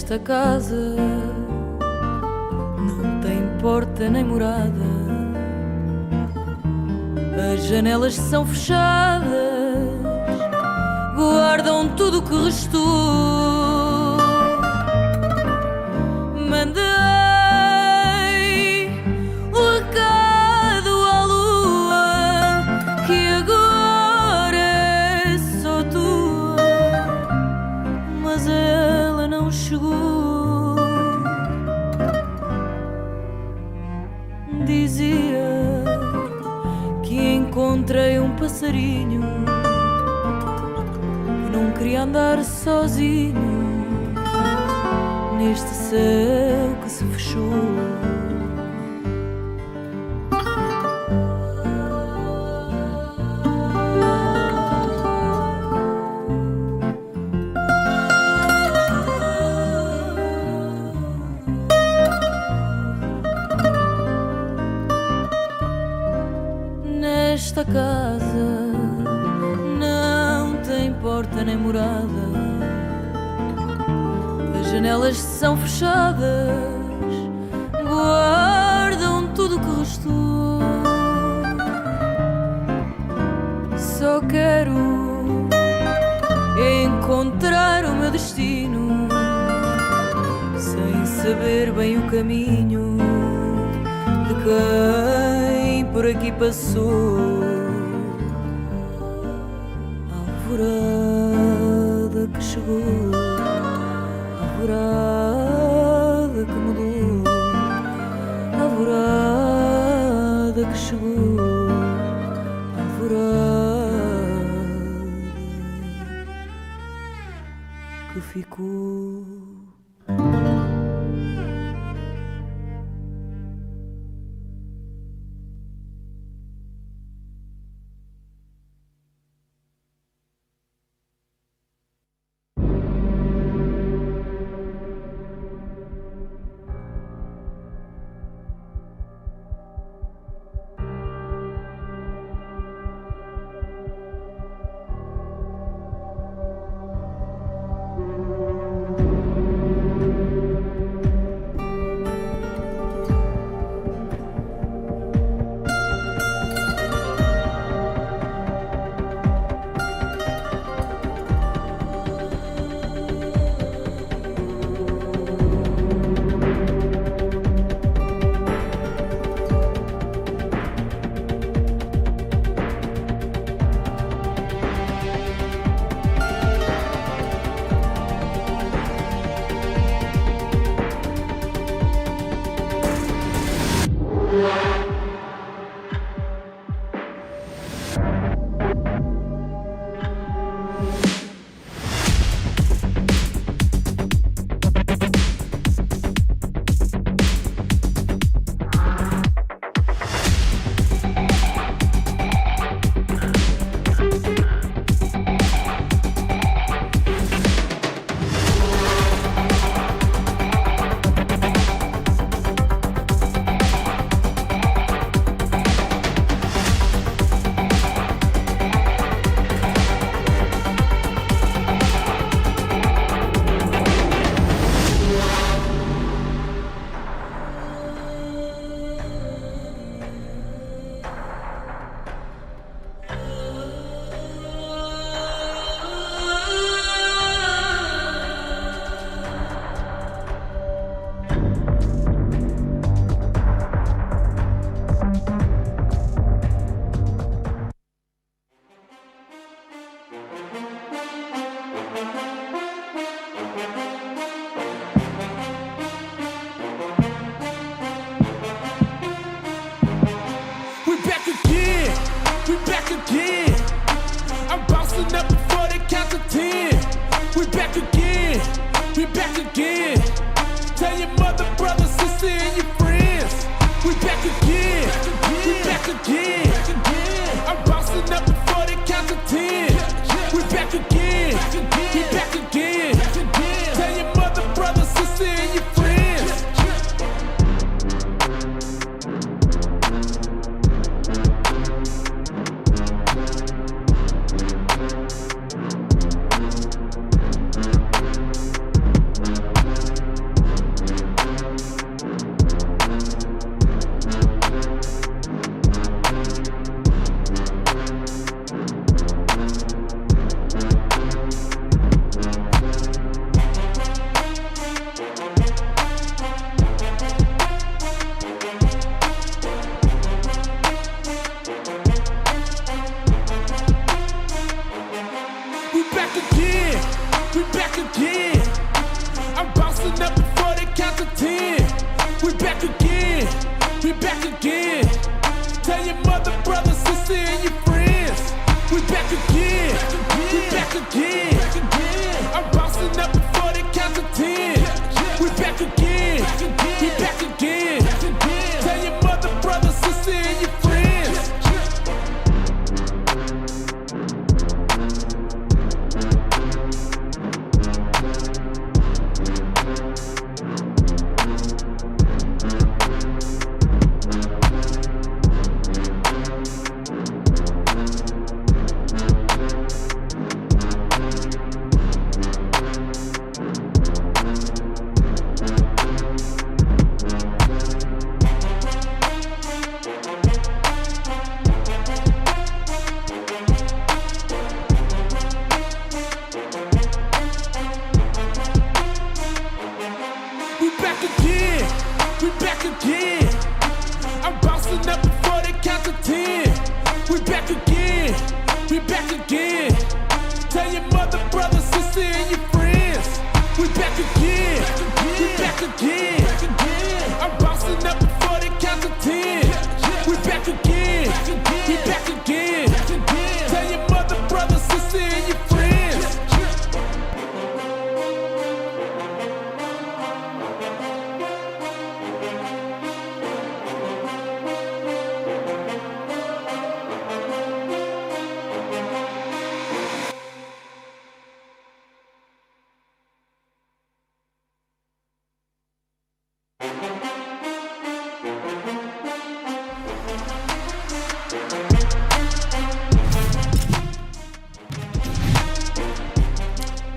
Esta casa não tem porta nem morada, as janelas são fechadas, guardam tudo o que restou. Mandei o recado à lua que agora é só tua, mas ela não chegou. Dizia que encontrei um passarinho que não queria andar sozinho neste céu que se fechou. Nesta casa não tem porta nem morada, as janelas são fechadas, guardam tudo o que restou. Só quero encontrar o meu destino, sem saber bem o caminho de quem por aqui passou. Alvorada que chegou, alvorada que mudou, alvorada que chegou, alvorada que ficou. again. We back again. I'm bouncing up before they count to 10. We back again. We back again. Tell your mother, brother, sister, and your friends. We back again. We back again. I'm bouncing up before they count to 10. We back again. We back again. Tell your mother, brother, sister, and your friends.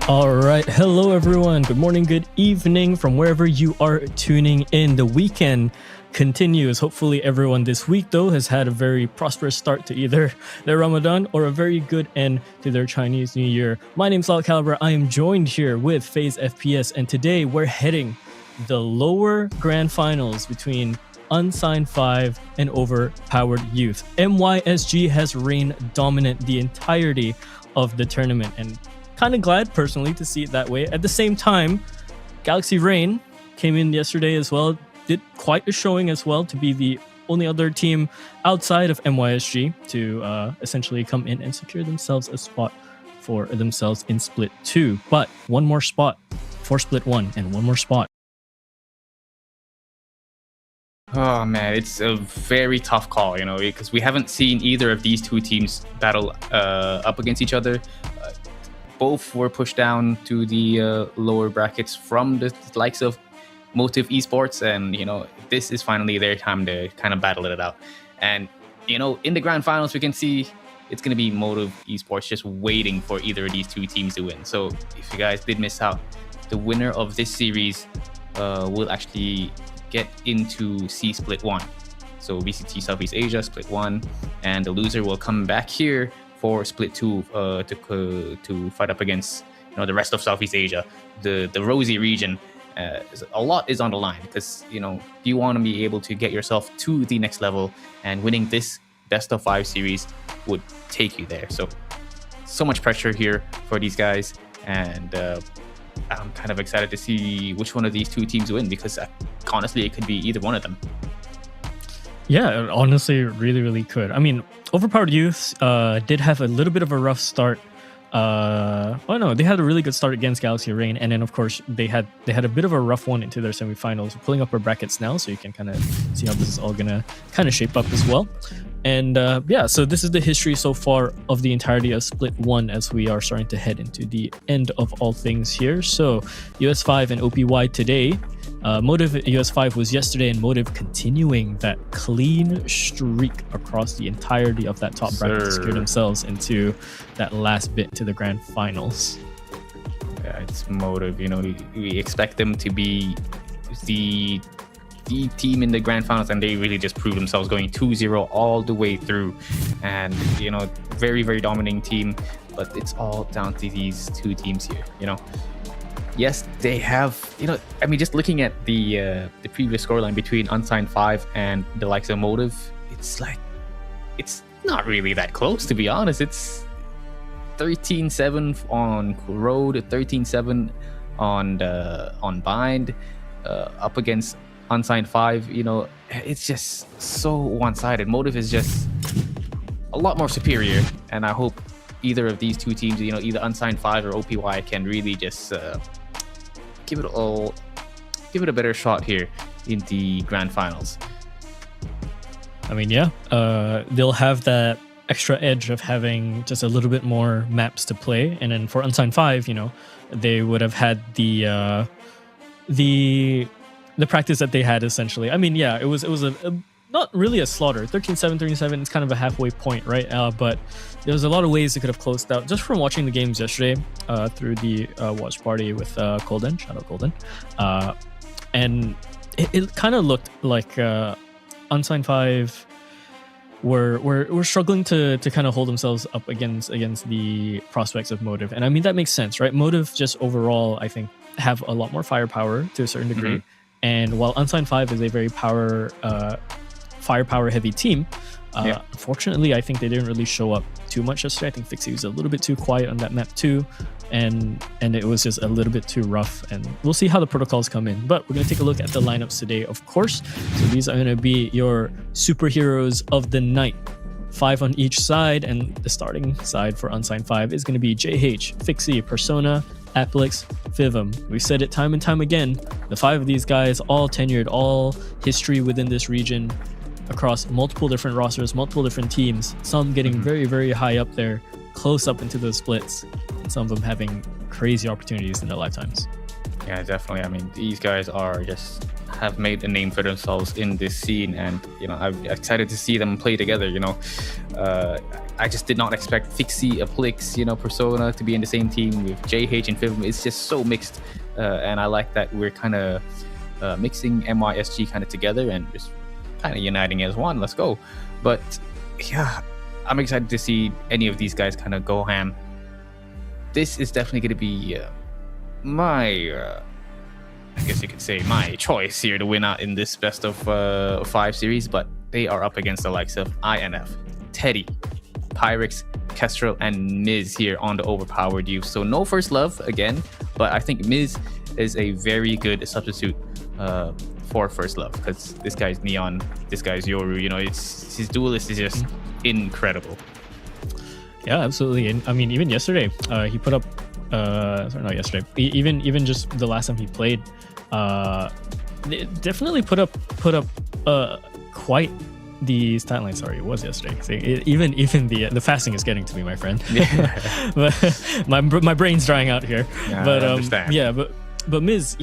All right, hello everyone. Good morning, good evening from wherever you are tuning in. The weekend continues. Hopefully everyone this week though has had a very prosperous start to either their Ramadan or a very good end to their Chinese New Year. My name's Loud Caliber. I am joined here with FaZe FPS, and today we're heading the lower grand finals between Unsigned 5 and Overpowered Youth. MYSG has reigned dominant the entirety of the tournament, and kind of glad personally to see it that way. At the same time, Galaxy Rain came in yesterday as well, did quite a showing as well to be the only other team outside of MYSG to essentially come in and secure themselves a spot for themselves in Split 2. But one more spot for Split 1 and one more spot. Oh man, it's a very tough call, you know, because we haven't seen either of these two teams battle up against each other. Both were pushed down to the lower brackets from the likes of Motive Esports, and you know, this is finally their time to kind of battle it out. And you know, in the grand finals, we can see it's going to be Motive Esports just waiting for either of these two teams to win. So if you guys did miss out, the winner of this series will actually get into C Split 1. So VCT Southeast Asia Split 1, and the loser will come back here for Split 2 to fight up against, you know, the rest of Southeast Asia, the RoSEA region. A lot is on the line because, you know, you want to be able to get yourself to the next level, and winning this best of 5 series would take you there. So much pressure here for these guys, and I'm kind of excited to see which one of these two teams win, because honestly it could be either one of them. Yeah, honestly, really could. I mean, Overpowered Youth did have a little bit of a rough start. They had a really good start against Galaxy Rain, and then of course they had a bit of a rough one into their semifinals. We're pulling up our brackets now, so you can kind of see how this is all gonna kind of shape up as well. And so this is the history so far of the entirety of Split 1 as we are starting to head into the end of all things here. So US5 and OPY today. Motive US5 was yesterday, and Motive continuing that clean streak across the entirety of that top bracket to secure themselves into that last bit to the grand finals. Yeah, it's Motive. You know, we expect them to be the team in the grand finals, and they really just proved themselves going 2-0 all the way through. And you know, very dominating team, but it's all down to these two teams here, you know. Yes, they have, you know, I mean, just looking at the previous scoreline between Unsigned 5 and the likes of Motive, it's like, it's not really that close, to be honest. 13-7 on road, 13-7 on bind, up against unsigned 5. You know, it's just so one-sided. Motive is just a lot more superior, and I hope either of these two teams, you know, either unsigned 5 or OPY, can really just give it a better shot here in the grand finals. I mean, yeah, they'll have that extra edge of having just a little bit more maps to play, and then for unsigned 5, you know, they would have had the practice that they had essentially. I mean, yeah, it was a not really a slaughter. 13-7, 13-7. It's kind of a halfway point, right? But there was a lot of ways it could have closed out just from watching the games yesterday through the watch party with Golden. Shout out Golden. And it kind of looked like unsigned 5 were struggling to kind of hold themselves up against the prospects of Motive. And I mean, that makes sense, right? Motive just overall, I think, have a lot more firepower to a certain degree. Mm-hmm. And while unsigned 5 is a very firepower heavy team, unfortunately, I think they didn't really show up too much yesterday. I think Fixie was a little bit too quiet on that map too, and it was just a little bit too rough. And we'll see how the protocols come in. But we're going to take a look at the lineups today, of course. So these are going to be your superheroes of the night. 5 on each side, and the starting side for unsigned 5 is going to be JH, Fixie, Persona, Applix, Fivum. We've said it time and time again. The 5 of these guys, all tenured, all history within this region, across multiple different rosters, multiple different teams, some getting very, very high up there, close up into those splits, and some of them having crazy opportunities in their lifetimes. Yeah, definitely. I mean, these guys have made a name for themselves in this scene, and you know, I'm excited to see them play together. You know, I just did not expect Fixie, Applix, you know, Persona to be in the same team with JH and Fivum. It's just so mixed, and I like that we're kind of mixing MYSG kind of together and just kind of uniting as one. Let's go. But yeah, I'm excited to see any of these guys kind of go ham. This is definitely going to be my I guess you could say my choice here to win out in this best of 5 series, but they are up against the likes of INF, Teddy, Pyrex, Kestrel, and Miz here on the overpowered youth. So no first love again, but I think Miz is a very good substitute for first love, because this guy's Neon, this guy's Yoru, you know, his duelist is just incredible. Yeah, absolutely. And I mean, even yesterday, he put up sorry, not yesterday, even just the last time he played, definitely put up quite the stat line. Sorry, it was yesterday. So even the fasting is getting to me, my friend. Yeah. But my brain's drying out here. Yeah, but I understand. Yeah, but Miz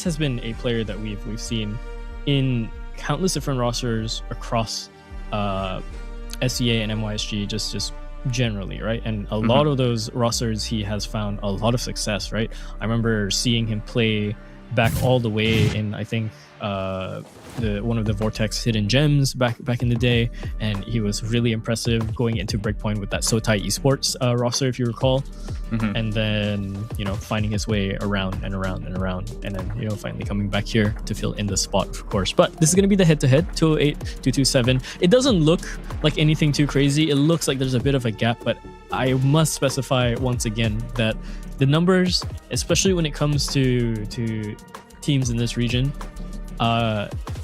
has been a player that we've seen in countless different rosters across SEA and MYSG, just generally, right? And a lot of those rosters he has found a lot of success, right? I remember seeing him play back all the way in, I think, one of the Vortex hidden gems back in the day, and he was really impressive going into Breakpoint with that Sotai Esports roster, if you recall. And then, you know, finding his way around and around and around, and then, you know, finally coming back here to fill in the spot, of course. But this is going to be the head-to-head, 208, 227. It doesn't look like anything too crazy. It looks like there's a bit of a gap, but I must specify once again that the numbers, especially when it comes to teams in this region,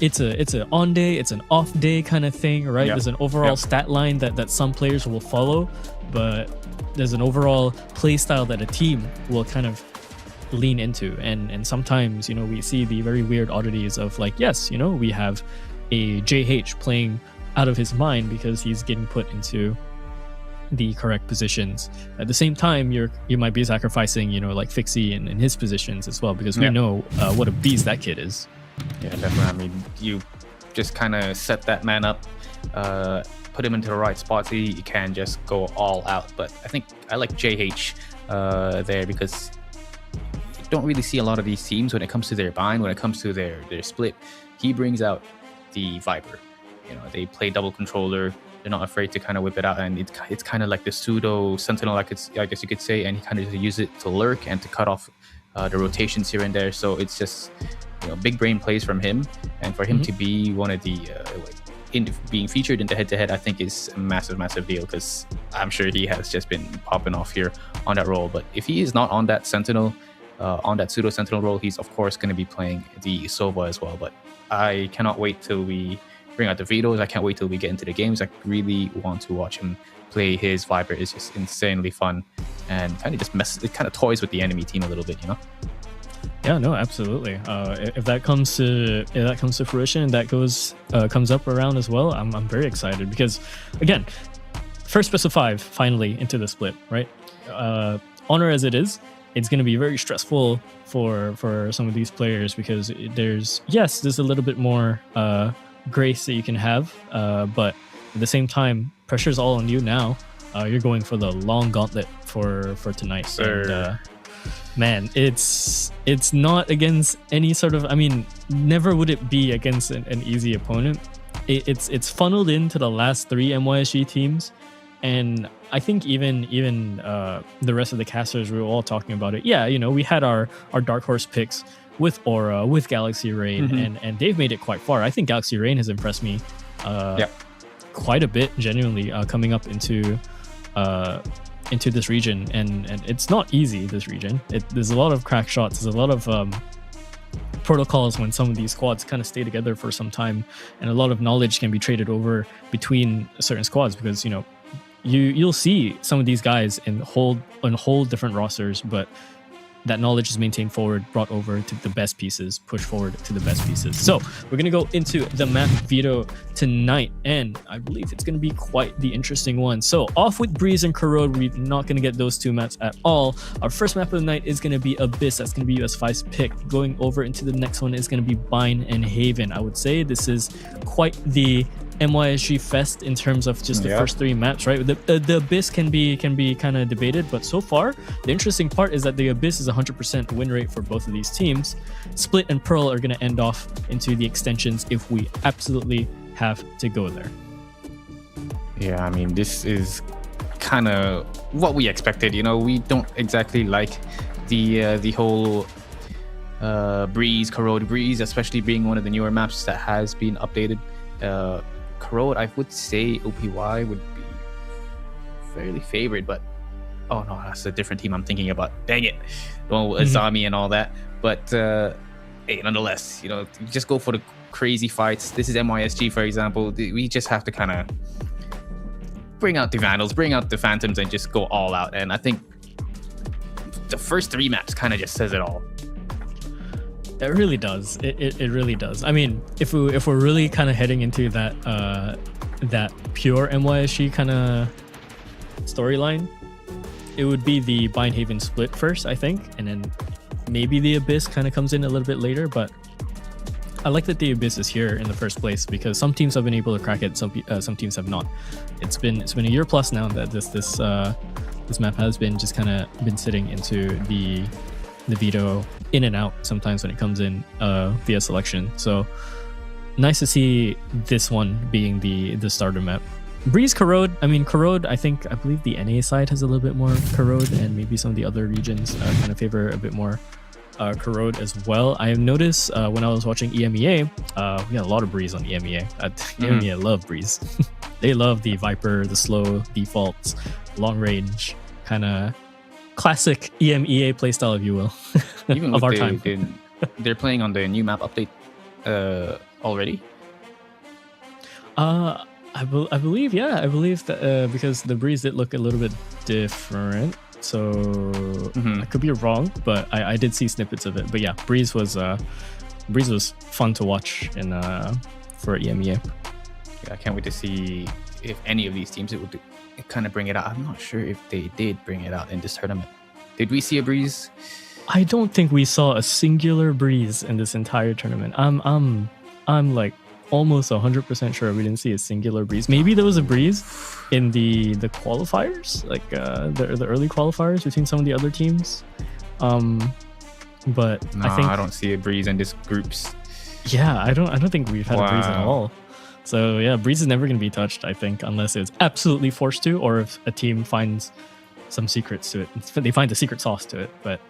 it's an on day, it's an off day kind of thing, right? There's an overall stat line that some players will follow, but there's an overall play style that a team will kind of lean into, and sometimes, you know, we see the very weird oddities of, like, yes, you know, we have a JH playing out of his mind because he's getting put into the correct positions. At the same time, you might be sacrificing, you know, like Fixie in his positions as well, because we know what a beast that kid is. Yeah, definitely. I mean, you just kind of set that man up, put him into the right spot so he can just go all out. But I think I like JH there, because you don't really see a lot of these teams when it comes to their bind, when it comes to their split. He brings out the Viper. You know, they play double controller. They're not afraid to kind of whip it out, and it's kind of like the pseudo sentinel, I guess you could say, and he kind of use it to lurk and to cut off the rotations here and there. So it's just, you know, big brain plays from him, and for him to be one of the being featured in the head-to-head, I think is a massive deal, because I'm sure he has just been popping off here on that role. But if he is not on that Sentinel, on that pseudo Sentinel role, he's of course going to be playing the Sova as well. But I cannot wait till we bring out the vetoes. I can't wait till we get into the games. I really want to watch him play his Viper. It's just insanely fun, and kind of just it kind of toys with the enemy team a little bit, you know. Yeah, no, absolutely. If that comes to fruition, that comes up around as well, I'm very excited, because again, first best of 5 finally into the split, right? Honor as it is, it's going to be very stressful for some of these players, because there's a little bit more grace that you can have, but at the same time, pressure's all on you now. You're going for the long gauntlet for tonight. And, man, it's not against any sort of, I mean, never would it be against an easy opponent. It's funneled into the last 3 MYSG teams, and I think even the rest of the casters, we were all talking about it. Yeah, you know, we had our dark horse picks with Aura, with Galaxy Rain, and they've made it quite far. I think Galaxy Rain has impressed me quite a bit, genuinely, coming up into this region, and it's not easy, this region. There's a lot of crack shots, there's a lot of protocols when some of these squads kind of stay together for some time, and a lot of knowledge can be traded over between certain squads, because, you know, you'll see some of these guys in whole different rosters, but that knowledge is maintained forward, brought over to the best pieces, pushed forward to the best pieces. So we're going to go into the map veto tonight, and I believe it's going to be quite the interesting one. So off with Breeze and Corrode, we're not going to get those 2 maps at all. Our first map of the night is going to be Abyss. That's going to be US5's pick. Going over into the next one is going to be Bind and Haven. I would say this is quite the MYSG fest in terms of just the first 3 maps, right? The Abyss can be kind of debated, but so far the interesting part is that the Abyss is 100% win rate for both of these teams. Split and Pearl are going to end off into the extensions if we absolutely have to go there. Yeah, I mean, this is kind of what we expected. You know, we don't exactly like the whole Breeze, Corrode Breeze, especially being one of the newer maps that has been updated. Corrode, I would say OPY would be fairly favored, but oh no, that's a different team I'm thinking about. Dang it, Azami and all that. But hey, nonetheless, you know, you just go for the crazy fights. This is MYSG, for example. We just have to kind of bring out the Vandals, bring out the Phantoms, and just go all out. And I think the first 3 maps kind of just says it all. It really does. It really does. I mean, if we're really kind of heading into that pure MYSG kind of storyline, it would be the Bind Haven split first, I think, and then maybe the Abyss kind of comes in a little bit later. But I like that the Abyss is here in the first place, because some teams have been able to crack it, some teams have not. It's been a year plus now that this map has been just kind of been sitting into the veto in and out sometimes when it comes in via selection. So nice to see this one being the starter map. Breeze, Corrode, I believe the NA side has a little bit more Corrode, and maybe some of the other regions kind of favor a bit more Corrode as well. I have noticed when I was watching EMEA, we had a lot of Breeze on EMEA. EMEA love Breeze. They love the Viper, the slow defaults, long range, kind of classic EMEA playstyle, if you will, even of our time. They're playing on the new map update already. I believe that because the Breeze did look a little bit different, so I could be wrong, but I did see snippets of it. But yeah, Breeze was fun to watch for EMEA. Yeah, I can't wait to see if any of these teams would kind of bring it out. I'm not sure if they did bring it out in this tournament. Did we see a Breeze? I don't think we saw a singular Breeze in this entire tournament. I'm like almost 100% sure we didn't see a singular Breeze. Maybe there was a Breeze in the qualifiers, like the early qualifiers between some of the other teams. But no, I don't see a Breeze in this groups. Yeah, I don't think we've had a Breeze at all. So yeah, Breeze is never going to be touched, I think, unless it's absolutely forced to, or if a team finds some secrets to it. They find the secret sauce to it. But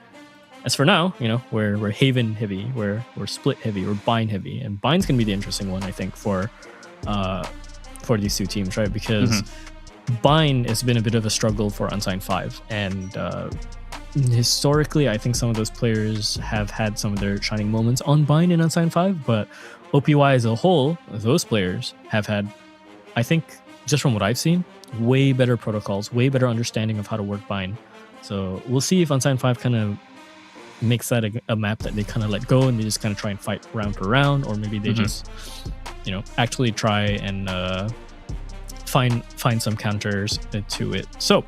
as for now, you know, we're Haven heavy, we're Split heavy, we're Bind heavy, and Bind's going to be the interesting one, I think, for for these two teams, right? Because Bind has been a bit of a struggle for Unsigned 5, and historically, I think some of those players have had some of their shining moments on Bind and Unsigned 5, but OPY as a whole, those players have had, I think, just from what I've seen, way better protocols, way better understanding of how to work Bind. So we'll see if Unsigned 5 kind of makes that a map that they kind of let go and they just kind of try and fight round per round, or maybe they just, actually try and find some counters to it. So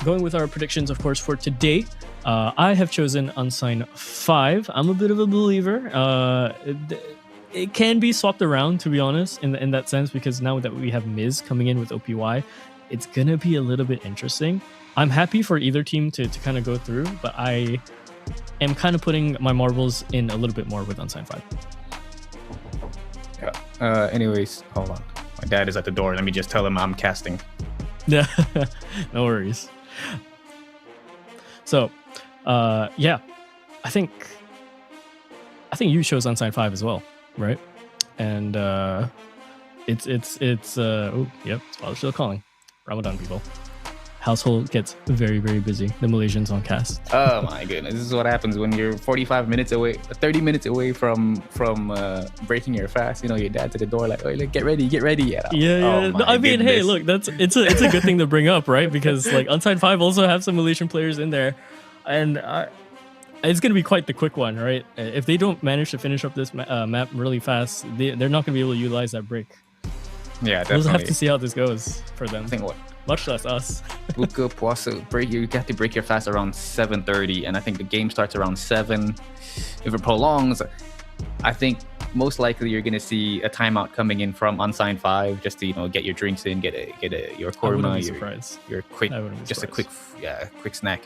going with our predictions, of course, for today, I have chosen Unsigned 5. I'm a bit of a believer. It can be swapped around, to be honest, in that sense, because now that we have Miz coming in with OPY, it's gonna be a little bit interesting. I'm happy for either team to kind of go through, but I am kind of putting my marbles in a little bit more with Unsigned 5. Yeah. Anyways, hold on. My dad is at the door. Let me just tell him I'm casting. Yeah, no worries. So, yeah, I think you chose Unsigned 5 as well, right? And it's oh, yep, it's still calling. Ramadan people. Household gets very, very busy. The Malaysians on cast. Oh my goodness, this is what happens when you're 45 minutes away, 30 minutes away from breaking your fast. Your dad's at the door like, oh, get ready. Yeah. No, I mean, hey, look, it's a good thing to bring up, right? Because like Unsigned 5 also have some Malaysian players in there, and it's gonna be quite the quick one, right? If they don't manage to finish up this map really fast, they're not gonna be able to utilize that break. Yeah, definitely. We'll have to see how this goes for them. I think what? Much less us. Buka puasa break. You have to break your fast around 7:30, and I think the game starts around 7. If it prolongs, I think most likely you're gonna see a timeout coming in from Unsigned 5, just to get your drinks in, get your korma, your quick, just surprised. a quick snack,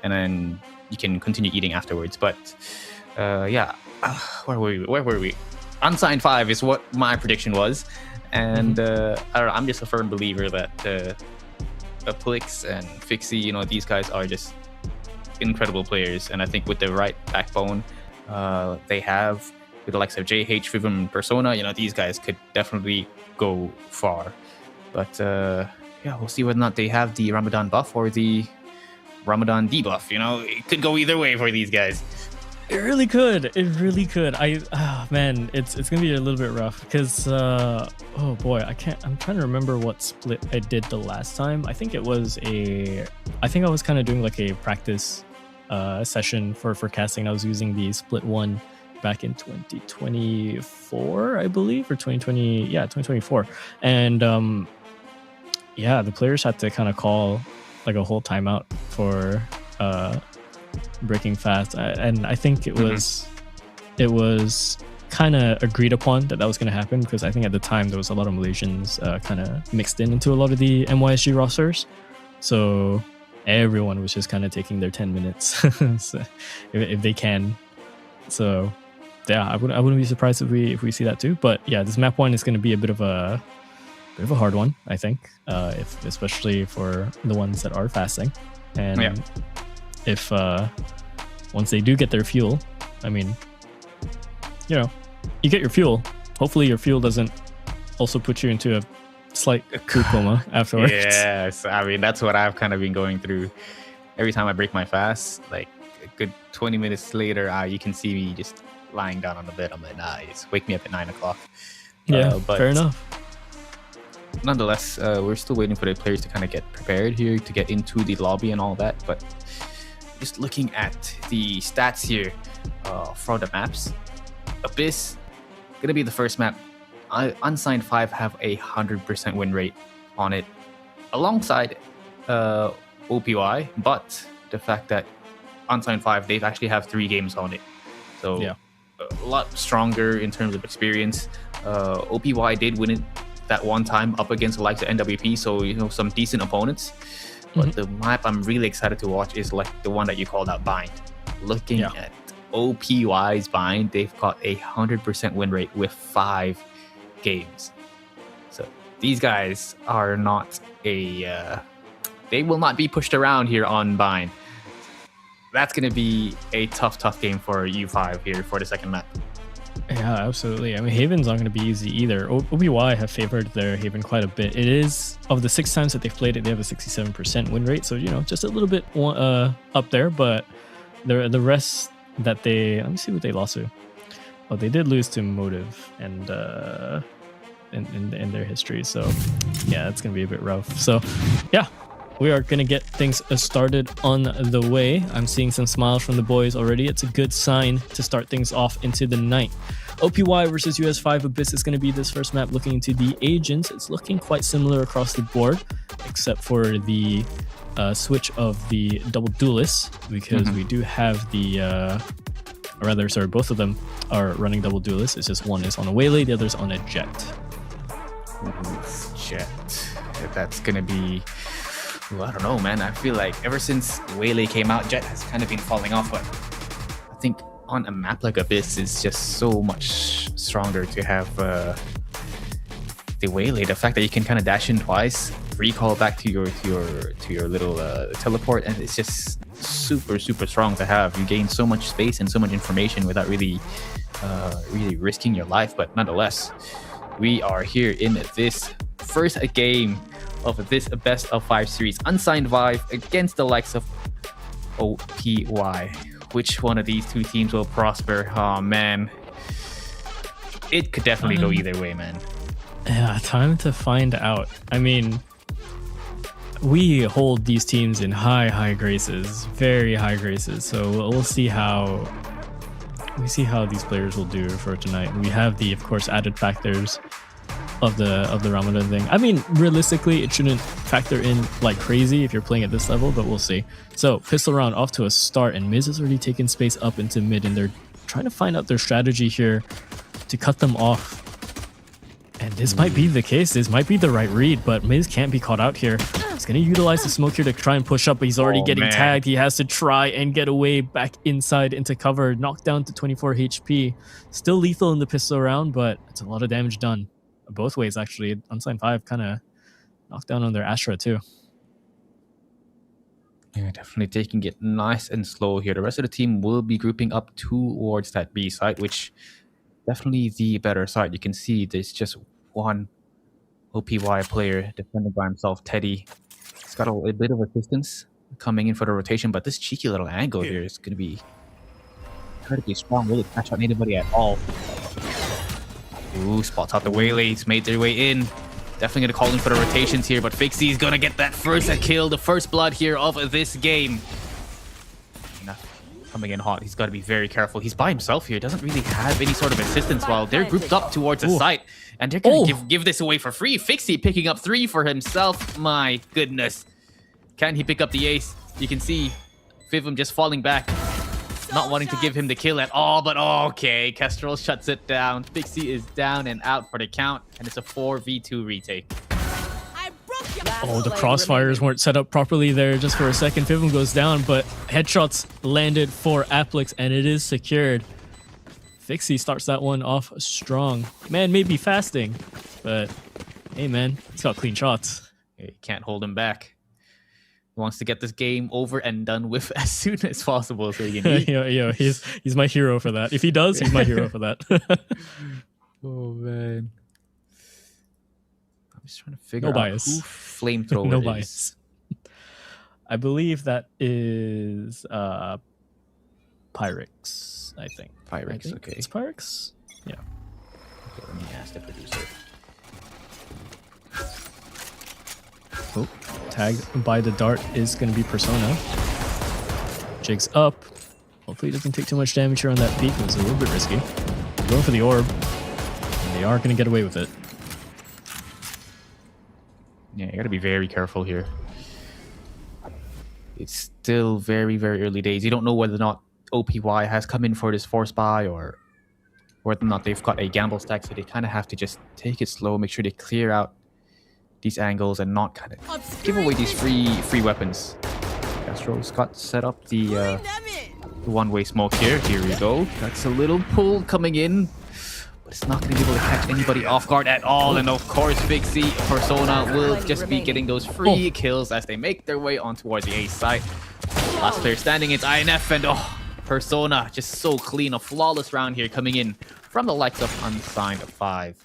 and then you can continue eating afterwards. But where were we? Unsigned 5 is what my prediction was, and I'm just a firm believer that. Plix and Fixie, these guys are just incredible players, and I think with the right backbone they have, with the likes of JH, Vivum, and Persona, these guys could definitely go far. But we'll see whether or not they have the Ramadan buff or the Ramadan debuff. It could go either way for these guys. It really could. Man, it's gonna be a little bit rough because oh boy, I'm trying to remember what split I did the last time. I think I was kind of doing like a practice session for casting. I was using the split 1 back in 2024, I believe, or 2024. And the players had to kind of call like a whole timeout for breaking fast, and I think it was kind of agreed upon that was going to happen, because I think at the time there was a lot of Malaysians kind of mixed into a lot of the MYSG rosters, so everyone was just kind of taking their 10 minutes so, if they can. So yeah, I wouldn't be surprised if we see that too. But yeah, this map 1 is going to be a bit of a hard one, I think, especially for the ones that are fasting. And if once they do get their fuel, I mean, you get your fuel. Hopefully your fuel doesn't also put you into a slight food coma afterwards. Yes, I mean, that's what I've kind of been going through. Every time I break my fast, like a good 20 minutes later, you can see me just lying down on the bed. I'm like, just wake me up at 9 o'clock. Yeah, but fair enough. Nonetheless, we're still waiting for the players to kind of get prepared here to get into the lobby and all that. But just looking at the stats here for the maps, Abyss gonna be the first map. Unsigned 5 have a 100% win rate on it, alongside OPY. But the fact that Unsigned 5, they actually have 3 games on it, so a lot stronger in terms of experience. OPY did win it that one time up against the likes of NWP, so some decent opponents. But the map I'm really excited to watch is like the one that you called out, Bind. Looking at OPY's Bind, they've got a 100% win rate with 5 games. So these guys are not they will not be pushed around here on Bind. That's going to be a tough game for U5 here for the second map. Yeah, absolutely. I mean, Haven's not going to be easy either. OBY have favored their Haven quite a bit. It is, of the 6 times that they've played it, they have a 67% win rate. So, you know, just a little bit up there. But the rest that they... Let me see what they lost to. Oh, they did lose to Motive and in their history. So, yeah, it's going to be a bit rough. So, yeah. We are going to get things started on the way. I'm seeing some smiles from the boys already. It's a good sign to start things off into the night. OPY versus US5 Abyss is going to be this first map looking into the agents. It's looking quite similar across the board, except for the switch of the double duelists, because we do have the... or rather, sorry, both of them are running double duelists. It's just one is on a Waylay, the other's on a Jet. Jet. That's going to be... Ooh, I don't know, man. I feel like ever since Waylay came out, Jet has kind of been falling off. But I think on a map like Abyss, it's just so much stronger to have the Waylay. The fact that you can kind of dash in twice, recall back to your little teleport, and it's just super strong to have. You gain so much space and so much information without really risking your life. But nonetheless, we are here in this first game of this best of 5 series, Unsigned Vive against the likes of OPY. Which one of these two teams will prosper? Oh man, it could definitely go either way, man. Yeah, time to find out. I mean, we hold these teams in high graces, very high graces. So we'll see how these players will do for tonight. We have the, of course, added factors of the Ramadan thing. I mean, realistically, it shouldn't factor in like crazy if you're playing at this level, but we'll see. So, pistol round off to a start, and Miz has already taken space up into mid, and they're trying to find out their strategy here to cut them off. And this might be the case. This might be the right read, but Miz can't be caught out here. He's going to utilize the smoke here to try and push up, but he's already getting tagged. He has to try and get away back inside into cover. Knocked down to 24 HP. Still lethal in the pistol round, but it's a lot of damage done. Both ways, actually. Unsigned 5 kind of knocked down on their Astra, too. Yeah, definitely taking it nice and slow here. The rest of the team will be grouping up towards that B side, which definitely the better side. You can see there's just one OPY player defended by himself, Teddy. He's got a bit of assistance coming in for the rotation, but this cheeky little angle here is going to be incredibly strong. Really catch out anybody at all. Ooh, spots out the Waylays, made their way in. Definitely going to call in for the rotations here, but Fixie is going to get that first kill, the first blood here of this game. Coming in hot, he's got to be very careful. He's by himself here, doesn't really have any sort of assistance while they're grouped up towards the site. And they're going to give this away for free. Fixie picking up 3 for himself. My goodness. Can he pick up the ace? You can see Fivum just falling back. Not wanting to give him the kill at all, but okay. Kestrel shuts it down. Fixie is down and out for the count, and it's a 4v2 retake. Oh, the crossfires weren't set up properly there just for a second. Fivum goes down, but headshots landed for Applix, and it is secured. Fixie starts that one off strong. Man may be fasting, but hey, man, he's got clean shots. You can't hold him back. He wants to get this game over and done with as soon as possible. So you need... yo, he's my hero for that. If he does, he's my hero for that. Oh man, I'm just trying to figure out bias. who flamethrower No is. bias. I believe that is Pyrex, I think. Pyrex, okay. It's Pyrex? Yeah. Okay, let me ask the producer. Oh, tagged by the dart is going to be Persona. Jake's up. Hopefully he doesn't take too much damage here on that peak. It was a little bit risky. They're going for the orb. And they are going to get away with it. Yeah, you got to be very careful here. It's still very early days. You don't know whether or not OPY has come in for this force buy or whether or not they've got a gamble stack. So they kind of have to just take it slow, make sure they clear out these angles and not kind of give away these free weapons. Castro's got set up the one-way smoke here. Here we go. That's a little pull coming in, but it's not going to be able to catch anybody off guard at all. And of course, Fixie Persona will just be getting those free kills as they make their way on towards the ace site. Last player standing, it's INF, and Persona just so clean. A flawless round here coming in from the likes of Unsigned 5.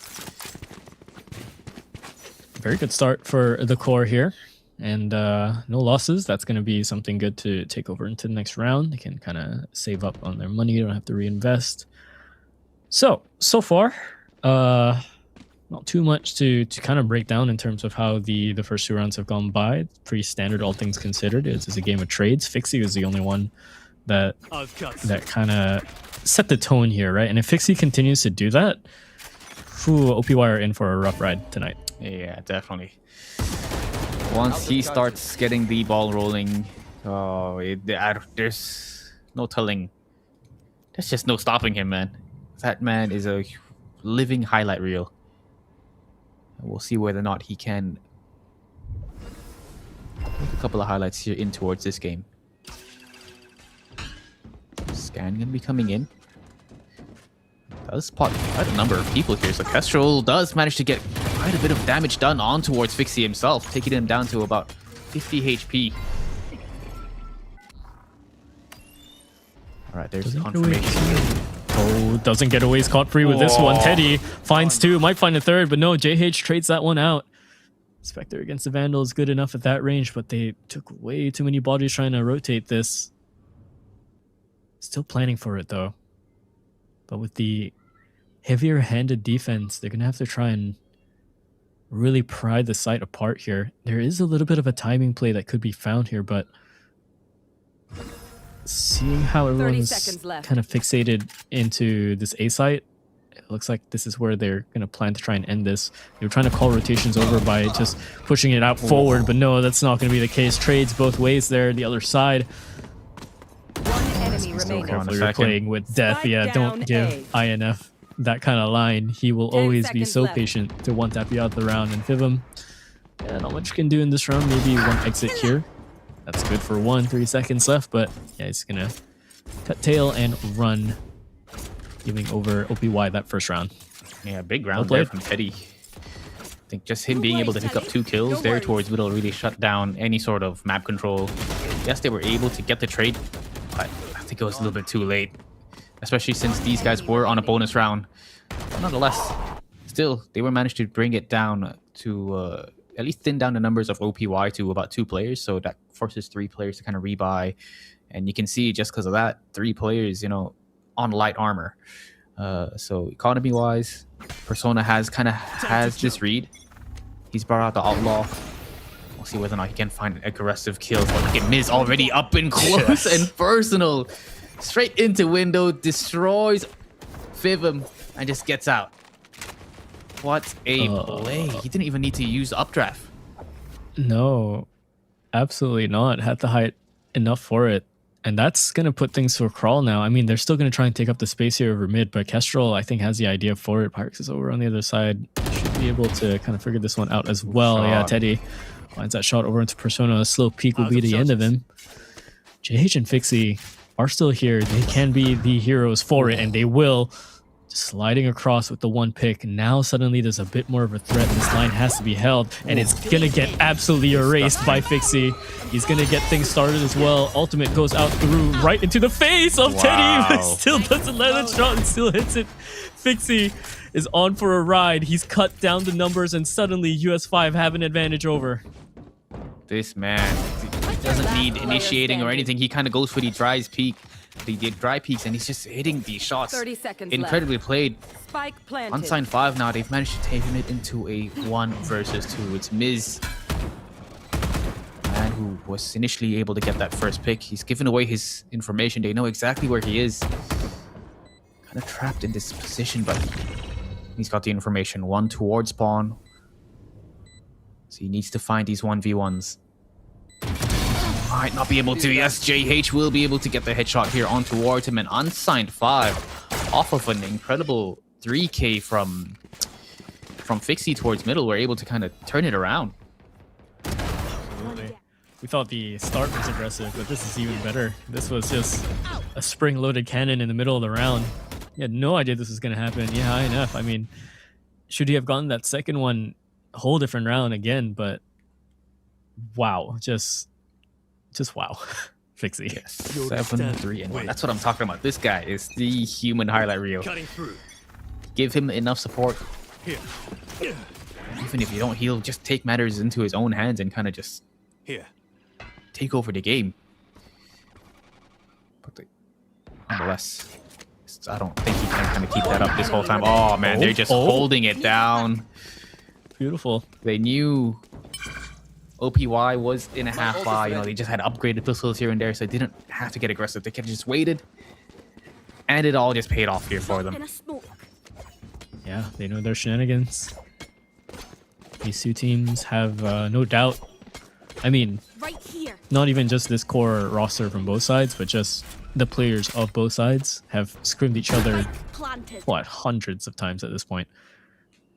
Very good start for the core here. And no losses. That's going to be something good to take over into the next round. They can kind of save up on their money. You don't have to reinvest. So far, not too much to kind of break down in terms of how the first 2 rounds have gone by. Pretty standard, all things considered. It's a game of trades. Fixie is the only one that kind of set the tone here, right? And if Fixie continues to do that, OPY are in for a rough ride tonight. Yeah, definitely. Once he starts getting the ball rolling, there's no telling. There's just no stopping him, man. That man is a living highlight reel. We'll see whether or not he can make a couple of highlights here in towards this game. Scan gonna be coming in. Does spot quite a number of people here, so Kestrel does manage to get quite a bit of damage done on towards Fixie himself, taking him down to about 50 HP. Alright, there's confirmation. Doesn't get away scot-free with this one. Teddy finds 2, might find a 3rd, but no, JH trades that one out. Spectre against the Vandal is good enough at that range, but they took way too many bodies trying to rotate this. Still planning for it, though. But with the heavier-handed defense, they're going to have to try and really pry the site apart here. There is a little bit of a timing play that could be found here, but seeing how everyone's kind of fixated into this A site, it looks like this is where they're going to plan to try and end this. They were trying to call rotations over by just pushing it out forward, but no, that's not going to be the case. Trades both ways there, the other side. Careful, you're playing with death. Yeah, don't give INF that kind of line. He will always be so patient to one tap you out the round. And Fivum, yeah, not much you can do in this round. Maybe one exit here. That's good for 3 seconds left, but yeah, he's gonna cut tail and run, giving over OPY that first round. Yeah, big round there from Teddy. I think just him being able to pick up 2 kills there towards middle really shut down any sort of map control. Yes, they were able to get the trade, but I think it was a little bit too late, especially since these guys were on a bonus round. But nonetheless, still, they were managed to bring it down to at least thin down the numbers of OPY to about 2 players, so that forces 3 players to kind of rebuy. And you can see just because of that, 3 players, on light armor. So economy-wise, Persona has this read. He's brought out the Outlaw. We'll see whether or not he can find an aggressive kill. But look at Miz already up and close and personal. Straight into window, destroys Fivum, and just gets out. What a play. He didn't even need to use updraft. No, absolutely not. Had the height enough for it. And that's going to put things to a crawl now. I mean, they're still going to try and take up the space here over mid, but Kestrel, I think, has the idea for it. Pyrex is over on the other side. Should be able to kind of figure this one out as well. Yeah, Teddy finds that shot over into Persona. A slow peek will be the end of him. JH and Fixie are still here. They can be the heroes for it, and they will. Just sliding across with the 1 pick. Now suddenly there's a bit more of a threat. This line has to be held, and it's going to get absolutely erased by Fixie. He's going to get things started as well. Ultimate goes out through right into the face of Teddy, but still doesn't let it shot and still hits it. Fixie is on for a ride. He's cut down the numbers, and suddenly US5 have an advantage over. This man, he doesn't need initiating or anything. He kind of goes for the dry peaks, and he's just hitting these shots. 30 seconds incredibly left. Played. Spike planted. Unsigned 5 now. They've managed to take it into a 1 versus 2. It's Miz, man who was initially able to get that first pick. He's given away his information. They know exactly where he is. Kind of trapped in this position, but he's got the information. 1 towards spawn. So he needs to find these 1v1s. Might not be able to. Yes, JH will be able to get the headshot here on towards him. And Unsigned 5 off of an incredible 3k from Fixie towards middle. We're able to kind of turn it around. Absolutely. We thought the start was aggressive, but this is even better. This was just a spring-loaded cannon in the middle of the round. He had no idea this was going to happen. Yeah, high enough. I mean, should he have gotten that second one, a whole different round again, but wow, just wow. Fixie. Yes. 7-3-1. That's what I'm talking about. This guy is the human highlight reel. give him enough support. Here. Even if you don't, he'll just take matters into his own hands and kind of just Here. take over the game. But nonetheless, I don't think he can kind of keep that up this whole time. Oh man, they're just holding it down. Beautiful. They knew OPY was in a half buy. You know, they just had upgraded pistols here and there, so they didn't have to get aggressive. They could have just waited, and it all just paid off here for them. Yeah, they know their shenanigans. These two teams have no doubt. I mean, Right here. not even just this core roster from both sides, but just the players of both sides have scrimmed each other, Planted. what, hundreds of times at this point,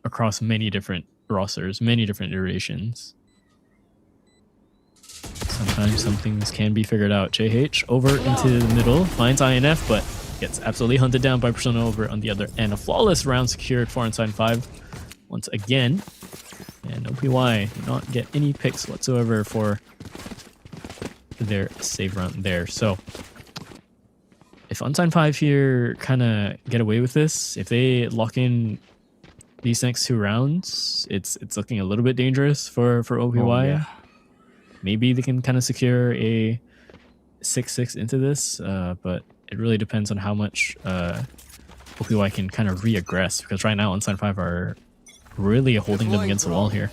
across many different rosters, many different iterations. Sometimes some things can be figured out. JH over into the middle, finds INF, but gets absolutely hunted down by Persona over on the other end. A flawless round secured for Unsigned 5 once again. And OPY did not get any picks whatsoever for their save round there. So if Unsigned 5 here kind of get away with this, if they lock in these next 2 rounds, it's looking a little bit dangerous for OPY. Oh, yeah. Maybe they can kind of secure a 6-6 into this, but it really depends on how much OPY can kind of re-aggress, because right now Unsigned 5 are really holding them against the wall here.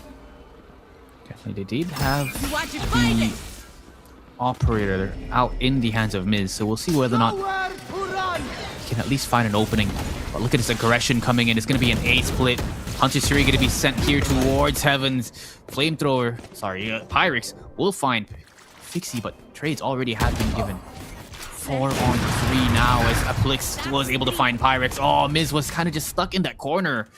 Definitely, they did have You want to find the it? operator out in the hands of Miz, so we'll see whether or not he can at least find an opening. But look at this aggression coming in. It's going to be an A split. Hunter Siri going to be sent here towards Heavens. Flamethrower, sorry, Pyrex will find Fixie, but trades already have been given. 4 on 3 now as Aplix was able to find Pyrex. Oh, Miz was kind of just stuck in that corner.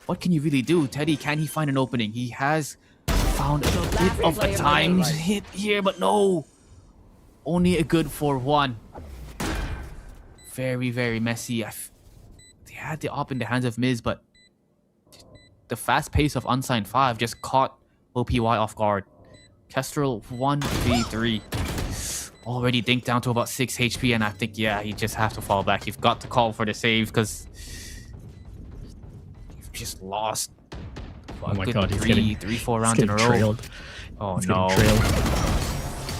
What can you really do? Teddy, can he find an opening? He has found a bit of a timed hit here, but no. Only a good 4-1. Very, very messy. They had the op in the hands of Miz, but the fast pace of Unsigned 5 just caught OPY off guard. Kestrel 1v3. Already dinked down to about 6 HP, and I think, yeah, you just have to fall back. You've got to call for the save, because you've just lost. Oh my god, he's getting 3-4 rounds in a row. trailed. Oh He's no. getting trailed.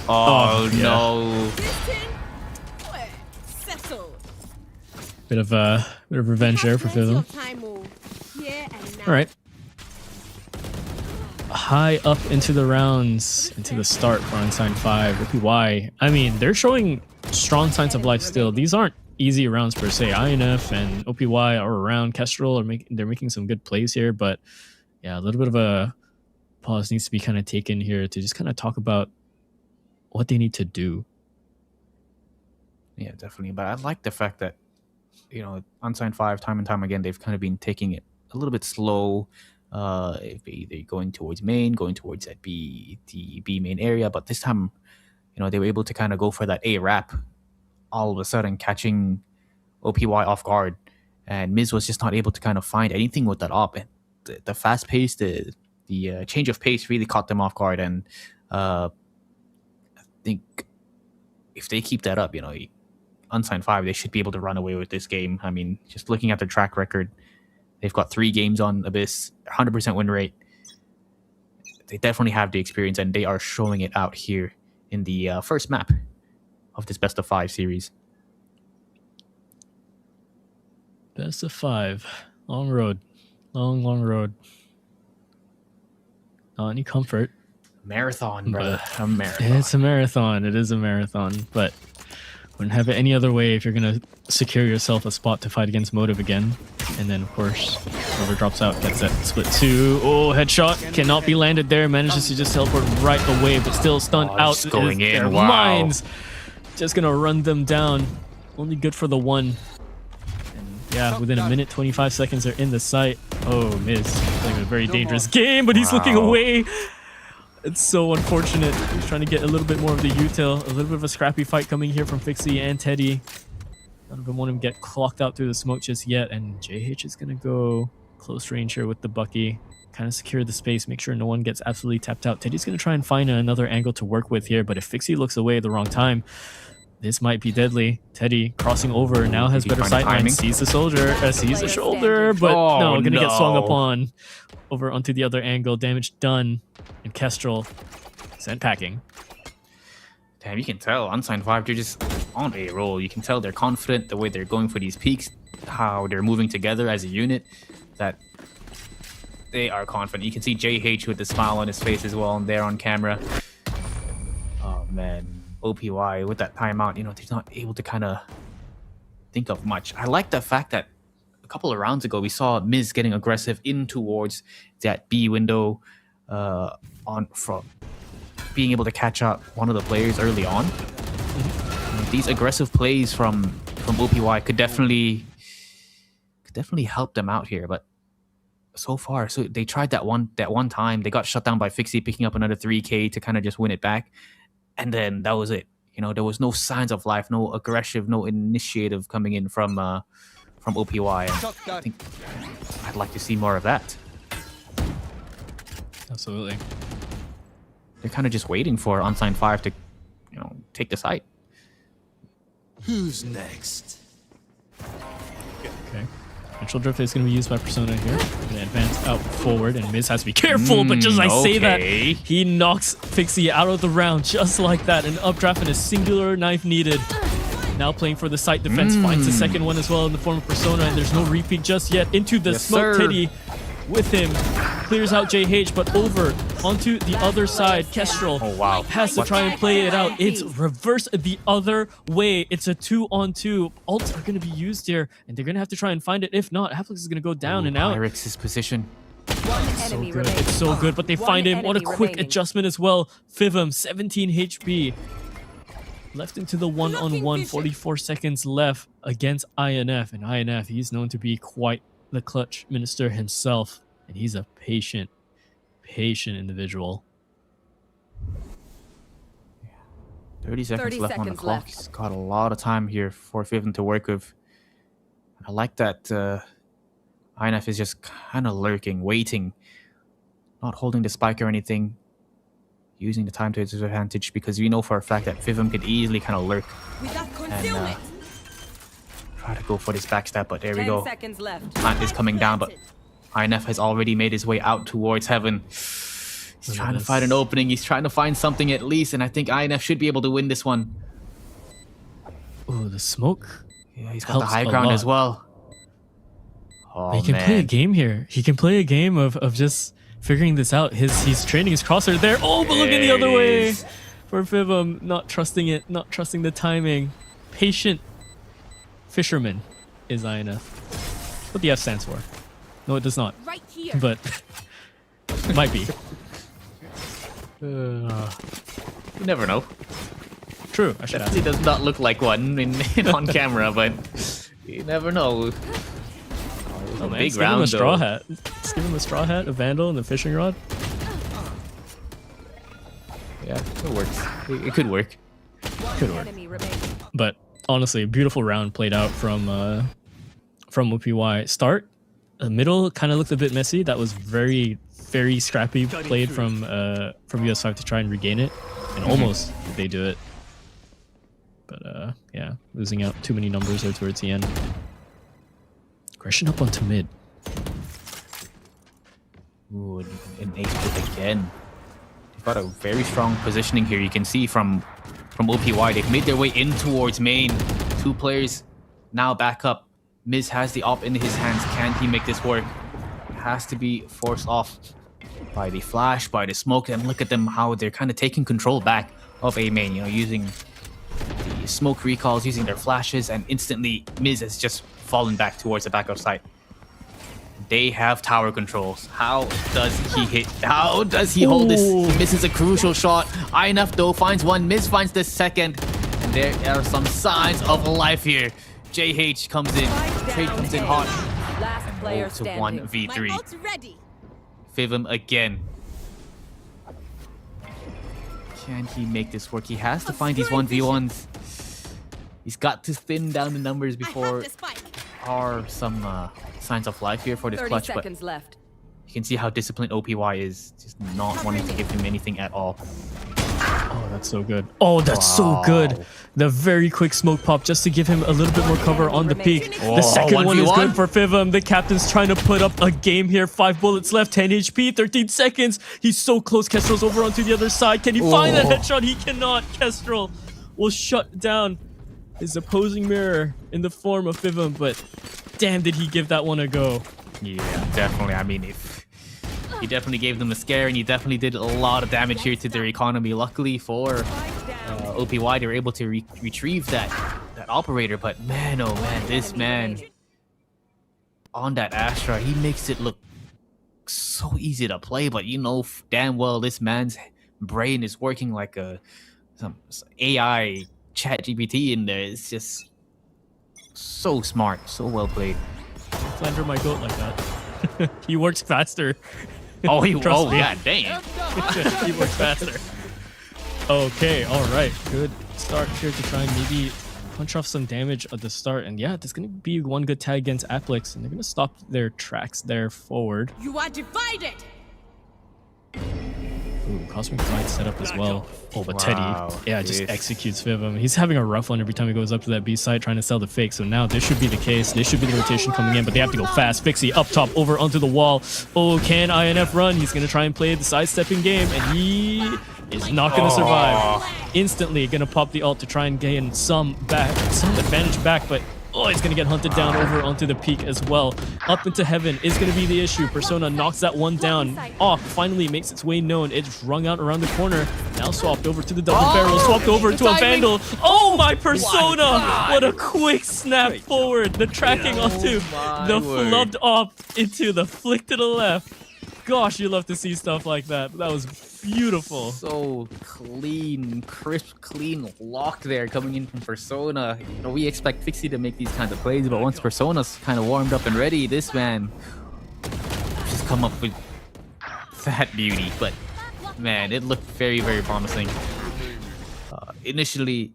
Oh yeah. no. Settled. Bit of revenge there for Fizzle. All right. High up into the rounds, into the start for Unsigned 5. OPY, I mean, they're showing strong signs of life still. These aren't easy rounds per se. INF and OPY are around. Kestrel they're making some good plays here, but yeah, a little bit of a pause needs to be kind of taken here to just kind of talk about what they need to do. Yeah, definitely. But I like the fact that, you know, Unsigned 5, time and time again, they've kind of been taking it a little bit slow. Either going towards main, going towards that the B main area, but this time, you know, they were able to kind of go for that A wrap, all of a sudden catching OPY off guard, and Miz was just not able to kind of find anything with that op. And the fast pace, the change of pace really caught them off guard, and I think if they keep that up, you know, Unsigned 5, they should be able to run away with this game. I mean, just looking at their track record, they've got 3 games on Abyss, 100% win rate. They definitely have the experience, and they are showing it out here in the first map of this best of 5 series. Best of 5. Long road. Long road. Not any comfort. Marathon, brother. A marathon. It's a marathon. It is a marathon, but wouldn't have it any other way if you're going to secure yourself a spot to fight against Motive again. And then, of course, whoever drops out gets that split 2. Oh, headshot cannot be landed there. Manages to just teleport right away, but still stunned out. Just going in. Their Wow. minds. Just going to run them down. Only good for the 1. And yeah, within a minute, 25 seconds, they're in the site. Oh, Miz playing a very dangerous game, but he's looking away. It's so unfortunate. He's trying to get a little bit more of the util. A little bit of a scrappy fight coming here from Fixie and Teddy. None of them want him to get clocked out through the smoke just yet. And JH is going to go close range here with the Bucky. Kind of secure the space. Make sure no one gets absolutely tapped out. Teddy's going to try and find another angle to work with here. But if Fixie looks away at the wrong time, This might be deadly. Teddy crossing over now has better sight line. Sees the soldier, sees the shoulder, but no, gonna get swung upon over onto the other angle. Damage done, and Kestrel sent packing. Damn, you can tell Unsigned 5, they're just on a roll. You can tell they're confident the way they're going for these peaks, how they're moving together as a unit, that they are confident. You can see JH with the smile on his face as well, and there on camera. Oh man, OPY with that timeout, you know, they're not able to kind of think of much. I like the fact that a couple of rounds ago we saw Miz getting aggressive in towards that B window from being able to catch up one of the players early on. These aggressive plays from OPY could definitely help them out here, but so far, so they tried that one time, they got shut down by Fixie picking up another 3K to kind of just win it back, and then that was it. You know, there was no signs of life, no aggressive, no initiative coming in from OPY. And I think I'd like to see more of that. Absolutely. They're kind of just waiting for Unsigned 5 to, you know, take the site. Who's next? Okay. Neutral drift is going to be used by Persona here. Going to advance out forward, and Miz has to be careful, but just as I say that, he knocks Fixie out of the round just like that. An updraft and a singular knife needed. Now playing for the site defense, finds the second one as well in the form of Persona, and there's no repeat just yet. Into the smoke, Teddy with him. Clears out JH, but over onto the other side. Kestrel has to try and play it out. It's reverse the other way. It's a 2-on-2. Ults are going to be used here, and they're going to have to try and find it. If not, Haplex is going to go down and out. Pyrex's position. So good. It's so good, but they find him. What a quick adjustment as well. Fivum, 17 HP. Left into the 1-on-1, 44 seconds left against INF. And INF, he's known to be quite the clutch minister himself. And he's a patient individual. 30 seconds left on the clock. He's got a lot of time here for Fivum to work with. I like that INF is just kind of lurking, waiting, not holding the spike or anything, using the time to his advantage, because we know for a fact that Fivum could easily kind of lurk and try to go for this backstab, but there we go. Plant is coming down, but INF has already made his way out towards heaven. He's trying to find an opening. He's trying to find something at least, and I think INF should be able to win this one. Oh, the smoke. Yeah, he's got the high ground as well. Oh, he can play a game here. He can play a game of just figuring this out. He's training his crosshair there. Oh, but looking the other way for Fivum. Not trusting it. Not trusting the timing. Patient fisherman is INF. What the F stands for. No, it does not. Right here. But it might be. You never know. True. I should Definitely does not look like one on camera, but you never know. Oh, man, big let's round, give him a straw hat. Let's give him a straw hat, a vandal, and a fishing rod. Yeah, it works. It could work. Could work. But honestly, a beautiful round played out from OPY. Start, middle kind of looked a bit messy. That was very scrappy played from US5 to try and regain it, and almost they do it. But yeah, losing out too many numbers there towards the end. Aggression up onto mid. Ooh, an 8 again. They've got a very strong positioning here. You can see from OPY, they've made their way in towards main. 2 players now back up. Miz has the op in his hands. Can he make this work? It has to be forced off by the flash, by the smoke, and look at them, how they're kind of taking control back of A main, you know, using the smoke recalls, using their flashes, and instantly Miz has just fallen back towards the backup site. They have tower controls. How does he hit? How does he hold this? He misses a crucial shot. INF though finds one. Miz finds the second. And there are some signs of life here. JH comes in. Trade comes in hot. Last player to standing. 1v3. Fivum again. Can he make this work? He has to find these 1v1s. He's got to thin down the numbers before are some signs of life here for this clutch, but left. you can see how disciplined OPY is, just not wanting to give him anything at all. Oh, That's so good. Oh, that's so good. The very quick smoke pop just to give him a little bit more cover on the peak. The second one is good for Fivum. The captain's trying to put up a game here. 5 bullets left, 10 HP, 13 seconds. He's so close. Kestrel's over onto the other side. Can he find that headshot? He cannot. Kestrel will shut down his opposing mirror in the form of Fivum, but damn, did he give that one a go. Yeah, definitely. I mean, he definitely gave them a scare, and he definitely did a lot of damage here to their economy. Luckily for OPY, they were able to retrieve that operator, but man, oh man, this man on that Astra, he makes it look so easy to play, but you know damn well this man's brain is working like some AI chat GPT in there. It's just so smart, so well played. Slender my goat like that. He works faster. Oh, Trust me. God damn. He works faster. Okay, all right. Good start here to try and maybe punch off some damage at the start. And yeah, there's going to be one good tag against Applix, and they're going to stop their tracks there forward. You are divided. Ooh, Cosmic Fight set up as well. Oh, but Wow. Teddy, yeah, just executes Fivum. He's having a rough one every time he goes up to that B side trying to sell the fake. So now this should be the case. This should be the rotation coming in, but they have to go fast. Fixie up top, over onto the wall. Oh, can INF run? He's going to try and play the sidestepping game, and he is not going to survive. Instantly going to pop the ult to try and gain some advantage back, but oh, he's going to get hunted down over onto the peak as well. Up into heaven is going to be the issue. Persona knocks that one down. Off finally makes its way known. It's rung out around the corner. Now swapped over to the double barrel. Swapped over to a Vandal. Oh, my Persona! What a quick snap forward. The tracking onto the flubbed op into the flick to the left. Gosh, you love to see stuff like that. That was beautiful. So clean, crisp, clean lock there coming in from Persona. You know, we expect Fixie to make these kinds of plays, but once Persona's kind of warmed up and ready, this man just come up with that beauty. But man, it looked very, very promising. Initially,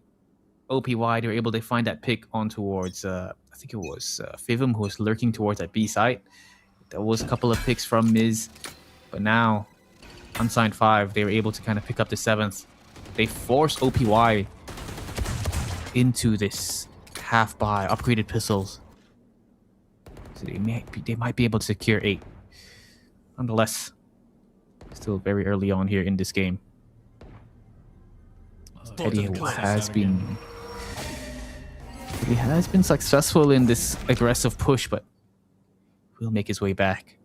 OPY, they were able to find that pick on towards, I think it was Fivum, who was lurking towards that B site. There was a couple of picks from Miz, but now Unsigned 5, they were able to kind of pick up the 7th. They forced OPY into this half buy, upgraded pistols. So they might be able to secure 8. Nonetheless, still very early on here in this game. Teddy has been successful in this aggressive push, but will make his way back.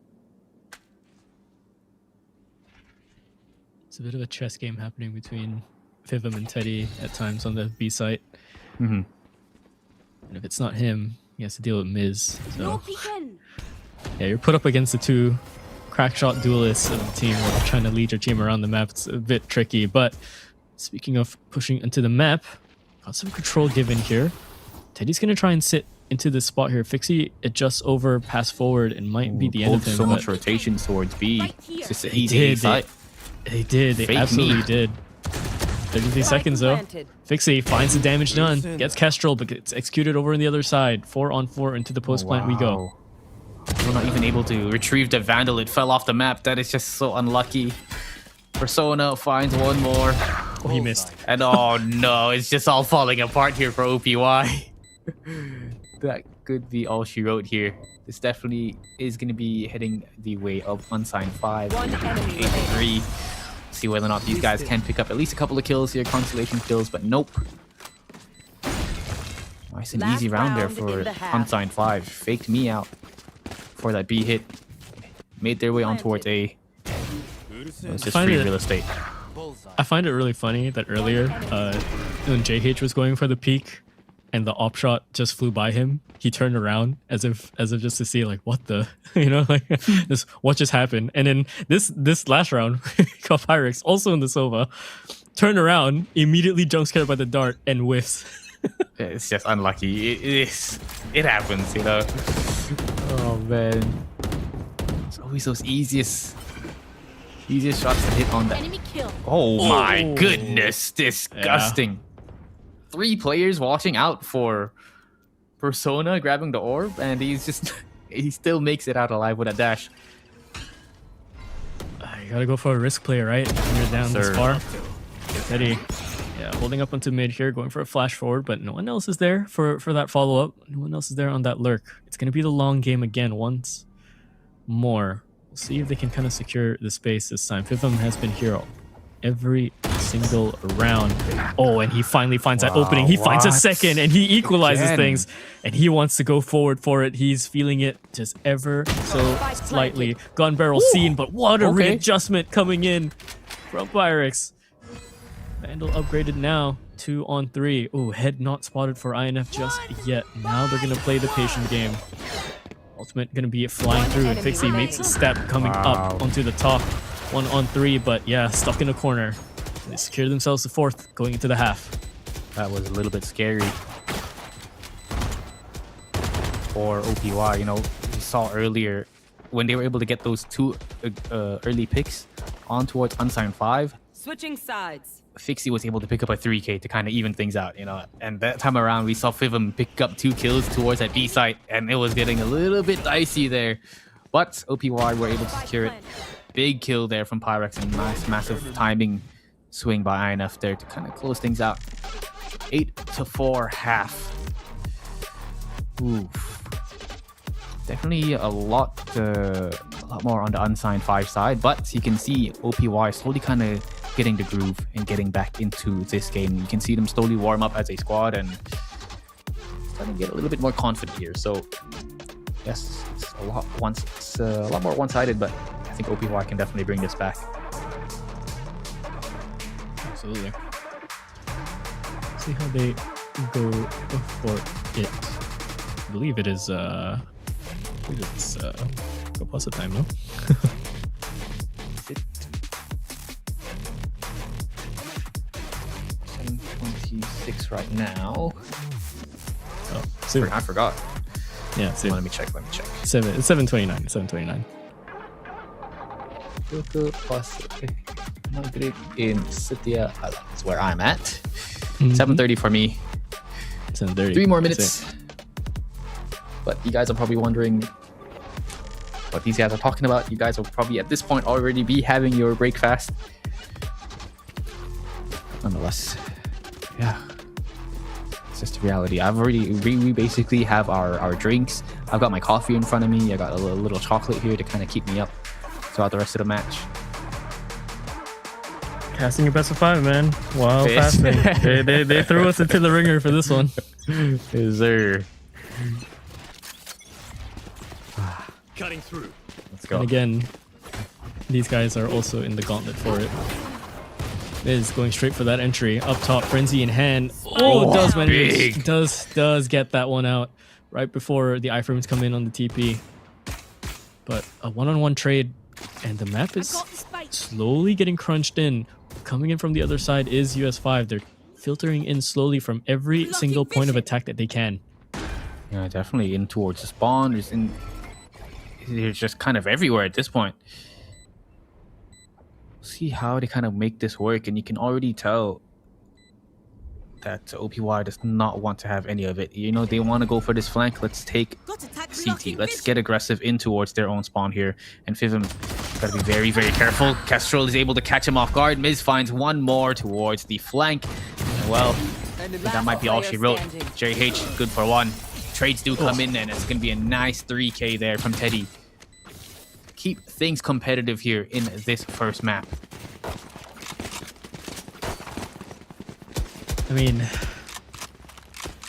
It's a bit of a chess game happening between Fivum and Teddy at times on the B site. Mm-hmm. And if it's not him, he has to deal with Miz. So yeah, you're put up against the two crackshot duelists of the team while trying to lead your team around the map. It's a bit tricky, but speaking of pushing into the map, got some control given here. Teddy's going to try and sit into this spot here. Fixie adjusts over, pass forward, and might be the end of him. So much rotation towards B. It's just an easy They did. They Fake absolutely me. did. 33 seconds though. Fixie finds the damage done. Gets Kestrel, but gets executed over on the other side. 4-on-4 into the post plant we go. We're not even able to retrieve the Vandal. It fell off the map. That is just so unlucky. Persona finds one more. Oh, he missed. And oh no, it's just all falling apart here for OPY. That could be all she wrote here. This definitely is going to be heading the way of Unsigned 5. 8-3. See whether or not these guys can pick up at least a couple of kills here, consolation kills, but nope. Nice and easy round there for Unsigned 5. Faked me out for that B hit. Made their way on towards A. It was just free real estate. I find it really funny that earlier, when JH was going for the peak, and the op shot just flew by him, he turned around as if just to see like what the like this what just happened. And then this last round, got Pyrex also in the Sova, turned around, immediately jump scared by the dart and whiffs. It's just unlucky. It happens, you know. Oh man, it's always those easiest shots to hit on that. Oh my goodness, disgusting. Yeah. 3 players watching out for Persona grabbing the orb, and he still makes it out alive with a dash. You gotta go for a risk play, right? When you're down this far. Teddy Yeah, holding up onto mid here, going for a flash forward, but no one else is there for that follow-up. No one else is there on that lurk. It's going to be the long game again once more. We'll see if they can kind of secure the space this time. Fivum has been here every single round. Oh, and he finally finds that opening. He finds a second, and he equalizes things, and he wants to go forward for it. He's feeling it just ever so slightly. Gun barrel seen, but what a readjustment coming in from Pyrex. Vandal upgraded now, 2-on-3. Oh, head not spotted for INF just yet. Now they're going to play the patient game. Ultimate going to be flying through, and Fixie makes a step coming up onto the top. 1-on-3, but yeah, stuck in a corner. They secure themselves the fourth going into the half. That was a little bit scary for OPY. You know, we saw earlier when they were able to get those two early picks on towards Unsigned 5. Switching sides. Fixie was able to pick up a 3K to kind of even things out, you know. And that time around, we saw Fivum pick up 2 kills towards that B site, and it was getting a little bit dicey there. But OPY were able to secure it. Big kill there from Pyrex, and massive timing swing by INF there to kind of close things out. 8-4 half. Oof. Definitely a lot more on the Unsigned 5 side, but you can see OPY slowly kind of getting the groove and getting back into this game. You can see them slowly warm up as a squad and starting to get a little bit more confident here. So yes, it's a lot more one-sided, but I think OPY can definitely bring this back. Absolutely. See how they go for it. I believe it is go pause the time, no? 7:26 right now. Oh, super. I forgot. Yeah, super. Let me check. 7:29. 7:29. In Setia is where I'm at. 7:30 for me. 7:30. 3 more minutes. But you guys are probably wondering what these guys are talking about. You guys will probably at this point already be having your break fast. Nonetheless, yeah, it's just reality. We basically have our drinks. I've got my coffee in front of me. I got a little chocolate here to kind of keep me up throughout the rest of the match. Casting your best of 5, man. Wow, fasting. they threw us into the ringer for this one. Is there? Cutting through. Let's go. And again, these guys are also in the gauntlet for it. Is going straight for that entry up top, frenzy in hand. Oh, does manage, does get that one out right before the iframes come in on the TP. But a one-on-one trade, and the map is slowly getting crunched in. Coming in from the other side is US5. They're filtering in slowly from every single point of attack that they can. Yeah, definitely in towards the spawn. They're just kind of everywhere at this point. See how they kind of make this work, and you can already tell that OPY does not want to have any of it. You know, they want to go for this flank. Let's take CT. Let's get aggressive in towards their own spawn here. And Fivum got to be very, very careful. Kestrel is able to catch him off guard. Miz finds one more towards the flank. And well, that might be all she wrote. JH, good for 1. Trades do come in, and it's going to be a nice 3K there from Teddy. Keep things competitive here in this first map. I mean,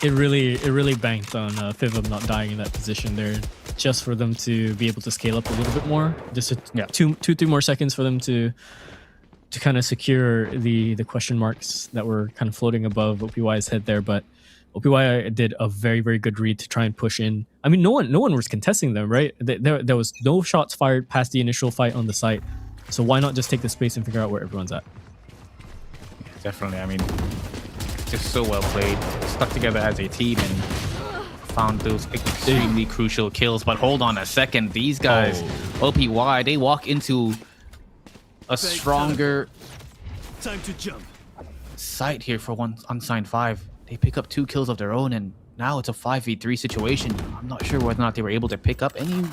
it really banked on Fivum not dying in that position there, just for them to be able to scale up a little bit more. Just 2-3 more seconds for them to kind of secure the question marks that were kind of floating above OPY's head there. But OPY did a very, very good read to try and push in. I mean, no one was contesting them, right? There was no shots fired past the initial fight on the site. So why not just take the space and figure out where everyone's at? Definitely. I mean, just so well played. Stuck together as a team and found those extremely crucial kills. But hold on a second. These guys, OPY, they walk into a stronger Time to jump. site here for one Unsigned 5. They pick up 2 kills of their own, and now it's a 5v3 situation. I'm not sure whether or not they were able to pick up any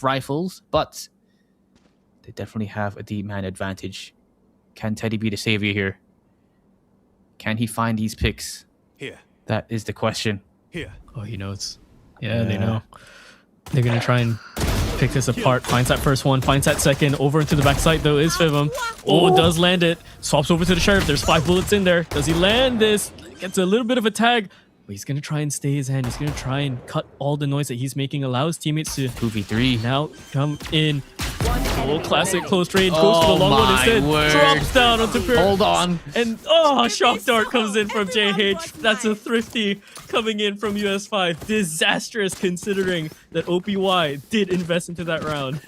rifles, but they definitely have a deep man advantage. Can Teddy be the savior here? Can he find these picks? Here. That is the question. Here. Oh, he knows. Yeah, they know. They're gonna try and pick this apart. Finds that first one, finds that second. Over into the backside though is Fivum. Oh, does land it. Swaps over to the Sheriff. There's 5 bullets in there. Does he land this? Gets a little bit of a tag. But he's gonna try and stay his hand. He's gonna try and cut all the noise that he's making. Allow his teammates to 2v3. now come in. Oh, classic close range. Goes for the long one instead. Drops down onto Pierce. Hold on. And shock dart comes in from JH. That's a thrifty coming in from US5. Disastrous considering that OPY did invest into that round.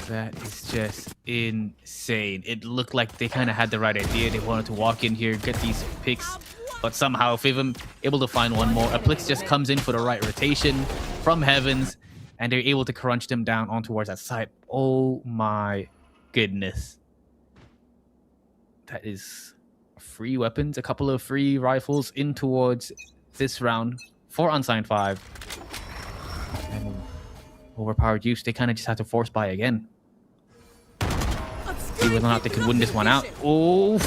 That is just insane. It looked like they kind of had the right idea. They wanted to walk in here, get these picks, but somehow Fivum able to find one more. Aplix just comes in for the right rotation from Heavens, and they're able to crunch them down on towards that side. Oh my goodness. That is free weapons, a couple of free rifles in towards this round for Unsigned 5. And overpowered use, they kind of just have to force buy again. See whether or not they could win this one out. Oh,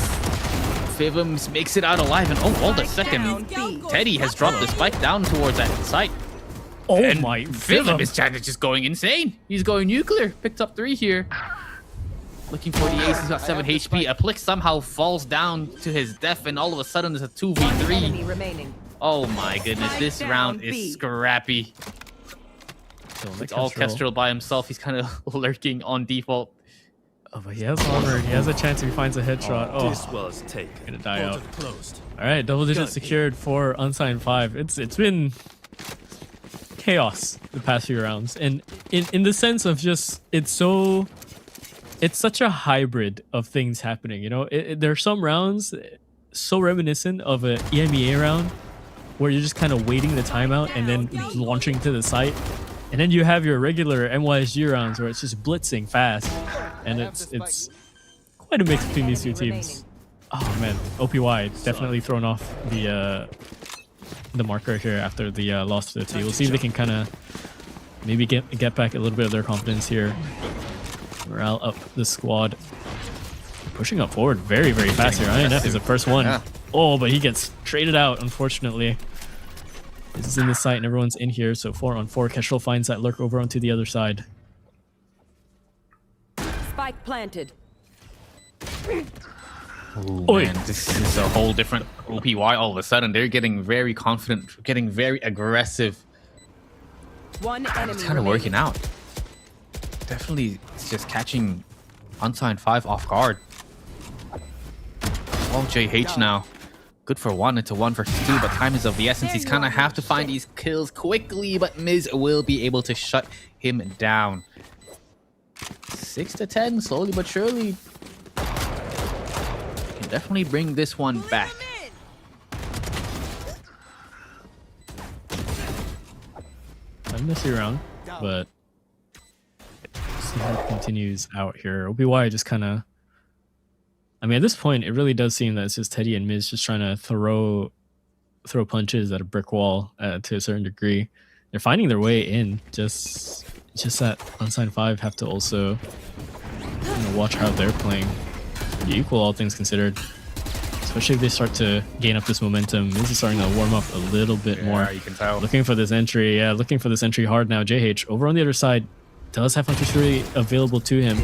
Fivum makes it out alive, and hold a second. Teddy has dropped the spike down towards that site. Oh And my Fivum is just going insane. He's going nuclear. Picked up 3 here. Looking for the ace. He's got 7 HP. Aplix somehow falls down to his death, and all of a sudden there's a 2v3. Oh my goodness. This round is scrappy. It's all Kestrel by himself. He's kind of lurking on default. Oh, but he has armor. He has a chance if he finds a headshot. Oh, This was taken. gonna die out. Closed. All right, double digit secured for Unsigned 5. It's been chaos the past few rounds, and in the sense of just it's such a hybrid of things happening. You know, there are some rounds so reminiscent of an EMEA round where you're just kind of waiting the timeout and then launching to the site, and then you have your regular NYSG rounds where it's just blitzing fast, and it's quite a mix between these two teams. Oh man, OPY definitely thrown off the marker here after the loss to the T. We'll see if they can kind of maybe get back a little bit of their confidence here. Morale up the squad. Pushing up forward very, very fast here. INF is the first one. Yeah. Oh, but he gets traded out, unfortunately. This is in the site and everyone's in here, so 4-on-4. Kestrel finds that lurk over onto the other side. Spike planted. Oh Oi. man, this is a whole different OPY all of a sudden. They're getting very confident, getting very aggressive. One enemy It's kind of working out. Definitely, it's just catching Unsigned 5 off guard. Oh, JH now. Good for 1. It's a 1 versus 2, but time is of the essence. He's kind of have to find these kills quickly, but Miz will be able to shut him down. 6-10, slowly but surely. Can definitely bring this one back. A messy round, but see how it continues out here. OPY just kind of, I mean, at this point, it really does seem that it's just Teddy and Miz just trying to throw punches at a brick wall to a certain degree. They're finding their way in. Just that Unsigned 5 have to also watch how they're playing. Pretty equal, all things considered. Especially if they start to gain up this momentum. Miz is starting to warm up a little bit more. You can tell. Looking for this entry. Yeah, looking for this entry hard now. JH over on the other side does have Hunter Fury available to him.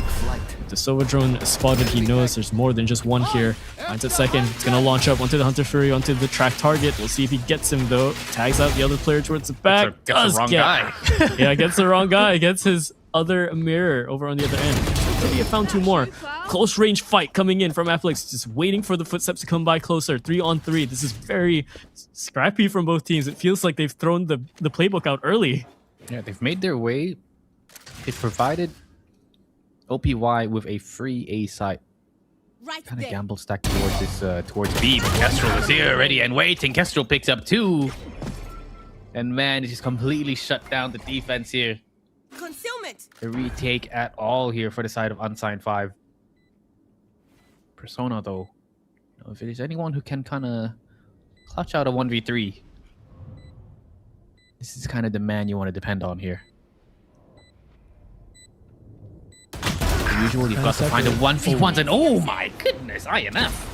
The Sova drone spotted. He knows there's more than just one here. Finds it second. It's going to launch up onto the Hunter Fury, onto the track target. We'll see if he gets him, though. Tags out the other player towards the back. Gets the wrong guy. Yeah, gets the wrong guy. Gets his other mirror over on the other end. Maybe he found 2 more. Close range fight coming in from Aplix. Just waiting for the footsteps to come by closer. 3-on-3. This is very scrappy from both teams. It feels like they've thrown the playbook out early. Yeah, they've made their way. They provided OPY with a free A site. Right Kind of there. gamble stack towards this towards B, but Kestrel is here already and waiting. Kestrel picks up 2. And man, it just completely shut down the defense here. Concealment. The retake at all here for the side of Unsigned 5. Persona, though, if there's anyone who can kind of clutch out a 1v3, this is kind of the man you want to depend on here. As usual, you've got to find a 1v1s, and oh my goodness, INF.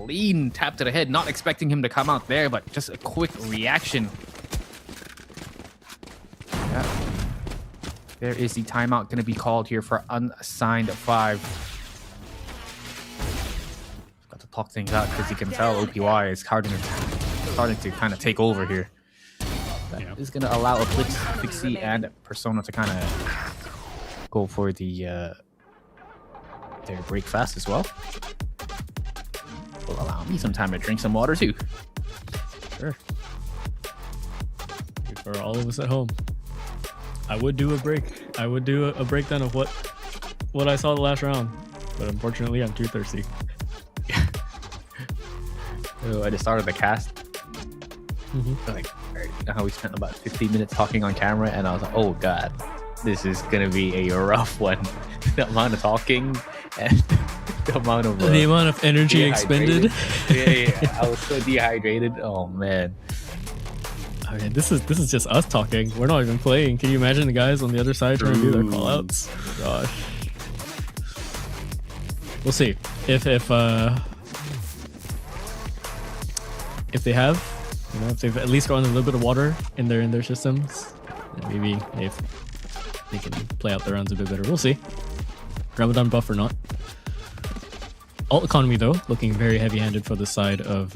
clean tap to the head. Not expecting him to come out there, but just a quick reaction. Yeah. There is the timeout going to be called here for unassigned 5. Got to talk things out because you can tell OPY is starting to kind of take over here. That is going to allow Pixie and Persona to kind of go for their break fast as well. Will allow me some time to drink some water too. Sure. For all of us at home, I would do a break. I would do a breakdown of what I saw the last round, but unfortunately, I'm too thirsty. So at the start of the cast, like, you know how we spent about 15 minutes talking on camera, and I was like, oh god, this is gonna be a rough one. The amount of talking and the amount of energy expended. Yeah, I was so dehydrated. Oh man. I mean, this is just us talking. We're not even playing. Can you imagine the guys on the other side trying to do their callouts? Gosh. We'll see if they have, you know, if they've at least gotten a little bit of water in their systems, then maybe they can play out the rounds a bit better. We'll see. Ramadan buff or not. Alt economy though, looking very heavy-handed for the side of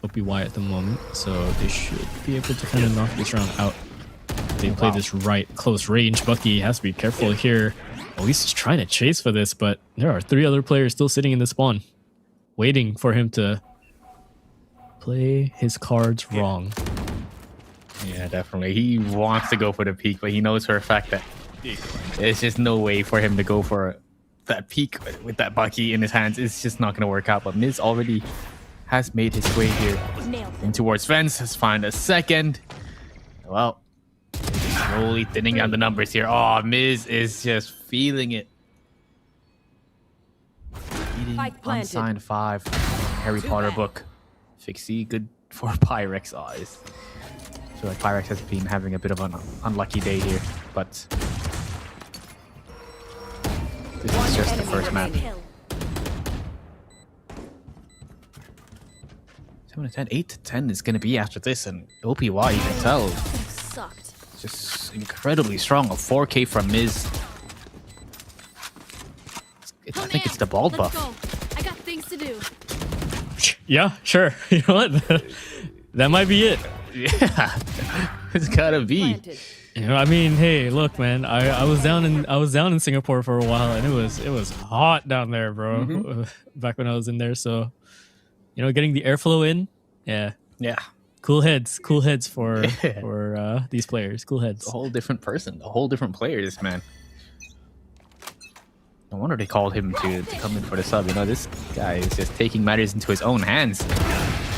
OPY at the moment, so they should be able to kind of knock this round out. They play this right close range. Bucky has to be careful here. At least he's trying to chase for this, but there are 3 other players still sitting in the spawn, waiting for him to play his cards wrong. Yeah, definitely. He wants to go for the peak, but he knows for a fact that there's just no way for him to go for that peak with that Bucky in his hands. It's just not going to work out. But Miz already has made his way here in towards fence. Has found a second. Well, slowly thinning down the numbers here. Oh, Miz is just feeling it. Eating unsigned 5. Harry Potter book. Fixie, good for Pyrex eyes. I feel like Pyrex has been having a bit of an unlucky day here, but this is just the first map. 7 to 10, 8 to 10 is going to be after this, and OPY, you can tell, just incredibly strong. A 4K from Miz. I think it's the bald buff. I got things to do. Yeah, sure. You know what? That might be it. Yeah, it's gotta be. You know, I mean, hey, look, man. I was down in Singapore for a while, and it was hot down there, bro. Back when I was in there, so you know, getting the airflow in, yeah. Cool heads for these players. Cool heads. A whole different person, a whole different player. This man. No wonder they called him to come in for the sub. You know, this guy is just taking matters into his own hands.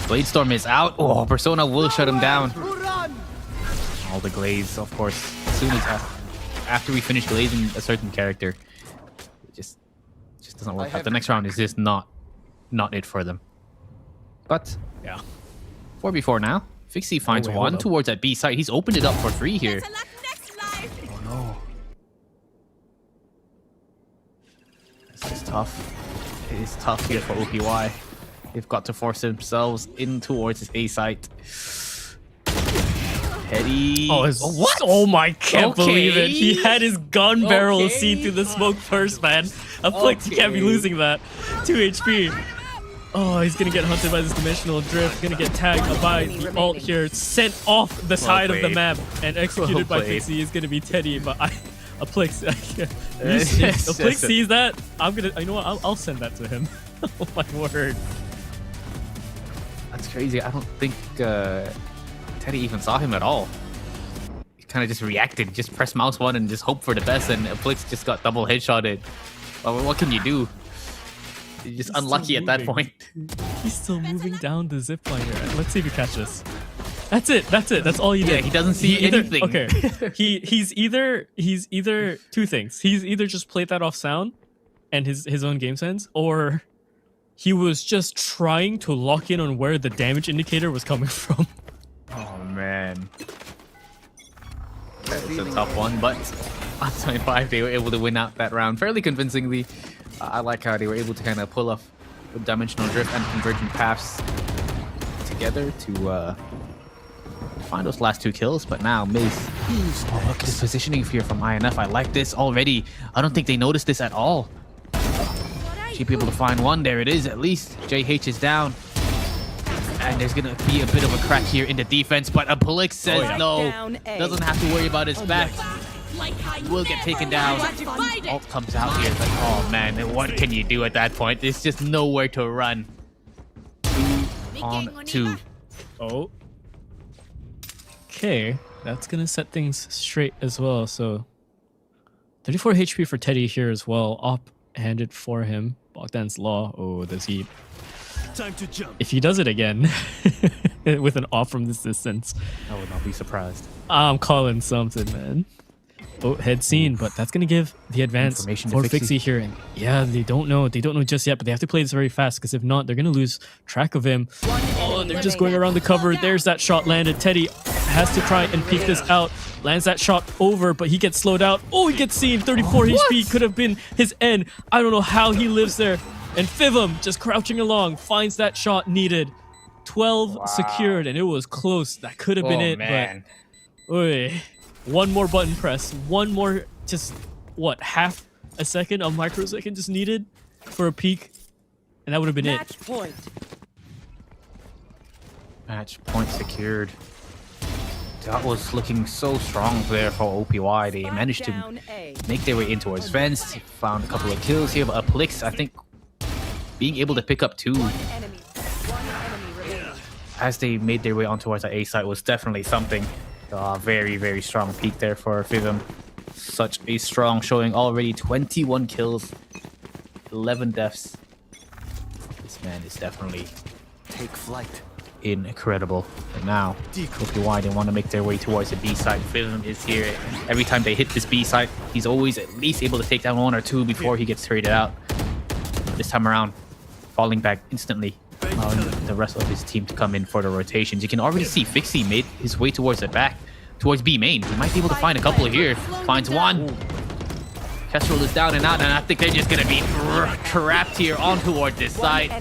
Bladestorm is out. Oh, Persona will shut him down. All the glaze, of course. As soon as after we finish glazing a certain character, it just doesn't work out. The next round is just not it for them. But yeah, 4v4 now. Fixie finds one towards that B side. He's opened it up for 3 here. Oh no. This is tough. It is tough here for OPY. They've got to force themselves in towards his A site. Teddy. Oh, what? Oh my, can't believe it. He had his gun barrel seen through the smoke first, man. Afflict, he can't be losing that. 2 HP. Oh, he's gonna get hunted by this dimensional drift. Gonna get tagged by the alt here. Sent off the side of the map and executed by Pixie is gonna be Teddy, but Afflict sees that. You know what? I'll send that to him. Oh my word. That's crazy. I don't think Teddy even saw him at all. He kind of just reacted, just press mouse 1 and just hope for the best, and Afflict just got double headshotted. Well, what can you do? You're just unlucky at that point. He's still moving down the zip line here. Let's see if he catches. That's it. That's all he did. Yeah, he doesn't see anything. Okay. He's either 2 things. He's either just played that off sound and his own game sense, or he was just trying to lock in on where the damage indicator was coming from. Oh man. That's a tough one, but on 25 they were able to win out that round fairly convincingly. I like how they were able to kind of pull off with Dimensional Drift and Convergent Paths together to find those last 2 kills. But now Miz, oh, look at this positioning here from INF. I like this already. I don't think they noticed this at all. Should be able to find one. There it is, at least. JH is down. And there's going to be a bit of a crack here in the defense, but Apolix says no. Doesn't have to worry about his back. Will get taken down. Ult comes out here, but oh man, what can you do at that point? There's just nowhere to run. 2 on 2. Oh. Okay, that's gonna set things straight as well. So 34 HP for Teddy here as well. Op handed for him. Bogdan's Law. Oh, does he? Time to jump. If he does it again with an off from this distance, I would not be surprised. I'm calling something, man. Oh, head scene, but that's gonna give the advance for Fixie here. And yeah, they don't know just yet, but they have to play this very fast because if not, they're gonna lose track of him. Oh, they're just going around the cover. There's that shot landed. Teddy has to try and peek this out. Lands that shot over, but he gets slowed out. Oh, he gets seen. 34 HP could have been his end. I don't know how he lives there. And Fivum just crouching along finds that shot needed. 12 secured, and it was close. That could have been it, man. but oy. One more button press. One more, just what, half a second, a microsecond just needed for a peak, and that would have been Match it. point. Match point secured. That was looking so strong there for OPY. They managed to make their way in towards Vents. Found a couple of kills here, but Apolix, I think, being able to pick up 2 as they made their way on towards the A site was definitely something. Very, very strong peak there for Fivum. Such a strong showing already. 21 kills, 11 deaths. This man is definitely Take flight. incredible. And now, OPY, they want to make their way towards the B side. Fivum is here. Every time they hit this B side, he's always at least able to take down 1 or 2 before he gets traded out. This time around, falling back instantly. Allowing the rest of his team to come in for the rotations. You can already see Fixie made his way towards the back, towards B main. He might be able to find a couple here. Finds one. Kestrel is down and out, and I think they're just gonna be trapped here on towards this side.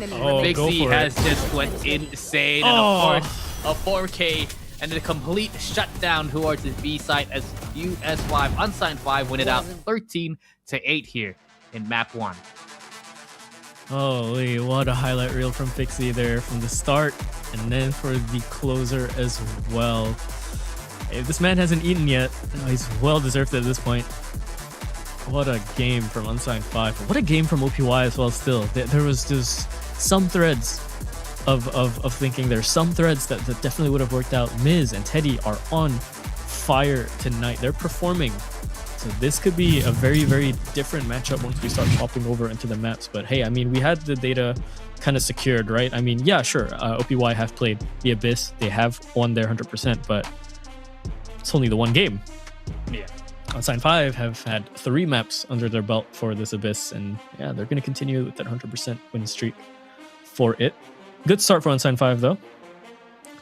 Fixie has just went insane. And of course, a 4K and a complete shutdown towards his B side as US5, Unsigned 5, win it out 13-8 here in map 1. Holy, what a highlight reel from Fixie there from the start, and then for the closer as well. If this man hasn't eaten yet, he's well deserved at this point. What a game from Unsigned 5. What a game from OPY as well still. There was just some threads of thinking. There's some threads that definitely would have worked out. Miz and Teddy are on fire tonight. They're performing. So this could be a very, very different matchup once we start hopping over into the maps. But hey, I mean, we had the data kind of secured, right? I mean, yeah, sure. OPY have played the Abyss. They have won their 100%, but it's only the one game. Yeah. Unsigned 5 have had 3 maps under their belt for this Abyss. And yeah, they're going to continue with that 100% win streak for it. Good start for Unsigned 5, though.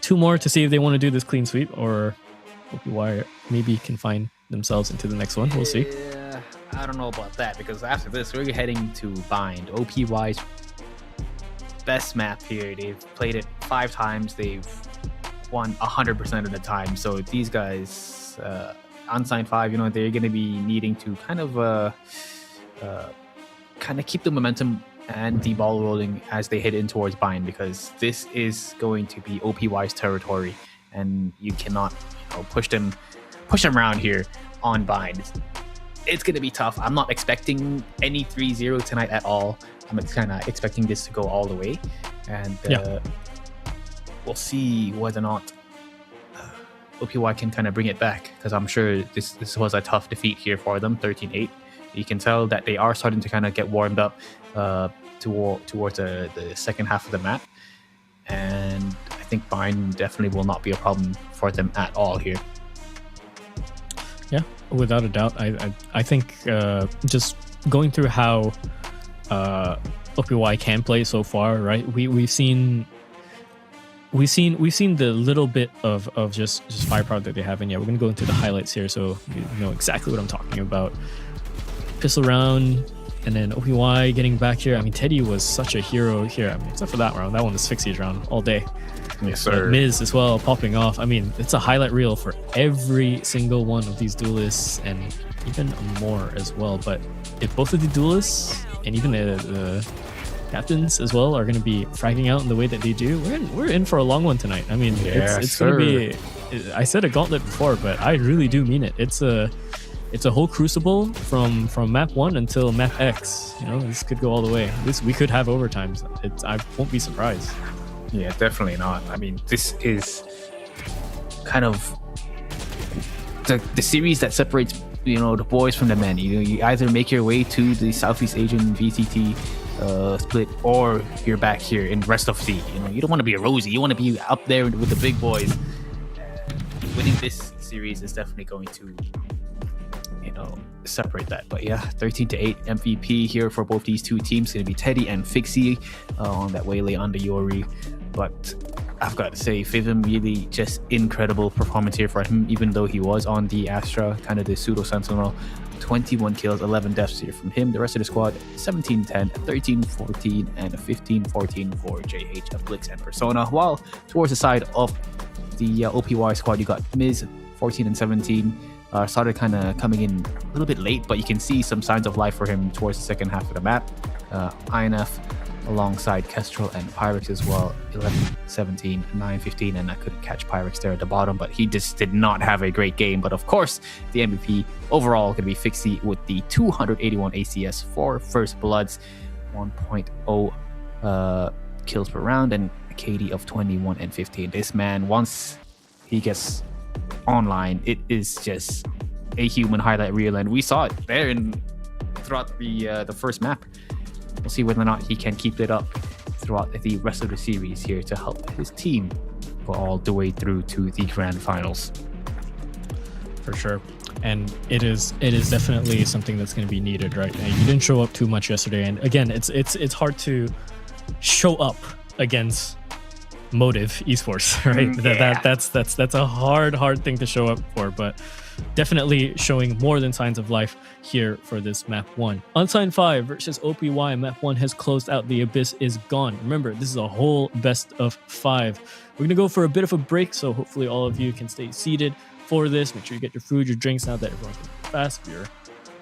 2 more to see if they want to do this clean sweep, or OPY maybe can find themselves into the next one. We'll see. Yeah, I don't know about that, because after this we're heading to Bind, OPY's best map here. They've played it 5 times. They've won 100% of the time. So these guys, Unsigned 5, you know, they're going to be needing to kind of keep the momentum and the ball rolling as they head in towards Bind, because this is going to be OPY's territory, and you cannot, you know, push them around here on Bind. It's going to be tough. I'm not expecting any 3-0 tonight at all. I'm kind of expecting this to go all the way, and we'll see whether or not OPY can kind of bring it back, because I'm sure this was a tough defeat here for them, 13-8. You can tell that they are starting to kind of get warmed up towards the second half of the map, and I think Bind definitely will not be a problem for them at all here. Yeah, without a doubt. I think just going through how OPY can play so far, right? We've seen the little bit of just firepower that they have, and yeah, we're gonna go into the highlights here, so you know exactly what I'm talking about. Pistol round, And then OPY getting back here. I mean, Teddy was such a hero here. I mean, except for that round. That one was Fixie's round all day. Yes, But sir. Miz as well, popping off. I mean, it's a highlight reel for every single one of these duelists and even more as well. But if both of the duelists and even the captains as well are going to be fragging out in the way that they do, we're in for a long one tonight. I mean, it's going to be... I said a gauntlet before, but I really do mean it. It's a whole crucible from map 1 until map X. You know, this could go all the way. We could have overtimes. I won't be surprised. Yeah, definitely not. I mean, this is kind of the series that separates, you know, the boys from the men. You know, you either make your way to the Southeast Asian VCT split, or you're back here in rest of sea. You know, you don't want to be a RoSEA. You want to be up there with the big boys. Winning this series is definitely going to, you know, separate that. But yeah, 13-8 MVP here for both these two teams. It's going to be Teddy and Fixie on that waylay on the Yori. But I've got to say, Fivim really just incredible performance here for him, even though he was on the Astra, kind of the pseudo sentinel. 21 kills, 11 deaths here from him. The rest of the squad, 17-10, 13-14, and a 15-14 for JH, of Blix, and Persona. While towards the side of the OPY squad, you got Miz, 14 and 17. Started kind of coming in a little bit late, but you can see some signs of life for him towards the second half of the map. INF alongside Kestrel and Pyrex as well, 11, 17, 9, 15, and I couldn't catch Pyrex there at the bottom, but he just did not have a great game. But of course, the MVP overall going to be Fixie with the 281 ACS for First Bloods, 1.0 kills per round, and a KD of 21 and 15. This man, once he gets online, it is just a human highlight reel, and we saw it there throughout the first map. We'll see whether or not he can keep it up throughout the rest of the series here to help his team go all the way through to the grand finals. For sure. And it is definitely something that's going to be needed, right? And you didn't show up too much yesterday, and again, it's hard to show up against Motive Esports, right? Yeah. That's a hard thing to show up for, but definitely showing more than signs of life here for this map 1. Unsigned 5 versus OPY. Map 1 has closed out. The abyss is gone. Remember, this is a whole best of 5. We're gonna go for a bit of a break, so hopefully all of you can stay seated for this. Make sure you get your food, your drinks, now that everyone's fast. If you're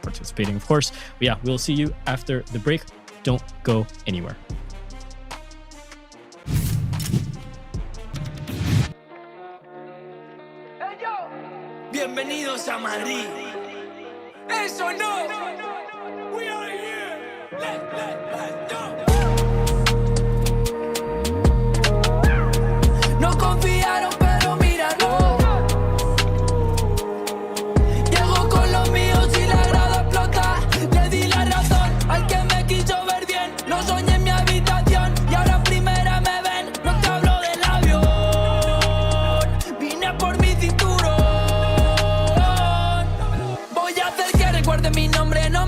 participating, of course. But yeah, we'll see you after the break. Don't go anywhere. Bienvenidos a Madrid. Eso no. We are here. Let's go. No confiaron, pero míralo. Llego con los míos y la grada explota. Le di la razón al que me quiso ver bien. Lo soñé en mi habitación y ahora en primera me ven. No te hablo del avión. Vine por mi cinturón. Voy a hacer que recuerde mi nombre, no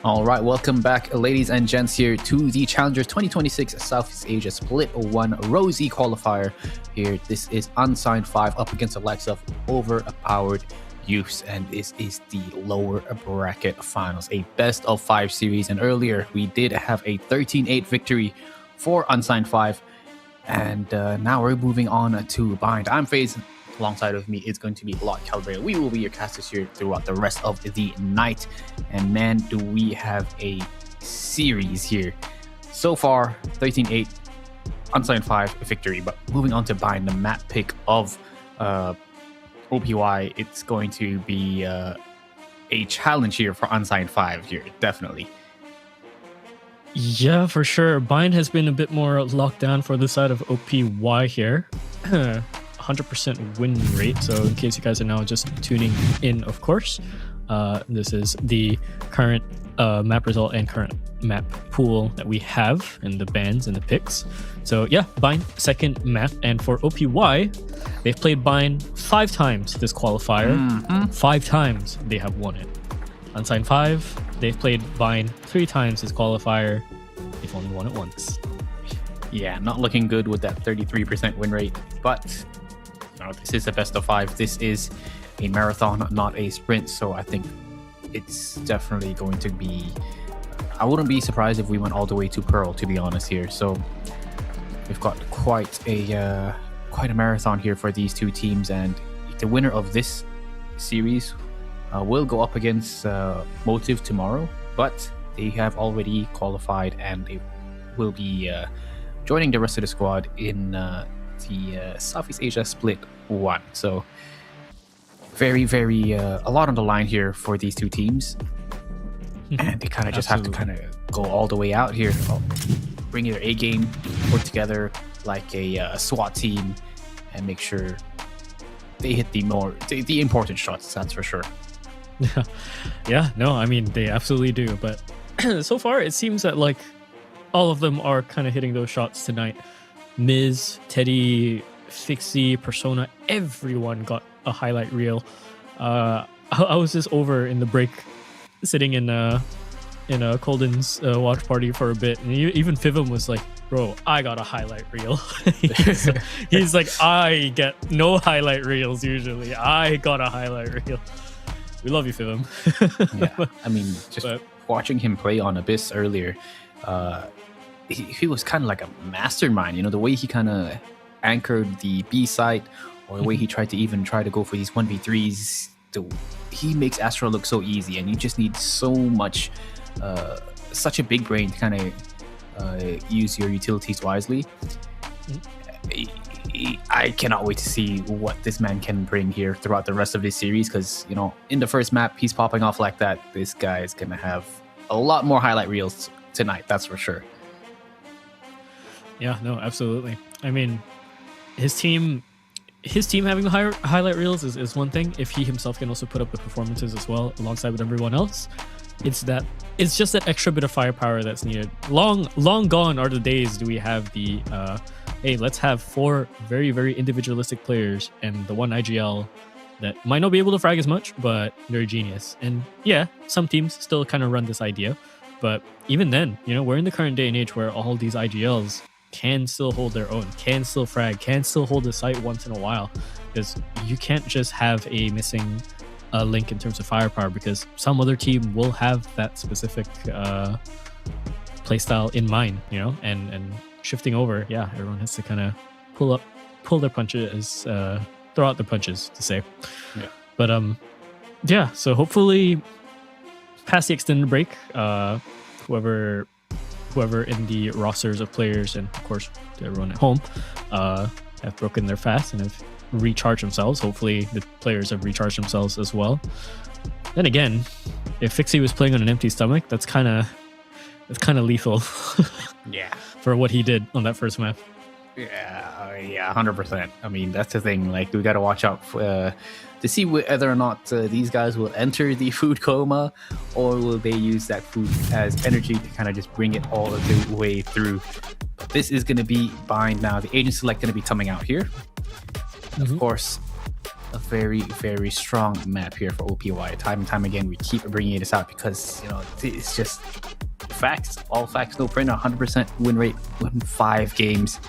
All right, welcome back, ladies and gents, here to the Challengers 2026 Southeast Asia Split 1 RoSEA qualifier. Here, this is Unsigned 5 up against the likes of Overpowered Youths, and this is the lower bracket finals, a best of 5 series. And earlier, we did have a 13-8 victory for Unsigned 5, and now we're moving on to Bind. I'm FaZe. Alongside of me is going to be Lot Calibrator. We will be your casters here throughout the rest of the night. And man, do we have a series here. So far, 13-8, Unsigned 5 victory. But moving on to Bind, the map pick of OPY, it's going to be a challenge here for Unsigned 5 here, definitely. Yeah, for sure. Bind has been a bit more locked down for the side of OPY here. 100% win rate. So in case you guys are now just tuning in, of course, this is the current map result and current map pool that we have in the bans and the picks. So yeah, Bind second map, and for OPY, they've played Bind 5 times this qualifier. 5 times they have won it. Unsigned 5, they've played Bind 3 times this qualifier. They've only won it once. Yeah, not looking good with that 33% win rate, but this is a best of 5. This is a marathon, not a sprint, so I think it's definitely going to be... I wouldn't be surprised if we went all the way to Pearl, to be honest here. So we've got quite a marathon here for these two teams, and the winner of this series will go up against Motive tomorrow, but they have already qualified and they will be joining the rest of the squad in the Southeast Asia Split 1. So very a lot on the line here for these two teams, and they kind of just have to kind of go all the way out here, bring their A game, work together like a SWAT team, and make sure they hit the important shots. That's for sure. Yeah, no, I mean they absolutely do, but so far it seems that like all of them are kind of hitting those shots tonight. Miz, Teddy, Fixie, Persona, everyone got a highlight reel. I was just over in the break, sitting in Colden's watch party for a bit, and even Fivum was like, "Bro, I got a highlight reel." he's like, "I get no highlight reels usually. I got a highlight reel." We love you, Fivum. Yeah, I mean, just watching him play on Abyss earlier, he was kind of like a mastermind, the way he kind of anchored the B site, or the way he tried to go for these 1v3s. He makes Astro look so easy, and you just need so much, such a big brain to kind of use your utilities wisely. I cannot wait to see what this man can bring here throughout the rest of this series, because, in the first map, he's popping off like that. This guy is going to have a lot more highlight reels tonight, that's for sure. Yeah, no, absolutely. I mean, his team having the highlight reels is one thing. If he himself can also put up the performances as well alongside with everyone else, it's just that extra bit of firepower that's needed. Long gone are the days do we have the hey, let's have 4 very, very individualistic players and the one IGL that might not be able to frag as much, but they're genius. And yeah, some teams still kind of run this idea, but even then, we're in the current day and age where all these IGLs can still hold their own, can still frag, can still hold the site once in a while, because you can't just have a missing link in terms of firepower, because some other team will have that specific playstyle in mind, and shifting over, yeah, everyone has to kind of pull their punches, throw out their punches to say. Yeah. But yeah, so hopefully past the extended break, whoever in the rosters of players, and of course everyone at home, have broken their fast and have recharged themselves. Hopefully the players have recharged themselves as well. Then again, if Fixie was playing on an empty stomach, that's kind of lethal. Yeah, for what he did on that first map. Yeah, 100%. I mean, that's the thing. Like, we got to watch out to see whether or not these guys will enter the food coma, or will they use that food as energy to kind of just bring it all the way through. But this is going to be Bind now. The agent select going to be coming out here. Of course, a very, very strong map here for OPY. Time and time again, we keep bringing this out because, you know, it's just facts. All facts, no print. 100% win rate, win 5 games.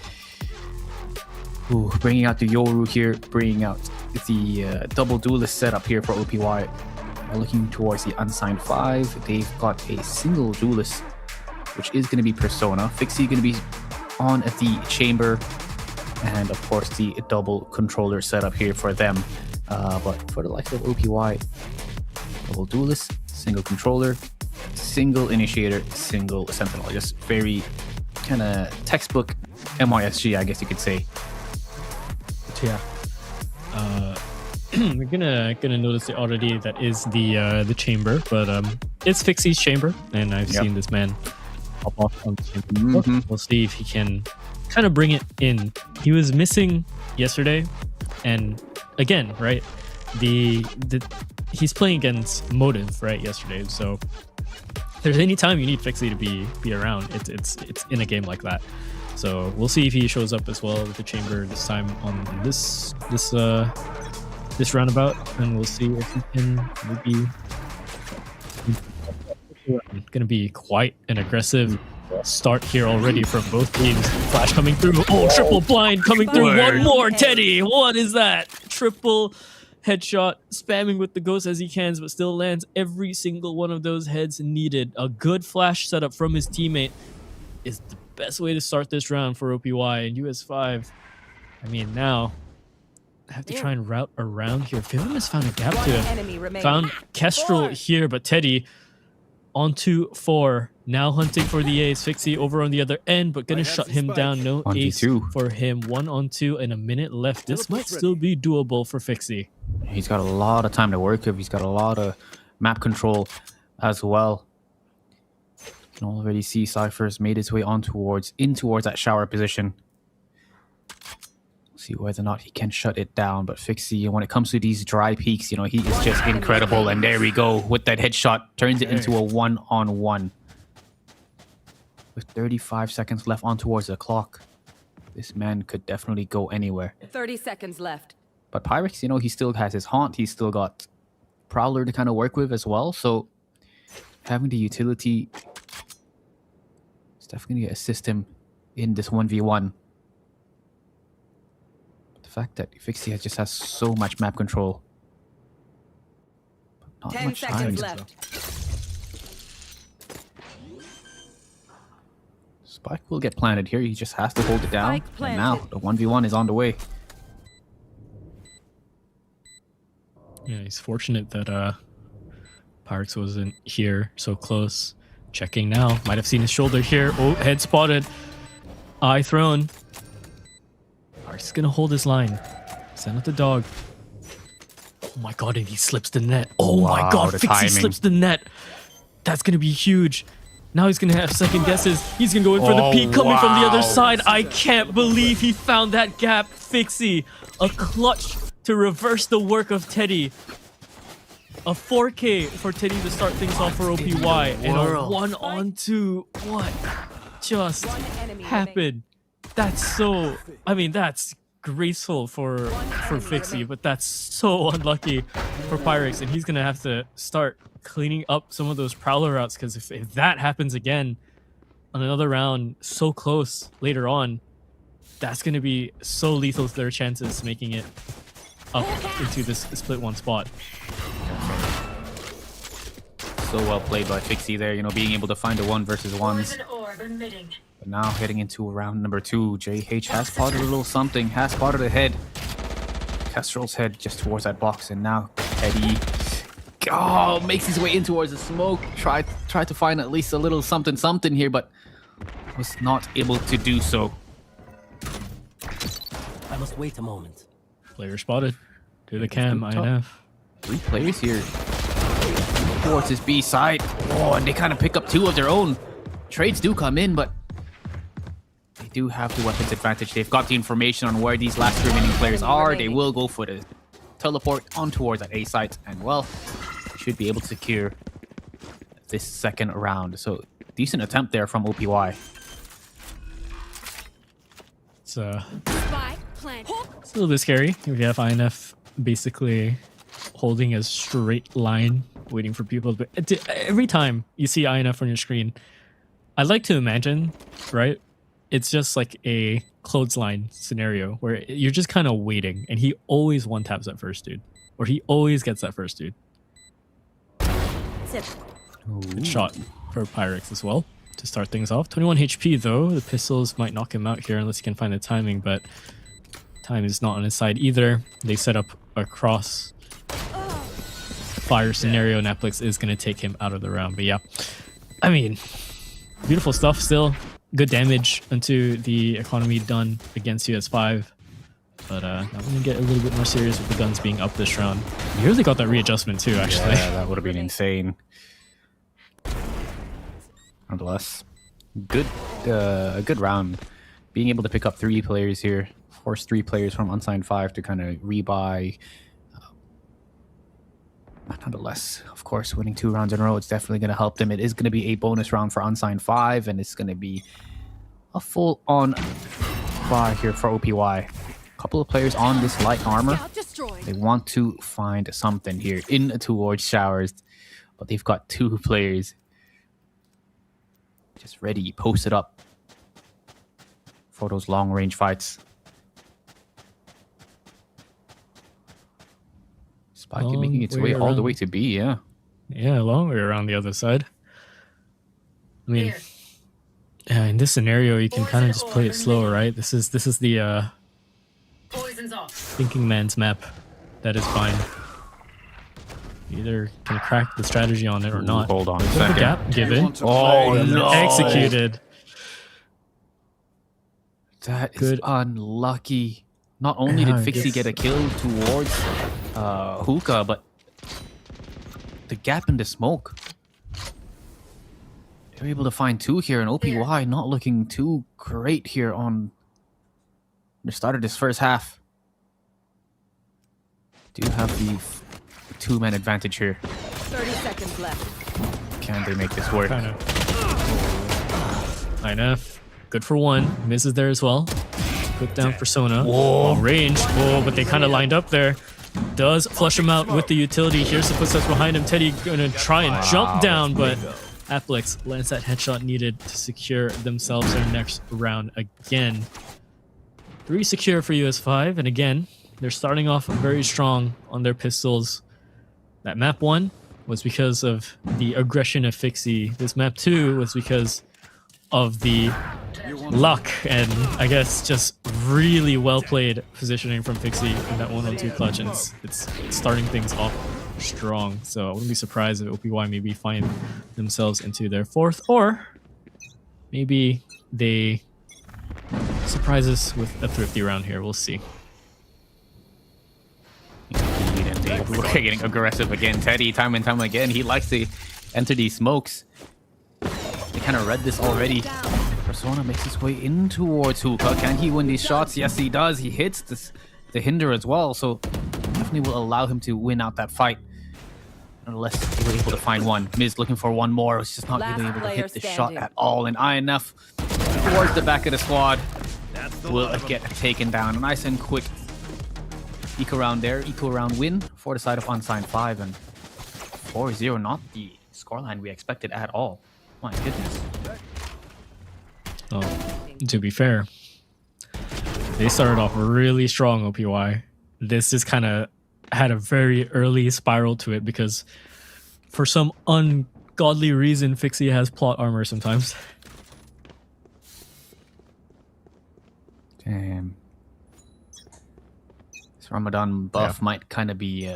Ooh, bringing out the Yoru here, bringing out the double duelist setup here for OPY. Looking towards the unsigned 5, they've got a single duelist, which is going to be Persona. Fixie going to be on the chamber, and of course the double controller setup here for them. But for the likes of OPY, double duelist, single controller, single initiator, single sentinel. Just very kind of textbook MYSG, I guess you could say. Yeah. We're gonna notice it already. That is the chamber, but it's Fixie's chamber, and I've seen this man pop off on the chamber before. We'll see if he can kind of bring it in. He was missing yesterday, and again, right? He's playing against Motive, right? Yesterday, so if there's any time you need Fixie to be around, it's in a game like that. So we'll see if he shows up as well with the chamber this time on this roundabout, and we'll see if he can maybe. Going to be quite an aggressive start here already from both teams. Flash coming through. Oh, triple blind coming through. One more, Teddy. What is that? Triple headshot, spamming with the ghost as he can, but still lands every single one of those heads needed. A good flash setup from his teammate is the best way to start this round for OPY and US5. I mean, now I have to try and route around here. Philem has found a gap to found Kestrel here, but Teddy on 2-4. Now hunting for the ace. Fixie over on the other end, but gonna shut him down. No ace for him. 1-on-2 and a minute left. This might still be doable for Fixie. He's got a lot of time to work with. He's got a lot of map control as well. You can already see Cypher's made his way on towards that shower position. See whether or not he can shut it down. But Fixie, when it comes to these dry peaks, you know, he is just incredible. And there we go with that headshot, turns it into a 1-on-1. With 35 seconds left on towards the clock, this man could definitely go anywhere. 30 seconds left. But Pyrex, you know, he still has his Haunt. He's still got Prowler to kind of work with as well. So having the utility is definitely going to assist him in this 1v1. The fact that Fixie just has so much map control. But not 10 much seconds time. left. Spike will get planted here. He just has to hold it down. And now the 1v1 is on the way. Yeah, he's fortunate that Pyrex wasn't here so close. Checking now. Might have seen his shoulder here. Oh, head spotted. Eye thrown. Pyrex is gonna hold his line. Send out the dog. Oh my god, and he slips the net. Oh Wow, my god, the Fixie timing. slips the net. That's gonna be huge. Now he's gonna have second guesses. He's gonna go in for the peek coming from the other side. I can't believe he found that gap. Fixie, a clutch to reverse the work of Teddy. A 4K for Teddy to start things off for OPY. And a 1-on-2. What just happened? That's so... I mean, that's graceful for Fixie, but that's so unlucky for Pyrex. And he's going to have to start cleaning up some of those Prowler routes, because if that happens again on another round so close later on, that's going to be so lethal to their chances making it up into this split one spot. So well played by Fixie there, you know, being able to find the 1 versus 1s. But now heading into round number 2, JH has spotted a little something, has spotted a head. Kestrel's head just towards that box, and now Teddy makes his way in towards the smoke. Tried to find at least a little something here, but was not able to do so. I must wait a moment. Player spotted. To the cam, INF. 3 players here towards his B side. Oh, and they kind of pick up 2 of their own. Trades do come in, but they do have the weapons advantage. They've got the information on where these last remaining players are. They will go for the teleport on towards that A site, and well, should be able to secure this second round. So decent attempt there from OPY. It's a Spike planted. little bit scary if you have INF basically holding a straight line, waiting for people every time you see INF on your screen, I like to imagine, right? It's just like a clothesline scenario where you're just kind of waiting, and he always one taps that first dude, or he always gets that first dude. Good shot for Pyrex as well to start things off. 21 HP though. The pistols might knock him out here unless he can find the timing, but time is not on his side either. They set up a cross fire scenario, and Netflix is going to take him out of the round. But yeah, I mean, beautiful stuff still. Good damage onto the economy done against US5. But I'm going to get a little bit more serious with the guns being up this round. You really got that readjustment too, actually. Yeah, that would have been insane. Nonetheless, a good round. Being able to pick up 3 players here, force 3 players from unsigned 5 to kind of rebuy. Nonetheless, of course, winning 2 rounds in a row, it's definitely going to help them. It is going to be a bonus round for unsigned 5, and it's going to be a full-on buy here for OPY. A couple of players on this light armor. They want to find something here in towards showers, but they've got 2 players just ready, posted up for those long-range fights. Spike making its way all the way to B, yeah. Yeah, a long way around the other side. I mean, yeah, in this scenario, you can kind of just play it slow, right? This is the thinking man's map. That is fine. You either can crack the strategy on it or not. Hold on a The second. gap given. Oh, no. Executed. That is Good. unlucky. Not only did Yeah, I Fixie guess- get a kill towards Hookah, but the gap in the smoke. They're able to find 2 here, and OPY not looking too great here on the start of this first half. Do have the 2-man advantage here. 30 seconds left. Can they make this work? Kind of. INF. Good for 1. Misses there as well. Put down Persona. Whoa. Range. Whoa, but they kind of lined up there. Does flush him out with the utility. Here's the footsteps behind him. Teddy gonna try and jump down, but Applix lands that headshot needed to secure themselves their next round again. 3 secure for US5, and again, they're starting off very strong on their pistols. That map 1 was because of the aggression of Fixie. This map 2 was because of the luck and I guess just really well played positioning from Fixie in that 1-on-2 clutch, and it's starting things off strong. So I wouldn't be surprised if OPY maybe find themselves into their 4th, or maybe they surprise us with a thrifty round here. We'll see. And they were getting aggressive again. Teddy, time and time again, he likes to enter these smokes. They kind of read this already. Persona makes his way in towards Hookah. Can he win these shots? Yes, he does. He hits the hinder as well, so definitely will allow him to win out that fight. Unless they were able to find 1. Miz looking for 1 more. He's just not really able to hit the shot at all. And INF towards the back of the squad will get taken down. Nice and quick eco round there. Eco round win for the side of unsigned 5, and 4-0. Not the scoreline we expected at all. My goodness. Oh, to be fair, they started off really strong, OPY. This just kind of had a very early spiral to it because for some ungodly reason, Fixie has plot armor sometimes. Damn. This Ramadan buff might kind of be...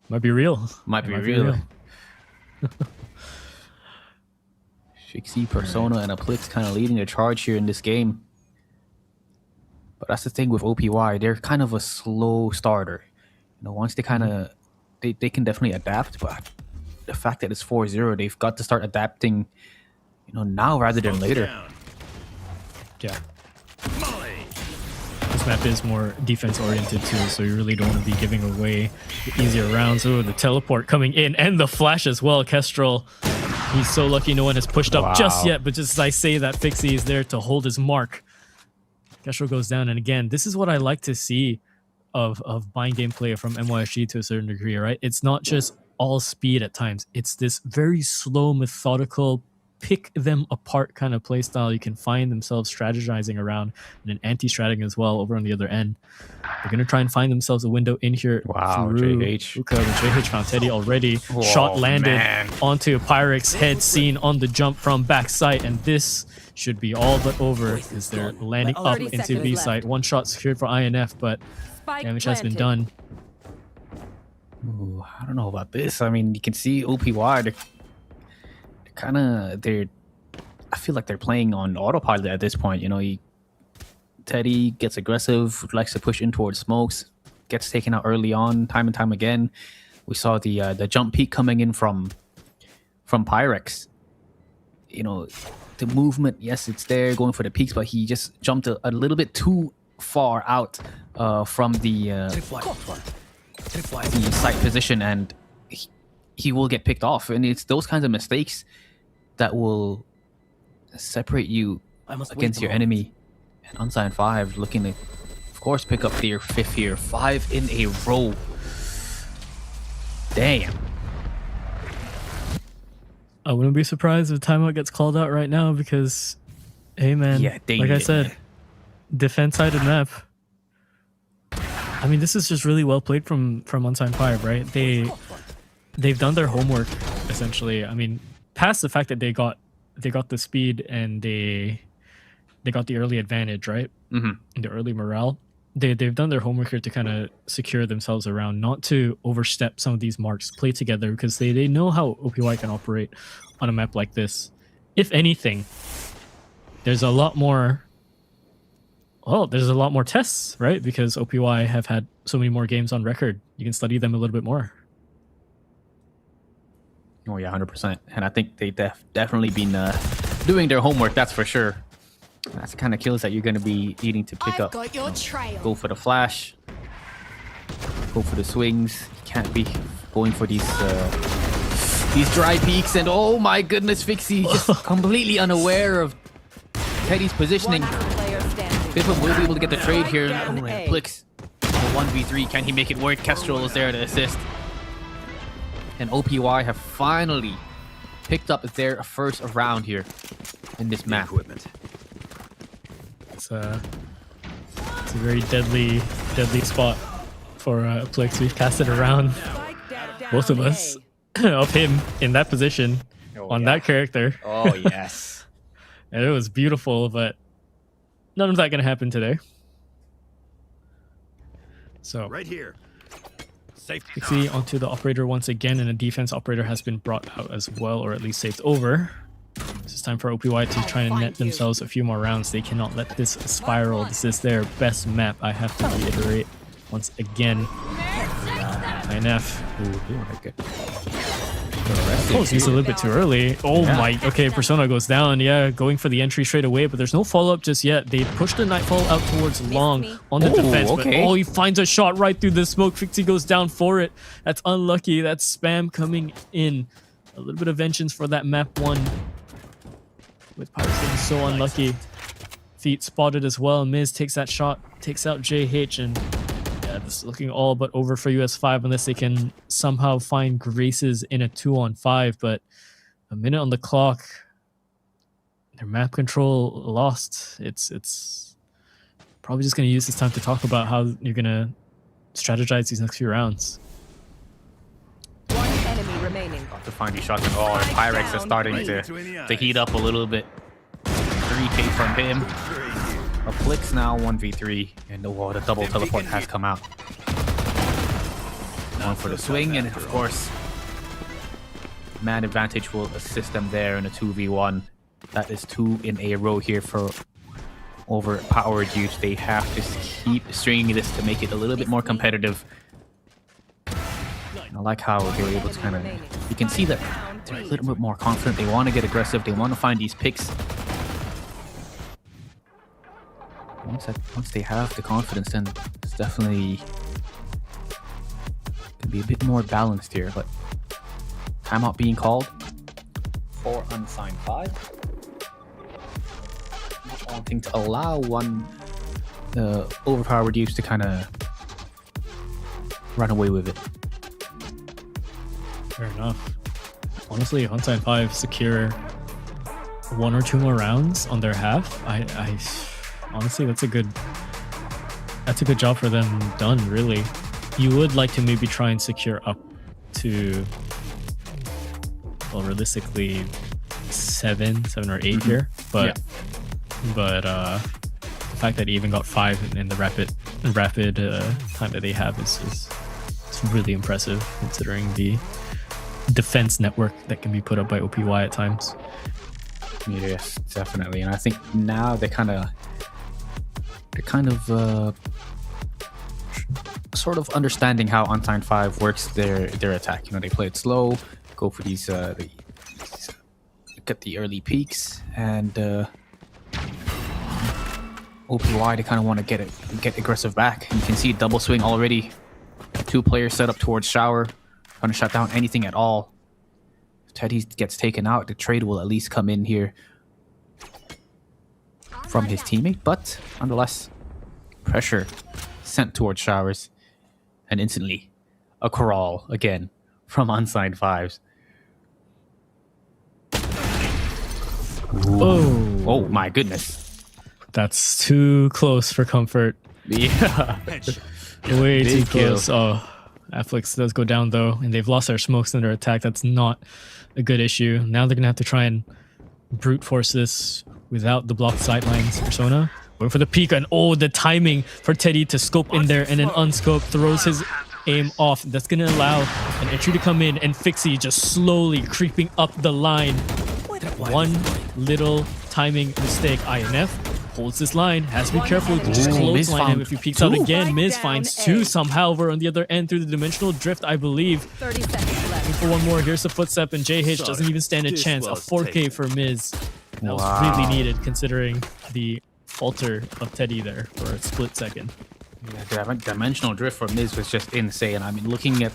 Might be real. might be real. Fixie, Persona, and Applix kind of leading the charge here in this game. But that's the thing with OPY. They're kind of a slow starter. You know, once they kind of... They can definitely adapt, but the fact that it's 4-0, they've got to start adapting, you know, now rather than later. Yeah. This map is more defense oriented too, so you really don't want to be giving away the easier rounds. Oh, the teleport coming in and the flash as well. Kestrel, he's so lucky no one has pushed up just yet, but just as I say that, Fixie is there to hold his mark. Kestrel goes down, and again, this is what I like to see of mind gameplay from MYSG to a certain degree, right? It's not just all speed at times. It's this very slow, methodical, pick them apart kind of play style. You can find themselves strategizing around and an anti-strateging as well over on the other end. They're going to try and find themselves a window in here. Wow, through JH. Uka. JH found Teddy already. Whoa, Shot landed man. onto Pyrex head, seen on the jump from backside, and this should be all but over because they're landing up 30 into seconds B left. site. One shot secured for INF, but Spike damage has been planted. done. Ooh, I don't know about this. I mean, you can see OPY. I feel like they're playing on autopilot at this point. You know, Teddy gets aggressive, likes to push in towards smokes, gets taken out early on, time and time again. We saw the jump peak coming in from Pyrex. You know, the movement, yes, it's there, going for the peaks, but he just jumped a little bit too far out from the site position, and he will get picked off. And it's those kinds of mistakes that will separate you against your enemy. And Unsigned 5 looking to, of course, pick up their 5th here. 5 in a row. Damn. I wouldn't be surprised if timeout gets called out right now because, hey man, Yeah, dang like I it, said, man. defense-sided map. I mean, this is just really well played from Unsigned 5, right? They've done their homework essentially. I mean, past the fact that they got the speed and they got the early advantage, right? Mm-hmm. The early morale. They've done their homework here to kind of secure themselves around, not to overstep some of these marks, play together, because they know how OPY can operate on a map like this. If anything, there's a lot more tests, right? Because OPY have had so many more games on record. You can study them a little bit more. Oh yeah, 100%. And I think they definitely been doing their homework, that's for sure. That's the kind of kills that you're going to be needing to pick up. Got your trail. Go for the flash. Go for the swings. You can't be going for these dry peaks. And oh my goodness, Fixie just completely unaware of Teddy's positioning. Player standing. Biffum will be able to get the trade here. Down Oh, A. Blix. 1v3. Can he make it work? Kestrel is there to assist. And OPY have finally picked up their first round here in this map. It's a very deadly spot for Plix. We've casted around Spike down both of A. us of him in that position on that character. Oh, yes. And it was beautiful, but none of that gonna happen today. So Right here. Safety. Pixie onto the operator once again, and a defense operator has been brought out as well, or at least saved over. It's time for OPY to try and net themselves a few more rounds. They cannot let this spiral. This is their best map, I have to reiterate once again. INF. Oh, he's a little bit too early. Oh my, okay, Persona goes down. Yeah, going for the entry straight away, but there's no follow-up just yet. They push the Nightfall out towards Long on the defense, okay. but he finds a shot right through the smoke. Fixie goes down for it. That's unlucky. That's spam coming in. A little bit of vengeance for that map 1. With Pirates getting so unlucky. Feet spotted as well. Miz takes that shot, takes out JH, and yeah, this is looking all but over for US5 unless they can somehow find Graces in a 2-on-5. But a minute on the clock, their map control lost. It's probably just going to use this time to talk about how you're going to strategize these next few rounds. One enemy remaining. To find these shots, and oh, Pyrex is starting to heat up a little bit. 3K from him. A Plix now 1v3, and oh, the double teleport has come out. One for the swing, and of course, man advantage will assist them there in a 2v1. That is 2 in a row here for overpowered use. They have to keep stringing this to make it a little bit more competitive. I like how they were able to kind of, you can see that they're a little bit more confident. They want to get aggressive. They want to find these picks. Once they have the confidence, then it's definitely can be a bit more balanced here. But timeout being called for Unsigned 5. Not wanting to allow one overpowered use to kind of run away with it. Fair enough. Honestly, if Onside 5 secure 1 or 2 more rounds on their half, I honestly that's a good job for them done, really. You would like to maybe try and secure up to, well, realistically 7 or 8 here, but the fact that he even got 5 in the rapid time that they have is it's really impressive, considering the defense network that can be put up by OPY at times. Yes, definitely. And I think now they're kind of sort of understanding how Unsigned 5 works their attack. You know, they play it slow, go for these get the early peaks, and OPY, they kind of want to get aggressive back. You can see double swing already. 2 players set up towards shower, trying to shut down anything at all. If Teddy gets taken out, the trade will at least come in here from his teammate, but nonetheless, pressure sent towards showers, and instantly a crawl again from Unsigned 5s. Oh my goodness. That's too close for comfort. Yeah. Way too Big kill. close. Oh, Afflex does go down though, and they've lost their smokes in their attack. That's not a good issue. Now they're gonna have to try and brute force this without the blocked sidelines. Persona going for the peek, and the timing for Teddy to scope in there, and then unscope throws his aim off. That's gonna allow an entry to come in, and Fixie just slowly creeping up the line. One little timing mistake. INF holds this line, has to be careful to just clothesline him if he peeks out again. Miz finds 2 somehow. We're on the other end through the dimensional drift, I believe. 30 seconds left. For one more, here's the footstep, and JH doesn't even stand a chance. A 4K for Miz. That was really needed, considering the falter of Teddy there for a split second. Yeah, the dimensional drift for Miz was just insane. I mean, looking at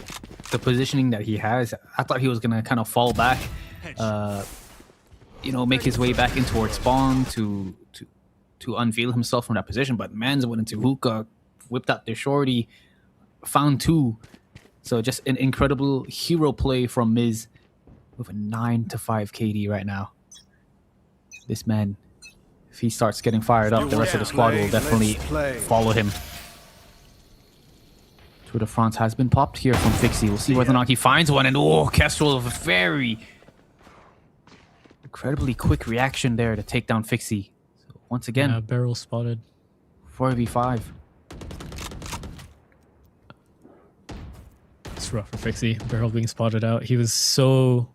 the positioning that he has, I thought he was gonna kind of fall back, you know, make his way back in towards spawn to unveil himself from that position. But Manz went into hookah, whipped out the shorty, found 2. So just an incredible hero play from Miz with a 9-5 KD right now. This man, if he starts getting fired up, the rest of the squad will definitely follow him. Tour de France has been popped here from Fixie. We'll see whether or not he finds one. And Kestrel with a very incredibly quick reaction there to take down Fixie. So once again, Barrel spotted. 4v5. It's rough for Fixie. Barrel being spotted out. He was so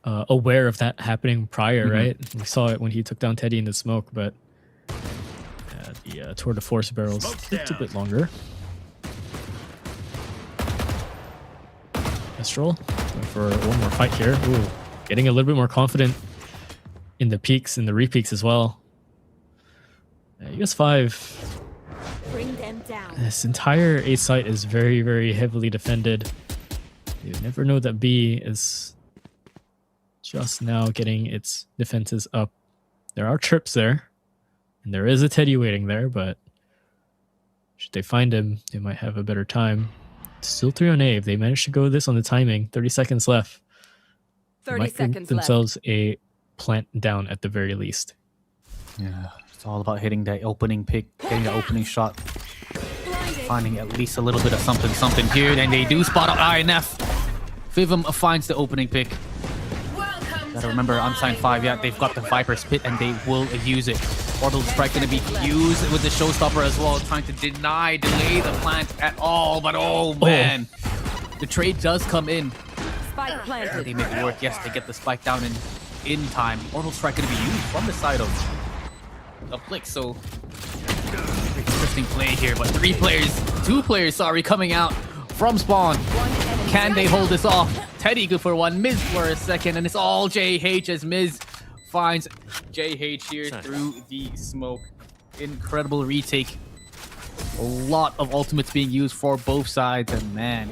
aware of that happening prior, right? We saw it when he took down Teddy in the smoke, but the Tour de Force barrels took a bit longer. Kestrel going for one more fight here. Ooh, getting a little bit more confident in the peaks and the repeaks as well. US 5. Bring them down. This entire A site is very, very heavily defended. You never know that B is just now getting its defenses up. There are trips there, and there is a Teddy waiting there, but should they find him, they might have a better time. Still 3 on A. If they manage to go this on the timing, 30 seconds left. 30 might seconds give themselves a plant down at the very least. Yeah, it's all about hitting that opening pick, getting the opening shot, finding at least a little bit of something here. And they do spot out INF. Vivum finds the opening pick. Gotta remember, Unsigned 5, yeah, they've got the Viper Spit and they will use it. Orbital Strike gonna be used with the Showstopper as well, trying to delay the plant at all, but oh man. The trade does come in. Spike planted. They make it work, yes, they get the spike down in time. Orbital Strike gonna be used from the side of Flick, so interesting play here, but 2 players, coming out from spawn. Can they hold this off? Teddy good for 1, Miz for a second, and it's all JH as Miz finds JH here through the smoke. Incredible retake. A lot of ultimates being used for both sides, and man,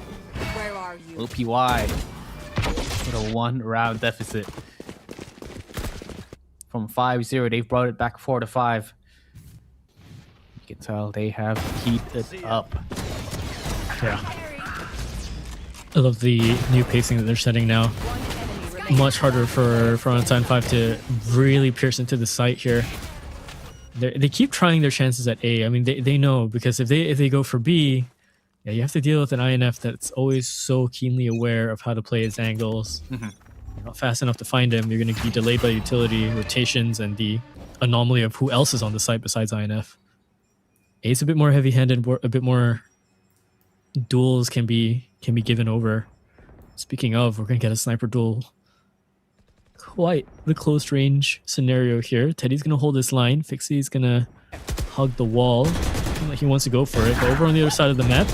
Where are you? OPY with a 1-round deficit. From 5-0, they've brought it back 4-5. You can tell they have kept it up. Yeah. I love the new pacing that they're setting now. One enemy remaining. Much harder for Unsigned 5 to really pierce into the site here. They keep trying their chances at A. I mean, they know, because if they go for B, yeah, you have to deal with an INF that's always so keenly aware of how to play its angles. You're not fast enough to find him. You're going to be delayed by utility, rotations, and the anomaly of who else is on the site besides INF. A's a bit more heavy-handed, a bit more duels can be given over. Speaking of, we're going to get a sniper duel. Quite the close range scenario here. Teddy's going to hold this line. Fixie's going to hug the wall. Like he wants to go for it. But over on the other side of the map,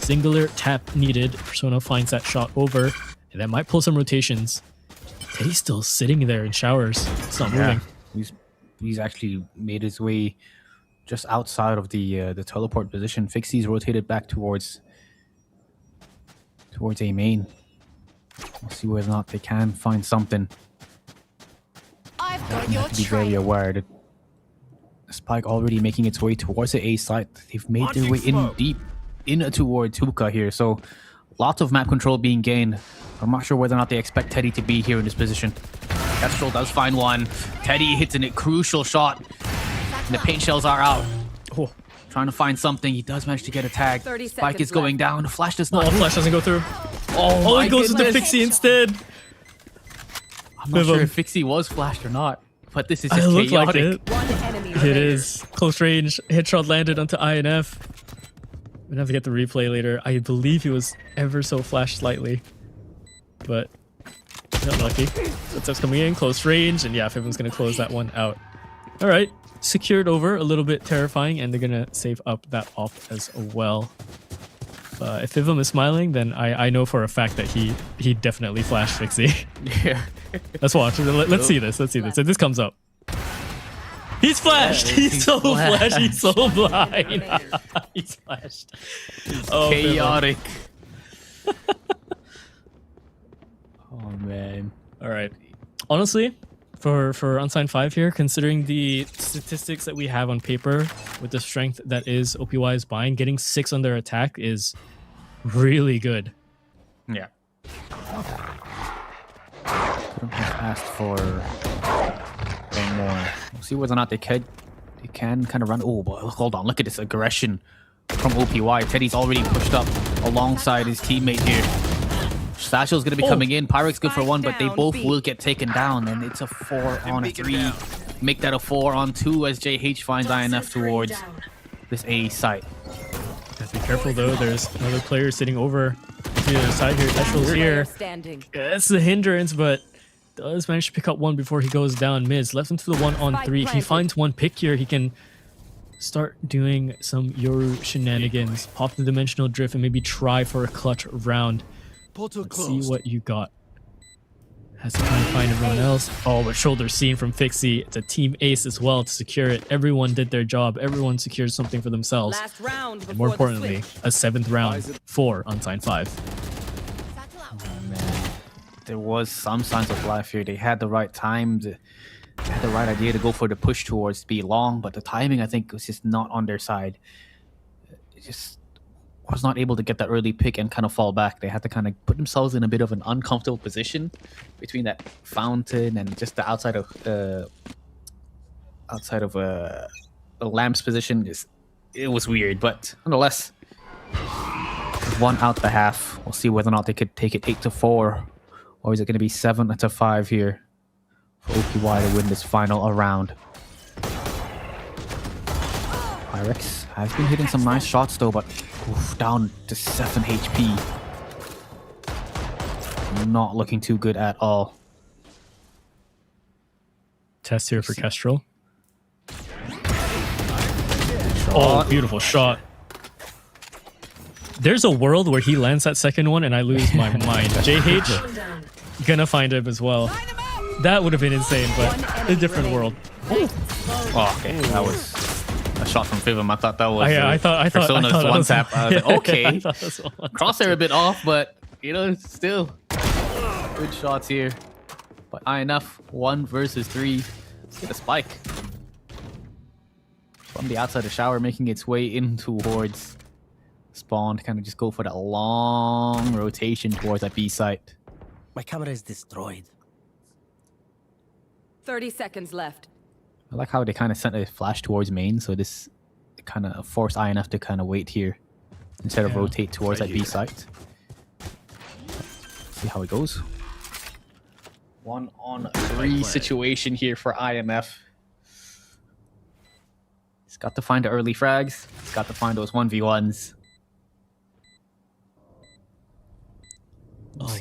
singular tap needed. Persona finds that shot over, and that might pull some rotations. Teddy's still sitting there in showers. It's not moving. He's actually made his way just outside of the teleport position. Fixie's rotated back towards A main. We'll see whether or not they can find something. I've They got your have to be very trail. aware that the spike already making its way towards the A site. They've made their way in deep towards Hookah here, so lots of map control being gained. I'm not sure whether or not they expect Teddy to be here in this position. Kestrel does find one. Teddy hits a crucial shot, and the paint shells are out. Oh, Trying to find something. He does manage to get a tag. 30 Spike seconds is going left. down. The flash does not. oh, flash doesn't go through. Oh, Oh, he goes into Fixie instead. I'm not sure Viv. if Fixie was flashed or not, but this is It just looked like chaotic. it. One enemy It remaining. is. Close range. Headshot landed onto INF. We're gonna have to get the replay later. I believe he was ever so flashed slightly. But got lucky. Footsteps coming in, close range, and yeah, Fivim's gonna close that one out. Alright. Secured over, a little bit terrifying, and they're gonna save up that off as well. If Fivim is smiling, then I know for a fact that he definitely flashed Fixie. Yeah. Let's watch. Let's see this. Let's see this. If this comes up. He's flashed. He's so flashed. He's so blind. He's flashed. Oh, Chaotic. Oh man. all right. Honestly, for Unsigned 5 here, considering the statistics that we have on paper with the strength that is OPY's buying, getting 6 on their attack is really good. Yeah. Couldn't have asked for one more. We'll see whether or not they can kind of run. Oh, but hold on. Look at this aggression from OPY. Teddy's already pushed up alongside his teammate here. Satchel's going to be coming in. Pyrex good for one, but they both will get taken down. And it's a 4-on-3. Make that a 4-on-2 as JH finds INF towards this A site. Have to be careful though. There's another player sitting over to the other side here. Testral's Player here. standing. That's the hindrance, but does manage to pick up one before he goes down mids. Left into the 1-on-3. If he finds one pick here, he can start doing some Yoru shenanigans. Pop the dimensional drift and maybe try for a clutch round. Portal Let's see closed. what you got. Has to try and find everyone else. Oh, but shoulder seen from Fixie. It's a team ace as well to secure it. Everyone did their job. Everyone secured something for themselves. Last round And more before the importantly, switch. a 7th round for Unsigned 5. Man, there was some signs of life here. They had the right time. They had the right idea to go for the push towards be long, but the timing, I think, was just not on their side. It just was not able to get that early pick and kind of fall back. They had to kind of put themselves in a bit of an uncomfortable position between that fountain and just the outside of the lamp's position. It was weird, but nonetheless, one out the half. We'll see whether or not they could take it 8-4, or is it going to be 7-5 here for OPY to win this final round. Pyrex has been hitting some nice shots though, but down to 7 HP. Not looking too good at all. Test here for Kestrel. Oh, beautiful shot. There's a world where he lands that second one and I lose my mind. JH, gonna find him as well. That would have been insane, but a different world. Oh, okay. That was a shot from Fivim. I thought that was I thought Persona's that one was- tap. I was like, okay. I thought that was one Crosshair a bit off, but you know, still good shots here. But INF 1 versus 3. Let's get a spike from the outside of the shower, making its way in towards spawn to kind of just go for that long rotation towards that B site. My camera is destroyed. 30 seconds left. I like how they kind of sent a flash towards main, so this kind of forced INF to kind of wait here instead of rotate towards that B site. See how it goes. 1-on-3 situation here for IMF. He's got to find the early frags. He's got to find those 1v1s.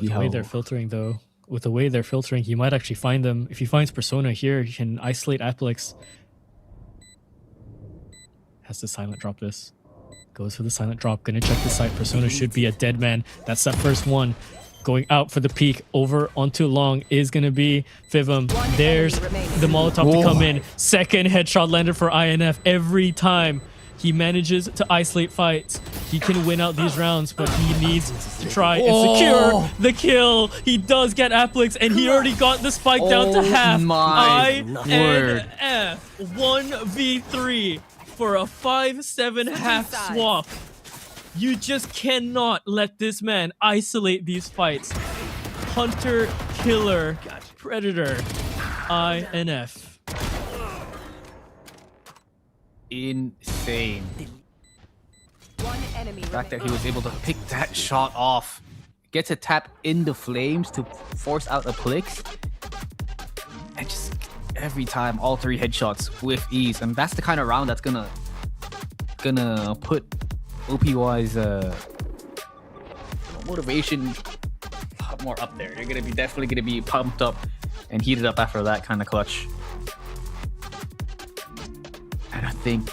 The way they're filtering, though. With the way they're filtering, he might actually find them. If he finds Persona here, he can isolate Applix. Has to silent drop this. Goes for the silent drop. Gonna check the site. Persona should be a dead man. That's that first one. Going out for the peak. Over onto long is gonna be Fivum. There's the Molotov to come in. Second headshot landed for INF. Every time he manages to isolate fights, he can win out these rounds, but he needs to try and secure the kill. He does get Applix, and he already got the spike down to half. INF 1v3 for a 5-7 half swap. You just cannot let this man isolate these fights. Hunter, killer, predator, INF. Insane. One enemy The fact that remaining. he was able to pick that shot off, get to tap in the flames to force out a Plix, and just every time all 3 headshots with ease. And that's the kind of round that's gonna put OPY's motivation a lot more up there. You're gonna be definitely gonna be pumped up and heated up after that kind of clutch. And I think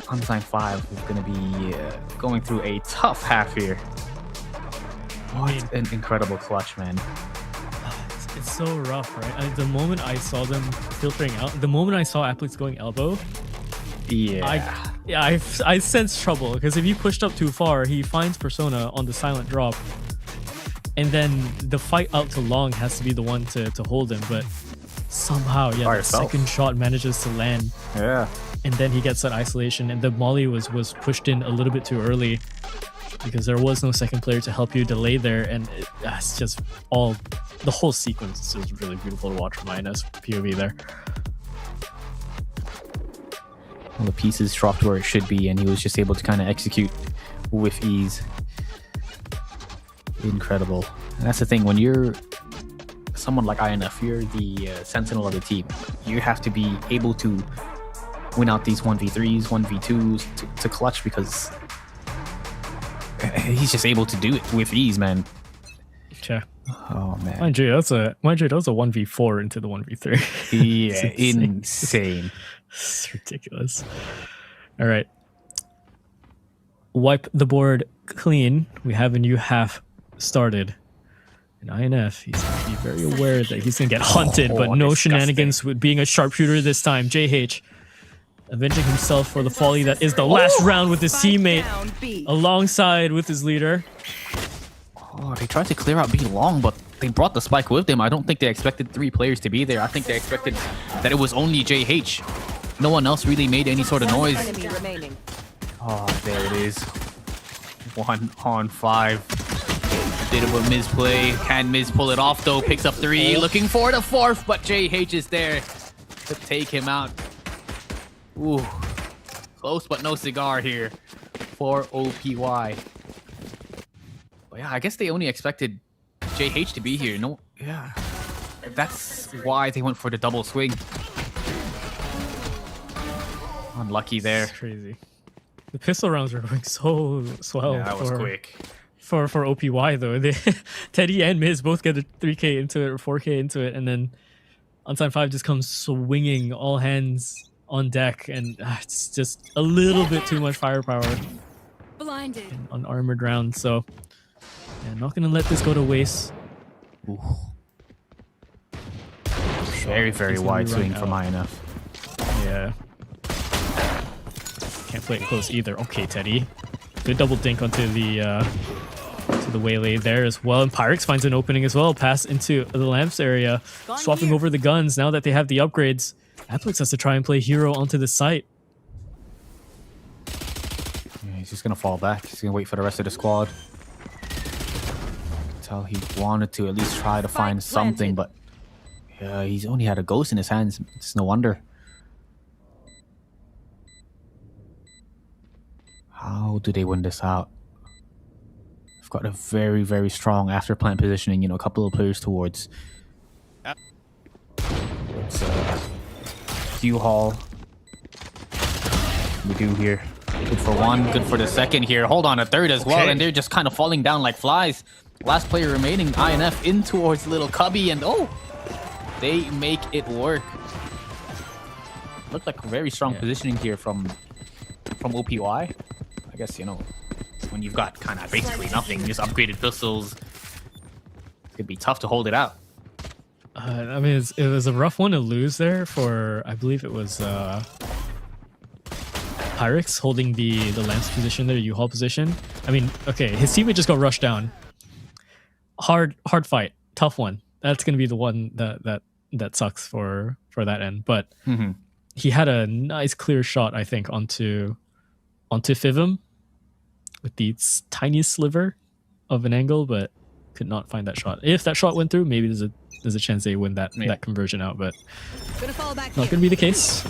Unsigned 5 is going to be going through a tough half here. What an incredible clutch, man. It's so rough, right? The moment I saw them filtering out, the moment I saw Applix going elbow, I sensed trouble, because if he pushed up too far, he finds Persona on the silent drop, and then the fight out to long has to be the one to hold him, but somehow, the second shot manages to land. Yeah. And then he gets that isolation, and the molly was pushed in a little bit too early because there was no second player to help you delay there, and it's just the whole sequence is really beautiful to watch from INS POV there. All the pieces dropped where it should be, and he was just able to kind of execute with ease. Incredible. And that's the thing, when you're someone like INF, you're the sentinel of the team. You have to be able to win out these 1v3s, 1v2s to clutch, because he's just able to do it with ease, man. Yeah. Oh man. Mind you, that was a 1v4 into the 1v3. Yeah, insane. It's ridiculous. All right. Wipe the board clean. We have a new half started. And INF, he's going to be very aware that he's going to get hunted, but no disgusting. Shenanigans with being a sharpshooter this time. JH avenging himself for the folly that is the last round with his teammate alongside with his leader. Oh, they tried to clear out B long, but they brought the spike with them. I don't think they expected 3 players to be there. I think they expected that it was only JH. No one else really made any sort of noise. Enemy remaining. Oh, there it is. 1-on-5. Bit of a misplay. Can Miz pull it off though? Picks up 3. Looking for the 4th, but JH is there to take him out. Ooh. Close but no cigar here for OPY. But yeah, I guess they only expected JH to be here. No, yeah. That's why they went for the double swing. Unlucky there. It's crazy. The pistol rounds were going so swell. Yeah, that was quick. For OPY though, Teddy and Miz both get a 3K into it or 4K into it, and then Unsigned 5 just comes swinging all hands on deck, and it's just a little bit too much firepower Blinded. on armored rounds. So, yeah, not gonna let this go to waste. Ooh. Very, very wide swing from INF. Yeah. Can't play it close either. Okay, Teddy. Good double dink onto the waylay there as well. And Pyrex finds an opening as well. Pass into the lamps area. Swapping over the guns now that they have the upgrades. Applix has to try and play hero onto the site. Yeah, he's just gonna fall back. He's gonna wait for the rest of the squad. Tell he wanted to at least try to find something, but yeah, he's only had a ghost in his hands. It's no wonder. How do they win this out? They've got a very, very strong after plant positioning. You know, a couple of players towards Q Hall. We do here. Good for one, good for the second here. Hold on, a third as well, and they're just kind of falling down like flies. Last player remaining, INF in towards little Cubby, and oh, they make it work. Looked like a very strong positioning here from OPY. I guess, you know, when you've got kind of basically nothing, just upgraded pistols, it's gonna be tough to hold it out. I mean, it was a rough one to lose there for, I believe it was Pyrex holding the Lance position there, U-Haul position. I mean, okay, his teammate just got rushed down. Hard fight, tough one. That's gonna be the one that sucks for that end. But he had a nice clear shot, I think, onto Fivim with the tiniest sliver of an angle, but could not find that shot. If that shot went through, maybe there's a chance they win that conversion out, but not gonna be the case.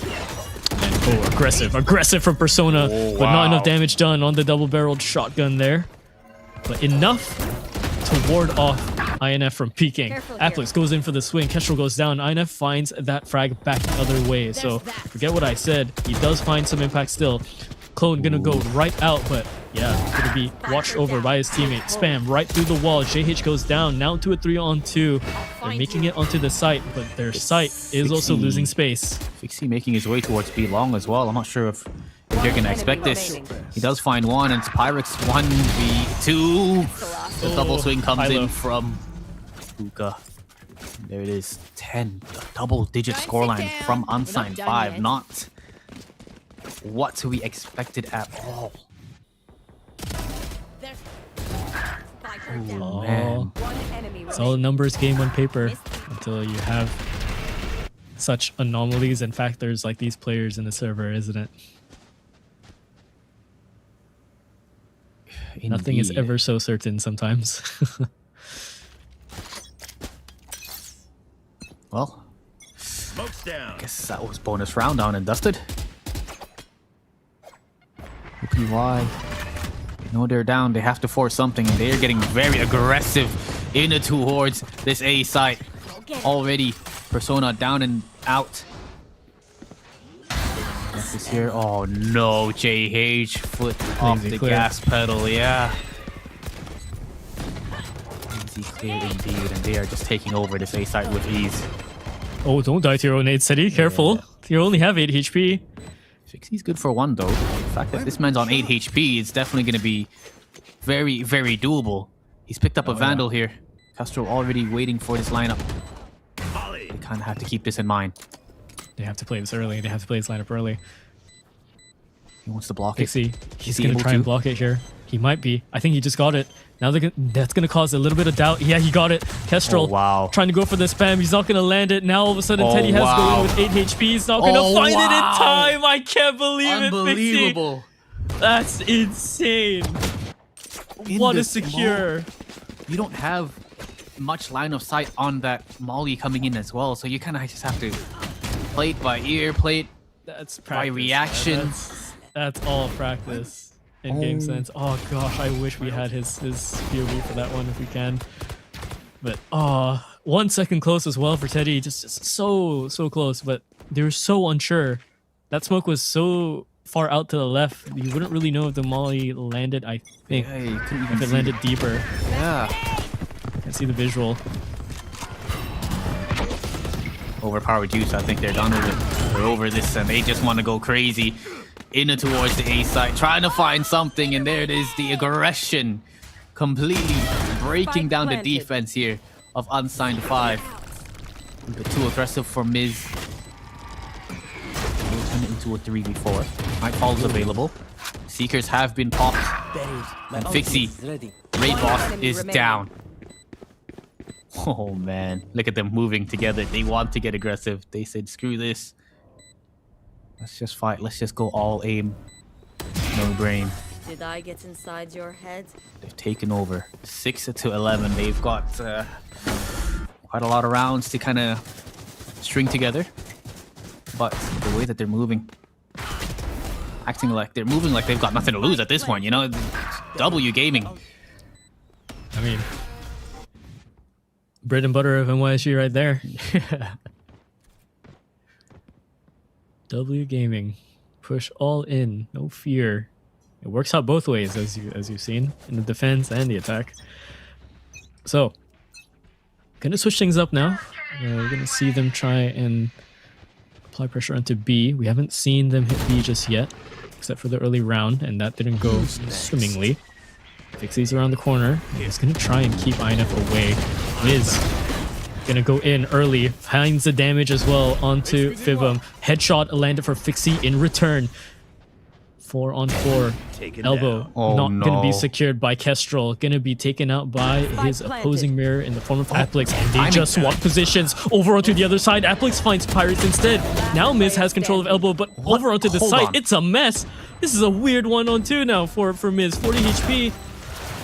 And aggressive from Persona, but not enough damage done on the double-barreled shotgun there. But enough to ward off INF from peeking. Applix goes in for the swing. Kestrel goes down. INF finds that frag back the other way. So forget what I said. He does find some impact still. Clone gonna go right out, but yeah, gonna be watched over by his teammate. Spam right through the wall. JH goes down, now to a 3-on-2. They're making it onto the site, but their site is also losing space. Fixie making his way towards B long as well. I'm not sure if they're gonna expect this. He does find one, and it's Pyrex 1v2. The double swing comes in from Luka. There it is, 10, double-digit scoreline from Unsigned 5. Not what we expected at all. Oh, man. It's all a numbers game on paper until you have such anomalies and factors like these players in the server, isn't it? Indeed. Nothing is ever so certain sometimes. Well, I guess that was bonus round down and dusted. OPY, you know they're down, they have to force something, and they're getting very aggressive into towards this A site. Already, Persona down and out. This here, oh no, JH foot off the gas pedal, yeah. Easy clear indeed, and they are just taking over this A site with ease. Oh, don't die to your own 8 city, careful. You only have 8 HP. Fixie's good for one though. The fact that this man's on 8 HP is definitely going to be very, very doable. He's picked up a Vandal here. Castro already waiting for this lineup. They kind of have to keep this in mind. They have to play this early. They have to play this lineup early. He wants to block Fixie, it. he's going to try and block it here. He might be. I think he just got it. Now that's going to cause a little bit of doubt. Yeah, he got it. Kestrel trying to go for the spam. He's not going to land it. Now all of a sudden Teddy has to go in with 8 HP. He's not going to find it in time. I can't believe Unbelievable. it, Fixie. That's insane. What a secure. You don't have much line of sight on that Molly coming in as well. So you kind of just have to play it by ear, play it by reaction. That's all practice. In game sense. Oh gosh, I wish we had his POV for that one if we can. But 1 second close as well for Teddy. Just so close, but they were so unsure. That smoke was so far out to the left, you wouldn't really know if the molly landed, I think. Yeah, you couldn't even if it landed deeper. Yeah. I can see the visual. Overpowered juice, I think they're done with it. They're over this and they just want to go crazy. In and towards the A site, trying to find something, and there it is, the aggression completely breaking down the defense here of Unsigned 5. A bit too aggressive for Miz. We'll turn it into a 3v4. Nightfall is available. Seekers have been popped. And Fixie, Raid Boss is down. Oh man, look at them moving together. They want to get aggressive. They said, screw this. Let's just fight. Let's just go all aim. No brain. Did I get inside your head? They've taken over 6-11. They've got quite a lot of rounds to kind of string together. But the way that they're moving, acting like they're moving like they've got nothing to lose at this point, you know? W Gaming. I mean, bread and butter of NYSE right there. W Gaming, push all in, no fear. It works out both ways, as you've seen in the defense and the attack. So, gonna switch things up now. We're gonna see them try and apply pressure onto B. We haven't seen them hit B just yet, except for the early round, and that didn't go swimmingly. Fixie's around the corner. He's gonna try and keep INF away. Miz gonna go in early, finds the damage as well onto Fibum. Headshot landed for Fixie in return. 4-on-4. Elbow not gonna be secured by Kestrel. Gonna be taken out by his opposing mirror in the form of Applix. And they just swap positions over onto the other side. Applix finds Pirates instead. Now Miz has control of Elbow, but over onto the side, it's a mess. This is a weird 1-on-2 now for Miz. 40 HP.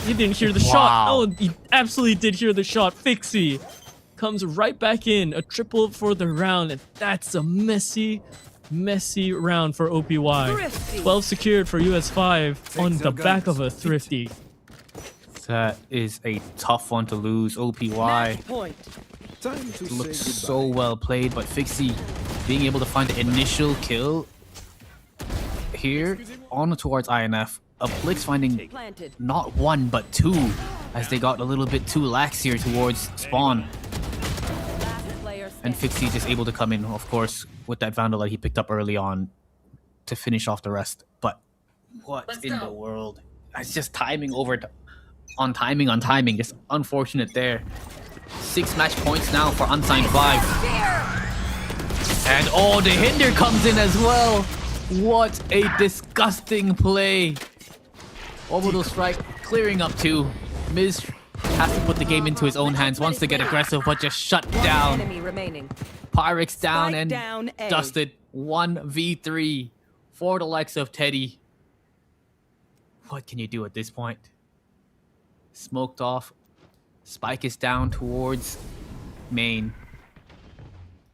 He didn't hear the shot. Oh, he absolutely did hear the shot. Fixie comes right back in. A triple for the round. And that's a messy round for OPY. 12 secured for US5 on the back of a Thrifty. That is a tough one to lose. OPY looks so well played, but Fixie being able to find the initial kill here on towards INF. Applix finding not one but two, as they got a little bit too lax here towards spawn. And Fixie just able to come in, of course, with that Vandal that he picked up early on to finish off the rest. But what in the world? It's just timing on timing. Just unfortunate there. 6 match points now for Unsigned 5. And oh, the hinder comes in as well. What a disgusting play. Orbital strike clearing up 2. Miz has to put the game into his own hands, wants to get aggressive, but just shut down. Pyrex down and dusted. 1v3 for the likes of Teddy. What can you do at this point? Smoked off. Spike is down towards main.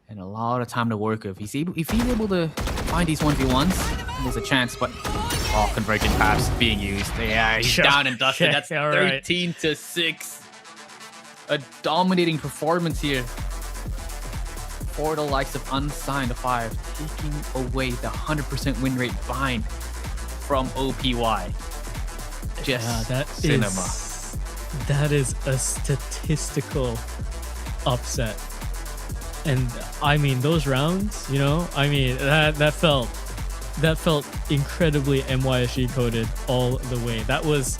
And a lot of time to work with. If he's able to find these 1v1s, there's a chance, but convergent paths being used. Yeah, he's down and dusted. That's 13-6. A dominating performance here for the likes of Unsigned 5, taking away the 100% win rate bind from OPY. Just cinema. That is a statistical upset. And I mean, those rounds, you know, I mean, that felt incredibly MYSG coded all the way. That was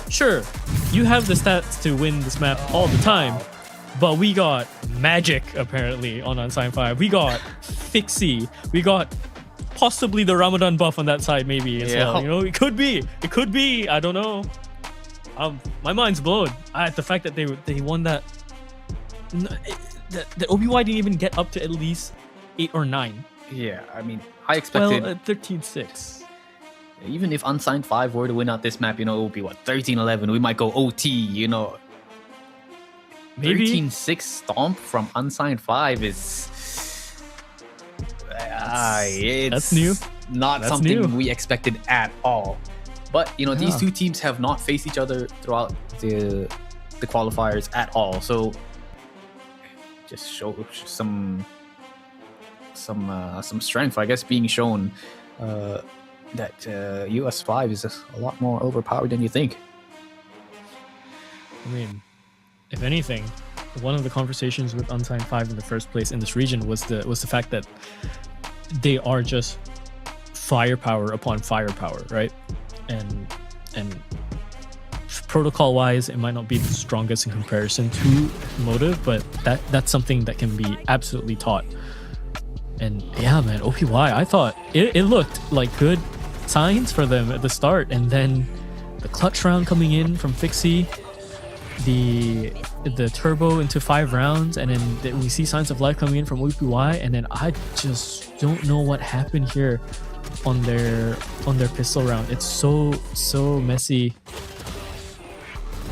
sure, you have the stats to win this map all the time, but we got magic apparently on Unsigned 5. We got Fixie. We got possibly the Ramadan buff on that side maybe as well. You know, it could be. I don't know. My mind's blown at the fact that they won that. The OBY didn't even get up to at least 8 or 9. Yeah, I mean, I expected... Well, 13-6. Even if Unsigned 5 were to win out this map, you know, it would be, 13-11. We might go OT, you know. Maybe. 13-6 stomp from Unsigned 5 is... that's new. Not something we expected at all. But, you know, these two teams have not faced each other throughout the qualifiers at all. So... just show some strength, I guess, being shown that US5 is a lot more overpowered than you think. I mean, if anything, one of the conversations with Unsigned 5 in the first place in this region was the fact that they are just firepower upon firepower, right? And protocol wise, it might not be the strongest in comparison to Motive, but that's something that can be absolutely taught. And yeah, man, OPY, I thought it looked like good signs for them at the start, and then the clutch round coming in from Fixie, the turbo into 5 rounds, and then we see signs of life coming in from OPY, and then I just don't know what happened here. on their pistol round. It's so messy.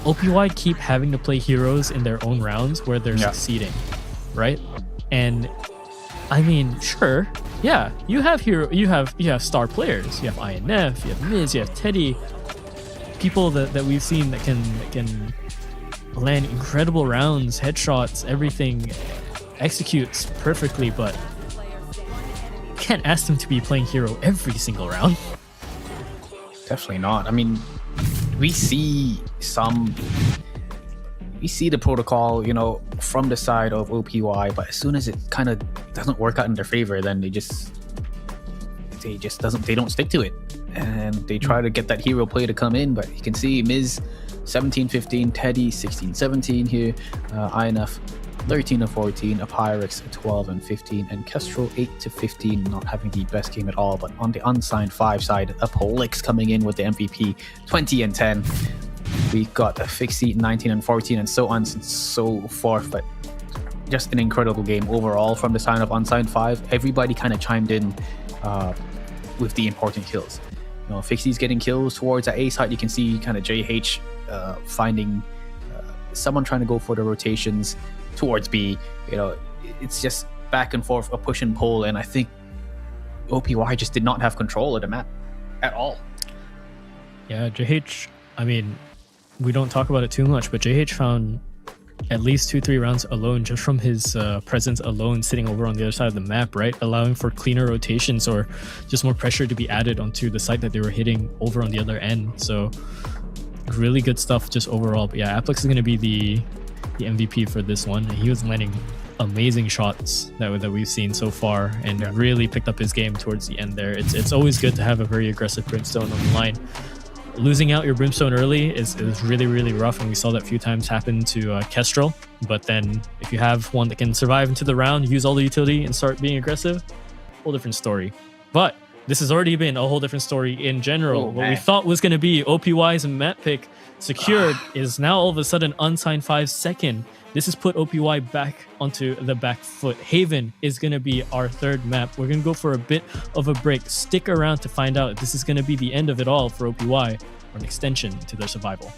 OPY keep having to play heroes in their own rounds where they're succeeding, right? And I mean, sure, yeah, you have star players. You have INF, you have Miz, you have Teddy, people that we've seen that can land incredible rounds, headshots, everything, executes perfectly, but you can't ask them to be playing hero every single round. Definitely not. I mean, we see the protocol, you know, from the side of OPY, but as soon as it kind of doesn't work out in their favor, then they don't stick to it, and they try to get that hero play to come in. But you can see Miz 17-15, Teddy 16-17 here, INF 13-14, Apyrix 12-15, and Kestrel 8-15, not having the best game at all. But on the unsigned 5 side, Apolix coming in with the MVP 20-10. We got a Fixie 19-14, and so on and so forth. But just an incredible game overall from the side of unsigned 5. Everybody kind of chimed in with the important kills. You know, Fixie's getting kills towards the A side. You can see kind of JH finding someone trying to go for the rotations towards B. You know, it's just back and forth, a push and pull, and I think OPY just did not have control of the map at all. Yeah, JH, I mean, we don't talk about it too much, but JH found at least 2-3 rounds alone just from his presence alone, sitting over on the other side of the map, right? Allowing for cleaner rotations or just more pressure to be added onto the site that they were hitting over on the other end. So really good stuff just overall. But yeah, Apolix is going to be the MVP for this one. He was landing amazing shots that we've seen so far, and really picked up his game towards the end there. It's always good to have a very aggressive Brimstone on the line. Losing out your Brimstone early is really, really rough, and we saw that a few times happen to Kestrel. But then if you have one that can survive into the round, use all the utility, and start being aggressive, whole different story. But this has already been a whole different story in general. What we thought was going to be OPY's map pick secured is now all of a sudden unsigned 5 second. This has put OPY back onto the back foot. Haven is going to be our third map. We're going to go for a bit of a break. Stick around to find out if this is going to be the end of it all for OPY or an extension to their survival.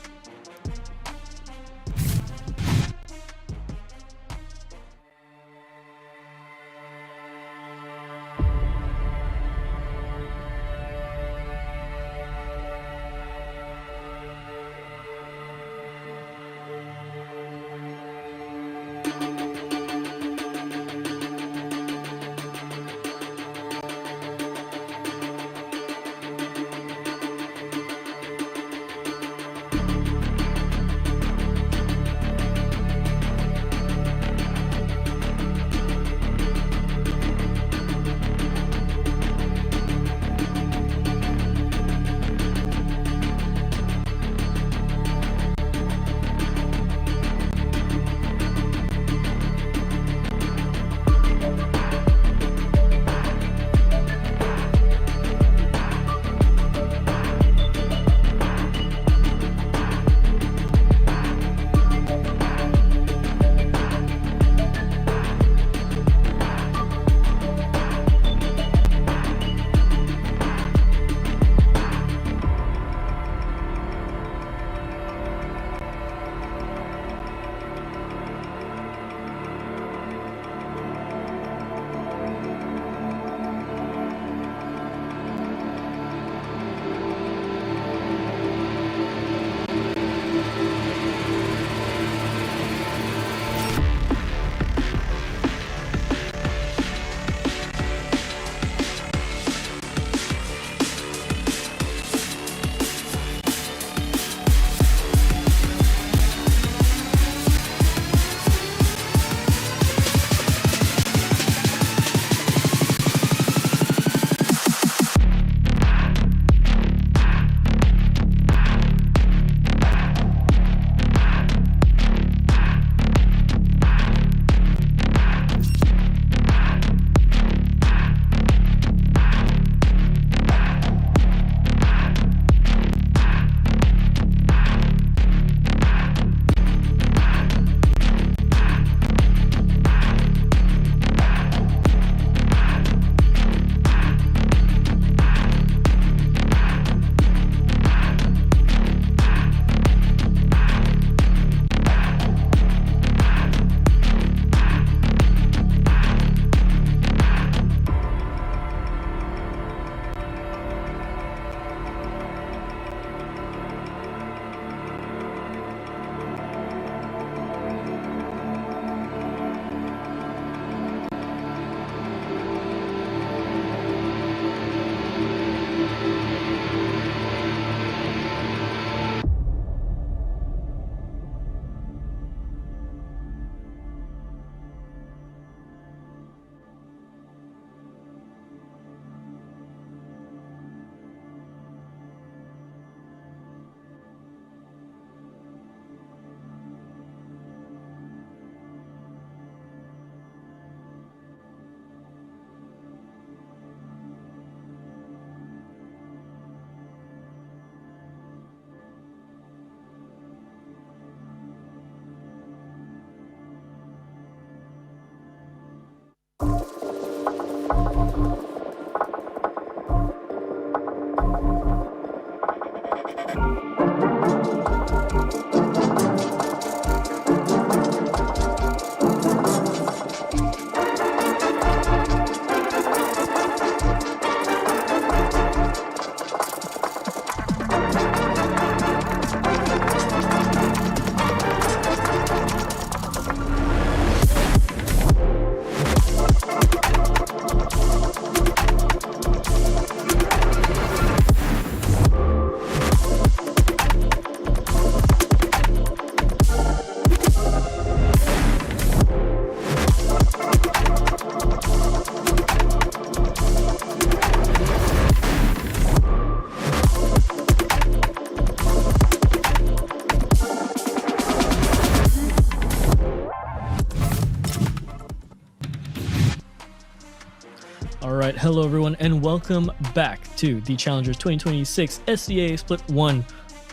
All right, hello everyone, and welcome back to the Challengers 2026 SEA Split 1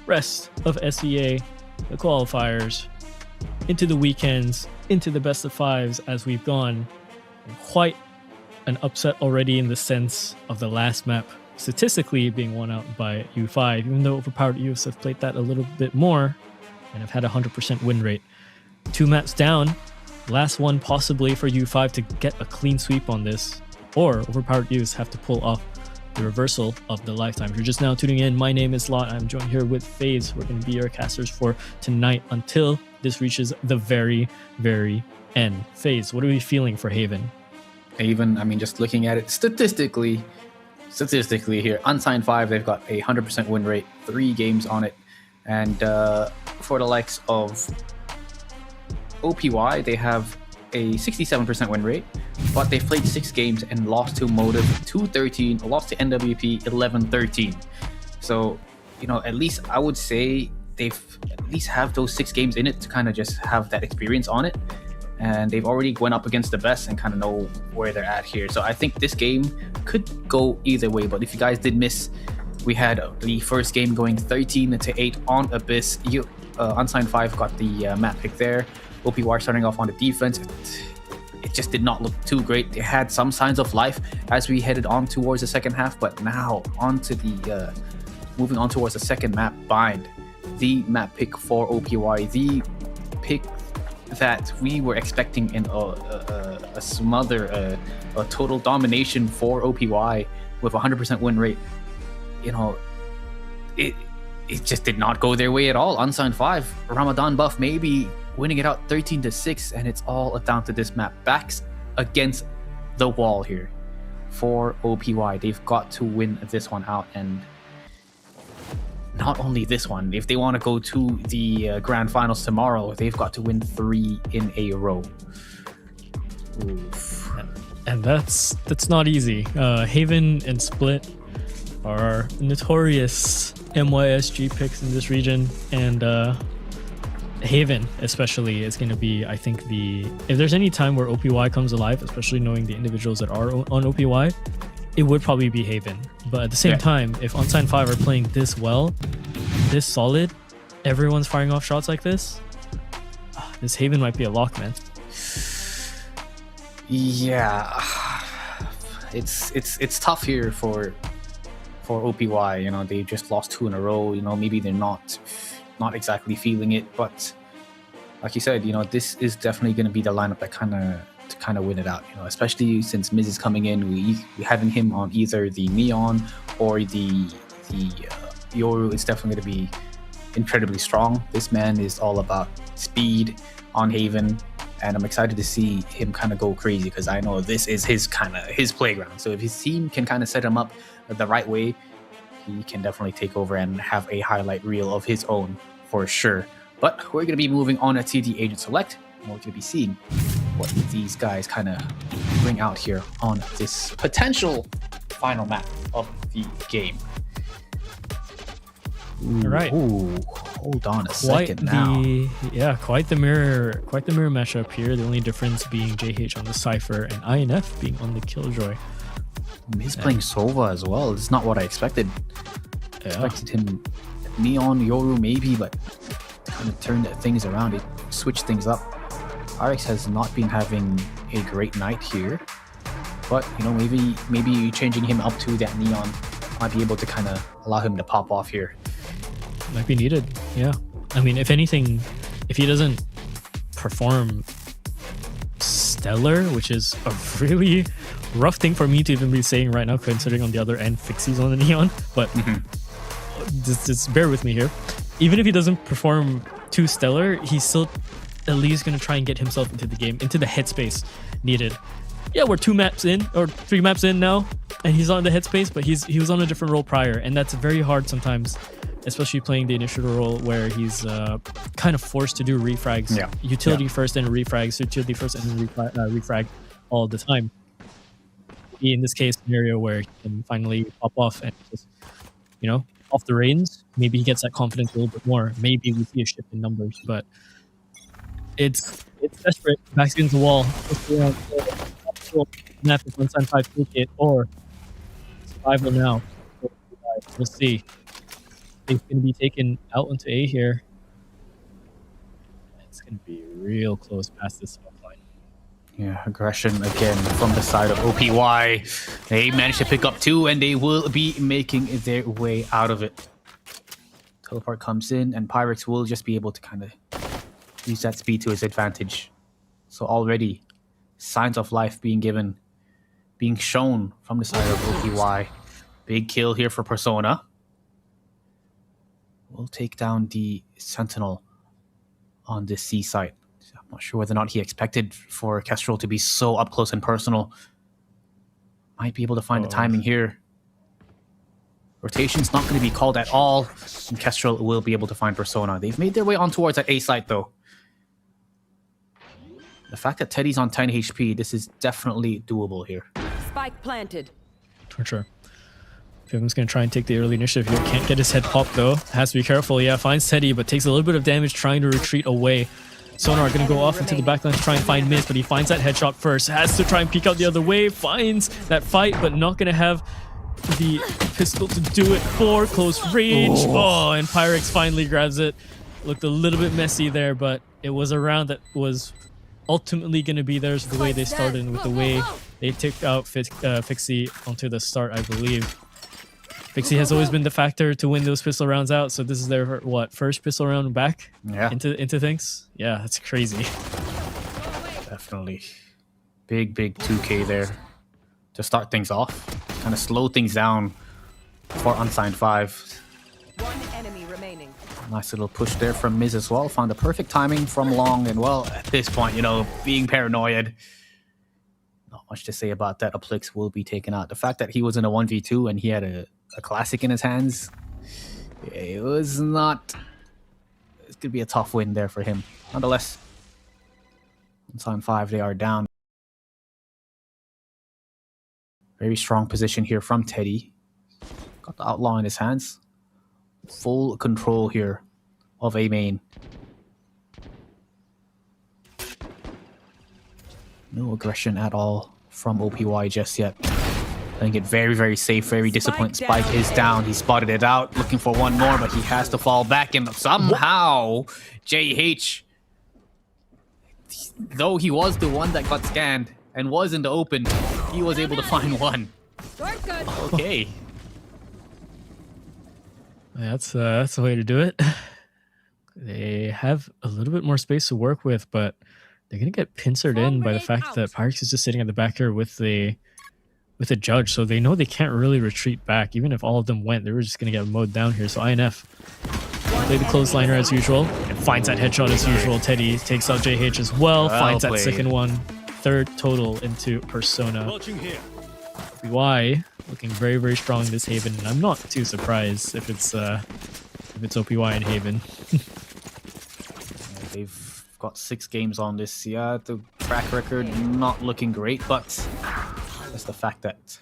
rest of SEA, the qualifiers, into the weekends, into the best of fives as we've gone. Quite an upset already in the sense of the last map statistically being won out by U5, even though Overpowered Youths have played that a little bit more and have had a 100% win rate. 2 maps down, last one possibly for U5 to get a clean sweep on this, or Overpowered Youths have to pull off the reversal of the lifetime. If you're just now tuning in, my name is Lot. I'm joined here with FaZe. We're going to be your casters for tonight until this reaches the very, very end. FaZe, what are we feeling for Haven? Haven, I mean, just looking at it statistically here, Unsigned 5, they've got a 100% win rate, 3 games on it. And for the likes of OPY, they have a 67% win rate, but they've played 6 games and lost to Motive 2-13, lost to NWP 11-13. So, you know, at least I would say they've at least have those 6 games in it to kind of just have that experience on it. And they've already went up against the best and kind of know where they're at here. So I think this game could go either way. But if you guys did miss, we had the first game going 13-8 on Abyss. Unsigned 5 got the map pick there. OPY starting off on the defense. It just did not look too great. They had some signs of life as we headed on towards the second half. But now onto the moving on towards the second map, Bind. The map pick for OPY. The pick that we were expecting in a smother, a total domination for OPY with 100% win rate. You know, it just did not go their way at all. Unsigned 5, Ramadan buff maybe winning it out 13-6, and it's all down to this map. Backs against the wall here for OPY. They've got to win this one out, and not only this one, if they want to go to the grand finals tomorrow, they've got to win 3 in a row. Oof. And that's not easy. Haven and Split are notorious MYSG picks in this region, and Haven especially is going to be, I think, if there's any time where OPY comes alive, especially knowing the individuals that are on OPY, it would probably be Haven. But at the same time, if Unsigned 5 are playing this well, this solid, everyone's firing off shots like this, this Haven might be a lock, man. Yeah, it's tough here for OPY. You know, they just lost 2 in a row. You know, maybe they're not exactly feeling it, but like you said, you know, this is definitely going to be the lineup that kind of win it out. You know, especially since Miz is coming in, we having him on either the Neon or the Yoru is definitely going to be incredibly strong. This man is all about speed on Haven, and I'm excited to see him kind of go crazy because I know this is his playground. So if his team can kind of set him up the right way, he can definitely take over and have a highlight reel of his own for sure. But we're going to be moving on to the Agent Select, and we're going to be seeing what these guys kind of bring out here on this potential final map of the game. All right. Ooh, hold on a second now. Quite the mirror matchup here. The only difference being JH on the Cypher and INF being on the Killjoy. He's playing Sova as well. It's not what I expected. Expected him Neon, Yoru maybe, but kind of turned things around. It switched things up. RX has not been having a great night here, but you know, maybe changing him up to that Neon might be able to kind of allow him to pop off here. Might be needed. Yeah, I mean, if anything, if he doesn't perform stellar, which is a really rough thing for me to even be saying right now, considering on the other end Fixie's on the Neon, but just bear with me here. Even if he doesn't perform too stellar, he's still at least going to try and get himself into the game, into the headspace needed. Yeah, we're 2 maps in or 3 maps in now, and he's on the headspace, but he was on a different role prior, and that's very hard sometimes, especially playing the initial role where he's kind of forced to do refrags. Utility first and refrags, utility first and refrag all the time. In this case, scenario where he can finally pop off and just, you know, off the reins, maybe he gets that confidence a little bit more. Maybe we see a shift in numbers, but it's desperate. Backs against the wall. Snap is 175 take it or survival now. We'll see. He's going to be taken out into A here. It's going to be real close past this smoke line. Yeah, aggression again from the side of OPY. They managed to pick up 2 and they will be making their way out of it. Teleport comes in and Pyrex will just be able to kind of use that speed to his advantage. So already signs of life being given, being shown from the side of OPY. Big kill here for Persona. We'll take down the Sentinel on this C site. I'm not sure whether or not he expected for Kestrel to be so up close and personal. Might be able to find the timing here. Rotation's not going to be called at all, and Kestrel will be able to find Persona. They've made their way on towards that A site, though. The fact that Teddy's on 10 HP, this is definitely doable here. Spike planted. For sure. Pivum's going to try and take the early initiative here. Can't get his head popped, though. Has to be careful. Yeah, finds Teddy, but takes a little bit of damage trying to retreat away. Sonar going to go off into the backline to try and find Miz, but he finds that headshot first. Has to try and peek out the other way. Finds that fight, but not going to have the pistol to do it for close range. Oh, and Pyrex finally grabs it. Looked a little bit messy there, but it was a round that was ultimately going to be theirs the way they started and with the way they took out Fixie onto the start, I believe. Fixie has always been the factor to win those pistol rounds out, so this is their, what, first pistol round back into things? Yeah, that's crazy. Definitely. Big 2K there to start things off. Kind of slow things down for Unsigned 5. One enemy remaining. Nice little push there from Miz as well. Found the perfect timing from Long, and well, at this point, you know, being paranoid. Not much to say about that. Uplix will be taken out. The fact that he was in a 1v2 and he had a classic in his hands, it was not... It's going to be a tough win there for him. Nonetheless, Unsigned 5, they are down. Very strong position here from Teddy. Got the outlaw in his hands. Full control here of A main. No aggression at all from OPY just yet. Playing it very safe, very disciplined. Spike is down. He spotted it out, looking for one more, but he has to fall back. And somehow, JH, though he was the one that got scanned and was in the open, he was able to find one. Okay. That's the way to do it. They have a little bit more space to work with, but they're gonna get pincered in by the fact that Pyrex is just sitting at the back here with the judge, so they know they can't really retreat back. Even if all of them went, they were just gonna get mowed down here. So INF play the clothesliner as usual and finds that headshot as usual. Teddy takes out JH as well, finds that second one. Third total into Persona. OPY looking very strong in this Haven, and I'm not too surprised if it's OPY and Haven. They've got 6 games on this. Yeah, the track record not looking great, but that's the fact that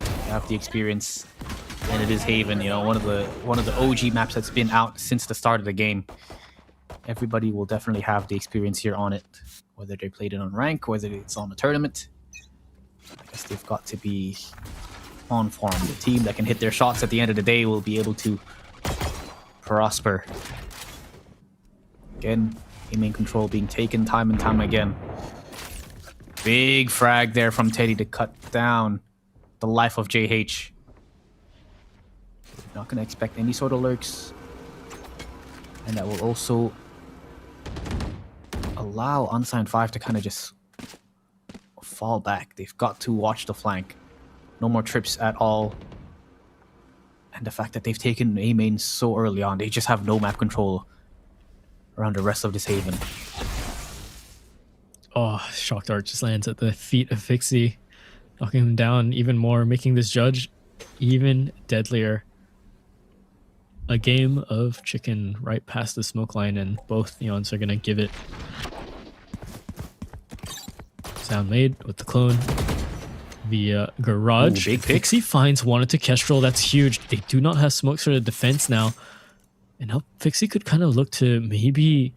they have the experience, and it is Haven. You know, one of the OG maps that's been out since the start of the game. Everybody will definitely have the experience here on it, whether they played it on rank, whether it's on the tournament. I guess they've got to be on form. The team that can hit their shots at the end of the day will be able to prosper. Again, aiming control being taken time and time again. Big frag there from Teddy to cut down the life of JH. Not going to expect any sort of lurks. And that will also allow Unsigned 5 to kind of just fall back. They've got to watch the flank. No more trips at all. And the fact that they've taken A main so early on, they just have no map control around the rest of this Haven. Oh, Shock Dart just lands at the feet of Fixie, knocking him down even more, making this judge even deadlier. A game of chicken right past the smoke line, and both Neons are gonna give it. Sound made with the clone via garage. Ooh, big pick. Fixie finds wanted to Kestrel. That's huge. They do not have smokes for the defense now, and now Fixie could kind of look to maybe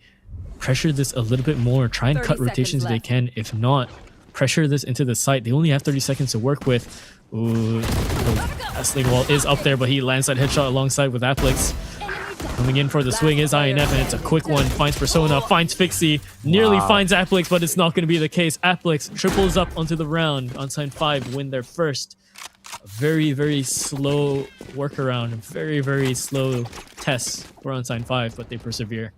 pressure this a little bit more, try and cut rotations if they can. If not, pressure this into the site. They only have 30 seconds to work with. Ooh, that sling wall is up there, but he lands that headshot alongside with Applix. Coming in for the swing is INF, and it's a quick one. Finds Persona, finds Fixie, nearly finds Applix, but it's not going to be the case. Applix triples up onto the round. Unsigned 5 win their first. A very, very slow workaround. Very, very slow tests for Unsigned 5, but they persevere.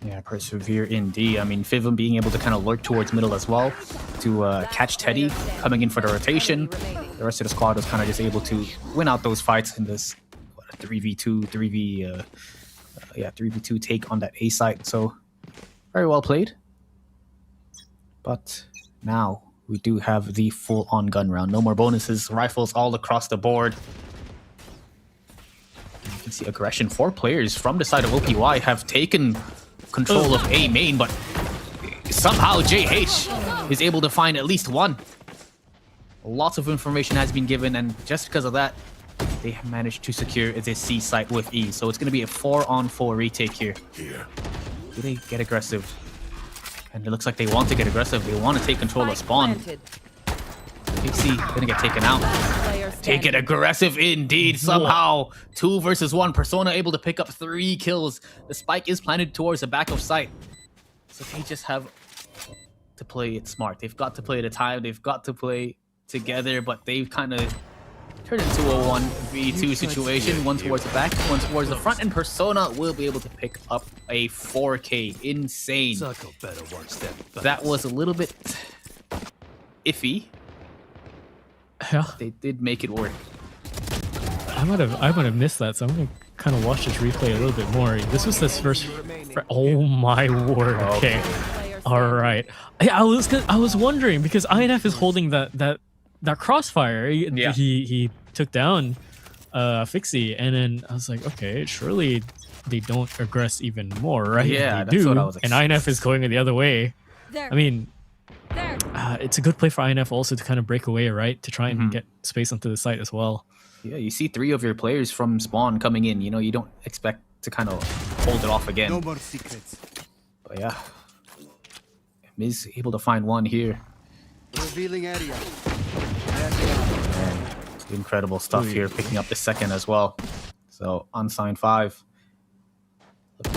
Yeah, persevere indeed. I mean, Fivum being able to kind of lurk towards middle as well to catch Teddy coming in for the rotation. The rest of the squad was kind of just able to win out those fights in this 3v2, 3v2 take on that A site. So very well played. But now we do have the full-on gun round. No more bonuses, rifles all across the board. You can see aggression. 4 players from the side of OPY have taken control of A main, but somehow JH is able to find at least one. Lots of information has been given, and just because of that, they have managed to secure this C site with ease. So it's going to be a 4-on-4 retake here. Do they get aggressive? And it looks like they want to get aggressive. They want to take control of spawn. VC gonna get taken out. Take it aggressive indeed. Somehow 2 versus 1. Persona able to pick up 3 kills. The spike is planted towards the back of site. So they just have to play it smart. They've got to play the time. They've got to play together, but they've kind of turned into a 1v2 situation. One towards the back, one towards the front, and Persona will be able to pick up a 4K. Insane. That was a little bit iffy. Yeah, they did make it work. I might have missed that, so I'm gonna kind of watch this replay a little bit more. This was this first. Oh my word! Okay, all right. I was wondering because INF is holding that crossfire. He took down Fixie, and then I was like, okay, surely they don't aggress even more, right? Yeah, they that's do. what I was And INF is going the other way. I mean. It's a good play for INF also to kind of break away, right? To try and get space onto the site as well. Yeah, you see 3 of your players from spawn coming in. You know, you don't expect to kind of hold it off again. No more secrets. But yeah, Miz able to find one here. Revealing area. And incredible stuff here, picking up the second as well. So unsigned 5. Looked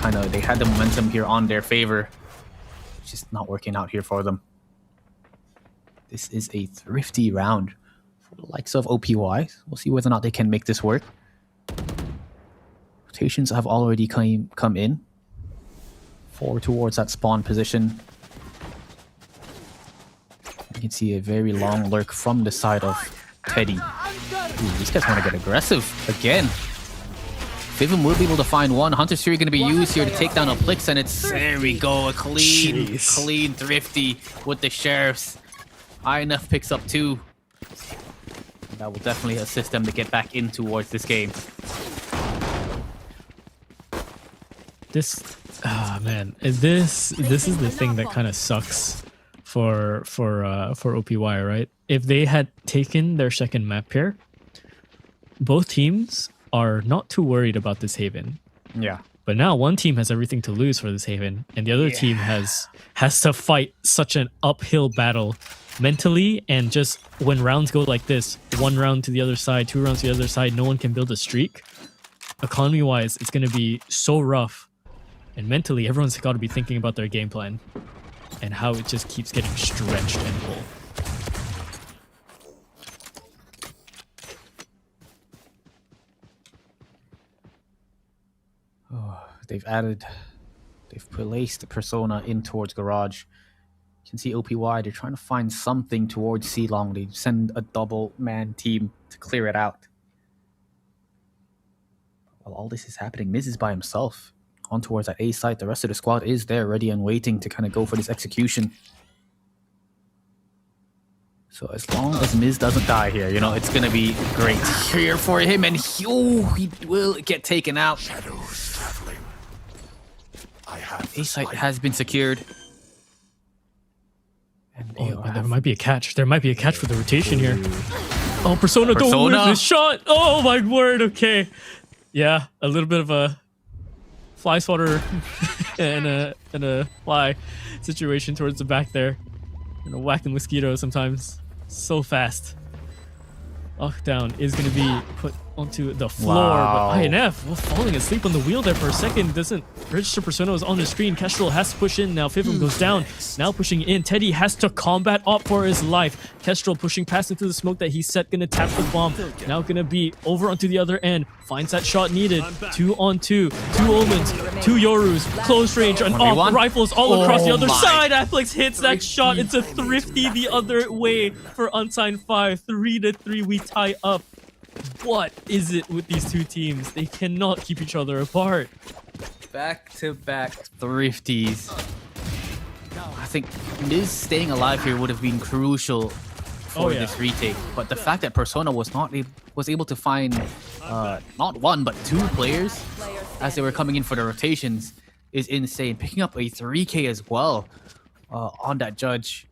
like they had the momentum here on their favor. Just not working out here for them. This is a thrifty round for the likes of OPY. We'll see whether or not they can make this work. Rotations have already come in. 4 towards that spawn position. You can see a very long lurk from the side of Teddy. Ooh, these guys want to get aggressive again. Fivum will be able to find one. Hunter's Fury going to be used here to take down Applix, and it's, there we go, a clean thrifty with the Sheriffs. INF picks up 2. That will definitely assist them to get back in towards this game. This is the thing that kind of sucks for OPY, right? If they had taken their second map pair, both teams are not too worried about this Haven. Yeah. But now one team has everything to lose for this Haven, and the other team has to fight such an uphill battle mentally, and just when rounds go like this, 1 round to the other side, 2 rounds to the other side, no one can build a streak. Economy-wise, it's going to be so rough. And mentally, everyone's got to be thinking about their game plan and how it just keeps getting stretched and pulled. They've placed the Persona in towards Garage. You can see OPY, they're trying to find something towards C-Long. They send a double-man team to clear it out. While all this is happening, Miz is by himself on towards that A site. The rest of the squad is there ready and waiting to kind of go for this execution. So as long as Miz doesn't die here, you know, it's going to be great here for him. And he will get taken out. Shadows traveling. I have A site has been secured. And there might be a catch. There might be a catch for the rotation here. Oh, Persona, don't lose this shot. Oh my word. Okay. Yeah, a little bit of a fly swatter and a fly situation towards the back there. And a whack the mosquito sometimes. So fast. Lockdown is going to be put onto the floor, Wow. but INF falling asleep on the wheel there for a second. Doesn't register Persona is on the screen. Kestrel has to push in now. Fivum goes down. Now pushing in. Teddy has to combat up for his life. Kestrel pushing past into the smoke that he set. Gonna tap the bomb. Now gonna be over onto the other end. Finds that shot needed. 2 on 2. 2 Omens. 2 Yorus. Close range and off 1v1. rifles all across the other my. side. Aplex hits that shot. It's a thrifty the other way for Unsigned 5. 3-3 we tie up. What is it with these two teams? They cannot keep each other apart. Back-to-back thrifties. I think Miz staying alive here would have been crucial for this retake, but the fact that Persona was able to find not 1 but 2 players as they were coming in for the rotations is insane. Picking up a 3K as well on that judge,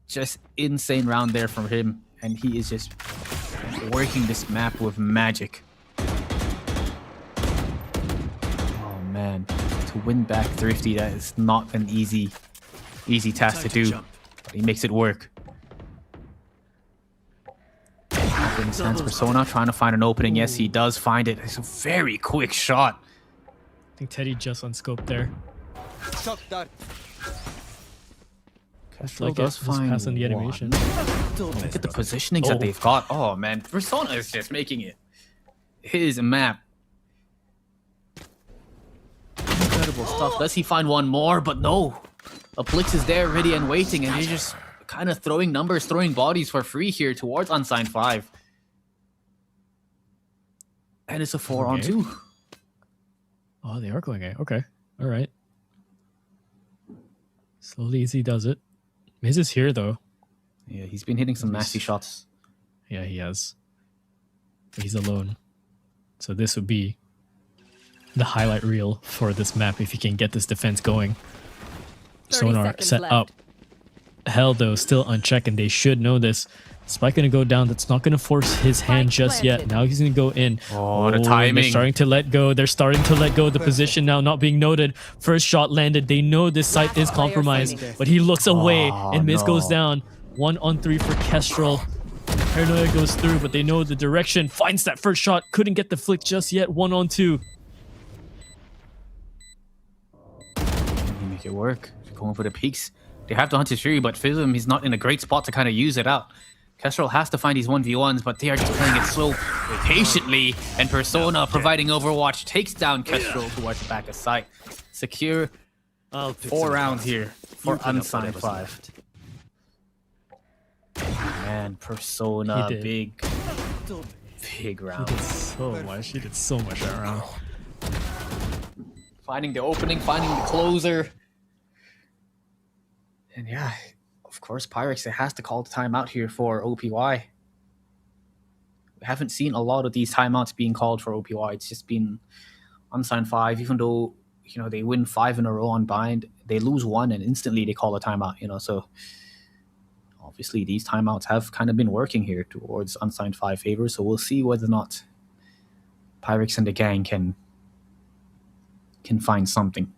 just insane round there from him, and he is just working this map with magic. Oh man, to win back thrifty, that is not an easy task to do, but he makes it work. Sense Persona trying to find an opening. Yes, he does find it. It's a very quick shot. I think Teddy just unscoped there. Shock dart. Kestrel Like does just find pass on the one. animation. Look at the positionings that they've got. Oh man, Persona is just making it his map. Incredible stuff. Does he find one more? But no. Aplix is there ready and waiting, and he's just kind of throwing numbers, throwing bodies for free here towards Unsigned 5. And it's a 4 on 2. Oh, they are going A. Okay. All right. Slowly as he does it. Miz is here, though. Yeah, he's been hitting some nasty shots. Yeah, he has. But he's alone. So this would be the highlight reel for this map if you can get this defense going. 30 Sonar seconds set left. up. Hell, though, still unchecked, and they should know this. Spike gonna go down. That's not gonna force his hand just yet. Now he's gonna go in. Oh, the and timing. They're starting to let go. They're starting to let go. The position now not being noted. First shot landed. They know this site is compromised, but he looks away, and Miz goes down. 1 on 3 for Kestrel. Paranoia goes through, but they know the direction. Finds that first shot. Couldn't get the flick just yet. 1 on 2. Can he make it work? Going for the peaks. They have to hunt his fury, but Fizm is not in a great spot to kind of use it out. Kestrel has to find these 1v1s, but they are just playing it slow, patiently, and Persona providing Overwatch takes down Kestrel towards the back of sight. Secure 4 rounds here for Unsigned 5. Man, Persona, He did. big round. He did so much. He did so much that round. Finding the opening, finding the closer. And yeah, of course, Pyrex has to call the timeout here for OPY. We haven't seen a lot of these timeouts being called for OPY. It's just been Unsigned 5, even though, you know, they win 5 in a row on bind, they lose 1 and instantly they call a timeout, you know, so obviously these timeouts have kind of been working here towards Unsigned 5 favor, so we'll see whether or not Pyrex and the gang can find something.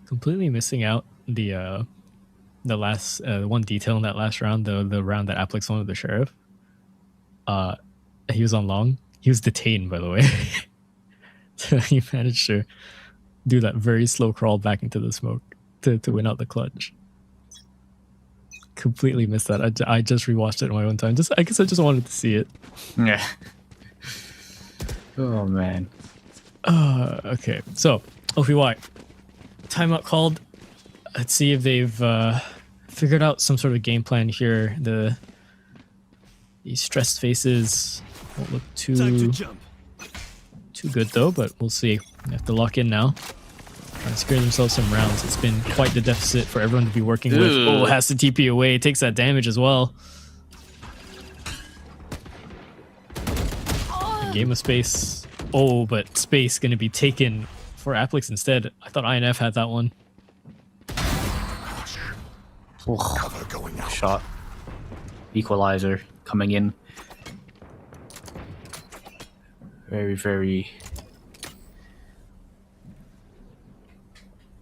Completely missing out the last one detail in that last round, the round that Aplex won with the sheriff. He was on long. He was detained, by the way. So he managed to do that very slow crawl back into the smoke to win out the clutch. Completely missed that. I just rewatched it in my own time. I guess I just wanted to see it. Yeah. Oh man. Okay, so OPY timeout called. Let's see if they've figured out some sort of game plan here. These stressed faces won't look too good though, but we'll see. They have to lock in now. Trying to secure themselves some rounds. It's been quite the deficit for everyone to be working with. Oh, has to TP away. Takes that damage as well. Game of space. Oh, but space going to be taken for Aplex instead. I thought INF had that one. Shot. Equalizer coming in. Very, very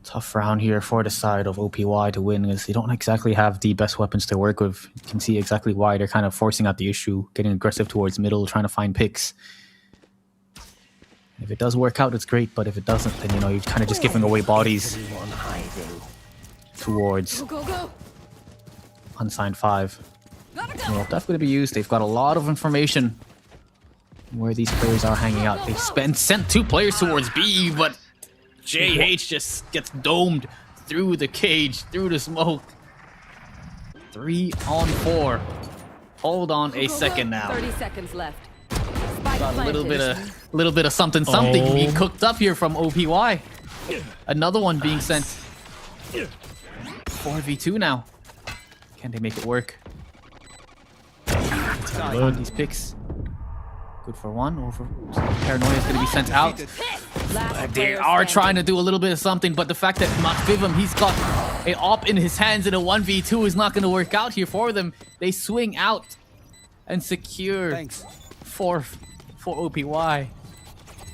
Tough round here for the side of OPY to win, as they don't exactly have the best weapons to work with. You can see exactly why they're kind of forcing out the issue, getting aggressive towards middle, trying to find picks. If it does work out, it's great, but if it doesn't, then, you know, you're kind of just giving away bodies towards Unsigned 5. Well, definitely going to be used. They've got a lot of information where these players are hanging out. They sent 2 players towards B, but JH just gets domed through the cage, through the smoke. 3 on 4. Hold on a second now. 30 seconds left. Spike Got a little planted. bit of something being cooked up here from OPY. Another one being sent. 4v2 now. Can they make it work? Find these picks. Good for 1. Over. Paranoia is going to be sent out. Last They player are standing. trying to do a little bit of something, but the fact that Macvivum, he's got a op in his hands in a 1v2 is not going to work out here for them. They swing out and secure Thanks. for OPY.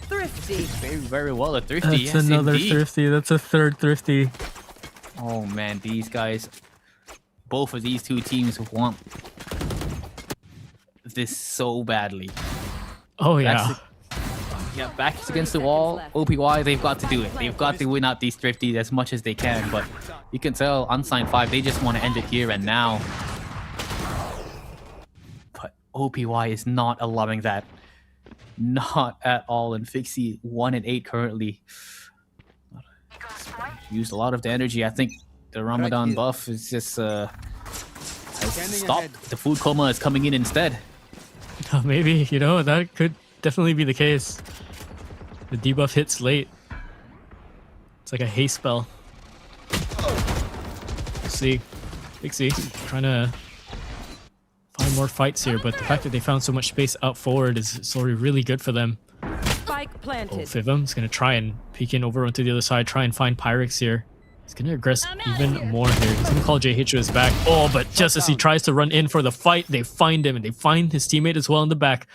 Thrifty. Very, very well. A Thrifty, That's yes, another indeed. thrifty. That's a third thrifty. Oh man, these guys, both of these 2 teams want this so badly. Oh yeah. Yeah, backs against the wall. OPY, they've got to do it. They've got to win out these thrifties as much as they can, but you can tell Unsigned 5, they just want to end it here and now. But OPY is not allowing that. Not at all. And Fixie 1 and 8 currently. Used a lot of the energy. I think the Ramadan buff is just has stopped. The food coma is coming in instead. Maybe, you know, that could definitely be the case. The debuff hits late. It's like a haste spell. See, Pixie trying to find more fights here, but the fact that they found so much space out forward is sorry really good for them. Spike Oh, planted. Fivum's gonna try and peek in over onto the other side, try and find Pyrex here. He's gonna aggress even more here. He's gonna call JH to his back. Oh, but just as he tries to run in for the fight, they find him and they find his teammate as well in the back.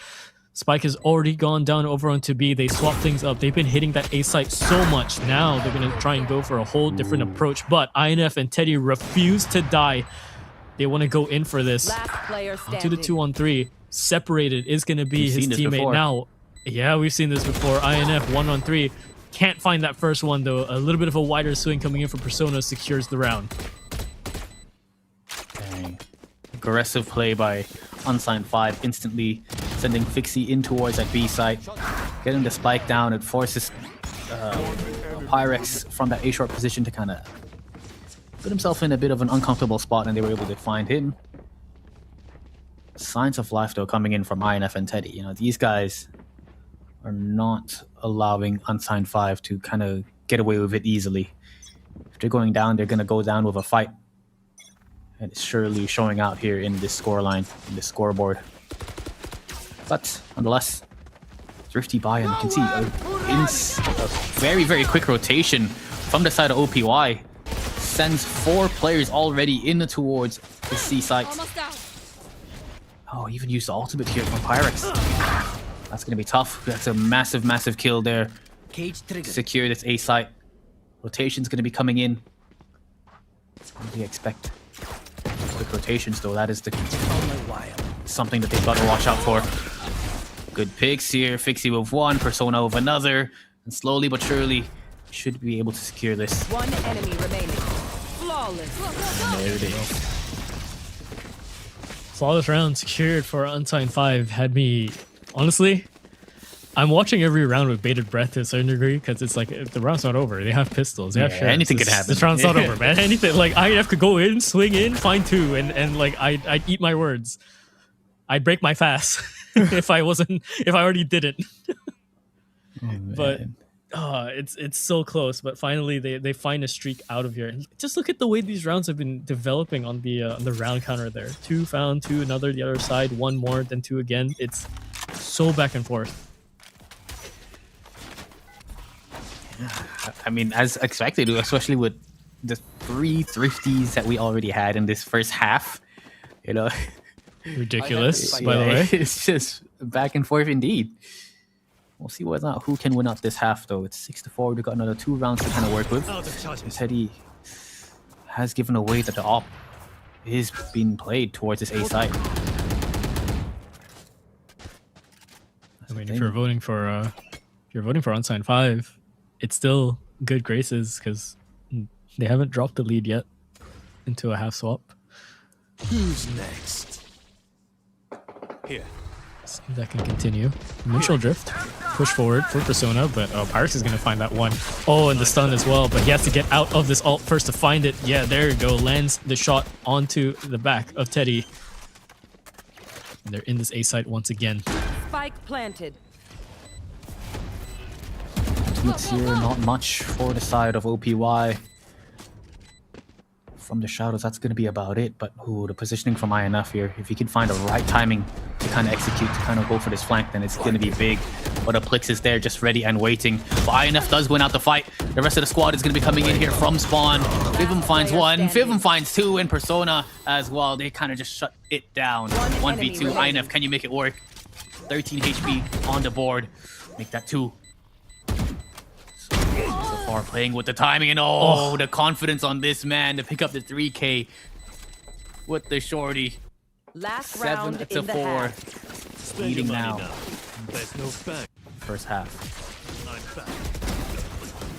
Spike has already gone down over onto B. They swap things up. They've been hitting that A site so much. Now they're gonna try and go for a whole different approach. But INF and Teddy refuse to die. They want to go in for this. Last player Onto standing. the 2-on-3. Separated is gonna be We've his seen this teammate before. now. Yeah, we've seen this before. INF 1-on-3. Can't find that first one though. A little bit of a wider swing coming in for Persona secures the round. Dang. Aggressive play by Unsigned 5, instantly sending Fixie in towards that B site. Getting the spike down, it forces Pyrex from that A short position to kind of put himself in a bit of an uncomfortable spot, and they were able to find him. Signs of life though coming in from INF and Teddy. You know, these guys are not allowing Unsigned 5 to kind of get away with it easily. If they're going down, they're going to go down with a fight. And it's surely showing out here in this scoreline, in this scoreboard. But nonetheless, thrifty buy, and you can see a very, very quick rotation from the side of OPY. Sends 4 players already in towards the C site. Oh, even used the ultimate here from Pyrex. That's going to be tough. That's a massive, massive kill there. Secure this A site. Rotation's going to be coming in. What do you expect? Quick rotations, though. That is the something that they've got to watch out for. Good picks here. Fixie with 1, Persona with another. And slowly but surely, should be able to secure this. One enemy remaining. Flawless. There it is. Flawless round secured for Unsigned 5 had me, honestly, I'm watching every round with bated breath to a certain degree because it's like the round's not over. They have pistols. They have shares. anything could happen. This round's not over, man. Anything. Like INF could go in, swing in, find 2, and like I'd eat my words. I'd break my fast if I already didn't. But it's so close. But finally they find a streak out of here. And just look at the way these rounds have been developing on the round counter there. 2 found, 2 another, the other side, 1 more, then 2 again. It's so back and forth. I mean, as expected, especially with the 3 thrifties that we already had in this first half. You know, Ridiculous, by the way. It's just back and forth indeed. We'll see whether or not who can win out this half, though. It's 6-4. We've got another 2 rounds to kind of work with. And Teddy has given away that the op is being played towards this A side. I mean, if you're voting for Unsigned 5, it's still good graces because they haven't dropped the lead yet into a half swap. Who's next? Here. See if that can continue. Initial drift, push forward for Persona, but Pyrus is going to find that one. Oh, and the stun as well, but he has to get out of this ult first to find it. Yeah, there you go. Lands the shot onto the back of Teddy. And they're in this A site once again. Spike planted. It's here, not much for the side of OPY. From the shadows, that's going to be about it. But the positioning from INF here, if he can find the right timing to kind of execute, to kind of go for this flank, then it's going to be big. But Plix is there just ready and waiting. But INF does win out the fight. The rest of the squad is going to be coming in here from spawn. Fivum finds 1, Fivum finds 2, and Persona as well. They kind of just shut it down. 1v2, INF, can you make it work? 13 HP on the board. Make that 2. So far playing with the timing and the confidence on this man to pick up the 3K with the shorty. Last round in the 7-4. half. Leading now. There's no back. First half.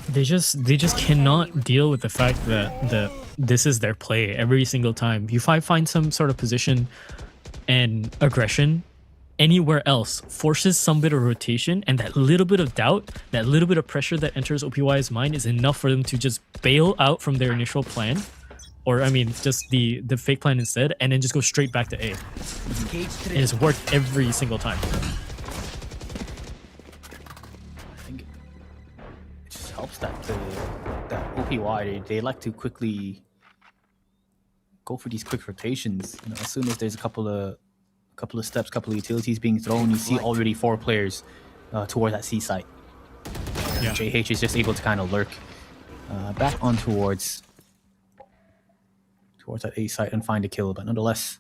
They just cannot deal with the fact that this is their play every single time. You find some sort of position and aggression anywhere else, forces some bit of rotation, and that little bit of doubt, that little bit of pressure that enters OPY's mind is enough for them to just bail out from their initial plan, or I mean just the fake plan instead, and then just go straight back to A. It has worked every single time. I think it just helps that OPY, they like to quickly go for these quick rotations. You know, as soon as there's a couple of steps, couple of utilities being thrown, you see already 4 players towards that C site. Yeah. JH is just able to kind of lurk back on towards that A site and find a kill. But nonetheless,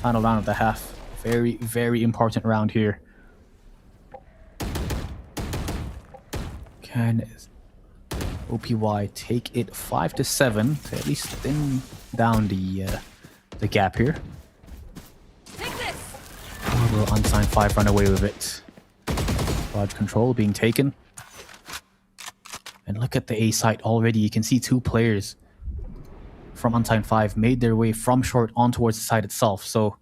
final round of the half. Very, very important round here. Can OPY take it 5-7 to at least thin down the gap here? Will Unsigned 5 run away with it? Large control being taken. And look at the A site already. You can see 2 players from Unsigned 5 made their way from short on towards the site itself. So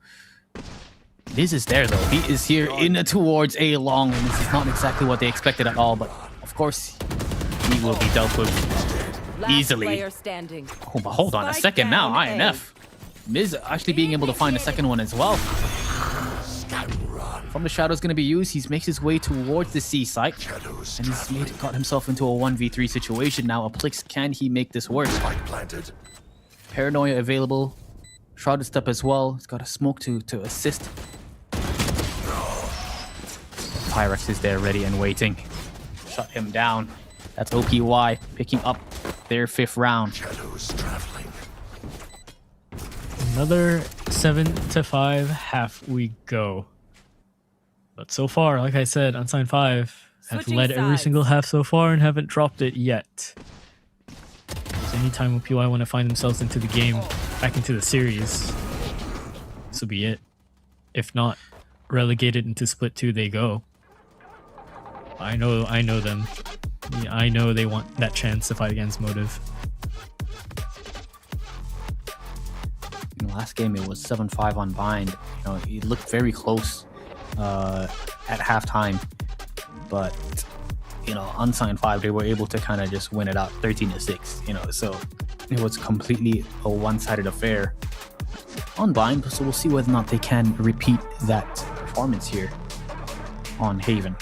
this is there though. He is here in towards A long, and this is not exactly what they expected at all. But of course, he will be dealt with easily. Oh, but hold on a second now. INF. Miz actually being able to find a second one as well. From the shadow is going to be used. He makes his way towards the C site, and he's got himself into a 1v3 situation now. Plix, can he make this work? Paranoia available. Shrouded Step as well. He's got a smoke to assist. Pyrex is there ready and waiting. Shut him down. That's OPY picking up their 5th round. Another 7-5 half we go. But so far, like I said, Unsigned 5 have Switching led every sides. single half so far and haven't dropped it yet. So anytime OPY want to find themselves into the game, back into the series, this will be it. If not, relegated into split 2 they go. I know them. Yeah, I know they want that chance to fight against Motive. In the last game, it was 7-5 on Bind. You know, it looked very close at halftime, but you know, Unsigned 5, they were able to kind of just win it out 13-6. You know, so it was completely a one-sided affair on Bind. So we'll see whether or not they can repeat that performance here on Haven.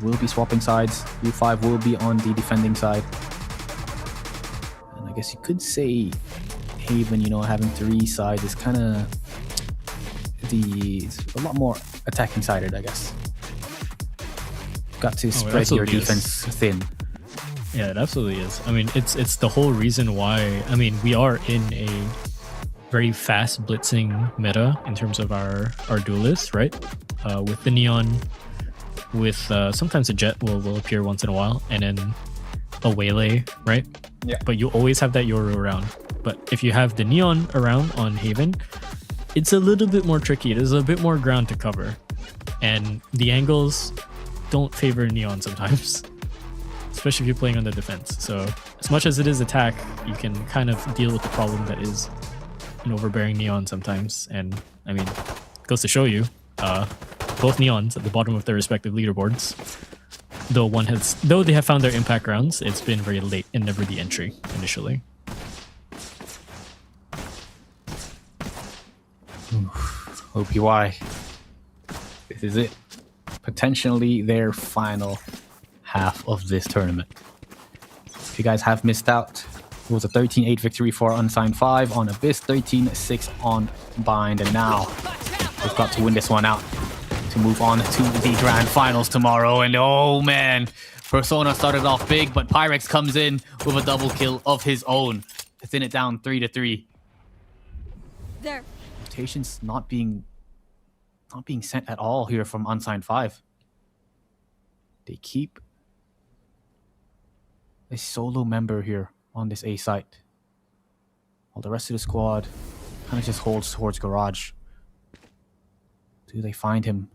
We'll be swapping sides. U5 will be on the defending side, and I guess you could say Haven, you know, having 3 sides is kind of a lot more attacking sided, I guess. Got to spread your defense thin. Yeah, it absolutely is. I mean, it's the whole reason why. I mean, we are in a very fast blitzing meta in terms of our duelists, right? With the Neon with sometimes a jet will appear once in a while, and then a waylay, right? Yeah. But you always have that Yoru around. But if you have the Neon around on Haven, it's a little bit more tricky. There's a bit more ground to cover, and the angles don't favor Neon sometimes, especially if you're playing on the defense. So as much as it is attack, you can kind of deal with the problem that is an overbearing Neon sometimes. And I mean, it goes to show you, both Neons at the bottom of their respective leaderboards, though they have found their impact rounds, it's been very late and never the entry initially. OPY. This is it. Potentially their final half of this tournament. If you guys have missed out, it was a 13-8 victory for Unsigned 5 on Abyss, 13-6 on Bind, and now they've got to win this one out to move on to the grand finals tomorrow. And oh man, Persona started off big, but Pyrex comes in with a double kill of his own to thin it down 3-3. There. Rotations not being sent at all here from Unsigned 5. They keep a solo member here on this A site, while the rest of the squad kind of just holds towards garage. Do they find him?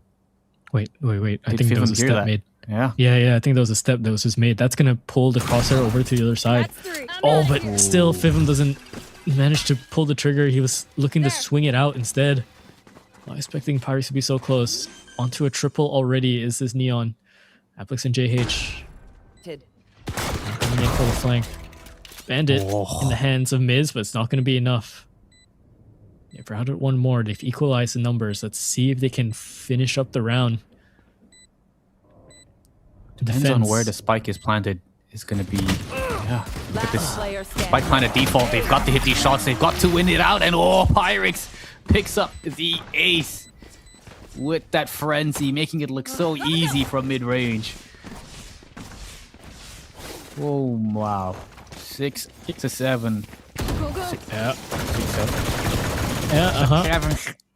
Wait. I Did think there was a Fivum hear step that? made. Yeah. I think there was a step that was just made. That's gonna pull the crosshair over to the other side. That's three. Oh, but still, Fivum doesn't manage to pull the trigger. He was looking to swing it out instead. Not expecting Pyrex to be so close. Onto a triple already is this Neon. Applix and JH coming in for the flank. Bandit in the hands of Miz, but it's not going to be enough. They've routed one more. They've equalized the numbers. Let's see if they can finish up the round. Depends on where the spike is planted. Is going to be... Yeah, look at this. Spike planted default. They've got to hit these shots. They've got to win it out. And oh, Pyrex picks up the ace with that frenzy, making it look so easy from mid-range. Oh, wow. 6-7. Yeah. 6-7. Yeah,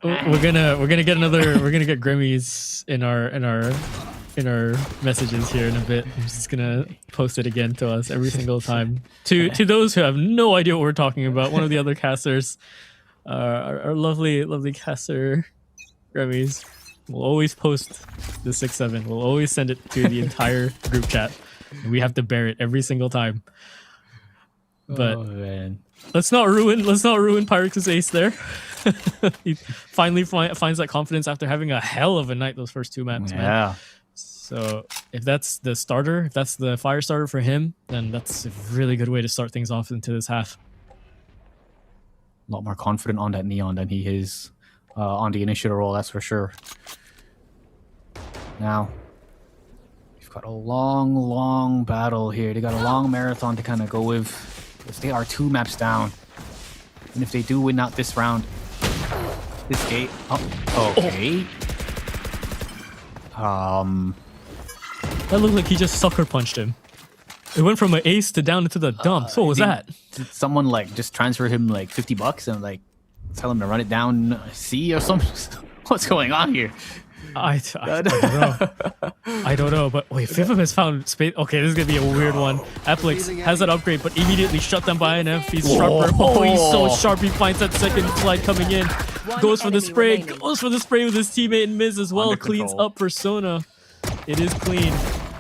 We're gonna get Grammys in our messages here in a bit. I'm just gonna post it again to us every single time. To those who have no idea what we're talking about, one of the other casters, our lovely caster Grammys, will always post the 6-7. We'll always send it to the entire group chat. And we have to bear it every single time. But let's not ruin Pyrex's ace there. He finally finds that confidence after having a hell of a night those first two maps, man. So if that's the starter, if that's the fire starter for him, then that's a really good way to start things off into this half. A lot more confident on that Neon than he is on the initiator role, that's for sure. Now, we've got a long battle here. They got a long marathon to kind of go with. Because they are 2 maps down. And if they do win out this round, this gate... Oh, okay. That looked like he just sucker punched him. It went from an ace to down into the dumps. What was that? Did someone like just transfer him like $50 and like tell him to run it down C or something? What's going on here? I don't know. I don't know, but wait, Fivum has found space. Okay, this is gonna be a weird one. Applix has that upgrade, but immediately shut down by INF. He's sharper. Oh, he's so sharp. He finds that second slide coming in. Goes for the spray. Goes for the spray with his teammate and Miz as well. Cleans up Persona. It is clean.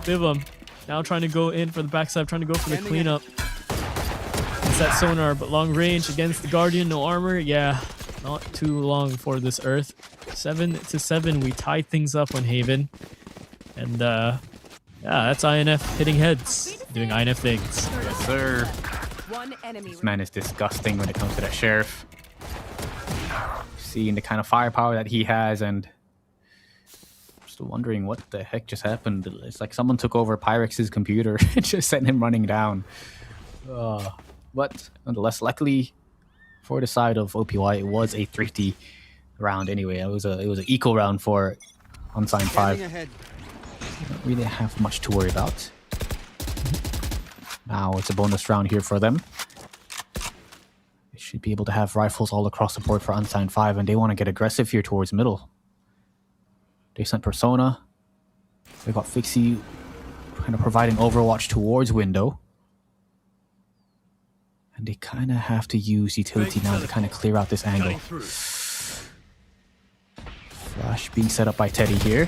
Fivum now trying to go in for the backside, trying to go for the cleanup. It's that sonar, but long range against the Guardian. No armor. Yeah, not too long for this Earth. 7-7, we tied things up on Haven. And yeah, that's INF hitting heads, doing INF things. Yes, sir. This man is disgusting when it comes to that Sheriff. Seeing the kind of firepower that he has, and just wondering what the heck just happened. It's like someone took over Pyrex's computer and just sent him running down. But nonetheless, luckily for the side of OPY, it was a thrifty round anyway. It was an eco round for Unsigned 5. Don't really have much to worry about. Now it's a bonus round here for them. They should be able to have rifles all across the board for Unsigned 5, and they want to get aggressive here towards middle. They sent Persona. We got Fixie kind of providing overwatch towards window. And they kind of have to use utility now to kind of clear out this angle. Flash being set up by Teddy here.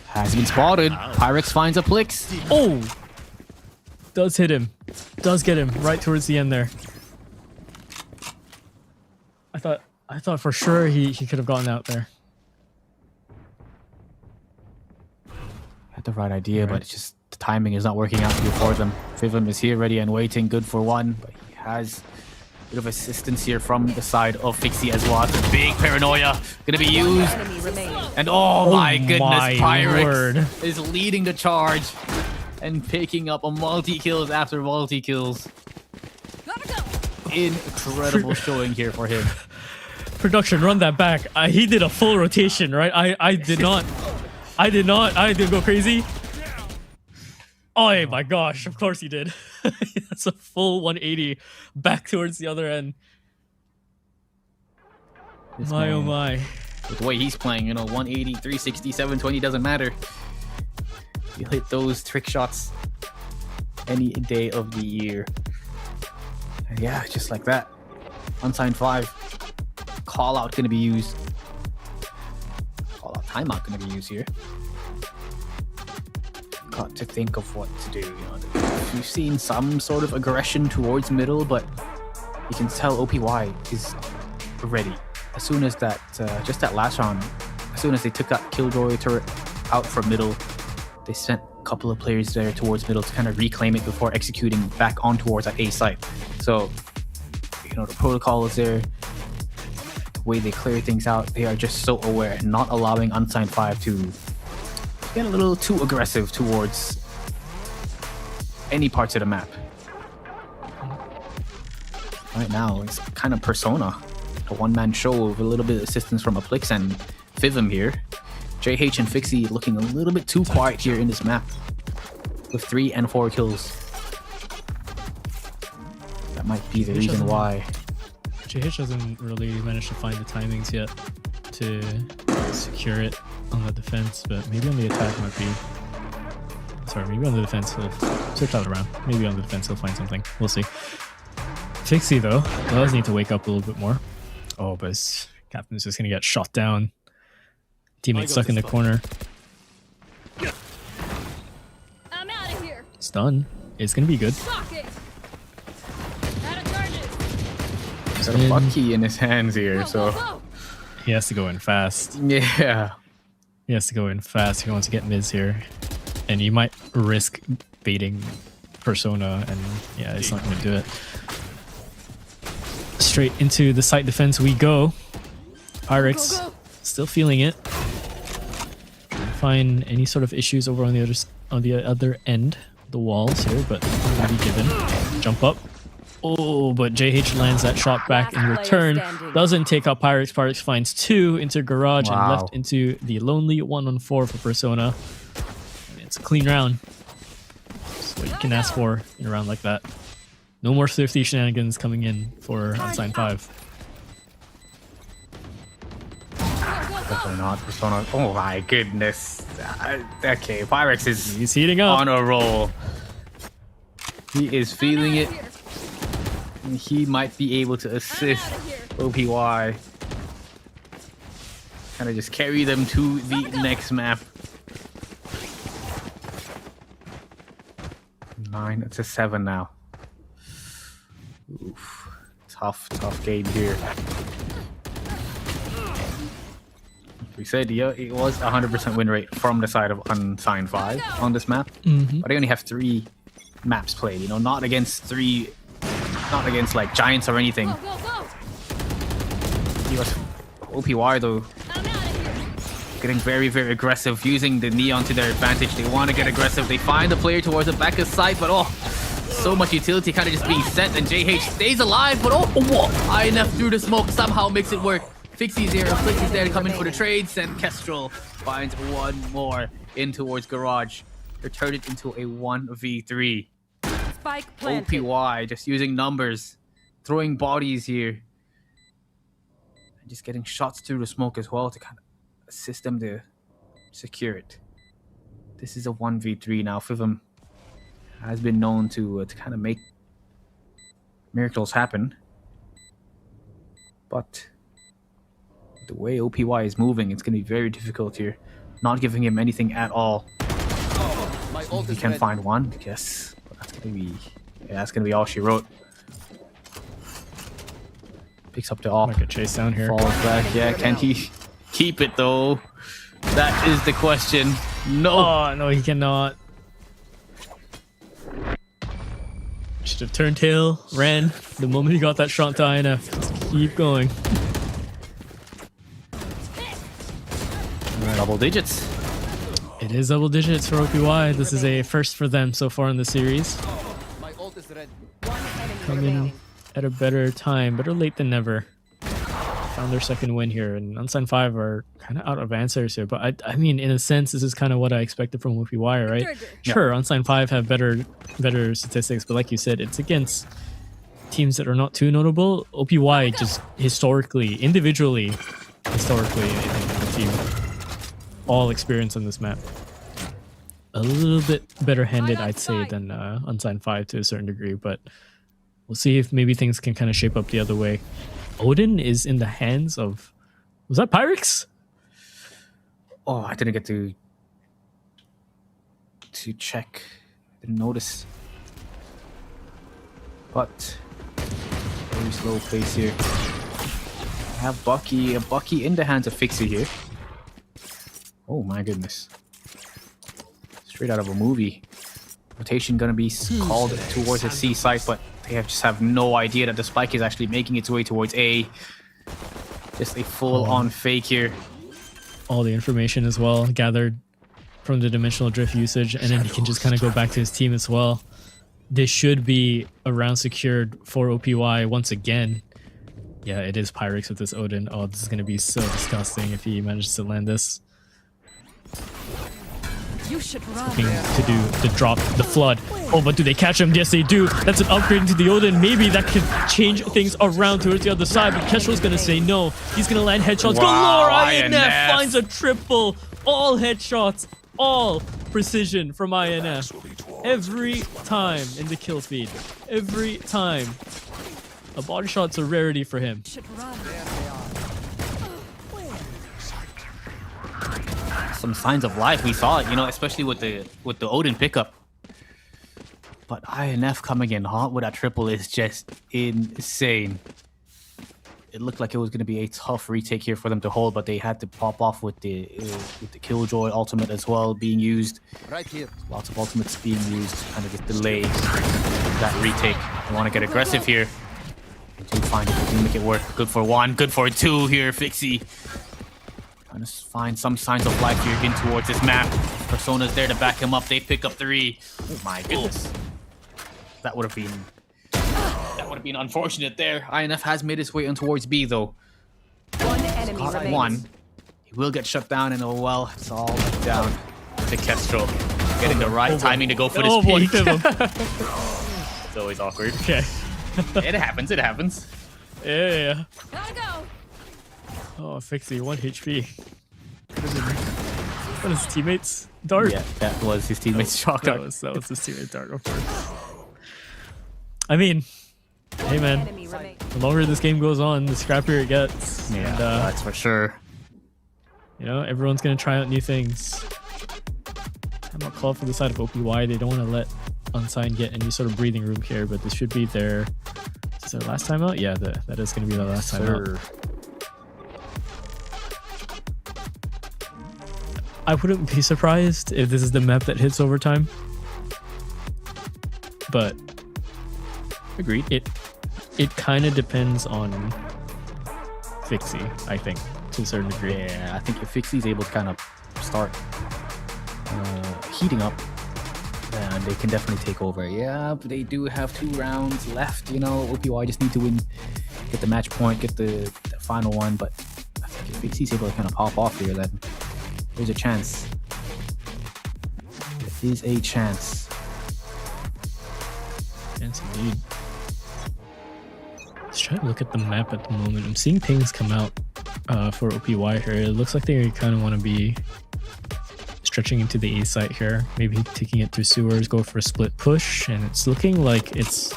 Has been spotted. Pyrex finds a Plix. Oh! Does hit him. Does get him right towards the end there. I thought for sure he could have gotten out there. Had the right idea, but it's just the timing is not working out for them. Fivim is here ready and waiting, good for one, but he has a bit of assistance here from the side of Fixie as well. It's a big paranoia gonna be used. Enemy remaining. And oh my goodness, my Pyrex word. is leading the charge and picking up a multi-kills after multi-kills. Incredible showing here for him. Production, run that back. He did a full rotation, right? I did not. I didn't go crazy. Oh my gosh, of course he did. That's a full 180 back towards the other end. This My oh man, my. with the way he's playing, you know, 180, 360, 720 doesn't matter. You hit those trick shots any day of the year. And yeah, just like that. Unsigned 5. Call out gonna be used. Call out timeout gonna be used here. Got to think of what to do. You know, we've seen some sort of aggression towards middle, but you can tell OPY is ready. As soon as that, just that last round, as soon as they took that Killjoy turret out from middle, they sent a couple of players there towards middle to kind of reclaim it before executing back on towards that A site. So, you know, the protocol is there. The way they clear things out, they are just so aware and not allowing Unsigned 5 to get a little too aggressive towards any parts of the map. Right now, it's kind of Persona. A one-man show with a little bit of assistance from Aplix and Fivim here. JH and Fixie looking a little bit too quiet here in this map with 3 and 4 kills. That might be the reason why. JH hasn't really managed to find the timings yet to secure it on the defense, but maybe on the attack might be. Sorry, maybe on the defense he'll switch that around. Maybe on the defense he'll find something. We'll see. Fixie though does need to wake up a little bit more. Oh, but his captain's just gonna get shot down. Teammate stuck in the corner. I'm out of here. Stun. It's gonna be good. Fuck it. Out of charges. He's got a butt key in his hands here, so Whoa. He has to go in fast. yeah. He has to go in fast. He wants to get mids here. And you might risk baiting Persona, and yeah, it's not going to do it. Straight into the site defense we go. Pyrex Go, go. still feeling it. Trying to find any sort of issues over on the other end of the walls here, but not going to be given. Jump up. Oh, but JH lands that shot back in return. Doesn't take out Pyrex. Pyrex finds 2 into Garage and Wow. left into the lonely 1-on-4 for Persona. And it's a clean round. That's what you can ask for in a round like that. No more thrifty shenanigans coming in for Unsigned 5. Definitely not Persona. Oh my goodness. Okay, Pyrex is He's heating up. on a roll. He is feeling it. And he might be able to assist OPY. Kind of just carry them to the next map. 9, it's a 7 now. Oof. Tough game here. We said yeah, it was 100% win rate from the side of Unsigned 5 on this map. But they only have 3 maps played, you know, not against like giants or anything. Go, go, go. US OPY though, I'm out of here. getting very, very aggressive, using the neon to their advantage. They want to get aggressive. They find the player towards the back of site, but oh, so much utility kind of just being sent, and JH stays alive, but oh, INF through the smoke somehow makes it work. Fixie's there, Flick is there to come in for the trades, and Kestrel finds one more in towards Garage. They're turned it into a 1v3. Spike planted. OPY just using numbers, throwing bodies here, and just getting shots through the smoke as well to kind of assist them to secure it. this is a 1v3 now. Fivum has been known to kind of make miracles happen. But the way OPY is moving, it's going to be very difficult here. Not giving him anything at all. My ult He is can ready. find one, yes. But that's going to be... Yeah, that's going to be all she wrote. Picks up the op. Like a chase down here. Falls back. Yeah, can he keep it though? That is the question. No. Oh, no, he cannot. Should have turned tail, ran the moment he got that shot to INF. Just keep going. Double digits. It is double digits for OPY. This is a first for them so far in the series. My ult is ready. Coming at a better time, better late than never. Found their second win here, and Unsigned 5 are kind of out of answers here. But I mean, in a sense, this is kind of what I expected from OPY, right? Sure, Unsigned 5 have better statistics, but like you said, it's against teams that are not too notable. OPY just historically, individually, historically, the team all experience on this map. A little bit better handed, I'd say, than Unsigned 5 to a certain degree, but we'll see if maybe things can kind of shape up the other way. Odin is in the hands of... Was that Pyrex? Oh, I didn't get to check. Didn't notice. But very slow pace here. I have Bucky in the hands of Fixie here. Oh my goodness. Straight out of a movie. Rotation gonna be called towards the C site, but they just have no idea that the spike is actually making its way towards A. Just a full-on fake here. All the information as well gathered from the dimensional drift usage, and then he can just kind of go back to his team as well. This should be a round secured for OPY once again. Yeah, it is Pyrex with this Odin. Oh, this is going to be so disgusting if he manages to land this. You should run. Looking to do the drop, the flood. Oh, but do they catch him? Yes, they do. That's an upgrade into the Odin. Maybe that could change things around towards the other side, but Kestrel's going to say no. He's going to land headshots. Wow, Galore! INF INF finds a triple. All headshots. All precision from INF. Every time in the kill feed. Every time. A body shot's a rarity for him. You should run. Some signs of life. We saw it, you know, especially with the Odin pickup. But INF coming in hot with that triple is just insane. It looked like it was going to be a tough retake here for them to hold, but they had to pop off with the Killjoy ultimate as well being used. Right here. Lots of ultimates being used to kind of just delay that retake. They want to get aggressive here. Do find it, they make it work. Good for one, good for two here, Fixie. Trying to find some signs of life here in towards this map. Persona's there to back him up. They pick up 3. Oh my goodness. That would have been unfortunate there. INF has made his way in towards B though. One enemy Caught remains. one. He will get shut down and oh well, it's all down to Kestrel. Getting the right timing to go for this Oh boy, peak. Fivum. It's always awkward. Okay. It happens, it happens. Yeah. Gotta go. Oh, Fixie, 1 HP. What is his teammates? Dart? Yeah, that was his teammate's shock That dart. was his teammate Dart, of course. I mean, hey man, Enemy remains. the longer this game goes on, the scrappier it gets. Yeah, And, that's for sure. you know, everyone's gonna try out new things. I'm not called for the side of OPY. They don't want to let Unsigned get any sort of breathing room here, but this should be their... Is their last time out? Yeah, that is going to be their last time out. I wouldn't be surprised if this is the map that hits overtime. But Agreed. it kind of depends on Fixie, I think, to a certain degree. Yeah, I think if Fixie's able to kind of start heating up, then they can definitely take over. Yeah, but they do have 2 rounds left, you know. OPY just need to win, get the match point, get the final one, but I think if Fixie's able to kind of pop off here, then there's a chance. There is a chance. Yes, indeed. Let's try to look at the map at the moment. I'm seeing pings come out for OPY here. It looks like they kind of want to be stretching into the A site here. Maybe taking it through sewers, go for a split push, and it's looking like it's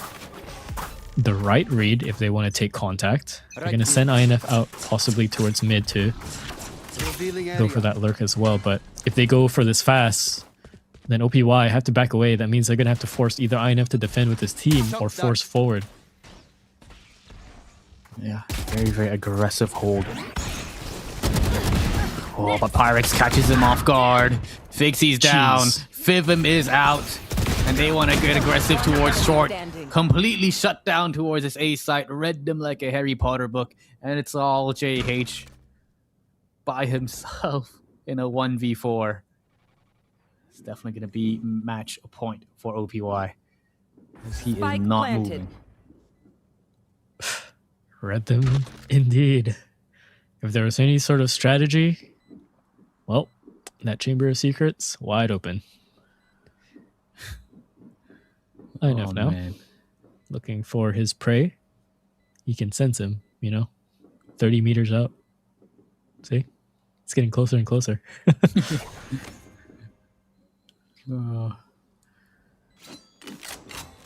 the right read if they want to take contact. They're going to send INF out possibly towards mid to go for that lurk as well. But if they go for this fast, then OPY have to back away. That means they're going to have to force either INF to defend with his team or force forward. Yeah, very, very aggressive hold. Oh, but Pyrex catches him off guard. Fixie's down. Fivim is out. And they want to get aggressive towards short. Completely shut down towards this A site. Read them like a Harry Potter book. And it's all JH by himself in a 1v4. It's definitely going to be match point for OPY. He Spike is not planted. moving. Read them indeed. If there was any sort of strategy, well, that Chamber of Secrets, wide open. INF now. Man. Looking for his prey. You can sense him, 30 meters out. See? It's getting closer and closer.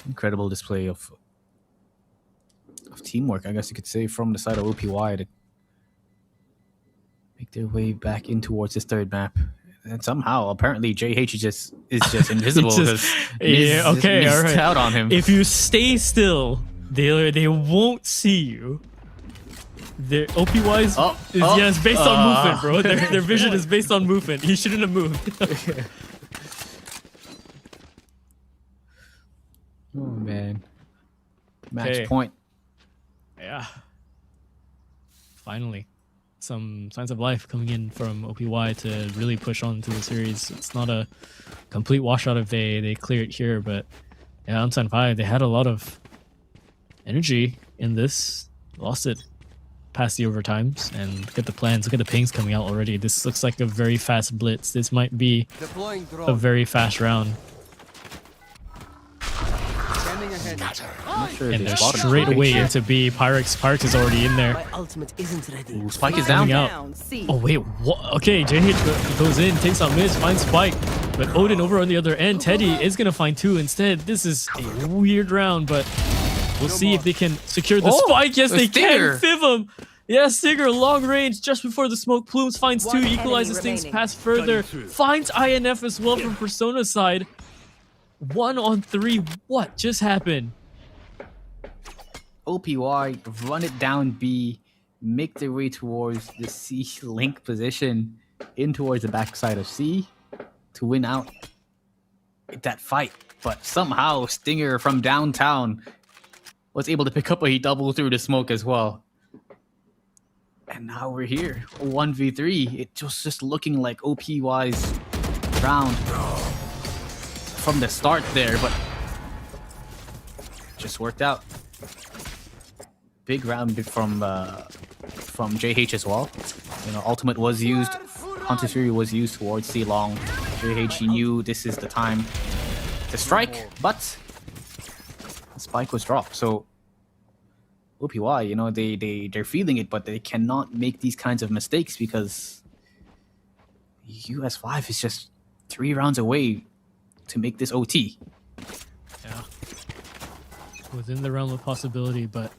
Incredible display of teamwork, I guess you could say, from the side of OPY to make their way back in towards this third map. And somehow, apparently, JH is just invisible. Yeah, okay, all right. Out on him. If you stay still, they won't see you. Their OPY's is based on movement, bro. Their vision is based on movement. He shouldn't have moved. Oh man, match Okay. point. Yeah. Finally. Some signs of life coming in from OPY to really push on to the series. It's not a complete washout if they clear it here, but yeah, on Sun 5, they had a lot of energy in this. Lost it past the overtimes, and look at the plans, look at the pings coming out already. This looks like a very fast blitz. This might be Deploying a drone. very fast round. Scanning ahead. I'm not sure if And they they're spotted him. straight away into B. Pyrex is already in there. My ultimate isn't ready. Ooh, Spike is down. Coming out. Oh wait, what? Okay, JH goes in, takes out Miz, finds Spike. But Odin over on the other end, Teddy is going to find two instead. This is a weird round, but we'll see if they can secure the Spike. Yes, a they Stinger. can. Fiv him. Yeah, Stinger, long range, just before the smoke plumes, finds two, One equalizes enemy things, remaining. pass further, finds INF as well from Persona's side. 1 on 3, what just happened? OPY run it down B, make their way towards the C link position, in towards the backside of C to win out that fight. But somehow Stinger from downtown was able to pick up a double through the smoke as well. And now we're here, 1v3. It just looking like OPY's round from the start there, but just worked out. Big round from JH as well. Ultimate was used, Hunter's Fury was used towards C long. JH, he knew this is the time to strike, but the spike was dropped. So OPY, they're feeling it, but they cannot make these kinds of mistakes because US5 is just 3 rounds away to make this OT. Yeah. Within the realm of possibility, but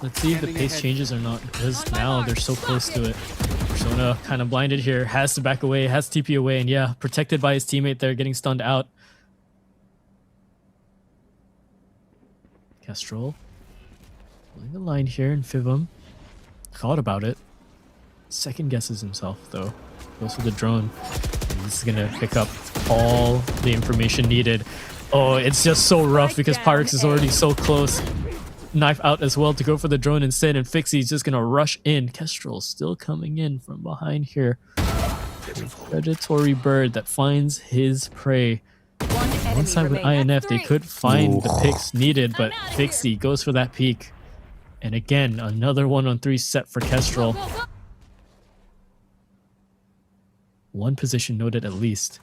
let's see if the pace changes or not, because now they're so close to it. Persona kind of blinded here, has to back away, has TP away, and yeah, protected by his teammate there, getting stunned out. Kestrel pulling the line here, and Fivum thought about it. Second guesses himself though. Goes for the drone. And this is gonna pick up all the information needed. Oh, it's just so rough because Pyrex is already so close. Knife out as well to go for the drone instead, and Fixie's just gonna rush in. Kestrel still coming in from behind here. Predatory bird that finds his prey. One side with INF, they could find the picks needed, but Fixie goes for that peek. And again, another 1 on 3 set for Kestrel. Go, go, go. One position noted at least.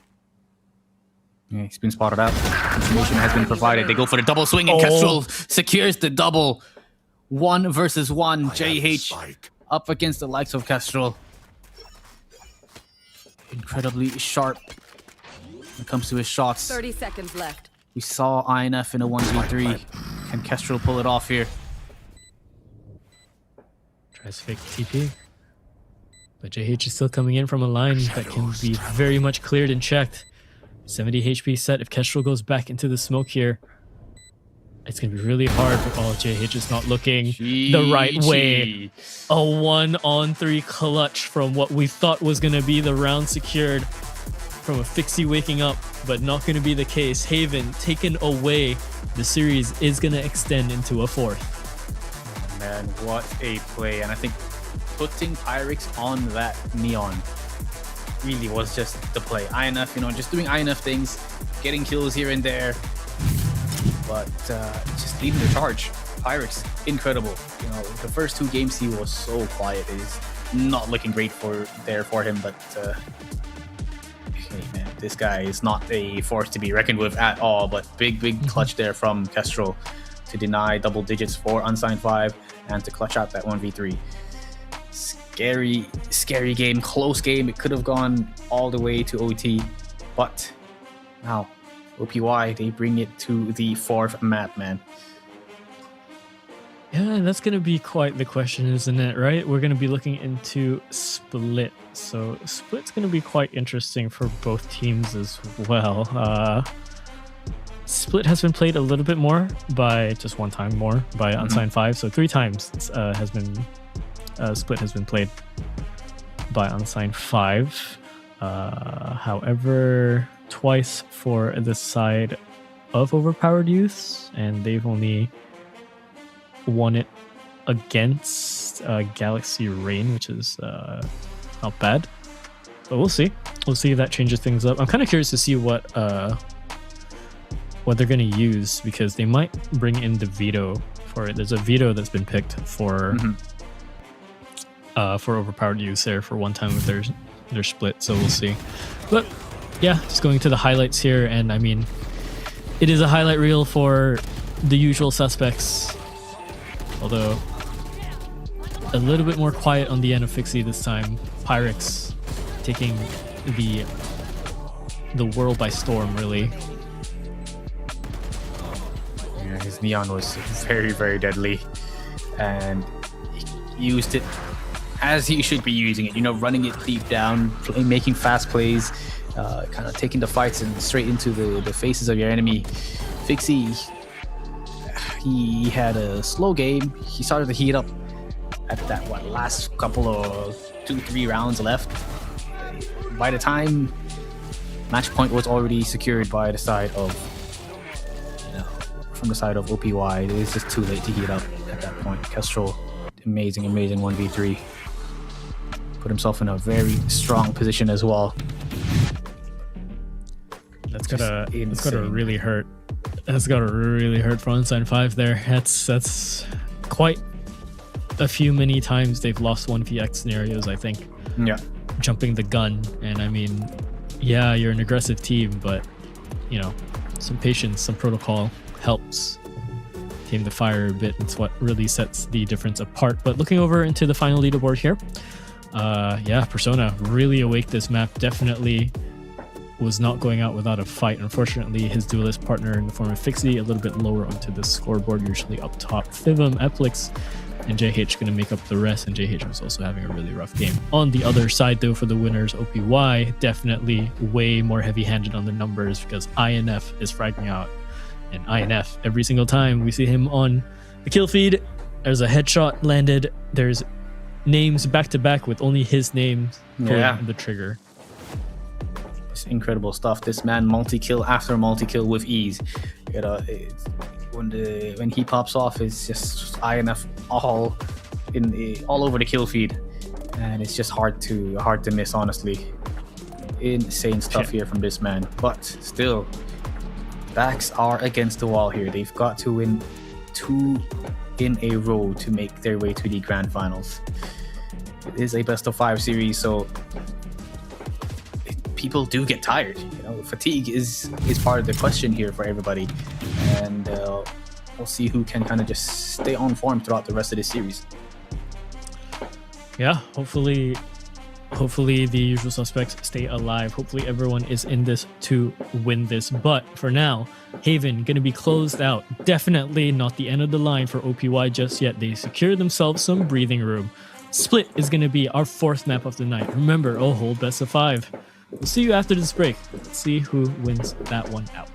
Yeah, he's been spotted out. Information has been provided. They go for the double swing, and Kestrel secures the double. 1 versus 1. JH up against the likes of Kestrel. incredibly sharp when it comes to his shots. 30 seconds left. We saw INF in a 1v3. Can Kestrel pull it off here? Tries fake TP. But JH is still coming in from a line that can be very much cleared and checked. 70 HP set. If Kestrel goes back into the smoke here, it's going to be really hard. But JH is not looking the right way. A 1-on-3 clutch from what we thought was going to be the round secured from a Fixie waking up, but not going to be the case. Haven taken away. The series is going to extend into a fourth. Man, what a play. And I think putting Pyrex on that Neon really was just the play. INF, just doing INF things, getting kills here and there, but just leading the charge. Pyrex, incredible. The first 2 games he was so quiet. It is not looking great for him, but hey man, this guy is not a force to be reckoned with at all. But big clutch there from Kestrel to deny double digits for Unsigned 5 and to clutch out that 1v3. Scary game, close game. It could have gone all the way to OT, but now OPY, they bring it to the 4th map, man. Yeah, that's going to be quite the question, isn't it, right? We're going to be looking into Split. So Split's going to be quite interesting for both teams as well. Split has been played a little bit more by just one time more by Unsigned 5. So 3 times Split has been played by Unsigned 5. However, twice for the side of Overpowered Youths, and they've only won it against Galaxy Rain, which is not bad. But we'll see. We'll see if that changes things up. I'm kind of curious to see what they're going to use, because they might bring in the veto for it. There's a veto that's been picked for Overpowered Youths there for one time with their split, so we'll see. But yeah, just going to the highlights here, and I mean, it is a highlight reel for the usual suspects, although a little bit more quiet on the end of Fixie this time. Pyrex taking the world by storm, really. Yeah, his Neon was very deadly, and he used it as he should be using it, running it deep down, making fast plays, kind of taking the fights and straight into the faces of your enemy. Fixie, he had a slow game. He started to heat up at that last couple of 2-3 rounds left. By the time match point was already secured by the side of from the side of OPY, it was just too late to heat up at that point. Kestrel, amazing 1v3. Put himself in a very strong position as well. That's gotta really hurt. That's gotta really hurt for Unsigned 5 there. That's quite a few many times they've lost 1vx scenarios, I think. Yeah. Jumping the gun, and I mean, yeah, you're an aggressive team, but some patience, some protocol helps tame the fire a bit. It's what really sets the difference apart. But looking over into the final leaderboard here, yeah, Persona really awake this map. Definitely was not going out without a fight. Unfortunately, his duelist partner in the form of Fixie a little bit lower onto the scoreboard, usually up top. Thivum, Eplix, and JH going to make up the rest, and JH was also having a really rough game. On the other side, though, for the winners, OPY definitely way more heavy-handed on the numbers, because INF is fragging out. And INF, every single time we see him on the kill feed, there's a headshot landed, there's names back-to-back with only his name pulling the trigger. It's incredible stuff. This man multi-kill after multi-kill with ease. When he pops off, it's just INF all over the kill feed, and it's just hard to miss, honestly. Insane stuff here from this man, but still, backs are against the wall here. They've got to win 2 in a row to make their way to the grand finals. It is a best of 5 series, so people do get tired. Fatigue is part of the question here for everybody, and we'll see who can kind of just stay on form throughout the rest of the series. Yeah, hopefully hopefully the usual suspects stay alive. Hopefully everyone is in this to win this. But for now, Haven gonna be closed out. Definitely not the end of the line for OPY just yet. They secured themselves some breathing room. Split is gonna be our 4th map of the night. Remember, a whole best of 5. We'll see you after this break. Let's see who wins that one out.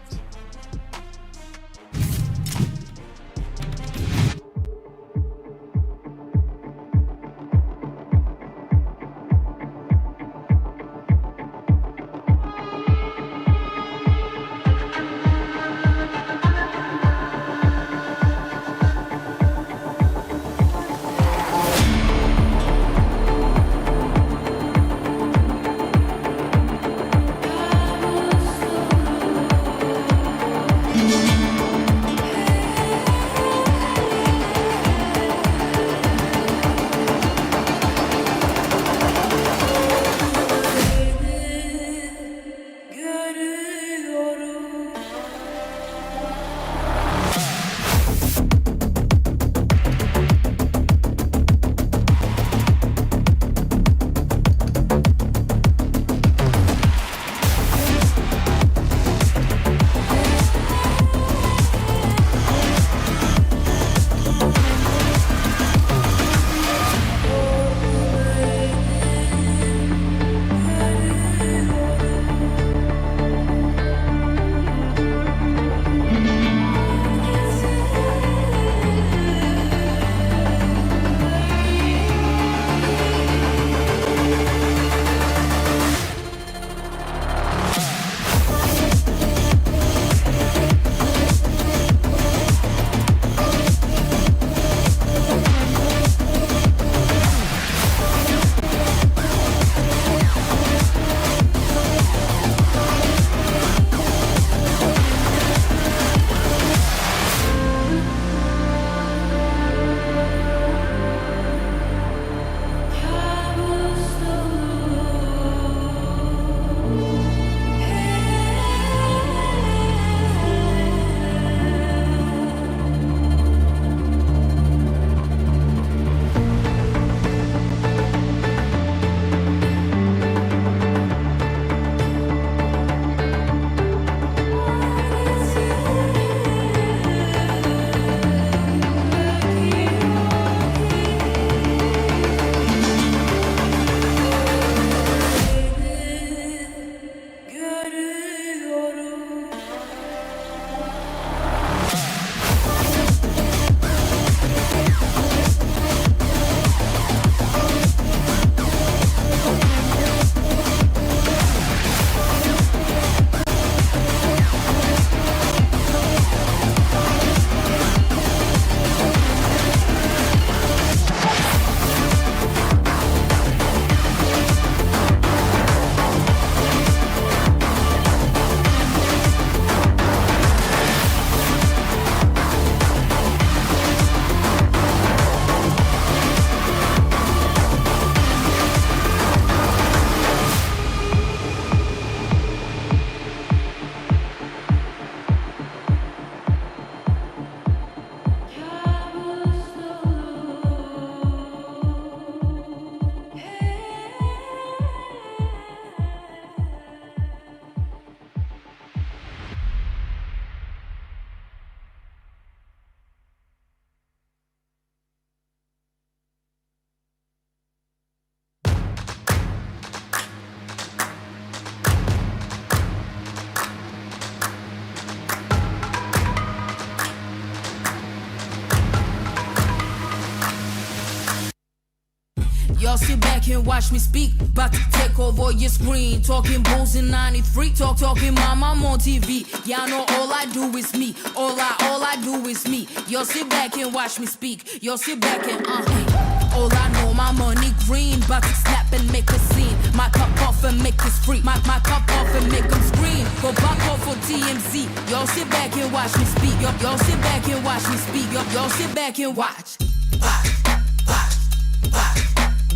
Y'all sit back and watch me speak. About to take over your screen. Talking bulls in 93. Talking mom, I'm on TV. Y'all know all I do is me. All I do is me. Y'all sit back and watch me speak. Y'all sit back and all I know, my money green. About to snap and make a scene. My cup off and make this free. My cup off and make them scream. Go back off for TMZ. Y'all sit back and watch me speak. Y'all sit back and watch me speak. Y'all sit back and watch.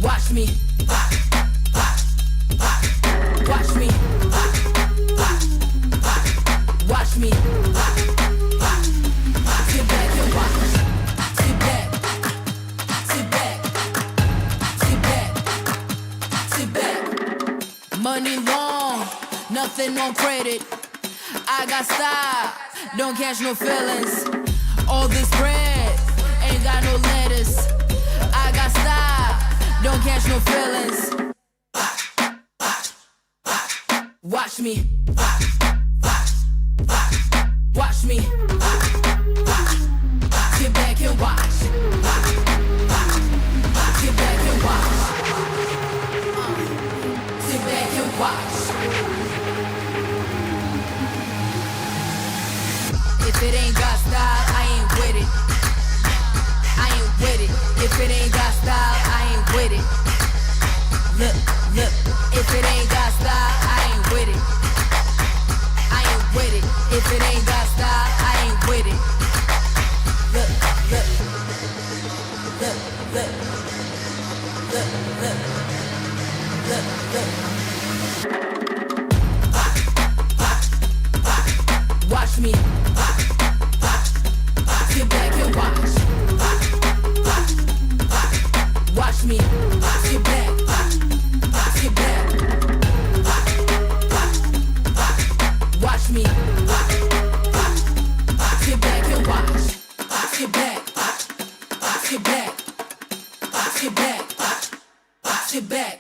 Watch me. Watch me. Watch me. Sit back and watch. Sit back. Sit back. Sit back. Sit back. nothing on credit. I got style, don't catch no feelings. All this bread ain't got no lettuce. I got style, don't catch no feelings. Watch me. Watch me. Sit back and watch. Sit back and watch. Sit back and watch. If it ain't got style, I ain't with it. I ain't with it. If it ain't got style, I ain't with it. Look, look. If it ain't got style, I ain't with it. I ain't with it. If it ain't got style, I ain't with it. Look, look. Look, look. Look, look. Look, look. Watch me. Sit back and watch. Watch me. Sit back. Sit back. Watch me. Sit back and watch. Sit back. Sit back. Sit back. Sit back.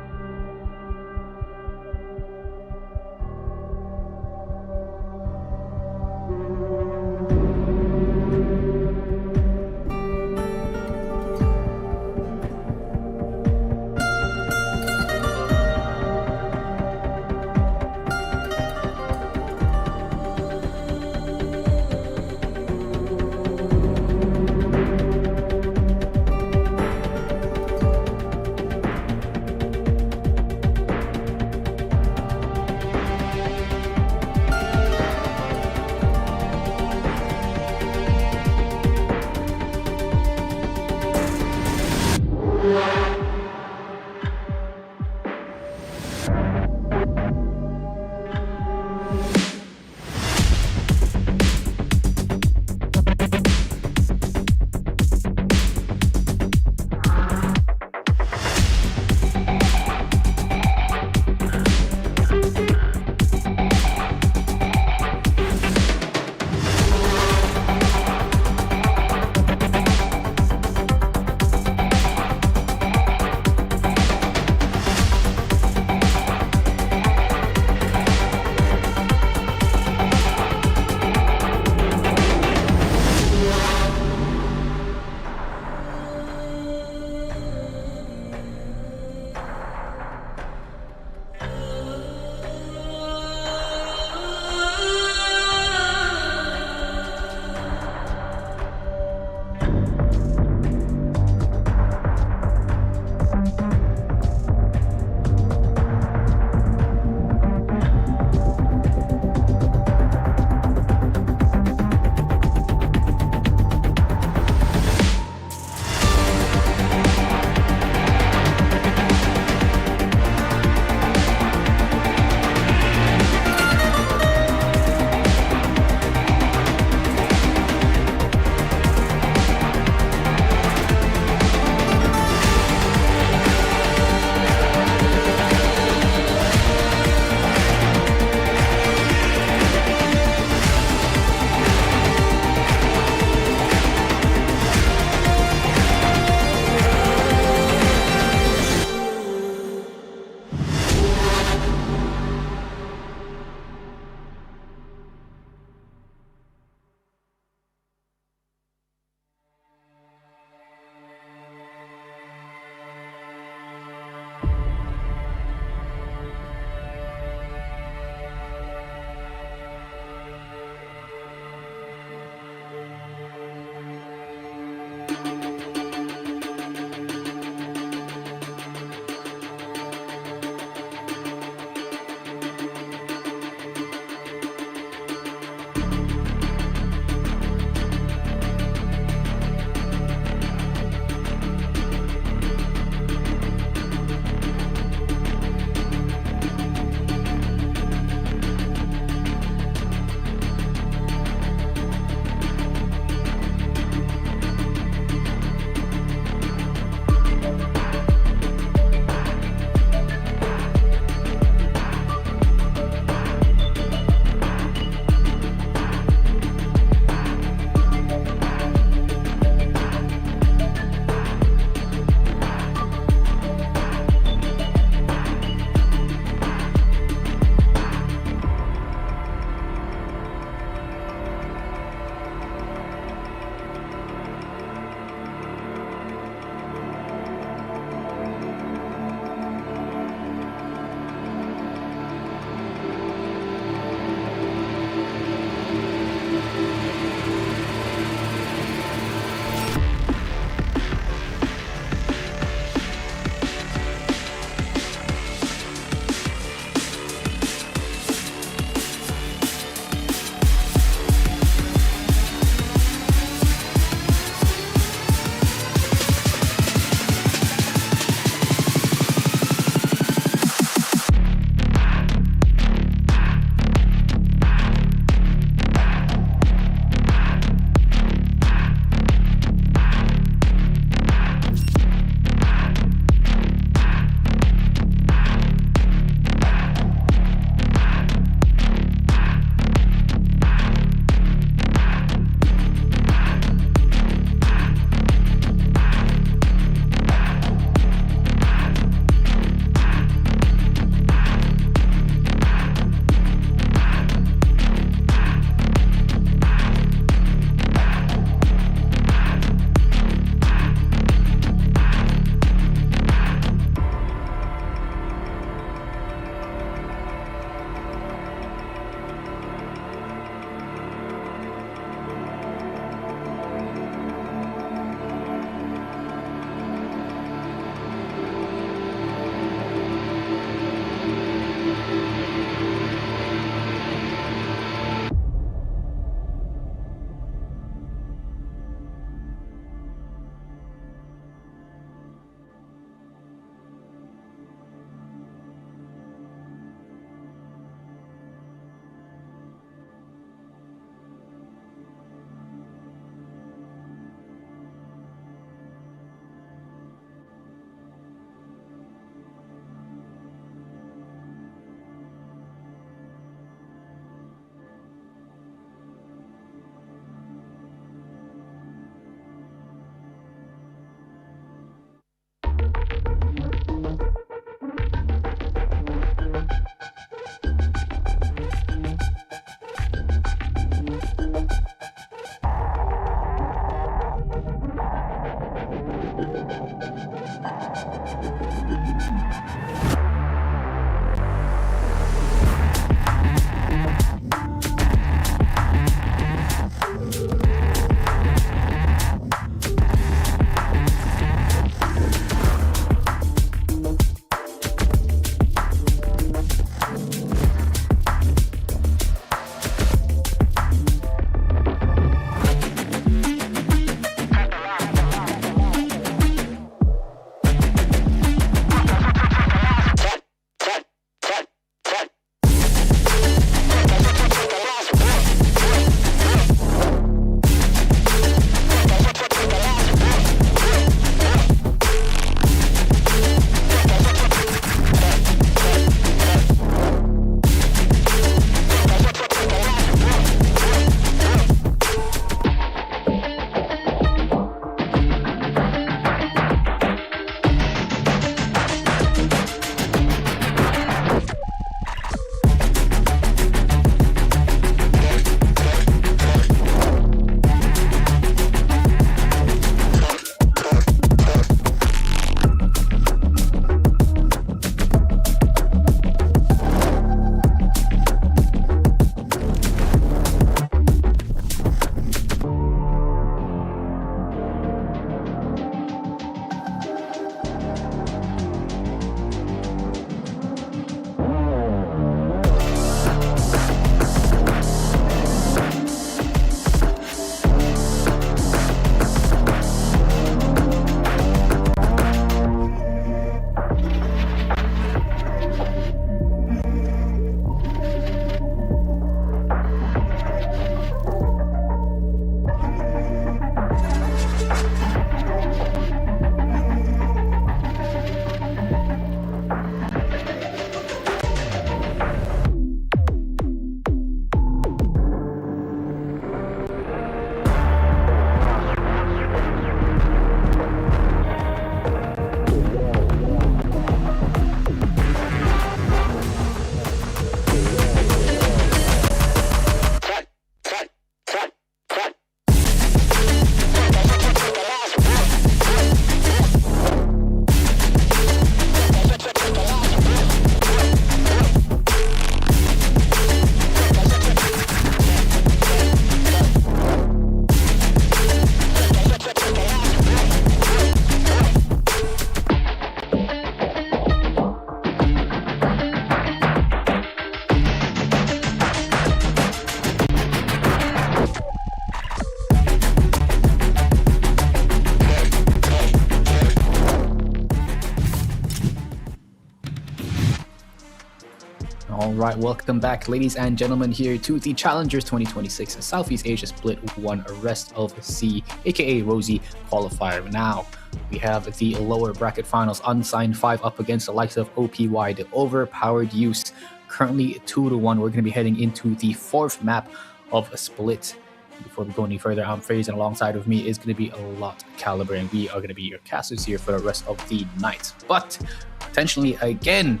All right, welcome back, ladies and gentlemen, here to the Challengers 2026 Southeast Asia Split 1 Rest of Sea, aka RoSEA qualifier. Now, we have the lower bracket finals, Unsigned 5 up against the likes of OPY, the overpowered use, currently 2-1. We're going to be heading into the 4th map of a Split. Before we go any further, I'm Fraser, and alongside of me is going to be a lot Caliber, and we are going to be your casters here for the rest of the night. But potentially, again,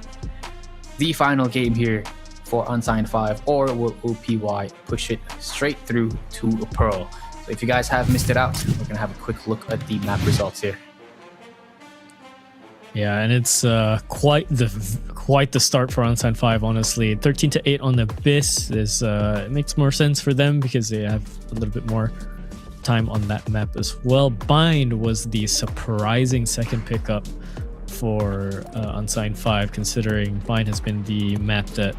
the final game here for Unsigned 5, or will OPY push it straight through to a Pearl? So if you guys have missed it out, we're going to have a quick look at the map results here. Yeah, and it's quite the start for Unsigned 5, honestly. 13-8 on the Abyss is it makes more sense for them because they have a little bit more time on that map as well. Bind was the surprising second pickup for Unsigned 5, considering Bind has been the map that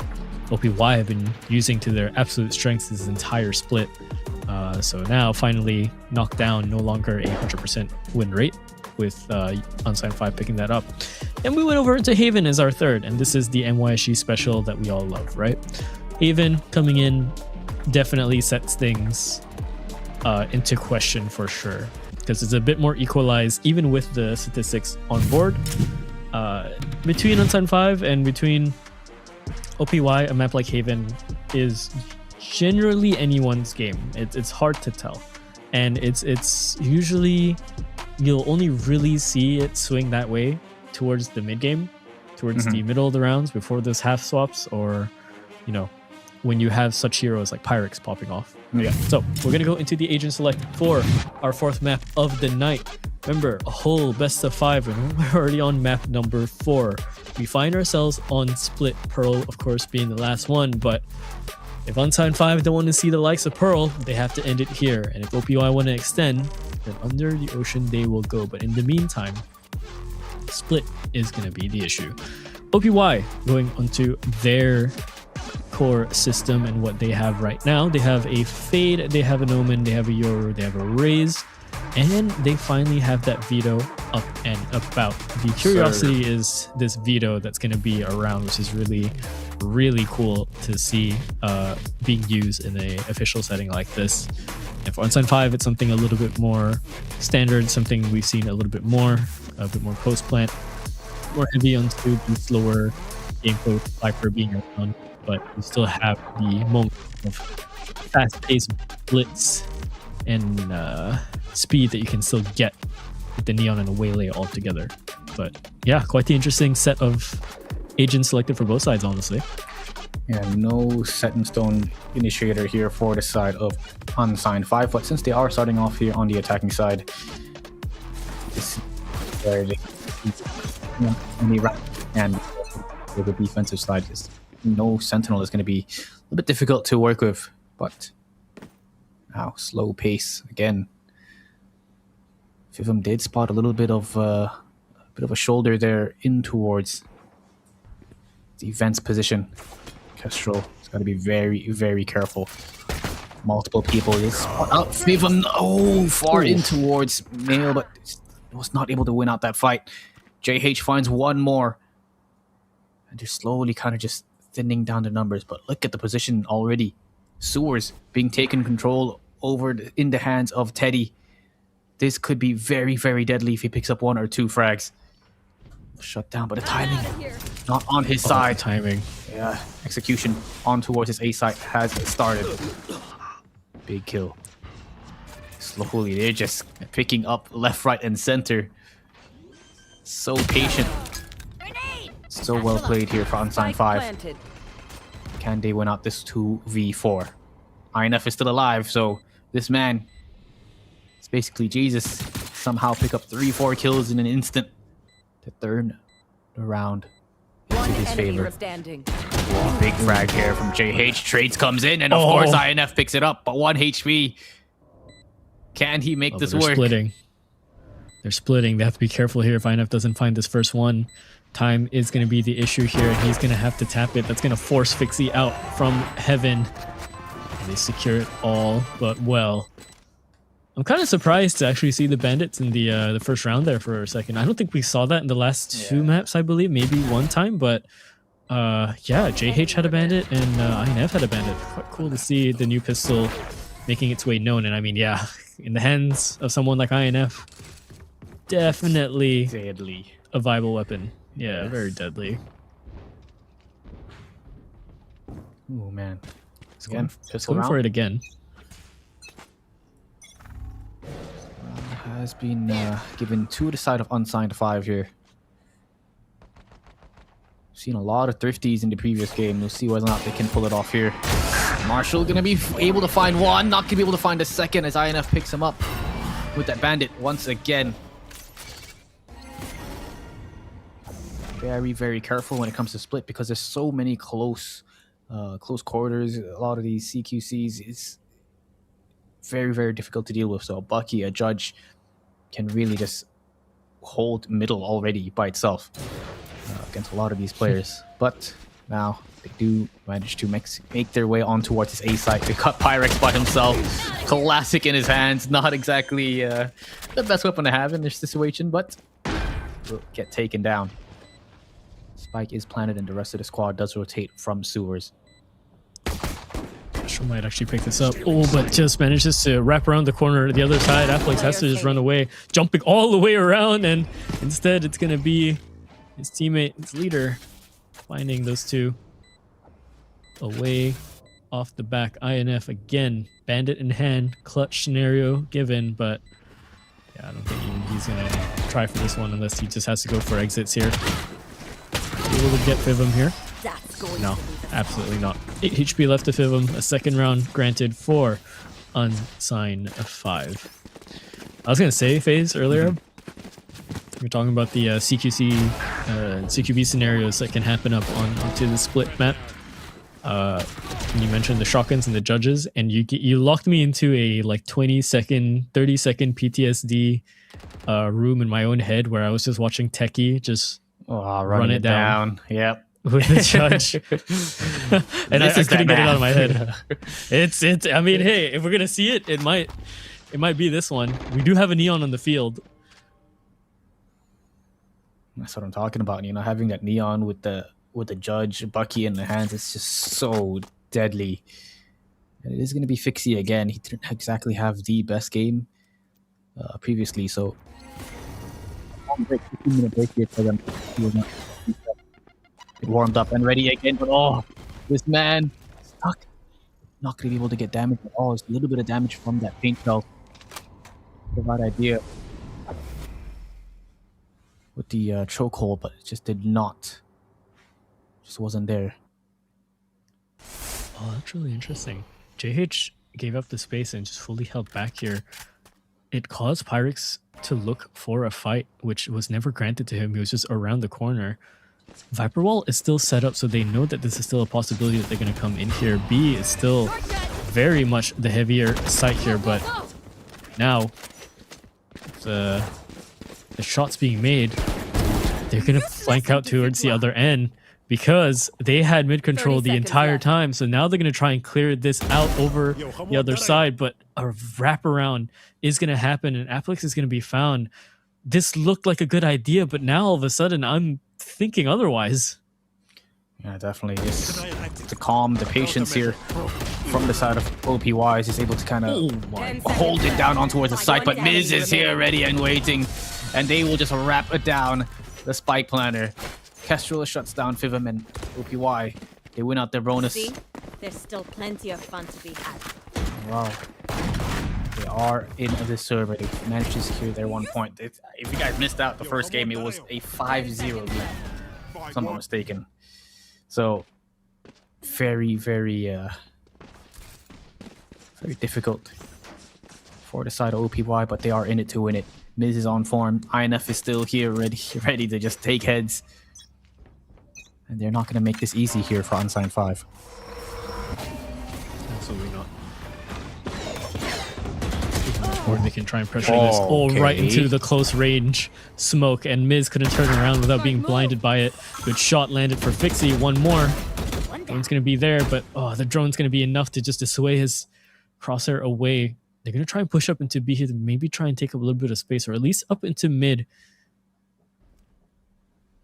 OPY have been using to their absolute strengths this entire split. So now finally knocked down, no longer a 100% win rate, with Unsigned 5 picking that up. And we went over to Haven as our third, and this is the NYSE special that we all love, right? Haven coming in definitely sets things into question for sure, because it's a bit more equalized, even with the statistics on board. Between Unsigned 5 and between OPY, a map like Haven is generally anyone's game. It's hard to tell, and it's usually you'll only really see it swing that way towards the mid game, towards the middle of the rounds before those half swaps, or when you have such heroes like Pyrex popping off. Yeah. So we're gonna go into the agent select for our 4th map of the night. Remember, a whole best of 5, and we're already on map number 4. We find ourselves on Split, Pearl, of course, being the last one. But if Unsigned 5 don't want to see the likes of Pearl, they have to end it here. And if OPY want to extend, then under the ocean they will go. But in the meantime, Split is going to be the issue. OPY going onto their core system and what they have right now. They have a Fade, they have an Omen, they have a Yoru, they have a Raze, and they finally have that Veto up and about. The curiosity is this Veto that's going to be around, which is really, really cool to see being used in an official setting like this. And for Unsigned 5, it's something a little bit more standard, something we've seen a bit more post-plant, more heavy onto the slower gameplay with Viper being around, but we still have the moment of fast-paced blitz and speed that you can still get with the Neon and the Waylay all together. But yeah, quite the interesting set of agents selected for both sides, honestly. Yeah, no set in stone initiator here for the side of Unsigned 5, but since they are starting off here on the attacking side, this is where they and for the defensive side, is no Sentinel is going to be a little bit difficult to work with. But now slow pace again. Fivum did spot a little bit of a shoulder there in towards the Vents position. Kestrel has got to be very, very careful. Multiple people just spot out Fivum. Far in towards Nail, but was not able to win out that fight. JH finds one more. And they're slowly kind of just thinning down the numbers. But look at the position already. Sewers being taken control over in the hands of Teddy. This could be very, very deadly if he picks up 1 or 2 frags. Shut down, but the timing not on his side. Timing. Yeah, execution on towards his A site has started. Big kill. Slowly, they're just picking up left, right, and center. So patient. So well played here for Unsigned 5. Can they win out this 2v4? INF is still alive, so this man, it's basically Jesus, somehow pick up 3-4 kills in an instant to turn the round into his favor. Whoa, big frag here from JH. Trades comes in, and of course INF picks it up, but 1 HP. Can he make this work? They're splitting. They have to be careful here if INF doesn't find this first one. Time is going to be the issue here, and he's going to have to tap it. That's going to force Fixie out from Heaven. And they secure it all, but well. I'm kind of surprised to actually see the Bandits in the first round there for a second. I don't think we saw that in the last 2 maps, I believe. Maybe one time, but Yeah, JH had a bandit and INF had a bandit. Quite cool to see the new pistol making its way known. And I mean, yeah, in the hands of someone like INF, definitely Deadly. a viable weapon. Yeah, very deadly. Oh man. Going, Pistol going for it again. Has been given 2 to the side of unsigned 5 here. Seen a lot of thrifties in the previous game. We'll see whether or not they can pull it off here. Marshall gonna be able to find one, not gonna be able to find a second as INF picks him up with that bandit once again. Very, very careful when it comes to split because there's so many close quarters. A lot of these CQCs is very, very difficult to deal with. So Bucky, a judge, can really just hold middle already by itself against a lot of these players. But now they do manage to make their way on towards his A site. They cut Pyrex by himself. Classic in his hands. Not exactly the best weapon to have in this situation, but will get taken down. Spike is planted and the rest of the squad does rotate from sewers. She might actually pick this up. Oh, but just manages to wrap around the corner to the other side. Afflex has to just run away, jumping all the way around, and instead it's going to be his teammate, his leader, finding those two away off the back. INF again, bandit in hand, clutch scenario given, but yeah, I don't think he's going to try for this one unless he just has to go for exits here. Able to get Fivum here. No, absolutely not. 8 HP left to Fivum. A second round granted for unsigned 5. I was going to say, FaZe, earlier, we're talking about the CQB scenarios that can happen onto the split map. You mentioned the shotguns and the judges, and you locked me into a like 20-second, 30-second PTSD room in my own head where I was just watching Techie just run it down. Yep. With the judge. And I couldn't get it out of my head. I mean, hey, if we're gonna see it, it might be this one. We do have a neon on the field. That's what I'm talking about. You know, having that neon with the judge, Bucky in the hands, it's just so deadly. And it is gonna be Fixie again. He didn't exactly have the best game previously, so 15-minute break here for them. He was not warmed up and ready again, but oh, this man stuck. Not gonna be able to get damage at all. It's a little bit of damage from that paint shell. The right idea with the chokehold, but it just did not. Just wasn't there. Oh, that's really interesting. JH gave up the space and just fully held back here. It caused Pyrex to look for a fight, which was never granted to him. He was just around the corner. Viper Wall is still set up, so they know that this is still a possibility that they're going to come in here. B is still very much the heavier site here, but now the shots being made, they're going to flank out towards the other end because they had mid control the entire time. So now they're going to try and clear this out over the other side, but a wraparound is going to happen and Afflex is going to be found. This looked like a good idea, but now all of a sudden I'm thinking otherwise. Yeah, definitely. Just to calm the patience here from the side of OPY is able to kind of hold it down on towards the side, but Miz is here ready and waiting, and they will just wrap it down. The spike planner. Kestrel shuts down Fivum and OPY. They win out their bonus. See, there's still plenty of fun to be had. Wow. They are in this server. They managed to secure their 1 point. If you guys missed out the first game, it was a 5-0 lead, if I'm not mistaken. So, very, very, very difficult for the side of OPY, but they are in it to win it. Miz is on form. INF is still here, ready to just take heads. And they're not going to make this easy here for Unsigned 5. Absolutely not. Or they can try and pressure this right into the close range smoke, and Miz couldn't turn around without being blinded by it. Good shot landed for Fixie. One more. Drone's going to be there, but the drone's going to be enough to just dissuade his crosshair away. They're going to try and push up into B here, maybe try and take up a little bit of space, or at least up into mid.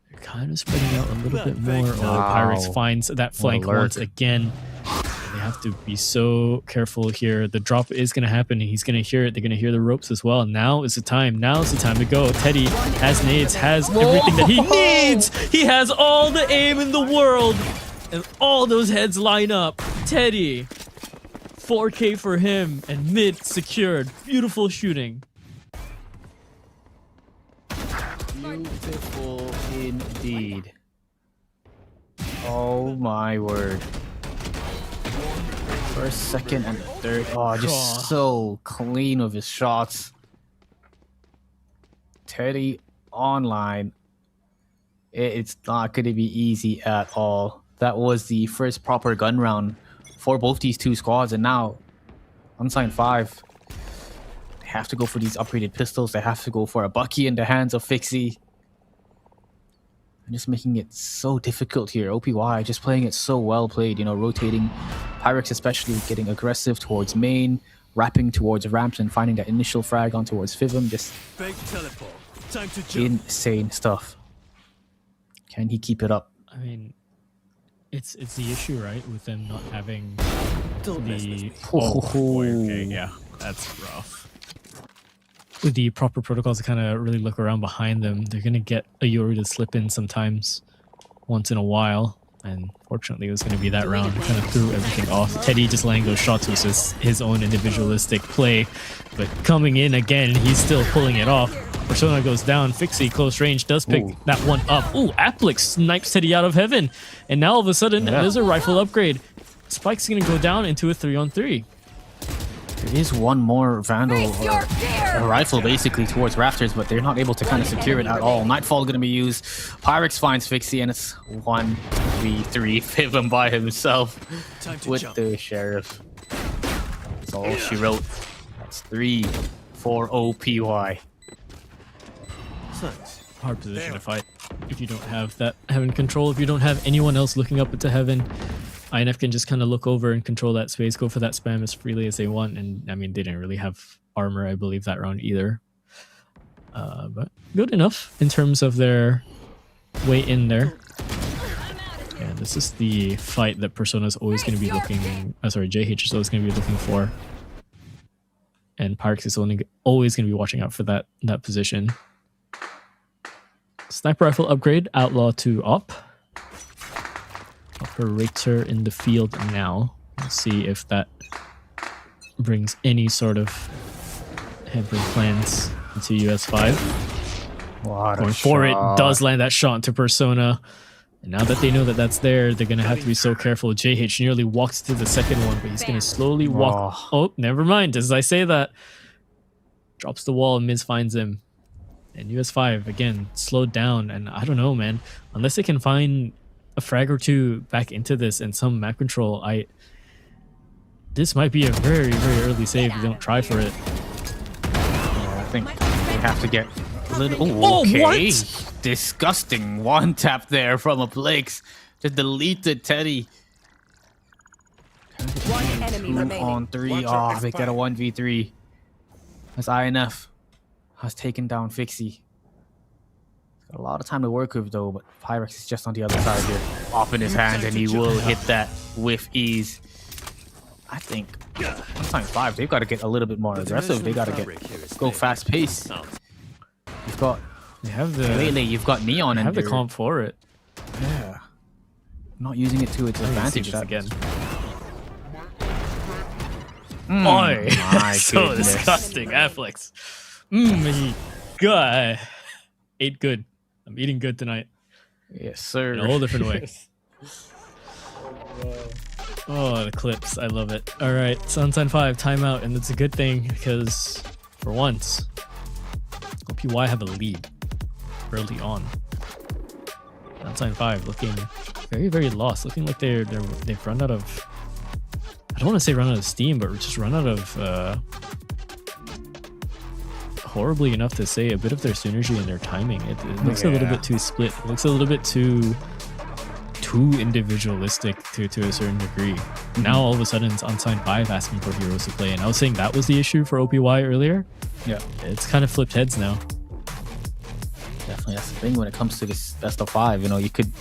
They're kind of spreading out a little bit more. Oh, Pyrex finds that flank once again. They have to be so careful here. The drop is going to happen. He's going to hear it. They're going to hear the ropes as well. Now is the time. Now is the time to go. Teddy has nades, has everything that he needs. He has all the aim in the world. And all those heads line up. Teddy, 4K for him, and mid secured. Beautiful shooting. Beautiful indeed. Oh my word. First, second, and third. Oh, just so clean with his shots. Teddy online. It's not going to be easy at all. That was the first proper gun round for both these two squads, and now Unsigned 5. They have to go for these upgraded pistols. They have to go for a Bucky in the hands of Fixie. And just making it so difficult here. OPY just playing it so well played, you know, rotating. Pyrex especially getting aggressive towards main, wrapping towards ramps and finding that initial frag on towards Fivum. Just insane stuff. Can he keep it up? I mean, it's the issue, right, with them not having the... Okay, yeah, that's rough. With the proper protocols to kind of really look around behind them, they're going to get a Yuri to slip in sometimes, once in a while. And fortunately, it was going to be that round. Kind of threw everything off. Teddy just landing those shots was just his own individualistic play. But coming in again, he's still pulling it off. Persona goes down. Fixie, close range, does pick that one up. Ooh, Applix snipes Teddy out of heaven. And now all of a sudden, there's a rifle upgrade. Spike's going to go down into a 3-on-3. There is one more Vandal or a rifle basically towards Rafters, but they're not able to kind of secure it at all. Nightfall going to be used. Pyrex finds Fixie, and it's 1v3. Fivum by himself with the Sheriff. That's all she wrote. That's 3 for OPY. Hard position to fight if you don't have that heaven control. If you don't have anyone else looking up into heaven, INF can just kind of look over and control that space, go for that spam as freely as they want. And I mean, they didn't really have armor, I believe, that round either. But good enough in terms of their way in there. Yeah, this is the fight that Persona's always going to be looking... JH is always going to be looking for. And Pyrex is always going to be watching out for that position. Sniper rifle upgrade, Outlaw to Op. Operator in the field now. Let's see if that brings any sort of hampering plans into US5. Going for it, does land that shot to Persona. And now that they know that that's there, they're going to have to be so careful. JH nearly walks to the second one, but he's going to slowly walk. Oh, never mind. As I say that, drops the wall and Miz finds him. And US5, again, slowed down. And I don't know, man. Unless they can find a frag or two back into this and some map control, this might be a very, very early save if you don't try for it. Yeah, I think they have to get a little... Oh, okay. What? Disgusting one tap there from a Blix. Just deleted Teddy. One enemy remaining. 2-on-3. Oh, they get a 1v3. As INF has taken down Fixie. Got a lot of time to work with though, but Pyrex is just on the other side here. Off in his hand, and he will hit that with ease. I think Unsigned 5, they've got to get a little bit more aggressive. They got to go fast pace. Lately you've got Neon and have the comp for it. Yeah. Not using it to its advantage again. My so goodness. disgusting, Afflex. God. Ate good. I'm eating good tonight. Yes, sir. In a whole different way. Oh, the clips. I love it. All right, Unsigned 5, timeout. And it's a good thing because for once, OPY have a lead early on. Unsigned 5 looking very, very lost. Looking like they've run out of... I don't want to say run out of steam, but just run out of... horribly enough to say, a bit of their synergy and their timing. It looks a little bit too split. It looks a little bit too individualistic to a certain degree. Now all of a sudden it's Unsigned 5 asking for heroes to play, and I was saying that was the issue for OPY earlier. Yeah, it's kind of flipped heads now. Yeah, definitely. That's the thing when it comes to this best of 5. You know, you could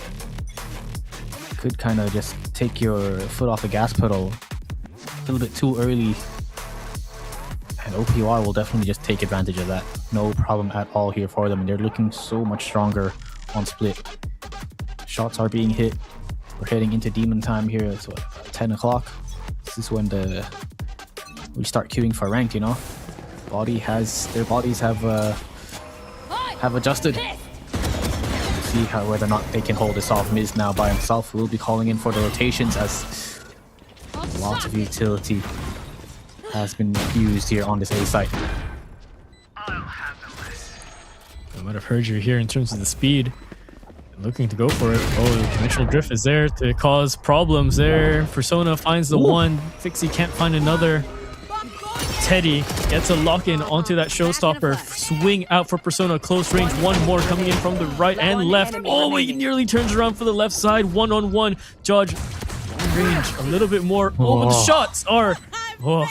kind of just take your foot off the gas pedal a little bit too early, and OPY will definitely just take advantage of that. No problem at all here for them, and they're looking so much stronger on split. Shots are being hit. We're heading into demon time here. It's what, 10 o'clock. This is when we start queuing for ranked. You know, their bodies have adjusted. See whether or not they can hold this off. Miz now by himself will be calling in for the rotations as lots of utility has been used here on this A site. I might have heard you here in terms of the speed. Looking to go for it. Oh, the conventional drift is there to cause problems there. Persona finds the one. Fixie can't find another. Teddy gets a lock-in onto that showstopper. Swing out for Persona. Close range. One more coming in from the right and left. Oh, he nearly turns around for the left side. One-on-one. Judge range a little bit more. Oh, but the shots are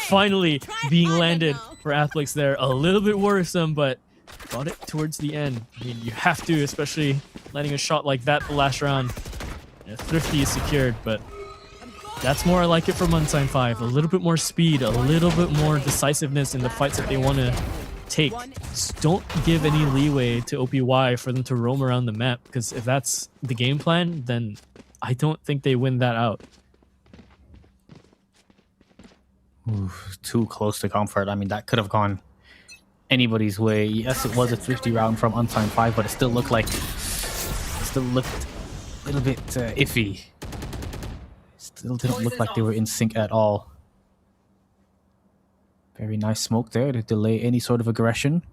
finally being landed for Athlix there. A little bit worrisome, but got it towards the end. I mean, you have to, especially landing a shot like that the last round. Yeah, Thrifty is secured, but that's more I like it from Unsigned 5. A little bit more speed, a little bit more decisiveness in the fights that they want to take. Just don't give any leeway to OPY for them to roam around the map, because if that's the game plan, then I don't think they win that out. Oof, too close to comfort. I mean, that could have gone anybody's way. Yes, it was a thrifty round from Unsigned 5, but it still looked a little bit iffy. Still didn't look like they were in sync at all. Very nice smoke there to delay any sort of aggression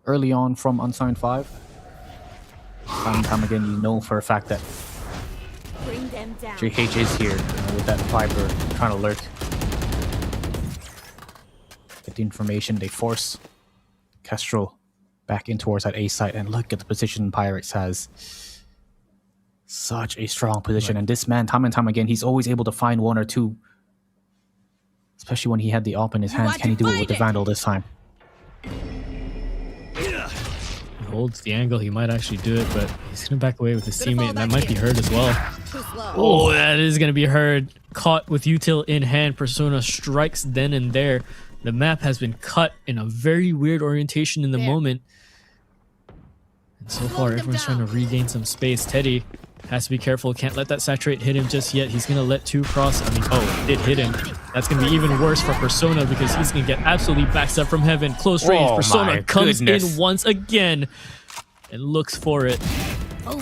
early on from Unsigned 5. Time and time again, you know for a fact that JH is here with that Viper trying to lurk. Get the information, they force Kestrel back in towards that A site, and look at the position Pyrex has. Such a strong position, and this man, time and time again, he's always able to find one or two. Especially when he had the AWP in his hands. Can he do it with the Vandal this time? He holds the angle, he might actually do it, but he's gonna back away with his teammate, and that might be Heard as well. Oh, that is gonna be Heard. Caught with util in hand. Persona strikes then and there. The map has been cut in a very weird orientation in the moment. And so far, everyone's trying to regain some space. Teddy has to be careful. Can't let that saturate hit him just yet. He's going to let 2 cross. I mean, it did hit him. That's going to be even worse for Persona because he's going to get absolutely backed up from heaven. Close range. Persona comes in once again and looks for it.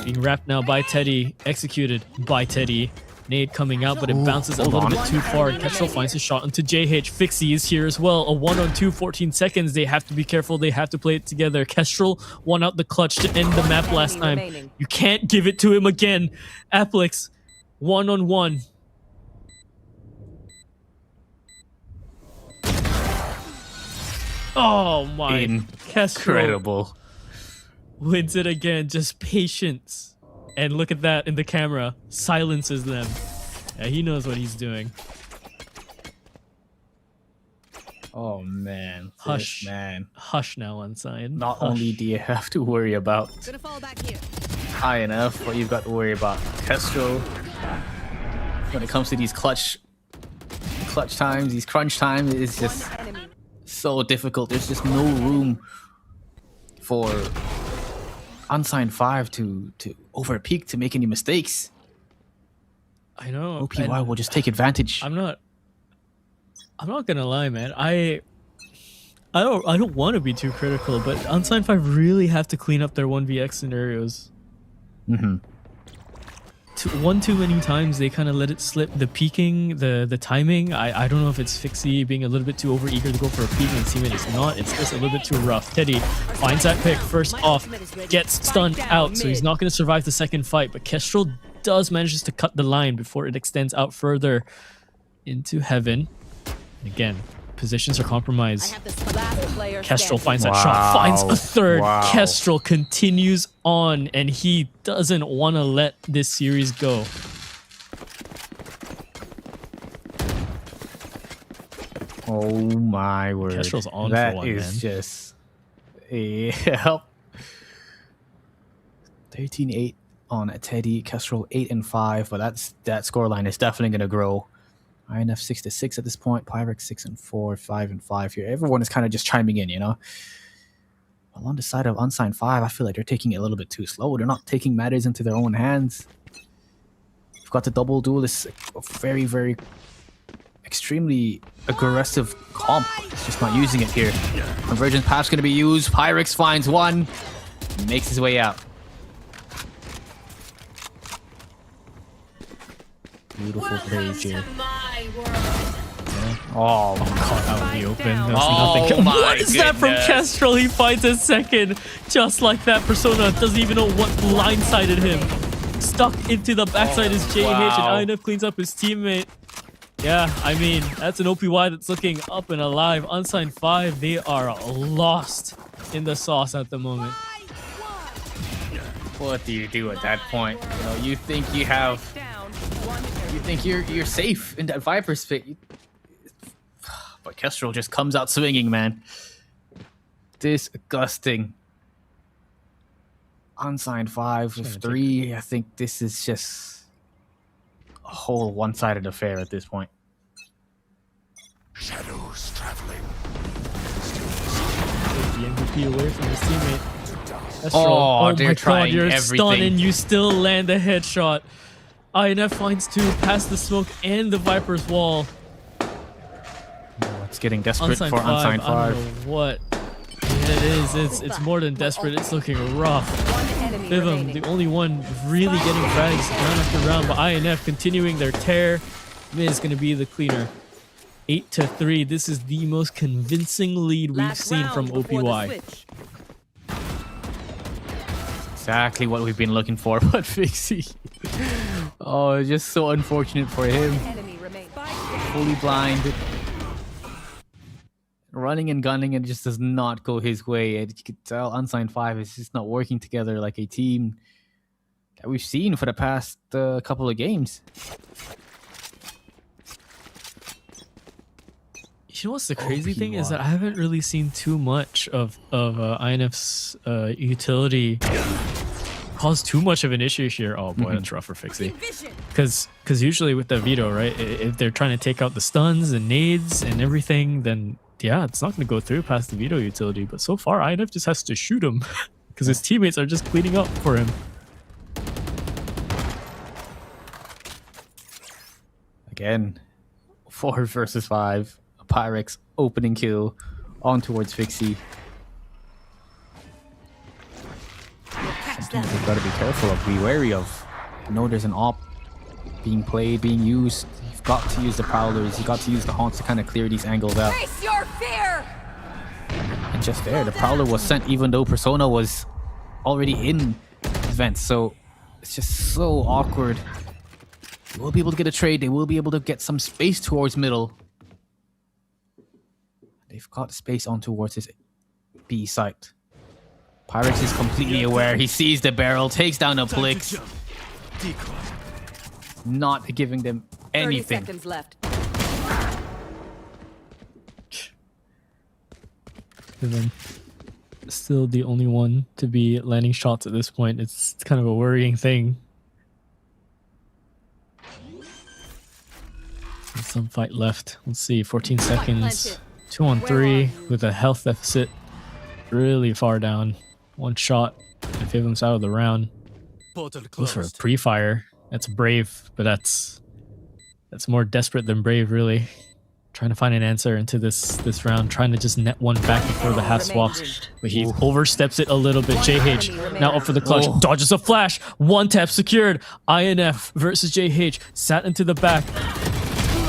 Being wrapped now by Teddy. Executed by Teddy. Nade coming out, but it bounces a little bit too far. Kestrel finds his shot into JH. Fixie is here as well. A 1-on-2, 14 seconds. They have to be careful. They have to play it together. Kestrel won out the clutch to end the map last time. You can't give it to him again. Athlix, 1-on-1. Oh my. Kestrel Incredible. wins it again. Just patience. And look at that in the camera. Silences them. Yeah, he knows what he's doing. Oh man. Hush. This man. Hush now, Unsigned. Not Hush. only do you have to worry about Gonna fall back here. INF, but you've got to worry about Kestrel. When it comes to these clutch times, these crunch times, it's just so difficult. There's just no room for Unsigned 5 to overpeak, to make any mistakes. I know. OPY will just take advantage. I'm not gonna lie, man. I don't want to be too critical, but Unsigned 5 really have to clean up their 1vx scenarios. One too many times they kind of let it slip. The peeking, the timing. I don't know if it's Fixie being a little bit too overeager to go for a peek and teammate is not. It's just a little bit too rough. Teddy finds that pick first off, gets stunned out, so he's not going to survive the second fight. But Kestrel does manages to cut the line before it extends out further into heaven. And again, positions are compromised. Kestrel finds that shot, finds a third. Kestrel continues on, and he doesn't want to let this series go. Oh my word. Kestrel's on that for one, is man. just a help. 13-8 on Teddy. Kestrel 8-5, but that scoreline is definitely going to grow. INF 6-6 at this point. Pyrex 6-4, 5-5 here. Everyone is kind of just chiming in, you know. Well, on the side of Unsigned 5, I feel like they're taking it a little bit too slow. They're not taking matters into their own hands. We've got the double duelist, a very, very extremely aggressive comp. It's just not using it here. Convergence path's going to be used. Pyrex finds one, makes his way out. Beautiful page here. Oh my god, Out in the open. There's Oh nothing. my What is that from goodness. Kestrel? He finds a second. Just like that. Persona doesn't even know what blindsided him. Stuck into the backside is JH, wow. and INF cleans up his teammate. Yeah, I mean, that's an OPY that's looking up and alive. Unsigned 5, they are lost in the sauce at the moment. What do you do at that point? You know, you think you have, you think you're safe in that Viper's pit. But Kestrel just comes out swinging, man. Disgusting. Unsigned 5 with 3. I think this is just a whole one-sided affair at this point. Shadows traveling. The MVP away from his teammate. Kestrel, Oh, they're my trying God, you're everything. stunned and you still land a headshot. INF finds 2 past the smoke and the Viper's wall. Oh, it's getting desperate Unsigned for 5, Unsigned I don't 5. know what it is. It's more than desperate. It's looking rough. Bivum, the only one really getting frags round after round, but INF continuing their tear. Miz going to be the cleaner. 8-3. This is the most convincing lead we've seen from OPY. Exactly what we've been looking for, but Fixie. Oh, it's just so unfortunate for him. Fully blind. Running and gunning, and it just does not go his way. And you could tell Unsigned 5 is just not working together like a team that we've seen for the past couple of games. You know what's the crazy thing is that I haven't really seen too much of INF's utility cause too much of an issue here. Oh boy, that's rough for Fixie. Because usually with the veto, right, if they're trying to take out the stuns and nades and everything, then yeah, it's not going to go through past the veto utility. But so far, INF just has to shoot him because his teammates are just cleaning up for him. Again, 4 versus 5. Pyrex opening kill on towards Fixie. Something we've got to be careful of, be wary of. I know there's an op being played, being used. You've got to use the prowlers, you've got to use the haunts to kind of clear these angles out. Face your fear! And just there, the prowler was sent even though Persona was already in vents, so it's just so awkward. They will be able to get a trade, they will be able to get some space towards middle. They've got space on towards his B site. Pyrex is completely aware. He sees the barrel, takes down a Blix. Not giving them 30 anything. seconds left. Bivum, still the only one to be landing shots at this point. It's kind of a worrying thing. There's some fight left. Let's see, 14 seconds. 2-on-3 with a health deficit really far down. One shot and Bivum's out of the round. Goes for a pre-fire. That's brave, but that's more desperate than brave, really. Trying to find an answer into this round, trying to just net one back before the half swaps. But he oversteps it a little bit. JH now up for the clutch. Dodges a flash. One tap secured. INF versus JH. Sat into the back.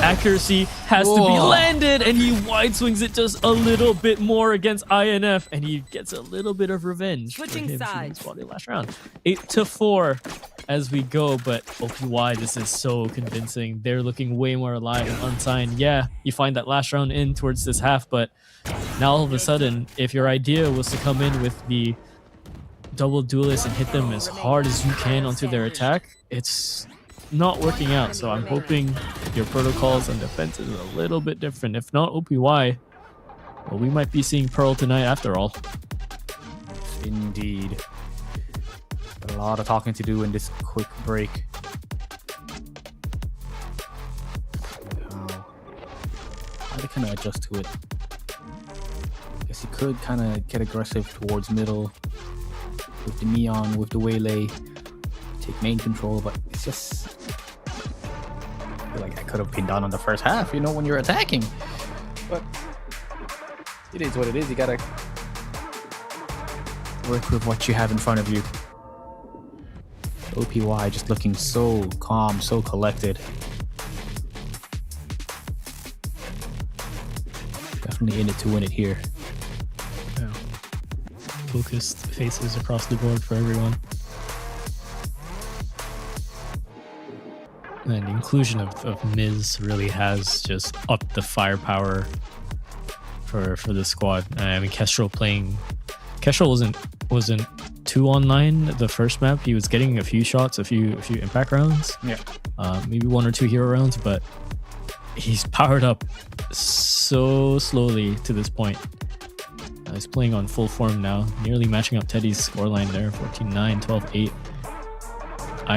Accuracy has to be landed, and he wide swings it just a little bit more against INF, and he gets a little bit of revenge for Switching him sides. shooting last round. 8-4 as we go, but OPY, this is so convincing. They're looking way more alive and unsigned. Yeah, you find that last round in towards this half, but now all of a sudden, if your idea was to come in with the double duelist and hit them as hard as you can onto their attack, it's not working out. So I'm hoping your protocols and defenses are a little bit different. If not OPY, well, we might be seeing Pearl tonight after all. Indeed. A lot of talking to do in this quick break. How to kind of adjust to it. Guess he could kind of get aggressive towards middle with the neon, with the waylay, take main control, but it's just, I feel like I could have pinned down on the first half, you know, when you're attacking. But it is what it is. You gotta work with what you have in front of you. OPY just looking so calm, so collected. Definitely in it to win it here. Yeah. Focused faces across the board for everyone. And the inclusion of Miz really has just upped the firepower for the squad. I mean, Kestrel wasn't 2-on-9 the first map. He was getting a few shots, a few impact rounds. Yeah. Maybe 1 or 2 hero rounds, but he's powered up so slowly to this point. He's playing on full form now, nearly matching up Teddy's scoreline there, 14-9, 12-8.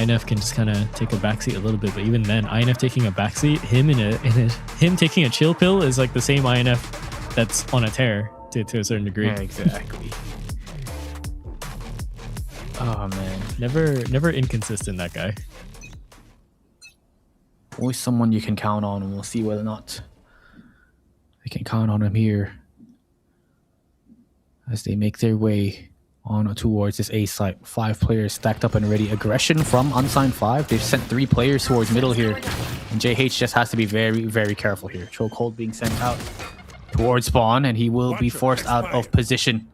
INF can just kind of take a backseat a little bit, but even then, INF taking a backseat, him taking a chill pill is like the same INF that's on a tear to a certain degree. Yeah, exactly. Oh man, Never inconsistent, that guy. always someone you can count on, and we'll see whether or not they can count on him here as they make their way on towards this A site. 5 players stacked up and ready. Aggression from Unsigned 5. They've sent 3 players towards middle here, and JH just has to be very, very careful here. Chokehold being sent out towards spawn, and he will be forced out of position.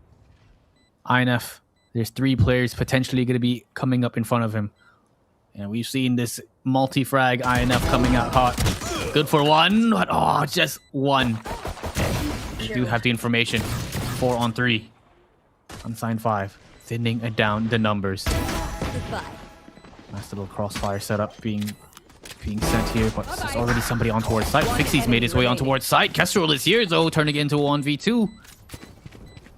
INF, there's 3 players potentially going to be coming up in front of him, and we've seen this multi-frag INF coming out hot. Good for 1, but oh, just 1. They do have the information. 4 on 3. Unsigned 5, thinning down the numbers. Goodbye. Nice little crossfire setup being sent here, but there's already somebody on towards site. Fixie's made his way on towards site. Kestrel is here though, turning it into a 1v2.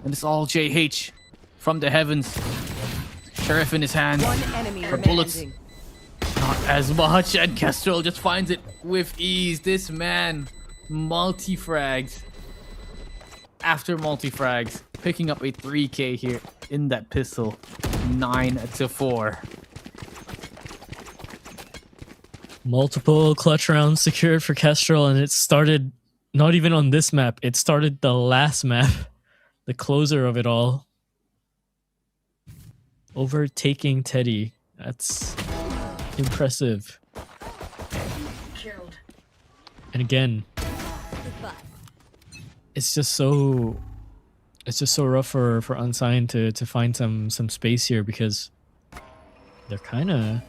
And it's all JH from the heavens. Sheriff in his hand. One enemy For bullets, remaining. not as much, and Kestrel just finds it with ease. This man, multi-frags after multi-frags, picking up a 3k here in that pistol. 9-4. Multiple clutch rounds secured for Kestrel, and it started not even on this map. It started the last map, the closer of it all. Overtaking Teddy. That's impressive. Killed. And again, Goodbye. it's just so rough for Unsigned to find some space here, because they're kind of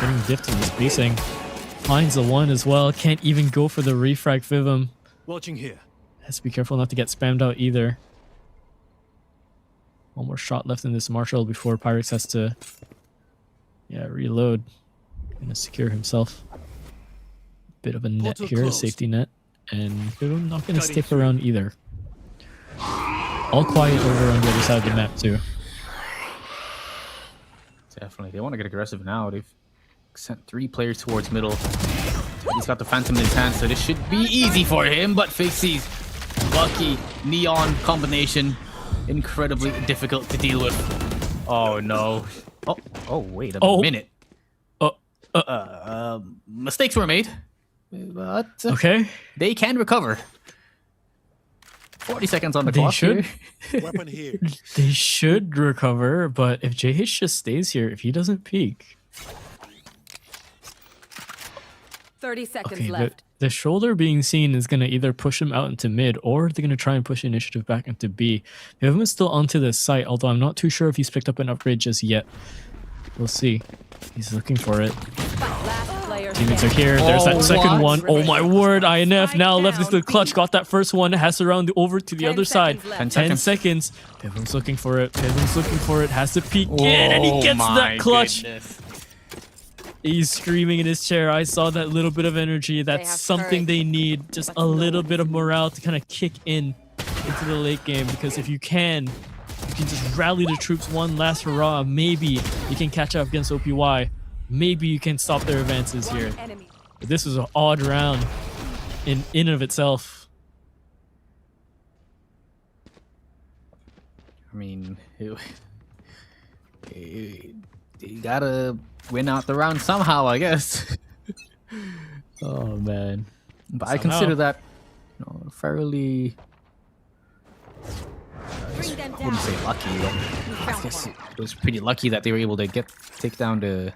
getting dipped in the spacing. Finds the 1 as well. Can't even go for the refrag Fivum. Watching here. Has to be careful not to get spammed out either. One more shot left in this Marshall before Pyrex has to reload. Gonna secure himself. Bit of a net Portal here, a closed. safety net. And Fivum not gonna stick around either. All quiet over on the other side of the map too. Definitely. They want to get aggressive now. They've sent 3 players towards middle. He's got the Phantom in his hand, so this should be easy for him. But Fixie's lucky neon combination, incredibly difficult to deal with. Oh no. Oh wait a minute. Mistakes were made, but Okay. they can recover. 40 seconds on the clock. should. Here. Weapon here. They should recover, but if JH just stays here, if he doesn't peek. 30 seconds Okay, left. the shoulder being seen is going to either push him out into mid, or they're going to try and push initiative back into B. Fivum is still onto the site, although I'm not too sure if he's picked up an upgrade just yet. We'll see. He's looking for it. Last player Teammates are standing. here. There's that second what? one. Oh my word, INF now left into the clutch. Got that first one. Has to round over to the 10 other side. seconds left. 10 seconds. Fivum's looking for it. Fivum's looking for it. Has to peek in, and he gets that clutch. Goodness. He's screaming in his chair. I saw that little bit of energy. That's have something courage. they need. Just a little bit of morale to kind of kick in into the late game. Because if you can you can just rally the troops one last hurrah, maybe you can catch up against OPY. Maybe you can stop their advances here. Enemy. But this was an odd round in and of itself. I mean, you gotta win out the round somehow, I guess. Oh man, but I consider that, you know, fairly. Bring them I down. wouldn't say lucky, but I guess it was pretty lucky that they were able to take down the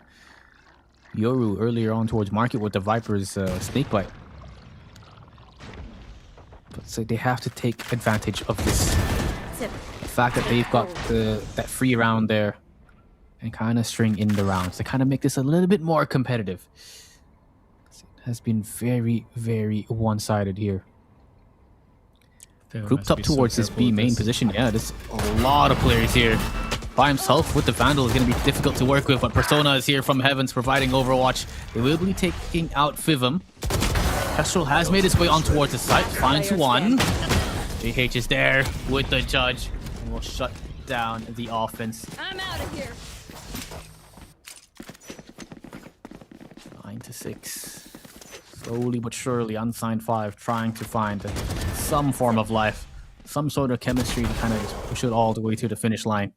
Yoru earlier on towards market with the Viper's snake bite. But so they have to take advantage of this fact that they've got that free round there and kind of string in the rounds to kind of make this a little bit more competitive. It has been very, very one-sided here. Grouped up towards this B main position. Yeah, there's a lot of players here. By himself with the Vandal is going to be difficult to work with, but Persona is here from Heavens providing Overwatch. They will be taking out Fivum. Kestrel has made his way on towards the site. Finds one. JH is there with the judge and will shut down the offense. I'm out of here. 9-6. Slowly but surely, Unsigned 5 trying to find some form of life, some sort of chemistry to kind of push it all the way to the finish line.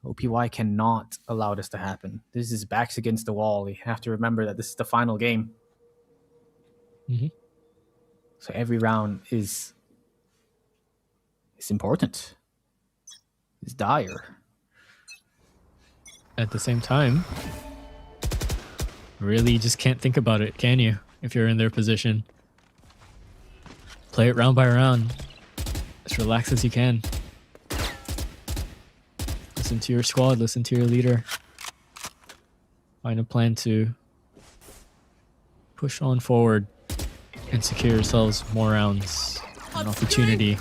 OPY cannot allow this to happen. This is backs against the wall. We have to remember that this is the final game. So every round is important. It's dire. At the same time, really, you just can't think about it, can you? If you're in their position, play it round by round, as relaxed as you can. Listen to your squad, listen to your leader. Find a plan to push on forward and secure yourselves more rounds, an opportunity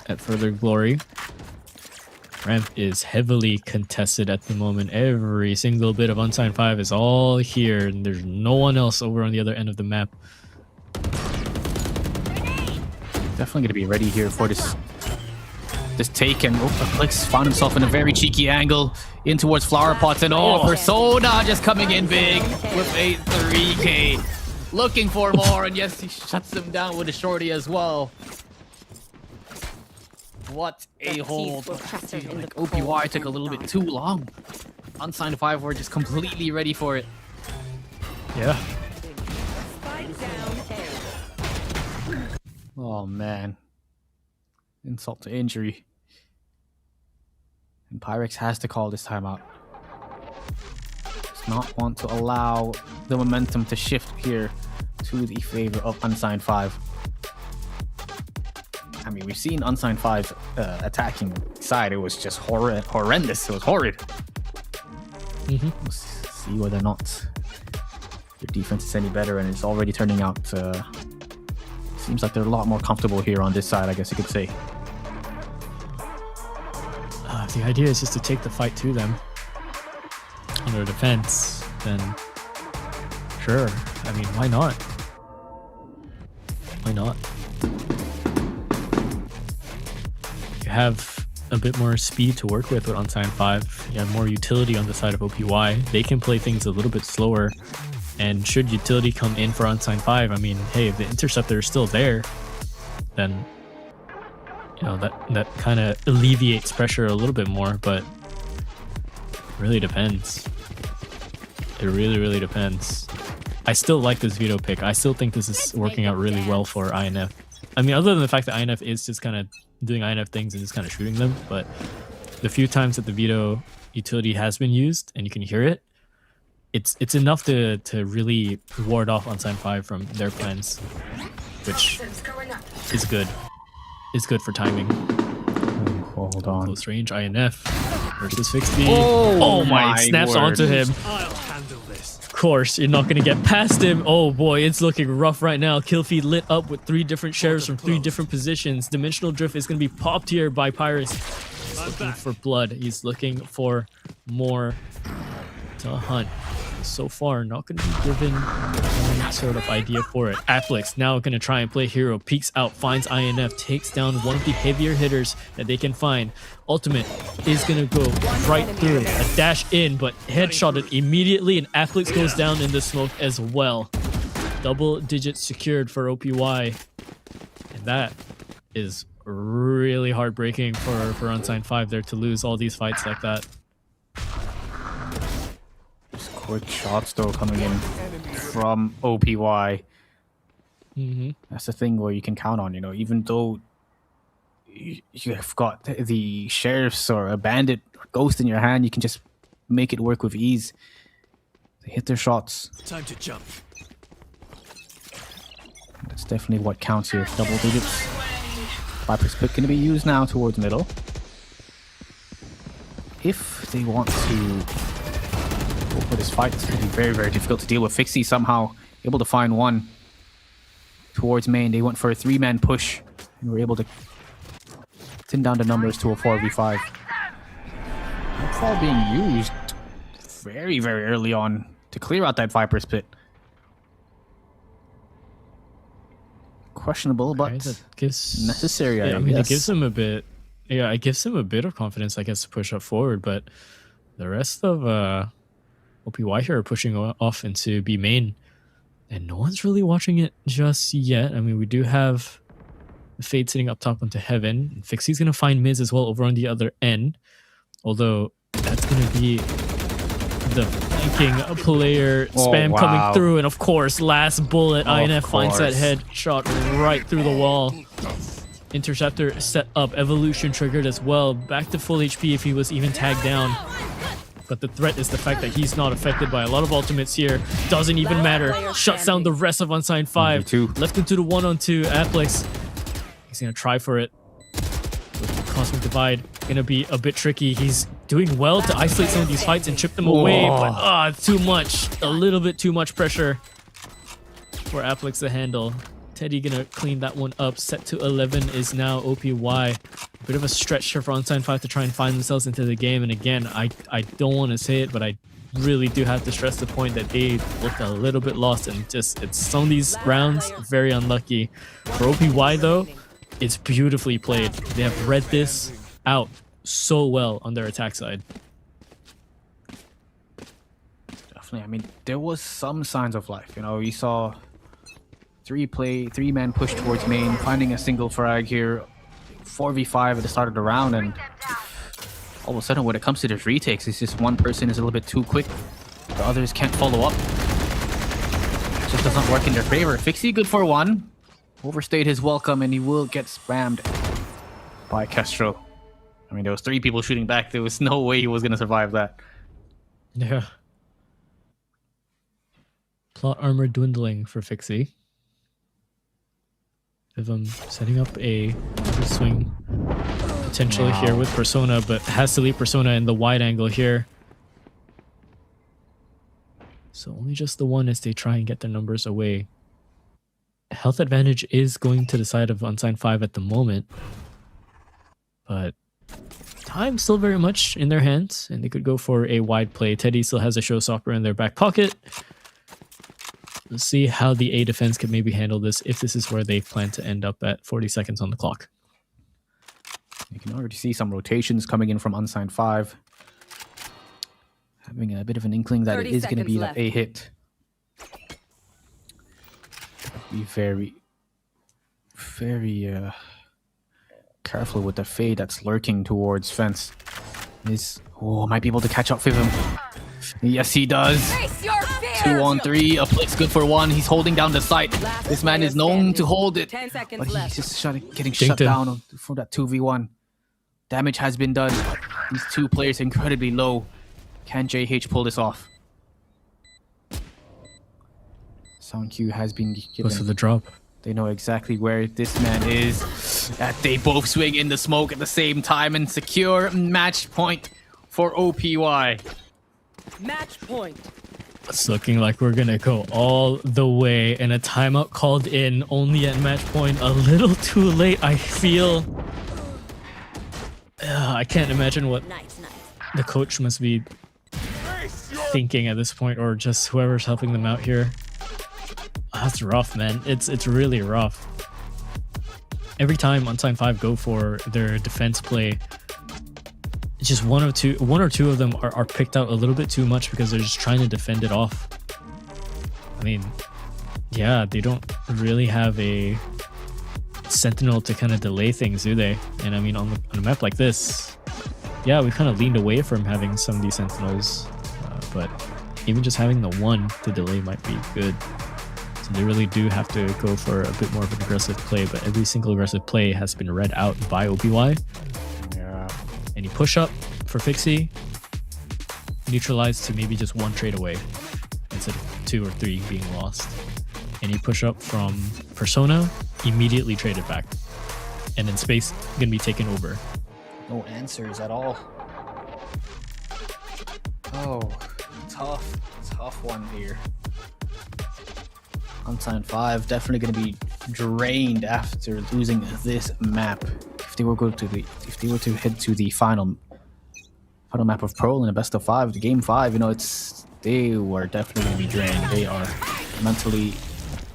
at further glory. Ramp is heavily contested at the moment. Every single bit of Unsigned 5 is all here, and there's no one else over on the other end of the map. Definitely going to be ready here for this take, and Clicks found himself in a very cheeky angle in towards Flower Pots, and Persona just coming in big with a 3K. Looking for more, and yes, he shuts him down with a shorty as well. What a hold. Like OPY took a little bit too long. Unsigned 5 were just completely ready for it. Yeah. Oh man. Insult to injury. And Pyrex has to call this timeout. Does not want to allow the momentum to shift here to the favor of Unsigned 5. I mean, we've seen Unsigned 5 attacking side. It was just horrendous. It was horrid. Let's see whether or not their defense is any better, and it's already turning out. Seems like they're a lot more comfortable here on this side, I guess you could say. The idea is just to take the fight to them on their defense, then sure. I mean, why not? Why not? You have a bit more speed to work with Unsigned 5. You have more utility on the side of OPY. They can play things a little bit slower. And should utility come in for Unsigned 5, I mean, hey, if the interceptor is still there, then you know that kind of alleviates pressure a little bit more, but it really depends. It really depends. I still like this veto pick. I still think this is working out really well for INF. I mean, other than the fact that INF is just kind of doing INF things and just kind of shooting them, but the few times that the veto utility has been used and you can hear it, it's enough to really ward off Unsigned 5 from their plans, which is good. It's good for timing. Hold on. Close range INF versus Fixby. Oh my! It snaps word. onto him. I'll handle this. Of course, you're not gonna get past him. Oh boy, it's looking rough right now. Kill feed lit up with 3 different shares from 3 different positions. Dimensional Drift is gonna be popped here by Pyrus. He's looking for blood. He's looking for more to hunt. so far not going to be given any sort of idea for it. Applix now going to try and play hero, peeks out, finds INF, takes down one of the heavier hitters that they can find. Ultimate is going to go right through, a dash in, but headshotted immediately, and Applix goes down in the smoke as well. Double digits secured for OPY, and that is really heartbreaking for Unsigned 5 there to lose all these fights like that. Just quick shots though coming in from OPY. That's the thing where you can count on, you know, even though you've got the sheriffs or a bandit or ghost in your hand, you can just make it work with ease. They hit their shots. Time to jump. That's definitely what counts here. Double digits. Viper's pick going to be used now towards middle. If they want to go for this fight, it's going to be very, very difficult to deal with. Fixie somehow able to find one towards main. They went for a 3-man push and were able to thin down the numbers to a 4v5. That's all being used very, very early on to clear out that Viper's pit. Questionable, but that gives necessary. Yeah, I mean, it gives him a bit. Yeah, it gives him a bit of confidence, I guess, to push up forward. But the rest of OPY here are pushing off into B main, and no one's really watching it just yet. I mean, we do have the Fade sitting up top onto Heaven. And Fixie's gonna find Miz as well over on the other end, although that's gonna be the flanking player spam coming through, and of course, last bullet, INF finds that headshot right through the wall. Interceptor set up, evolution triggered as well, back to full HP if he was even tagged down. But the threat is the fact that he's not affected by a lot of ultimates here. Doesn't even matter. Shuts down the rest of Unsigned 5. Left into the 1-on-2. Applix. He's gonna try for it. With the Cosmic Divide, gonna be a bit tricky. He's doing well to isolate some of these fights and chip them away, but too much. A little bit too much pressure for Applix to handle. Teddy gonna clean that one up. Set to 11 is now OPY. A bit of a stretch here for Unsigned 5 to try and find themselves into the game. And again, I don't want to say it, but I really do have to stress the point that they looked a little bit lost, and it's some of these rounds very unlucky. For OPY though, it's beautifully played. They have read this out so well on their attack side. Definitely. I mean, there was some signs of life. You know, you saw 3-man push towards main, finding a single frag here, 4v5 at the start of the round, and all of a sudden when it comes to these retakes, it's just one person is a little bit too quick. The others can't follow up. It just doesn't work in their favor. Fixie good for one. Overstayed his welcome, and he will get spammed by Kestrel. I mean, there was 3 people shooting back. There was no way he was going to survive that. Yeah. Plot armor dwindling for Fixie. Setting up a swing potential here with Persona, but has to leave Persona in the wide angle here. So only just the one as they try and get their numbers away. Health advantage is going to the side of Unsigned 5 at the moment, but time still very much in their hands, and they could go for a wide play. Teddy still has a showstopper in their back pocket. Let's see how the A defense could maybe handle this if this is where they plan to end up at 40 seconds on the clock. You can already see some rotations coming in from Unsigned 5. Having a bit of an inkling that it is going to be that A hit. Be very, very careful with the Fade that's lurking towards fence. Might be able to catch up with him. Yes, he does. 2-on-3. Applix good for one. He's holding down the site. This man is known to hold it, but he's just getting shut down for that 2v1. Damage has been done. These 2 players are incredibly low. Can JH pull this off? Sound cue has been given. Goes to the drop. They know exactly where this man is. They both swing in the smoke at the same time and secure match point for OPY. Match point. It's looking like we're gonna go all the way, and a timeout called in only at match point. A little too late, I feel. I can't imagine what the coach must be thinking at this point, or just whoever's helping them out here. That's rough, man. It's really rough. Every time Unsigned 5 go for their defense play, just one or two of them are picked out a little bit too much because they're just trying to defend it off. I mean, yeah, they don't really have a sentinel to kind of delay things, do they? And I mean, on a map like this, yeah, we kind of leaned away from having some of these sentinels, but even just having the one to delay might be good. So they really do have to go for a bit more of an aggressive play, but every single aggressive play has been read out by OPY. Yeah. And you push up for Fixie, neutralized to maybe just one trade away instead of 2 or 3 being lost. And you push up from Persona, immediately trade it back. And then space gonna be taken over. No answers at all. Oh, tough one here. Unsigned 5 definitely going to be drained after losing this map. If they were to head to the final map of Pearl in a best of 5, the game 5, you know, they were definitely going to be drained. They are mentally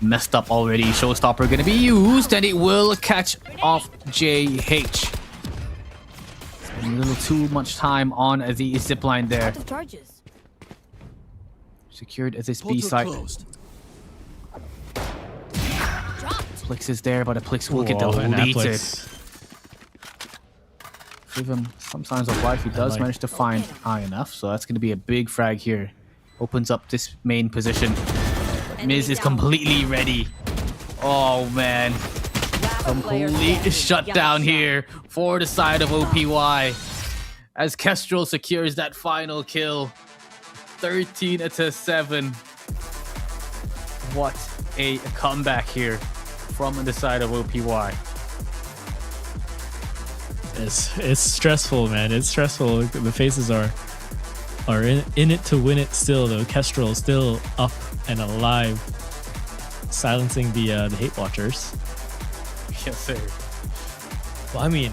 messed up already. Showstopper going to be used, and it will catch off JH. A little too much time on the zipline there. The charges. Secured at this B site. Plix is there, but a Plix will get deleted. Give him some signs of life. He does manage to find high enough, so that's going to be a big frag here. Opens up this main position. Miz is completely ready. Oh man. Complete shutdown here for the side of OPY as Kestrel secures that final kill. 13-7. What a comeback here from the side of OPY. It's stressful, man. It's stressful. The faces are in it to win it still, though. Kestrel still up and alive, silencing the hate watchers. Yes, sir. Well, I mean,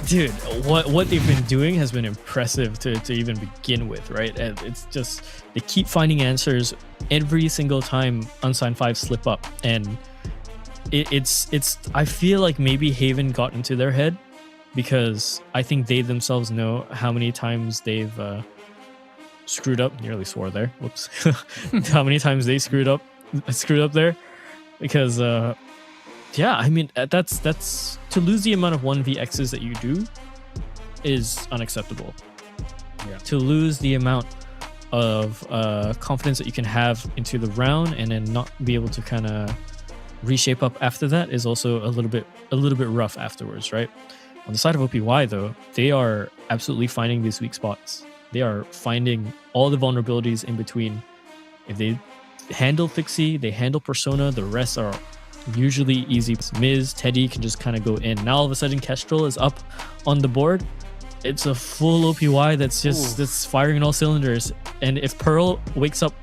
dude, what they've been doing has been impressive to even begin with, right? And it's just they keep finding answers every single time Unsigned 5 slip up, and it's I feel like maybe Haven got into their head because I think they themselves know how many times they've screwed up. Nearly swore there. Whoops. How many times they screwed up there, because yeah, I mean, that's to lose the amount of 1vx's that you do is unacceptable. Yeah. To lose the amount of confidence that you can have into the round and then not be able to kind of reshape up after that is also a little bit rough afterwards, right? On the side of OPY though, they are absolutely finding these weak spots. They are finding all the vulnerabilities in between. If they handle Fixie, they handle Persona, the rest are usually easy. Miz, Teddy can just kind of go in. Now all of a sudden Kestrel is up on the board. It's a full OPY that's firing on all cylinders. And if Pearl wakes up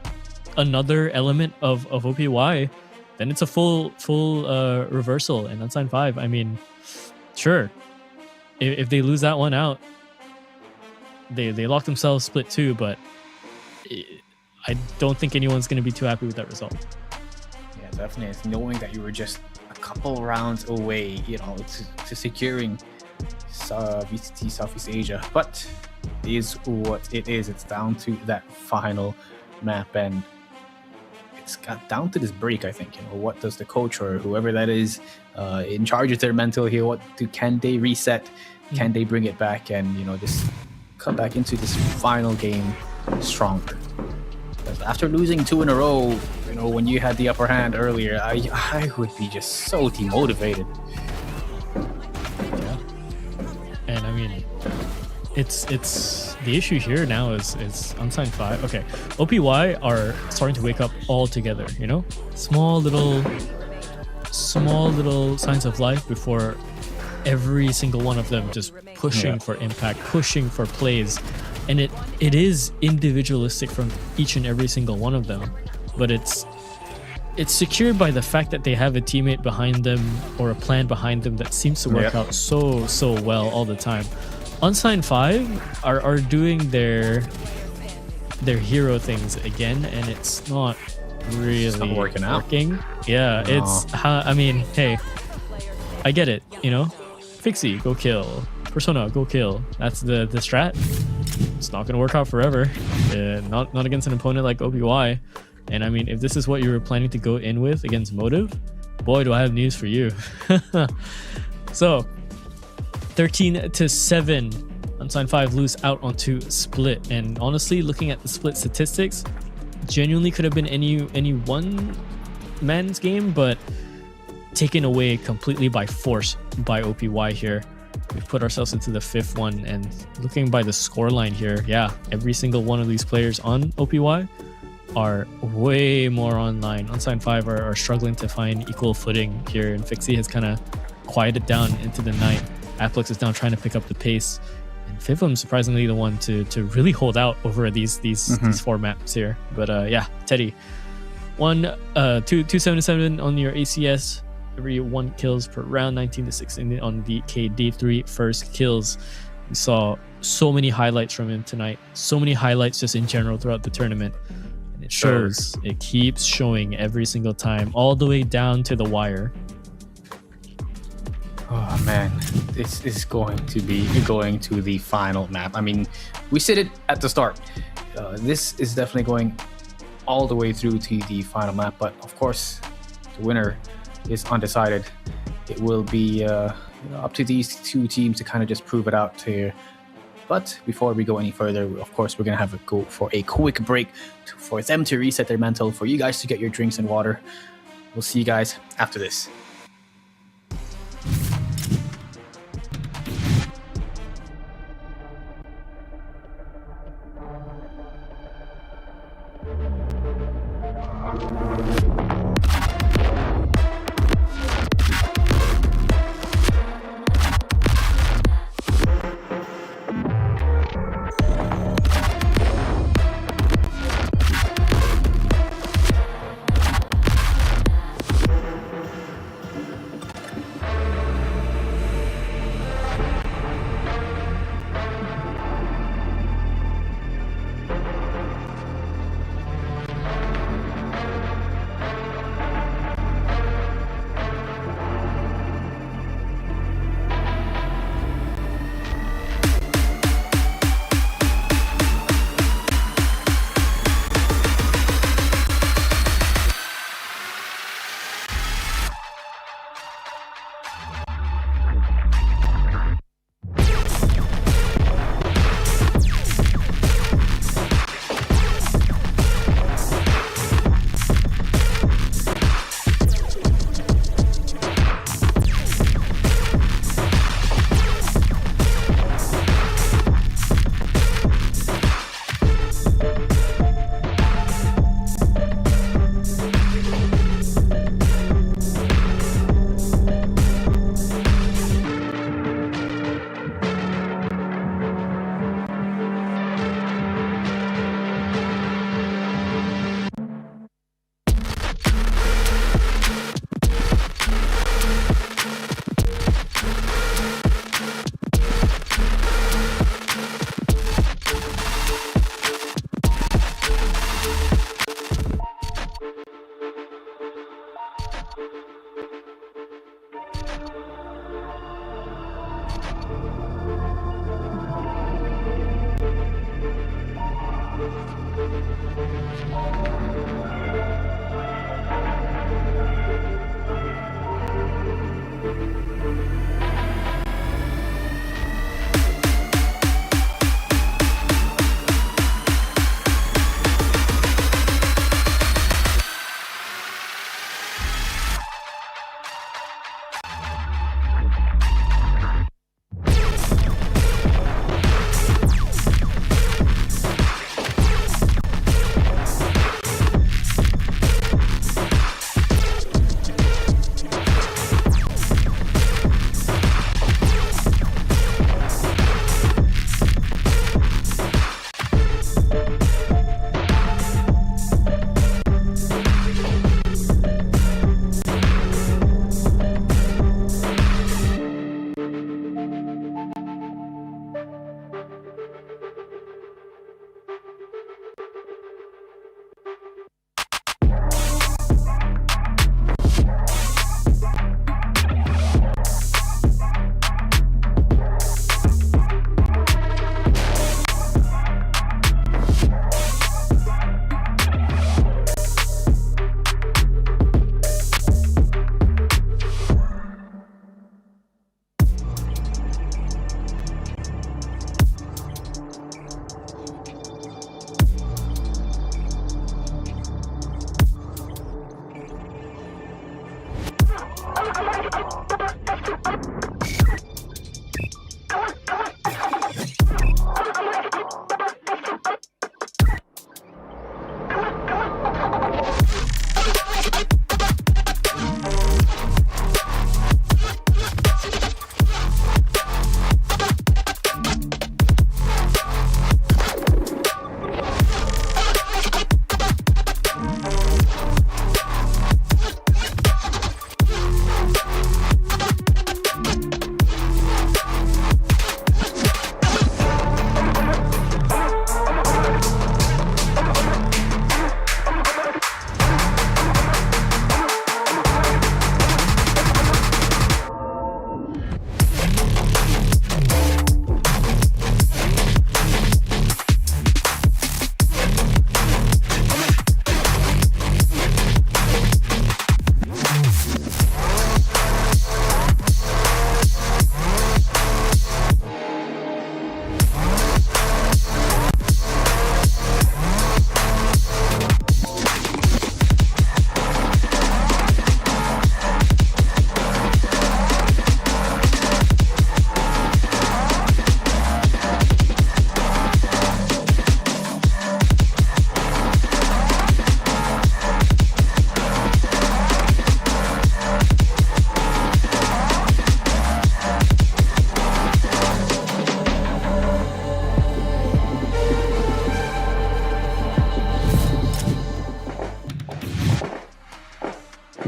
another element of OPY, then it's a full reversal in Unsigned 5. I mean, sure, if they lose that one out, they lock themselves split too, but I don't think anyone's going to be too happy with that result. Yeah, definitely. It's knowing that you were just a couple rounds away, you know, to securing VCT Southeast Asia. But it is what it is. It's down to that final map, and it's got down to this break. I think, you know, what does the coach or whoever that is in charge of their mental here? Can they reset? Can they bring it back and, you know, just come back into this final game stronger? Because after losing 2 in a row, you know, when you had the upper hand earlier, I would be just so demotivated. Yeah. And I mean, it's the issue here now is Unsigned 5. Okay, OPY are starting to wake up all together, you know? Small little signs of life before every single one of them just pushing for impact, pushing for plays. And it is individualistic from each and every single one of them, but it's secured by the fact that they have a teammate behind them or a plan behind them that seems to work out so well all the time. Unsigned 5 are doing their their hero things again, and it's not really not working out. Yeah, No. I mean, hey, I get it, you know? Fixie, go kill. Persona, go kill. That's the strat. It's not gonna work out forever. Not against an opponent like OPY. And I mean, if this is what you were planning to go in with against Motive, boy, do I have news for you. So, 13-7. Unsigned 5 lose out onto Split. And honestly, looking at the Split statistics, genuinely could have been any one man's game, but taken away completely by force by OPY here. We've put ourselves into the 5th one, and looking by the scoreline here, yeah, every single one of these players on OPY are way more online. Unsigned 5 are struggling to find equal footing here, and Fixie has kind of quieted down into the night. Aplex is down trying to pick up the pace, and Fivum surprisingly the one to really hold out over these 4 maps here. But yeah, Teddy, 277 on your ACS. Every 1 kills per round, 19-16 on the KD3 first kills. We saw so many highlights from him tonight. So many highlights just in general throughout the tournament. And it shows, it keeps showing every single time, all the way down to the wire. Oh man, this is going to be going to the final map. I mean, we said it at the start. This is definitely going all the way through to the final map, but of course, the winner is undecided. It will be up to these 2 teams to kind of just prove it out here. But before we go any further, of course, we're gonna have to go for a quick break for them to reset their mental, for you guys to get your drinks and water. We'll see you guys after this.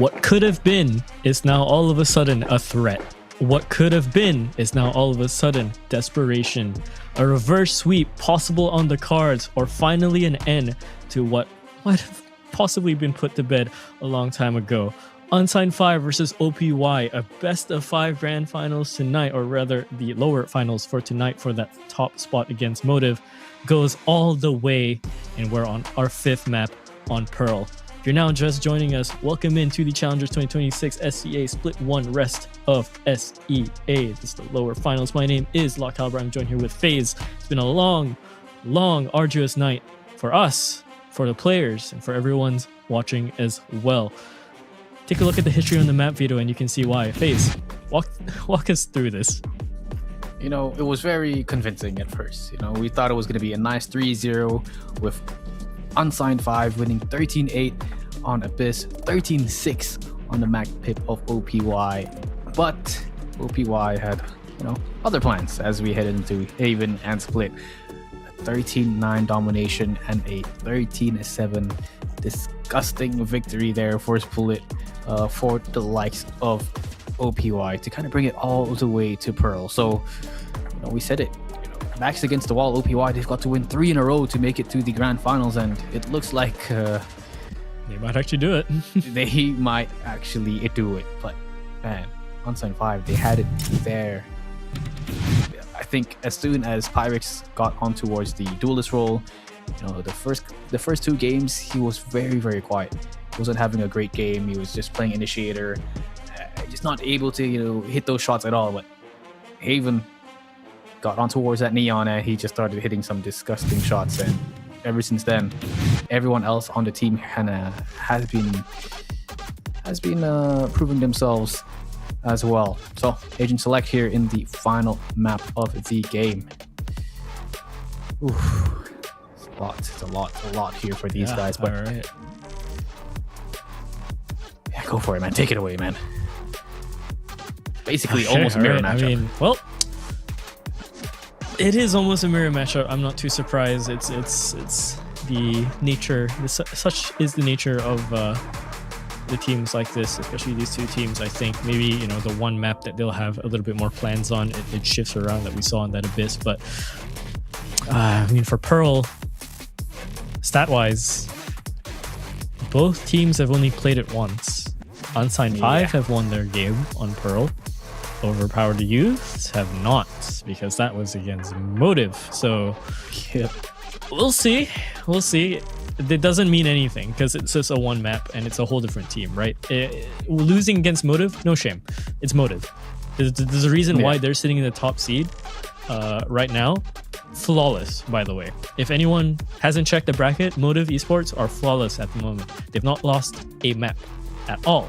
What could have been is now all of a sudden a threat. What could have been is now all of a sudden desperation. A reverse sweep possible on the cards, or finally an end to what might have possibly been put to bed a long time ago. Unsigned 5 versus OPY, a best of 5 grand finals tonight, or rather the lower finals for tonight for that top spot against Motive, goes all the way, and we're on our 5th map on Pearl. If you're now just joining us, welcome into the Challengers 2026 SEA Split 1 Rest of SEA. This is the lower finals. My name is Lock Caliber. I'm joined here with FaZe. It's been a long, arduous night for us, for the players, and for everyone's watching as well. Take a look at the history on the map, Veto, and you can see why. FaZe, walk us through this. You know, it was very convincing at first. You know, we thought it was going to be a nice 3-0 with Unsigned 5 winning 13-8 on Abyss, 13-6 on the Mac pip of OPY. But OPY had, you know, other plans as we headed into Haven and Split. A 13-9 domination and a 13-7 disgusting victory there for Split for the likes of OPY to kind of bring it all the way to Pearl. So, you know, we said it. Backs against the wall, OPY, they've got to win 3 in a row to make it to the grand finals, and it looks like they might actually do it. they might actually do it. But man, Unsigned 5, they had it there. I think as soon as Pyrex got on towards the duelist role, you know, the first 2 games he was very quiet. He wasn't having a great game. He was just playing initiator, just not able to, you know, hit those shots at all. But Haven got on towards that neon and he just started hitting some disgusting shots, and ever since then everyone else on the team has been proving themselves as well. So Agent Select here in the final map of the game. Oof. It's a lot here for these guys, but all right. Yeah, go for it, man. Take it away, man. Basically Okay, almost a mirror all right. matchup. I mean, well, it is almost a mirror matchup. I'm not too surprised. It's the nature. Such is the nature of the teams like this, especially these 2 teams. I think maybe, you know, the one map that they'll have a little bit more plans on, it shifts around that we saw in that Abyss. But I mean, for Pearl, stat-wise, both teams have only played it once. Unsigned 5 have won their game on Pearl. Overpowered Youths have not, because that was against Motive. So Yeah. we'll see. It doesn't mean anything because it's just a one map and it's a whole different team, right? Losing against Motive, no shame. It's Motive. There's a reason why they're sitting in the top seed right now. Flawless, by the way. If anyone hasn't checked the bracket, Motive Esports are flawless at the moment. They've not lost a map at all.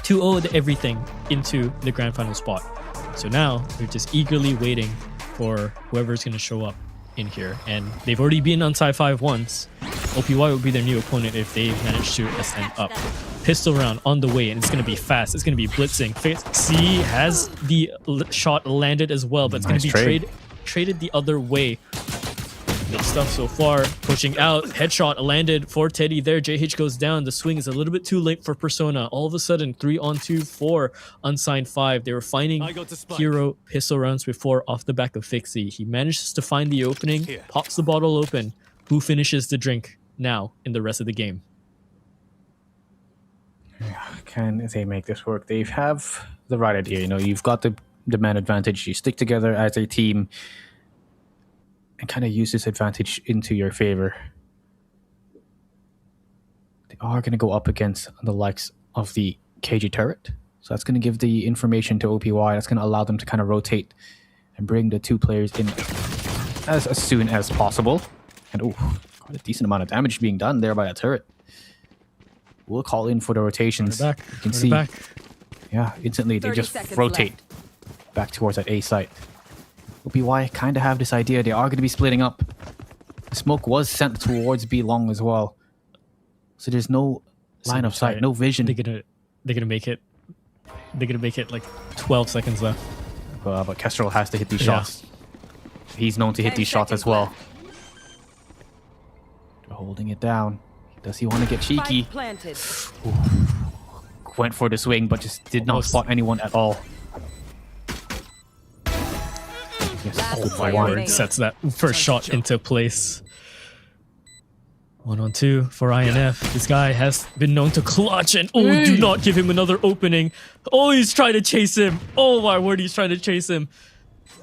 2-0'd everything into the grand final spot. So now they're just eagerly waiting for whoever's going to show up in here. And they've already been on side 5 once. OPY would be their new opponent if they manage to ascend up. Pistol round on the way, and it's going to be fast. It's going to be blitzing. C has the shot landed as well, but it's going to be traded the other way. Good stuff so far. Pushing out. Headshot landed for Teddy there. JH goes down. The swing is a little bit too late for Persona. All of a sudden, 3-on-2 for Unsigned 5. They were finding hero pistol rounds before off the back of Fixie. He manages to find the opening, pops the bottle open. Who finishes the drink now in the rest of the game? Can they make this work? They have the right idea. You know, you've got the man advantage. You stick together as a team and kind of use this advantage into your favor. They are going to go up against the likes of the KG turret. So that's going to give the information to OPY. That's going to allow them to kind of rotate and bring the 2 players in as soon as possible. And quite a decent amount of damage being done there by a turret. We'll call in for the rotations. You can see, yeah, instantly they just rotate back towards that A site. OPY kind of have this idea. They are going to be splitting up. The smoke was sent towards B long as well. So there's no line of sight, no vision. They're gonna make it. They're gonna make it like 12 seconds left. But Kestrel has to hit these shots. He's known to hit these shots as well. They're holding it down. Does he want to get cheeky? went for the swing, but just did not Almost. spot anyone at all. Yes, Oh good my for one. word, sets that first shot into place. 1-on-2 for INF. This guy has been known to clutch and do not give him another opening. Oh, he's trying to chase him. Oh my word, he's trying to chase him.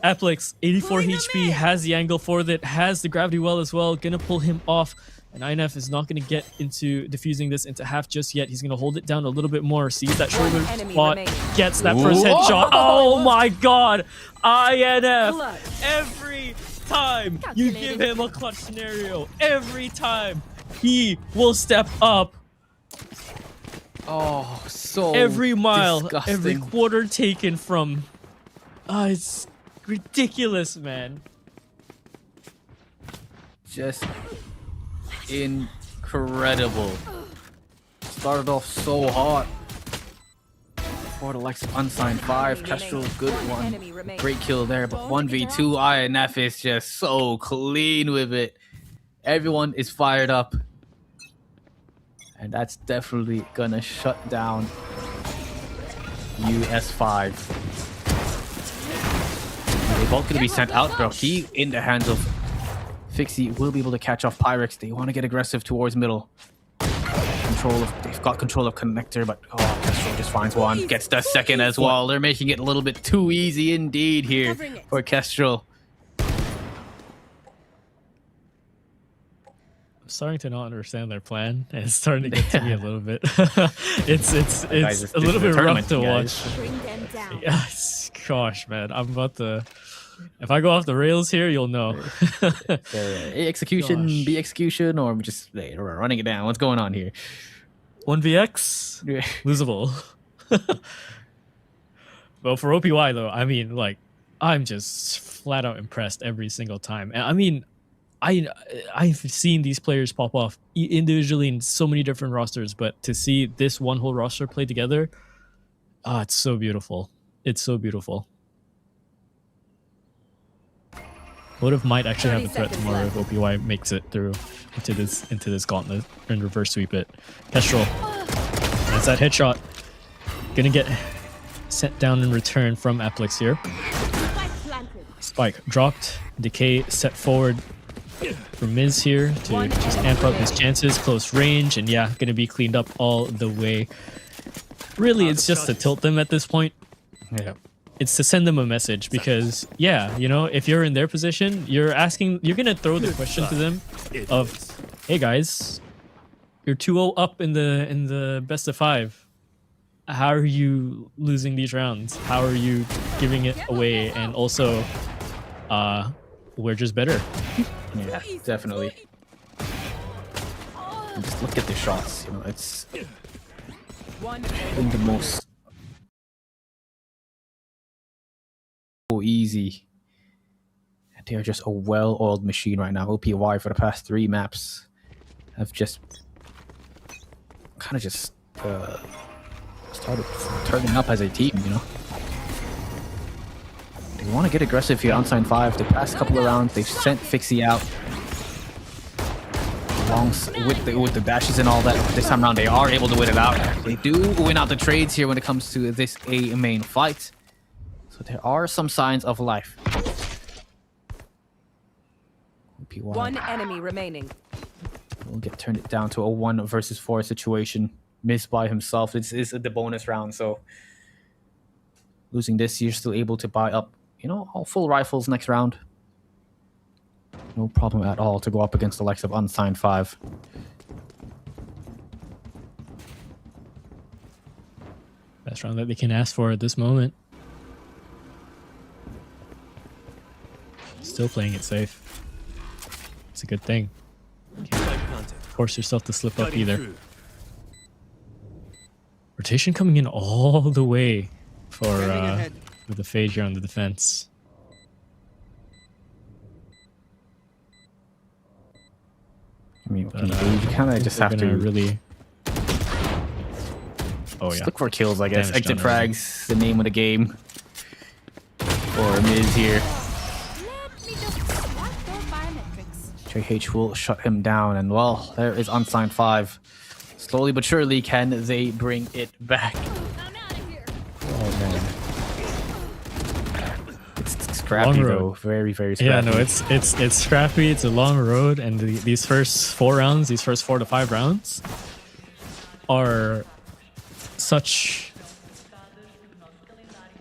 Aplex, 84 HP, has the angle for it, has the gravity well as well. Gonna pull him off. And INF is not going to get into diffusing this into half just yet. He's going to hold it down a little bit more. Sees that shoulder enemy spot, remaining. gets that first headshot. Oh my god! INF! Clutch. Every time you give him a clutch scenario, every time he will step up. Oh, so Every mile, disgusting. every quarter taken from... it's ridiculous, man. Just incredible. Started off so hot. For the likes of Unsigned 5, Kestrel, good one. Enemy remaining. Great kill there, but 1v2, INF is just so clean with it. Everyone is fired up. And that's definitely gonna shut down US5. They're both gonna be sent out, bro. He in the hands of Fixie will be able to catch off Pyrex. They want to get aggressive towards middle. They've got control of connector, but Kestrel just finds one, gets the second as well. They're making it a little bit too easy indeed here for Kestrel. I'm starting to not understand their plan, and it's starting to get to me a little bit. it's Guys, a this little is a bit rough tournament, to guys. watch. Bring them down. Yeah, gosh, man, I'm about to. If I go off the rails here, you'll know. A execution, Gosh. B execution, or just we're running it down. What's going on here? 1vx, losable. Well, for OPY though, I mean, like, I'm just flat out impressed every single time. And I mean, I've seen these players pop off individually in so many different rosters, but to see this one whole roster play together, it's so beautiful. It's so beautiful. Motive might actually have a 30 threat seconds tomorrow left. if OPY makes it through into this gauntlet and reverse sweep it. Kestrel. That's that headshot. Gonna get sent down in return from Aplex here. Spike planted. Spike dropped. Decay set forward for Miz here to just amp up his chances. Close range, and yeah, gonna be cleaned up all the way. Really, it's just to tilt them at this point. Yeah. It's to send them a message because, yeah, you know, if you're in their position, you're gonna throw the question to them of, hey guys, you're 2-0 up in the best of 5. How are you losing these rounds? How are you giving it away? And also, we're just better. Yeah, definitely. And just look at the shots. You know, it's One been the most so easy. And they're just a well-oiled machine right now. OPY for the past 3 maps have just kind of just started turning up as a team, you know. They want to get aggressive here on Sign 5. The past couple of rounds, they've sent Fixie out with the dashes and all that. This time around, they are able to win it out. They do win out the trades here when it comes to this A main fight. So there are some signs of life. OPY One enemy remaining. will get turned it down to a 1 versus 4 situation. Missed by himself. This is the bonus round, so losing this, you're still able to buy up, you know, all full rifles next round. No problem at all to go up against the likes of Unsigned 5. Best round that they can ask for at this moment. Still playing it safe. It's a good thing. Can't force yourself to slip up either. Rotation coming in all the way for with the fade here on the defense. I mean, you kind of just They're have to gonna really. Oh just yeah. look for kills, I guess. Damage Exit done already. frags, the name of the game. For Miz here. Let me just swap those biometrics. JH will shut him down, and well, there is Unsigned 5. Slowly but surely, can they bring it back? I'm out of here. Oh man, it's scrappy Long though. road. Very scrappy. Yeah, no, it's scrappy. It's a long road, and these first 4 rounds, these first 4 to 5 rounds, are such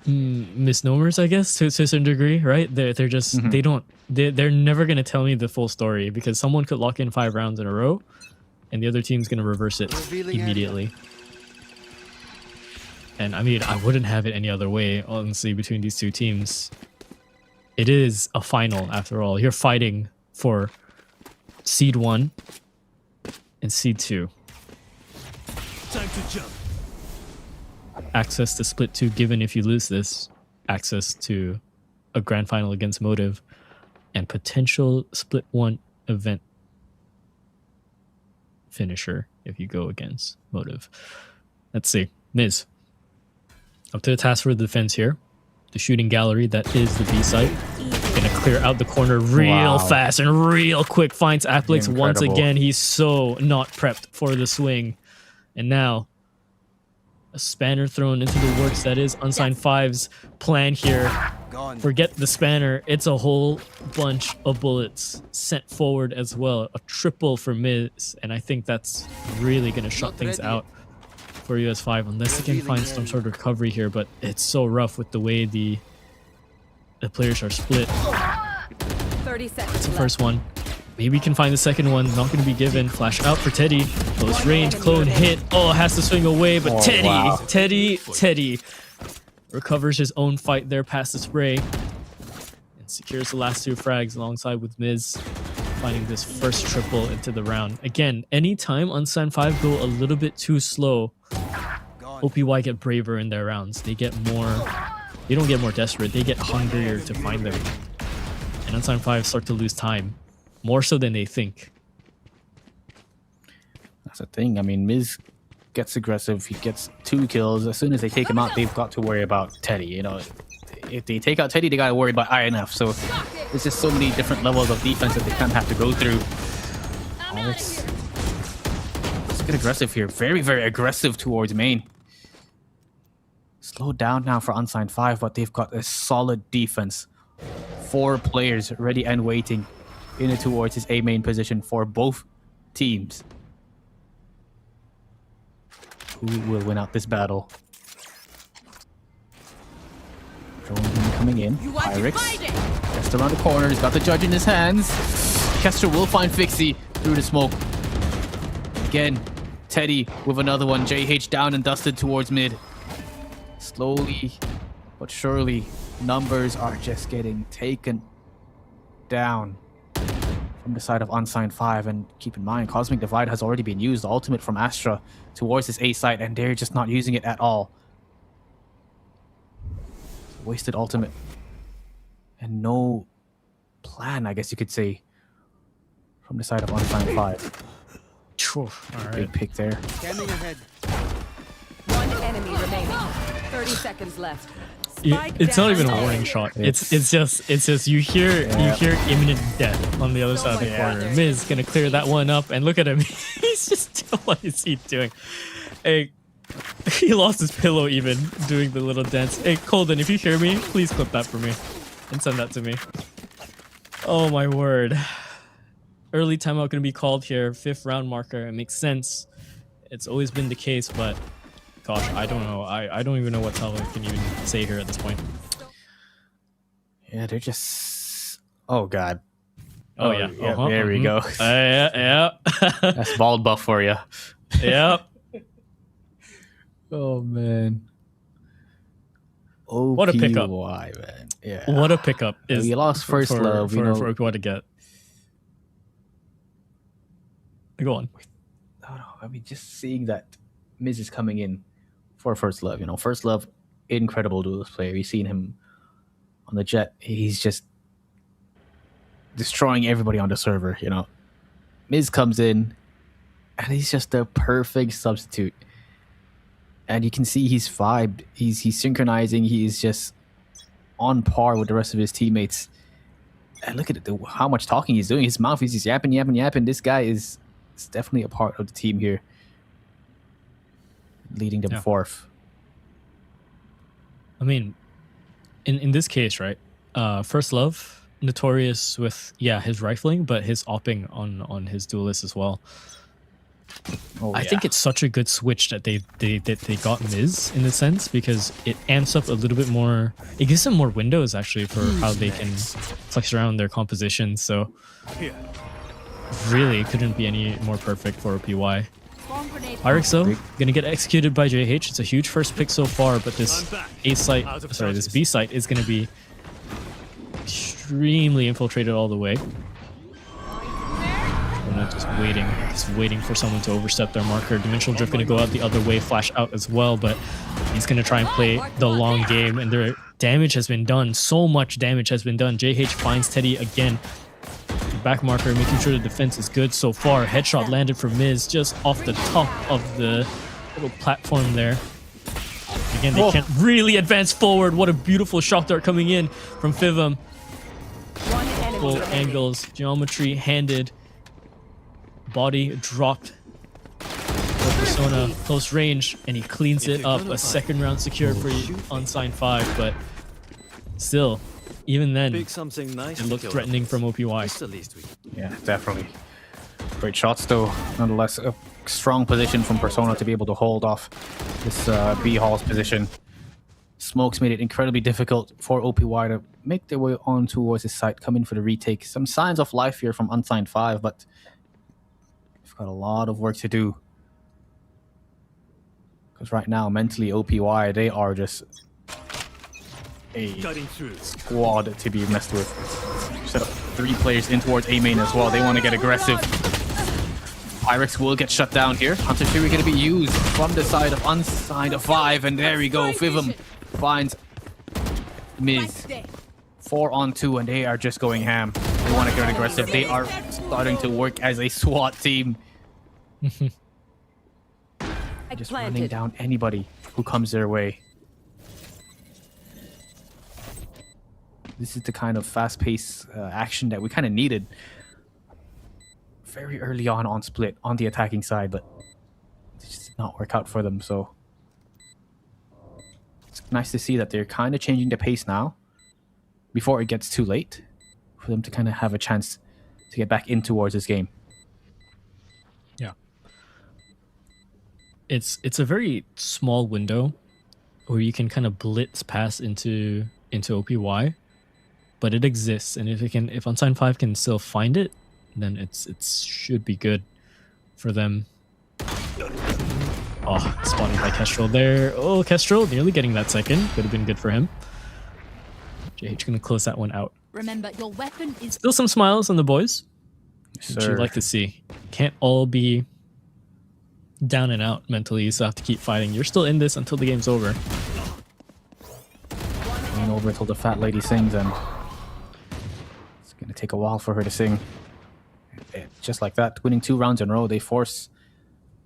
misnomers, I guess, to a certain degree, right? They're just they're never gonna tell me the full story because someone could lock in 5 rounds in a row, and the other team's gonna reverse it Revealing immediately. And I mean, I wouldn't have it any other way, honestly, between these two teams. It is a final, after all. You're fighting for Seed 1 and Seed 2. Time to jump. Access to Split 2 given if you lose this. Access to a grand final against Motive. And potential Split 1 event finisher if you go against Motive. Let's see. Miz. Up to the task for the defense here. The shooting gallery that is the B site. Gonna clear out the corner real fast and real quick. Finds Applix once Incredible. again. He's so not prepped for the swing. And now a spanner thrown into the works. That is Unsigned 5's plan here. Gone. Forget the spanner. It's a whole bunch of bullets sent forward as well. A triple for Miz. And I think that's really gonna shut things out for US5 unless they can find some sort of recovery here, but it's so rough with the way the players are split. 30 seconds It's the left. first one. Maybe we can find the second one. Not going to be given. Flash out for Teddy. Close range, clone hit. Oh, has to swing away, but Teddy recovers his own fight there past the spray and secures the last 2 frags alongside with Miz, finding this first triple into the round. Again, anytime Unsigned 5 go a little bit too slow, OPY get braver in their rounds. They get more, they don't get more desperate, they get hungrier to find them. And Unsigned 5 start to lose time, more so than they think. That's the thing. I mean, Miz gets aggressive. He gets 2 kills. As soon as they take him out, they've got to worry about Teddy. You know, if they take out Teddy, they got to worry about INF. So there's just so many different levels of defense that they kind of have to go through. Let's get aggressive here. Very aggressive towards main. Slow down now for Unsigned 5, but they've got a solid defense. 4 players ready and waiting in it towards his A main position for both teams. Who will win out this battle? Drone beam coming in. Pyrex just around the corner. He's got the judge in his hands. Kester will find Fixie through the smoke. Again, Teddy with another one. JH down and dusted towards mid. Slowly but surely, numbers are just getting taken down from the side of Unsigned 5. And keep in mind, Cosmic Divide has already been used. The ultimate from Astra towards this A site, and they're just not using it at all. Wasted ultimate. And no plan, I guess you could say, from the side of Unsigned 5. All right. Big pick there. Scanning ahead. One enemy remaining. 30 seconds left. It's not even a down. warning shot. It's just you hear imminent death on the other side of the corner. Miz gonna clear that one up, and look at him. He's just what is he doing? Hey, he lost his pillow even doing the little dance. Hey, Colden, if you hear me, please clip that for me and send that to me. Oh my word! Early timeout gonna be called here. 5th round marker. It makes sense. It's always been the case, but gosh, I don't know. I don't even know what Talon can even say here at this point. Yeah, they're just... Oh, God. Oh, yeah. There we go. Yeah. That's bald buff for you. Yep. Oh, man. What a pickup. OPY, man. Yeah. What a pickup is We lost first love. for what to get. Go on. No. I mean, just seeing that Miz is coming in for First Love. You know, First Love, incredible duelist player. You've seen him on the Jet. He's just destroying everybody on the server, you know. Miz comes in, and he's just the perfect substitute. And you can see he's vibed. He's synchronizing. He's just on par with the rest of his teammates. And look at how much talking he's doing. His mouth is just yapping. This guy is definitely a part of the team here. leading them Yeah. fourth. I mean, in this case, right? First Love, notorious with his rifling, but his opping on his duelist as well. Oh, I think it's such a good switch that they got Miz in a sense, because it amps up a little bit more. It gives them more windows actually for how they can flex around their composition. So really, it couldn't be any more perfect for OPY. Pyrex though, gonna get executed by JH. It's a huge first pick so far, but this this B site is gonna be extremely infiltrated all the way. Just waiting for someone to overstep their marker. Dimensional Drift going to go out the other way, flash out as well, but he's going to try and play the long game, and their damage has been done. So much damage has been done. JH finds Teddy again. Back marker, making sure the defense is good so far. Headshot landed for Miz just off the top of the little platform there. Again, they can't really advance forward. What a beautiful shock dart coming in from Fivum. Full angles, geometry handed. Body dropped for Persona, close range, and he cleans it up. A second round secured for Unsigned 5, but still, even then, it looked threatening from OPY. Yeah, definitely. Great shots though. Nonetheless, a strong position from Persona to be able to hold off this B Hall's position. Smokes made it incredibly difficult for OPY to make their way on towards his site, come in for the retake. Some signs of life here from Unsigned 5, but got a lot of work to do, because right now mentally OPY, they are just a squad to be messed with. Set up 3 players in towards A main as well. They want to get aggressive. Pyrex will get shut down here. Hunter Fury going to be used from the side of Unsigned 5, and there we go. Fivum finds Miz. 4 on 2, and they are just going ham. They want to get aggressive. They are starting to work as a SWAT team. Just running down anybody who comes their way. This is the kind of fast-paced action that we kind of needed very early on split on the attacking side, but it just did not work out for them. So it's nice to see that they're kind of changing the pace now before it gets too late for them to kind of have a chance to get back in towards this game. Yeah. It's a very small window where you can kind of blitz pass into OPY, but it exists, and if Unsigned 5 can still find it, then it should be good for them. Oh, spotted by Kestrel there. Oh, Kestrel nearly getting that second. Could have been good for him. JH gonna close that one out. Remember, your weapon is Still some smiles on the boys, which Sir. you'd like to see. Can't all be down and out mentally. You still have to keep fighting. You're still in this until the game's over. Going over until the fat lady sings, and it's gonna take a while for her to sing. Just like that, winning 2 rounds in a row, they force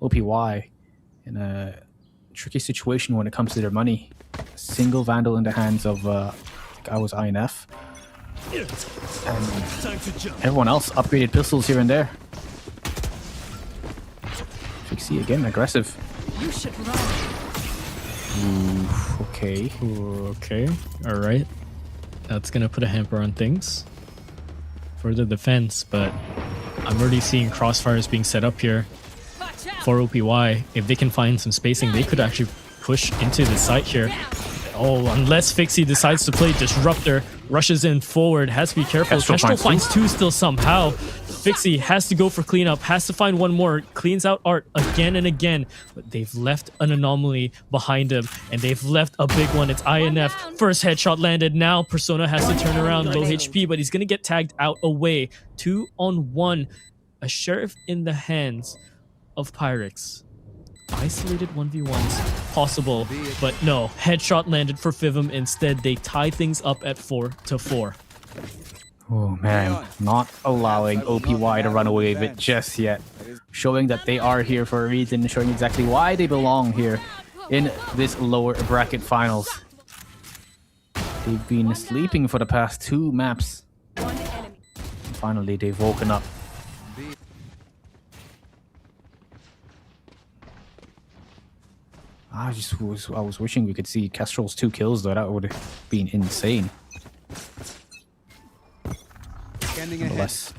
OPY in a tricky situation when it comes to their money. A single Vandal in the hands of I think I was INF, and everyone else upgraded pistols here and there. Trixie again, aggressive. you should run. Ooh, okay. Okay, all right. That's gonna put a hamper on things for the defense, but I'm already seeing crossfires being set up here for OPY. If they can find some spacing, they could actually push into the site here. Oh, unless Fixie decides to play Disruptor, rushes in forward, has to be careful. Kestrel finds 2 still somehow. Fixie has to go for cleanup, has to find 1 more, cleans out Art again and again, but they've left an anomaly behind him, and they've left a big one. It's INF. First headshot landed. Now Persona has to turn around, low HP, but he's going to get tagged out away. 2 on 1. A Sheriff in the hands of Pyrex. Isolated 1v1s possible, but no. Headshot landed for Fivum instead. They tie things up at 4-4. Oh man, not allowing OPY to run away with it just yet. Showing that they are here for a reason, showing exactly why they belong here in this lower bracket finals. They've been sleeping for the past 2 maps. Finally, they've woken up. I was wishing we could see Kestrel's 2 kills though. That would have been insane. Scanning ahead. Nonetheless,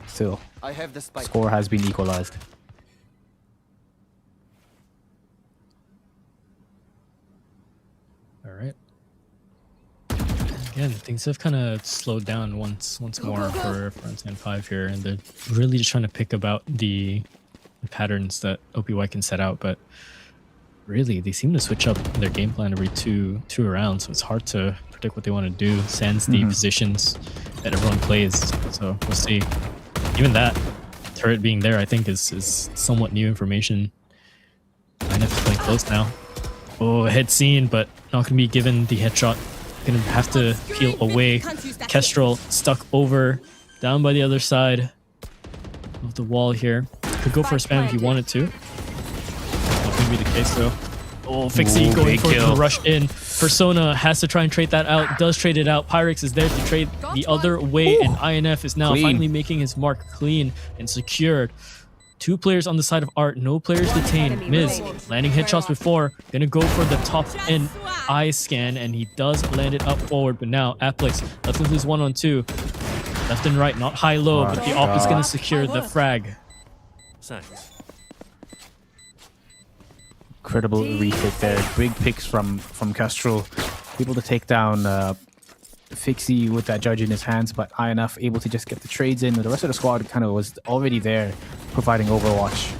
still, I have the spike. score has been equalized. All right. Again, things have kind of slowed down once more for Unsigned 5 here, and they're really just trying to pick about the patterns that OPY can set out, but really they seem to switch up their game plan every two rounds, so it's hard to predict what they want to do, sans the positions that everyone plays. So we'll see. Even that turret being there, I think, is somewhat new information. I have to play close now. Oh, head seen, but not gonna be given the headshot. Gonna have to peel away. Kestrel stuck over, down by the other side of the wall here. Could go for a spam if he wanted to. Not gonna be the case though. Oh, Fixie going for the rush in. Persona has to try and trade that out. Does trade it out. Pyrex is there to trade the other way, and INF is now finally making his mark clean and secured. 2 players on the side of Art, no players detained. Miz landing headshots before, gonna go for the top end eye scan, and he does land it up forward. But now Aplex left him lose 1-on-2, left and right, not high low, but the op is gonna secure the frag. Incredible refit there. Big picks from Kestrel, able to take down Fixie with that judge in his hands, but INF able to just get the trades in. The rest of the squad kind of was already there, providing overwatch.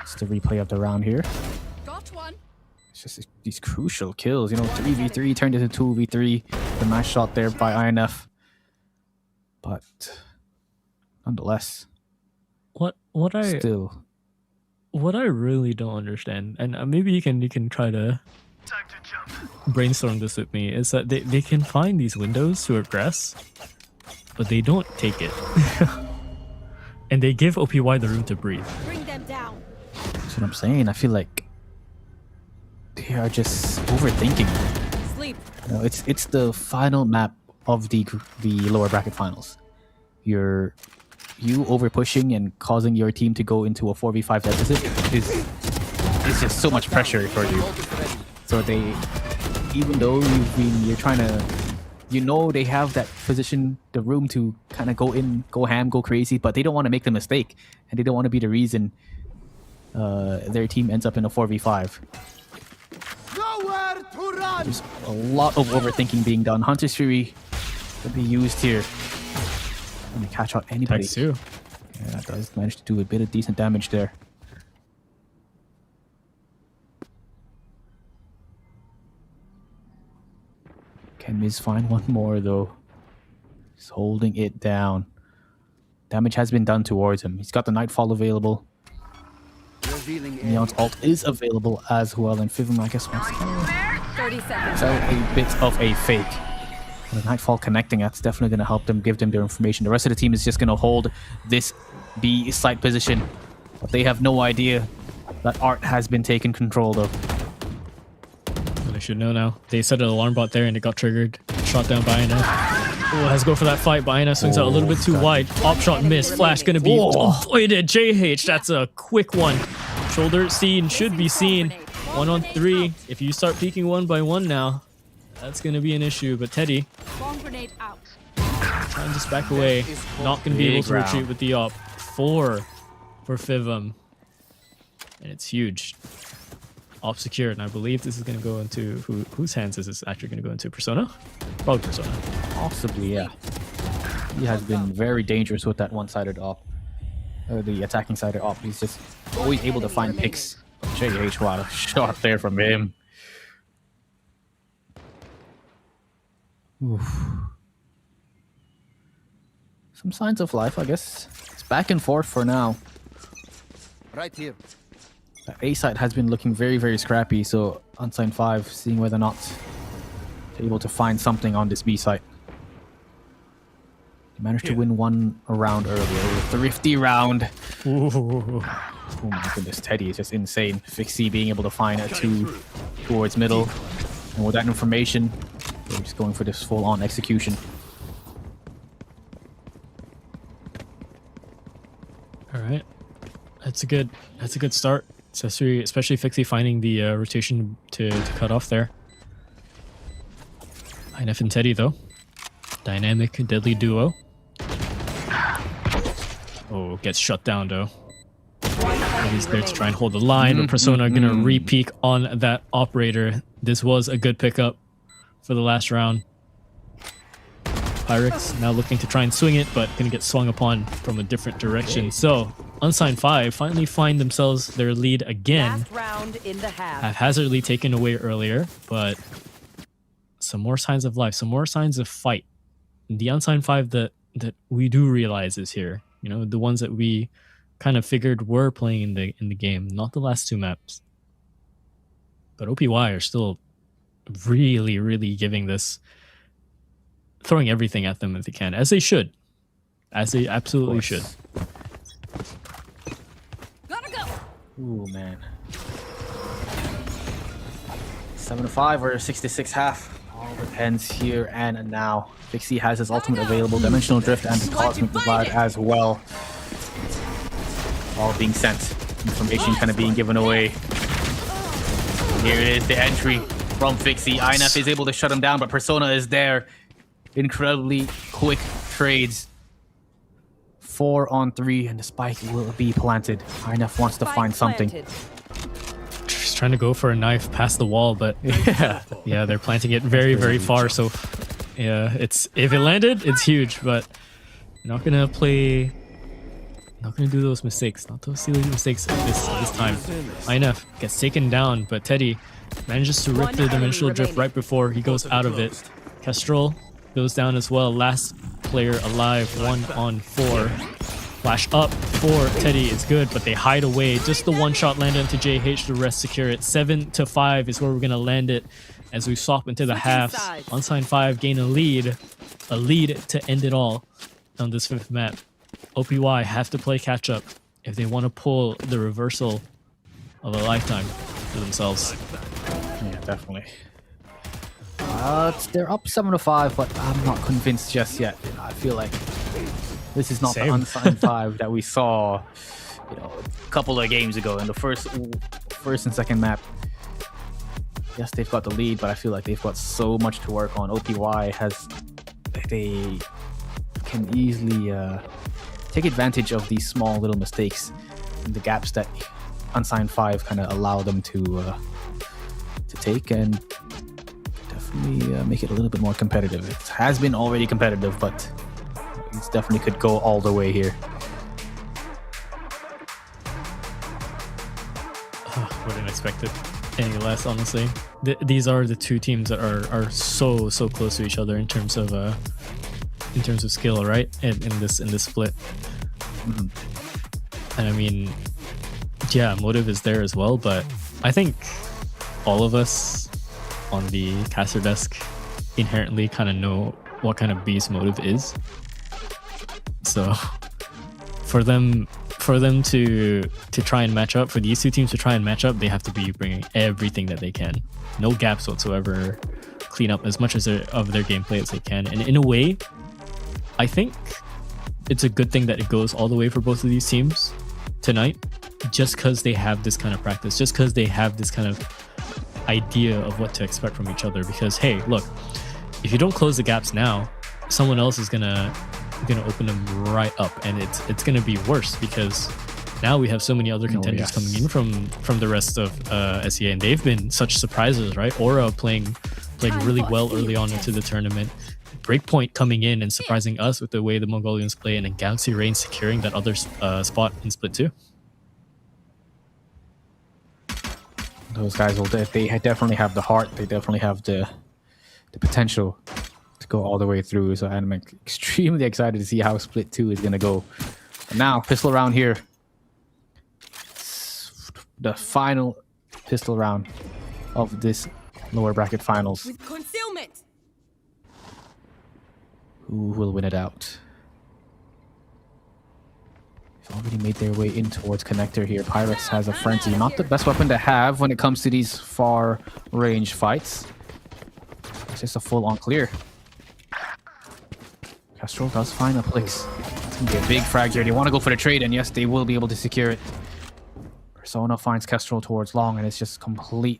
It's the replay of the round here. Got one. It's just these crucial kills, you know, 3v3 turned into 2v3. The nice shot there by INF, but nonetheless, What I really don't understand, and maybe you can try to brainstorm this with me, is that they can find these windows to aggress, but they don't take it. And they give OPY the room to breathe. Bring them down. that's what I'm saying. I feel like they are just overthinking. Sleep. You know, it's the final map of the lower bracket finals. You over pushing and causing your team to go into a 4v5 deficit is just so much pressure for you. So even though you're trying to, they have that position, the room to kind of go in, go ham, go crazy, but they don't want to make the mistake, and they don't want to be the reason their team ends up in a 4v5. Nowhere to run. There's a lot of overthinking being done. Hunter's Fury will be used here. And to catch out anybody. Too. Yeah, that does manage to do a bit of decent damage there. Can Miz find one more though? He's holding it down. Damage has been done towards him. He's got the Nightfall available. Revealing Neon's ult is available as well, and Fivum, I guess, wants to 30 seconds. sell a bit of a fake. The Nightfall connecting, that's definitely going to help them, give them their information. The rest of the team is just going to hold this B site position. But they have no idea that Art has been taken control of. Well, they should know now. They set an alarm bot there and it got triggered. Shot down by INF. Oh, has to go for that fight. But INF swings out a little bit too wide. Op shot miss. Flash going to be avoided. JH, that's a quick one. Shoulder seen, should be seen. 1-on-3. If you start peeking one by one now, that's going to be an issue, but Teddy Bomb grenade out. trying to just back away. Not going to be able to retreat with the op. 4 for Fivum. And it's huge. Op secured, and I believe this is going to go into... whose hands is this actually going to go into? Persona? Probably Persona. Possibly, yeah. He has been very dangerous with that one-sided op. The attacking-sided op. He's just always able to find picks. JH, wow, a shot there from him. Oof. Some signs of life, I guess. It's back and forth for now. right here. The A side has been looking very, very scrappy, so Unsigned 5 seeing whether or not they're able to find something on this B side. They managed to win one round earlier. A thrifty round. Ooh. Oh my goodness, Teddy is just insane. Fixie being able to find a 2 towards middle. And with that information, they're just going for this full-on execution. All right, that's a good start. Especially Fixie finding the rotation to cut off there. INF and Teddy though. Dynamic, deadly duo. Oh, gets shut down though. And he's there to try and hold the line, but Persona are gonna re-peek on that operator. This was a good pickup for the last round. Pyrex now looking to try and swing it, but gonna get swung upon from a different direction. So, Unsigned 5 finally find themselves their lead again. Last round in the half. Haphazardly taken away earlier, but some more signs of life, some more signs of fight. The Unsigned 5 that we do realize is here. You know, the ones that we kind of figured were playing in the game, not the last two maps. But OPY are still really, really giving this, throwing everything at them if they can, as they should. As they absolutely should. Gotta go. Ooh, man. 7-5 or 6-6 half. All depends here and now. Fixie has his ultimate available, Dimensional Drift and the Cosmic Divide as well. All being sent. Information kind of being given away. Here it is, the entry from Fixie. INF is able to shut him down, but Persona is there. Incredibly quick trades. 4-on-3, and the spike will be planted. INF wants to find something. Just trying to go for a knife past the wall, but yeah, they're planting it very, very far. So yeah, if it landed, it's huge, but not gonna do those mistakes. Not those silly mistakes this time. INF gets taken down, but Teddy manages to rip the Dimensional Drift right before he goes out of it. Kestrel goes down as well. Last player alive, 1-on-4. Flash up for Teddy is good, but they hide away. Just the one shot landed into JH, the rest secure it. 7-5 is where we're gonna land it as we swap into the halves. Unsigned 5 gain a lead to end it all on this 5th map. OPY have to play catch up if they want to pull the reversal of a lifetime for themselves. Yeah, definitely. They're up 7-5, but I'm not convinced just yet. You know, I feel like this is not the Unsigned 5 that we saw, you know, a couple of games ago in the first and second map. Yes, they've got the lead, but I feel like they've got so much to work on. OPY they can easily take advantage of these small little mistakes and the gaps that Unsigned 5 kind of allow them to take, and definitely make it a little bit more competitive. It has been already competitive, but it definitely could go all the way here. Wouldn't expect it any less, honestly. These are the two teams that are so close to each other in terms of skill, right? In this split. And I mean, yeah, motive is there as well, but I think all of us on the caster desk inherently kind of know what kind of beast motive is. So for them to try and match up, for these two teams to try and match up, they have to be bringing everything that they can. No gaps whatsoever. Clean up as much of their gameplay as they can. And in a way, I think it's a good thing that it goes all the way for both of these teams tonight, just because they have this kind of practice, just because they have this kind of idea of what to expect from each other. Because hey, look, if you don't close the gaps now, someone else is gonna open them right up, and it's gonna be worse because now we have so many other contenders coming in from the rest of SEA, and they've been such surprises, right? Aura playing really well early on into the tournament. Breakpoint coming in and surprising us with the way the Mongolians play, and then Galaxy Reign securing that other spot in Split 2. Those guys they definitely have the heart. They definitely have the potential to go all the way through. So I'm extremely excited to see how Split 2 is going to go. And now, pistol round here. The final pistol round of this lower bracket finals. With concealment. Who will win it out? They've already made their way in towards connector here. Pyrex has a frenzy. Not the best weapon to have when it comes to these far range fights. It's just a full-on clear. Kestrel does find a Plix. It's going to be a big frag here. They want to go for the trade, and yes, they will be able to secure it. Persona finds Kestrel towards long, and it's just complete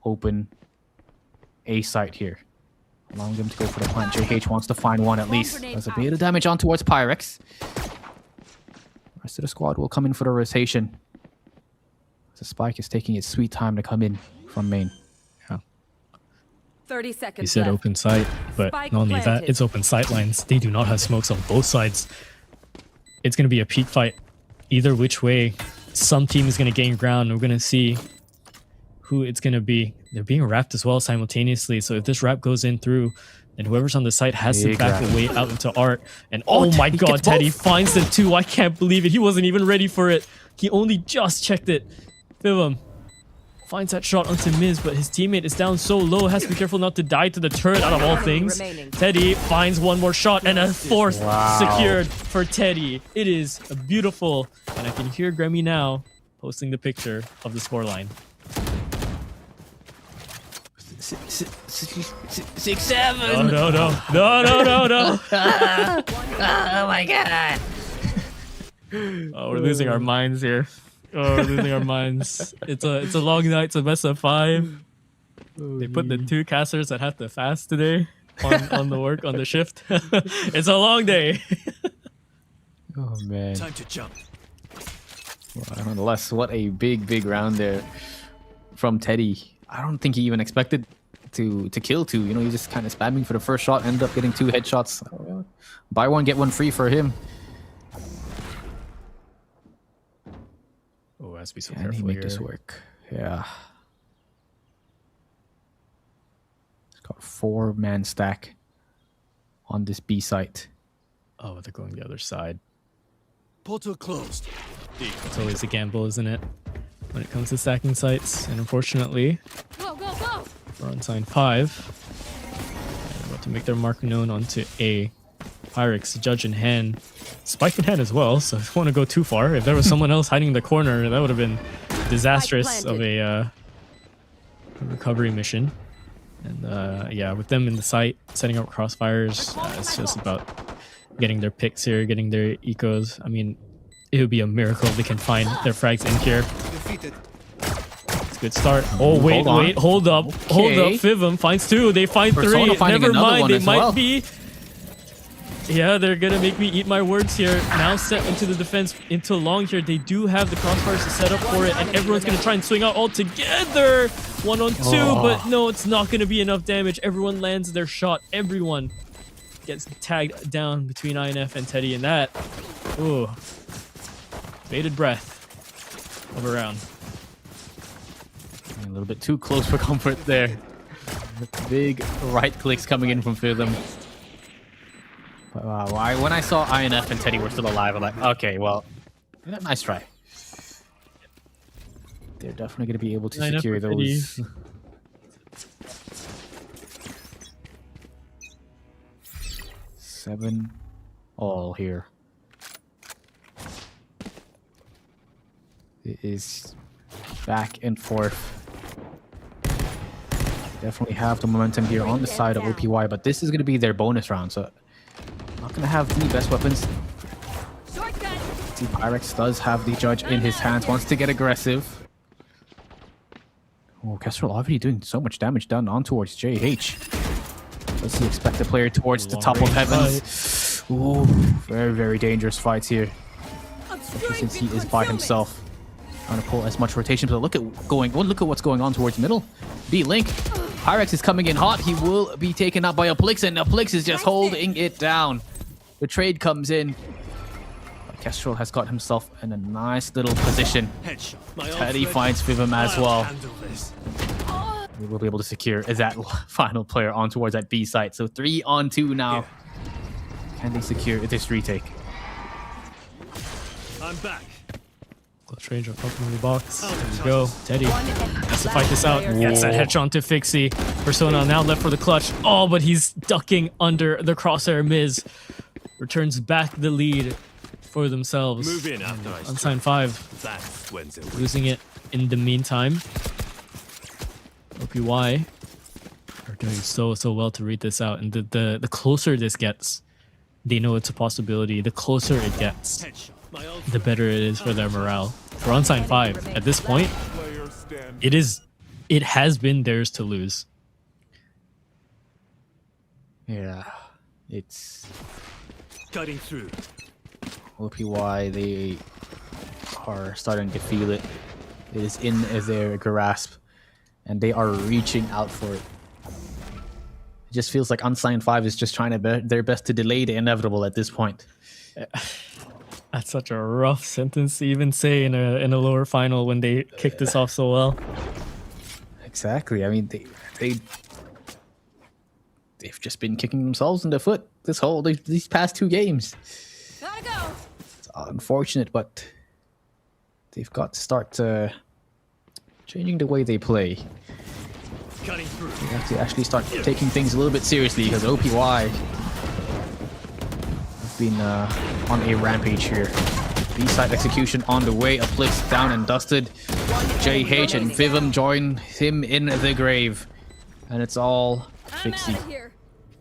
open A site here. Allowing them to go for the plant. JH wants to find one at least. Does a bit of damage on towards Pyrex. Rest of the squad will come in for the rotation. The spike is taking its sweet time to come in from main. 30 seconds You said left. open sight, but Spike not only that, planted. it's open sight lines. They do not have smokes on both sides. It's going to be a peak fight. Either which way, some team is going to gain ground. We're going to see who it's going to be. They're being wrapped as well simultaneously. So if this wrap goes in through, then whoever's on the site has to Big back wrap. away out into Art. And oh my Teddy god, gets Teddy both. finds the two. I can't believe it. He wasn't even ready for it. He only just checked it. Fivum finds that shot onto Miz, but his teammate is down so low, has to be careful not to die to the turret out of all things. Remaining. Teddy finds one more shot and a fourth secured for Teddy. It is a beautiful, and I can hear Grammy now posting the picture of the scoreline. 6-7. No. Oh my god. Oh, we're losing our minds here. Oh, we're losing our minds. It's a long night. It's a best of 5. They put the 2 casters that have to fast today on the work on the shift. It's a long day. Oh man. Time to jump. Well, nonetheless, what a big round there from Teddy. I don't think he even expected to kill 2. You know, he was just kind of spamming for the first shot, ended up getting 2 headshots. Buy one, get one free for him. Oh, has to be so Can he careful make here. this work? Yeah. He's got a 4-man stack on this B site. Oh, they're going the other side. Portal closed. It's always a gamble, isn't it? When it comes to stacking sites. And unfortunately, Go, go, go. we're on sign 5. And about to make their mark known onto A. Pyrex, judge in hand. Spike in hand as well, so if you want to go too far, if there was someone else hiding in the corner, that would have been disastrous of a recovery mission. And yeah, with them in the site, setting up crossfires, it's just about getting their picks here, getting their ecos. I mean, it would be a miracle if they can find their frags in here. Defeated. It's a good start. Oh, wait, on. hold up. Hold up. Okay. Fivum finds 2. They find Persona 3. finding Never another mind. one They as might well. be. Yeah, they're going to make me eat my words here. Now set into the defense, into long here. They do have the crossbars to set up for it, and everyone's going to try and swing out all together. 1 on 2, but no, it's not going to be enough damage. Everyone lands their shot. Everyone gets tagged down between INF and Teddy, and that, ooh, bated breath of a round. A little bit too close for comfort there. Big right clicks coming in from Fivum. When I saw INF and Teddy were still alive, I'm like, okay, well, nice try. They're definitely going to be able to INF secure for Teddy. those. 7 all here. It is back and forth. Definitely have the momentum here on the side of OPY, but this is going to be their bonus round, so not going to have the best weapons. Shortcut. See, Pyrex does have the judge in his hands, wants to get aggressive. Oh, Kestrel already doing so much damage done on towards JH. Does he expect the player towards the top of heavens? Ooh, very dangerous fights here. Since he is by himself. Trying to pull as much rotation, but look at what's going on towards middle. B-Link. Pyrex is coming in hot. He will be taken out by Aplix, and Aplix is just holding it down. The trade comes in. Kestrel has got himself in a nice little position. Headshot. My Teddy ultimate. finds Fivum as I'll well. handle this. We will be able to secure that final player on towards that B site. So 3 on 2 now. Can they secure this retake? I'm back. Close range of opening the box. There we go. Teddy has to fight this out. Gets that headshot to Fixie. Persona now left for the clutch. Oh, but he's ducking under the crosshair. Miz returns back the lead for themselves. Move in after I On sign 5. That's when's it. Losing it in the meantime. OPY are doing so well to read this out. And the closer this gets, they know it's a possibility. The closer it gets, Headshot. My the better it is for their morale. for Unsigned 5, at this point, it has been theirs to lose. Yeah, it's Cutting through. OPY. They are starting to feel it. It is in their grasp, and they are reaching out for it. It just feels like Unsigned 5 is just trying their best to delay the inevitable at this point. That's such a rough sentence to even say in a lower final when they kicked this off so well. Exactly. I mean, they've just been kicking themselves in the foot these past 2 games. Gotta go. It's unfortunate, but they've got to start changing the way they play. Cutting through. They have to actually start taking things a little bit seriously because OPY have been on a rampage here. B-side execution on the way. Uplifts down and dusted. JH and Vivum join him in the grave. And it's all I'm out Fixie. of here.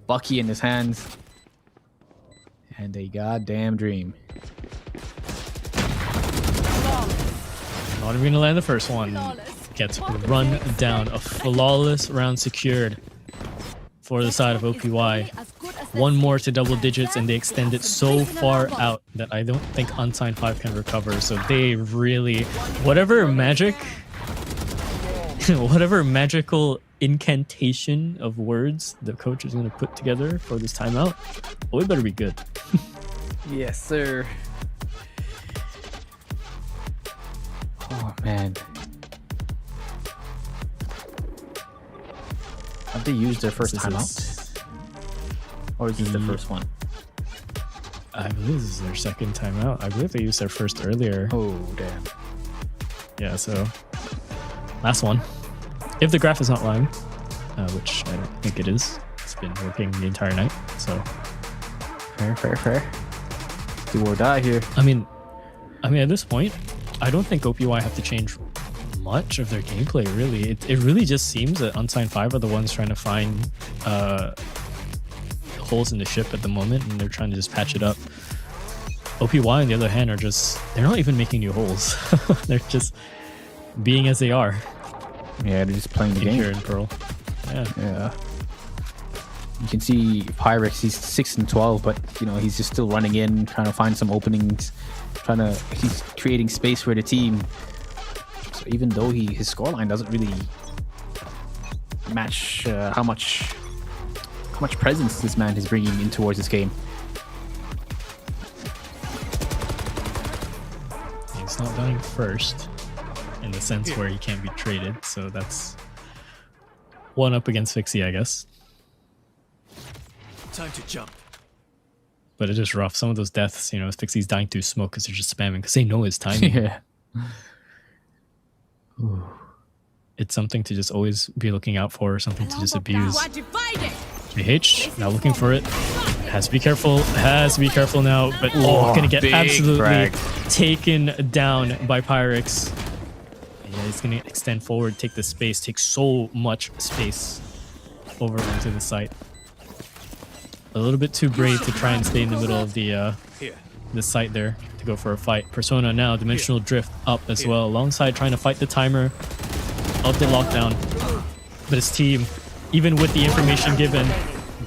Bucky in his hands. And a goddamn dream. Not even gonna land the first one. Flawless. Gets run down. A flawless round secured for the side of OPY. One more to double digits, and they extend it so far out that I don't think Unsigned 5 can recover. So they really, whatever magic, whatever magical incantation of words the coach is going to put together for this timeout, oh, it better be good. Yes, sir. Oh, man. Have they used their first timeout? Or is this the first one? I believe this is their second timeout. I believe they used their first earlier. Oh, damn. Yeah, so last one. If the graph is not lying, which I don't think it is. It's been working the entire night, so Fair. Do or die here. I mean, at this point, I don't think OPY have to change much of their gameplay, really. It really just seems that Unsigned 5 are the ones trying to find holes in the ship at the moment, and they're trying to just patch it up. OPY, on the other hand, they're not even making new holes. They're just being as they are. Yeah, they're just playing the in game. here in Pearl. Yeah. You can see Pyrex, he's 6 and 12, but you know, he's just still running in, trying to find some openings, he's creating space for the team. So even though his scoreline doesn't really match how much presence this man is bringing in towards this game. He's not dying first in the sense where he can't be traded, so that's one up against Fixie, I guess. Time to jump. But it's just rough. Some of those deaths, Fixie's dying through smoke because they're just spamming because they know his timing. Yeah. It's something to just always be looking out for, something to just abuse. JH, now looking for it. Has to be careful now. But gonna get big absolutely frag. taken down by Pyrex. Yeah, he's gonna extend forward, take the space, take so much space over onto the site. A little bit too brave to try and stay in the middle of the site there to go for a fight. Persona now, dimensional drift up as well, alongside trying to fight the timer of the lockdown. But his team, even with the information given,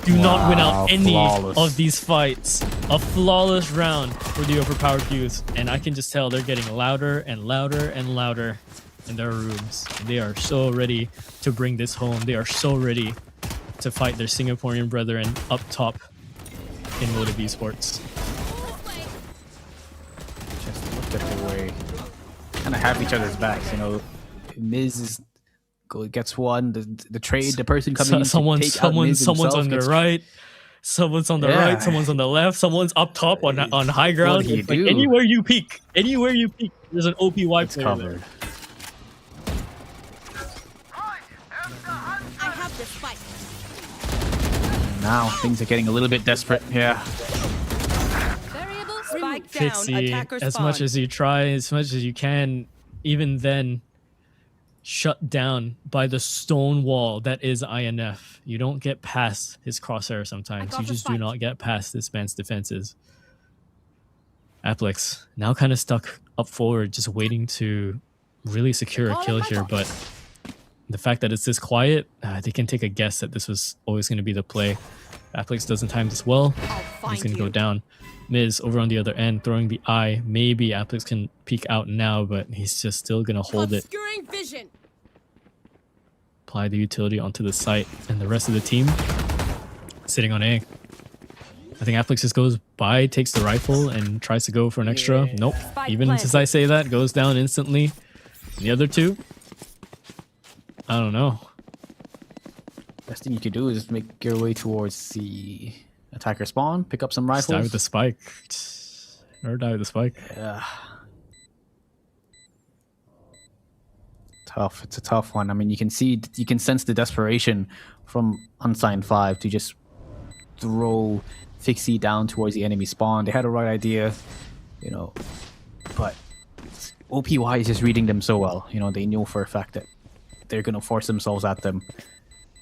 do not win out any flawless. of these fights. A flawless round for the overpowered youth, and I can just tell they're getting louder and louder and louder in their rooms. They are so ready to bring this home. They are so ready to fight their Singaporean brethren up top in Motive Esports. Just look at the way kind of have each other's backs, Miz gets one, the trade, the person coming in Someone's himself on the gets- right, someone's on the Yeah. right, someone's on the left, someone's up top on high ground. do you It's like do? anywhere you peek, there's an OPY It's player covered. there. I have this fight. Now things are getting a little bit desperate. Yeah. Variable Spike down. Fixie, Attacker as much as you try, as much as you can, even then, shut down by the stone wall that is INF. You don't get past his crosshair sometimes. got You the just do spike. not get past this man's defenses. Aplex now kind of stuck up forward, just waiting to really secure a kill here. But the fact that it's this quiet, they can take a guess that this was always going to be the play. Aplex doesn't time this well. He's going to go down. Miz over on the other end, throwing the eye. Maybe Aplex can peek out now, but he's just still going to hold it. Obscuring vision. Apply the utility onto the site, and the rest of the team sitting on A. I think Aplex just goes by, takes the rifle, and tries to go for an extra. Nope. Even as I say that, goes down instantly. And the other two, I don't know. Best thing you could do is make your way towards the attacker spawn, pick up some rifles. Die with the spike. Or die with the spike. Yeah. Tough. It's a tough one. I mean, you can sense the desperation from Unsigned 5 to just throw Fixie down towards the enemy spawn. They had the right idea, you know, but OPY is just reading them so well. You know, they know for a fact that they're gonna force themselves at them.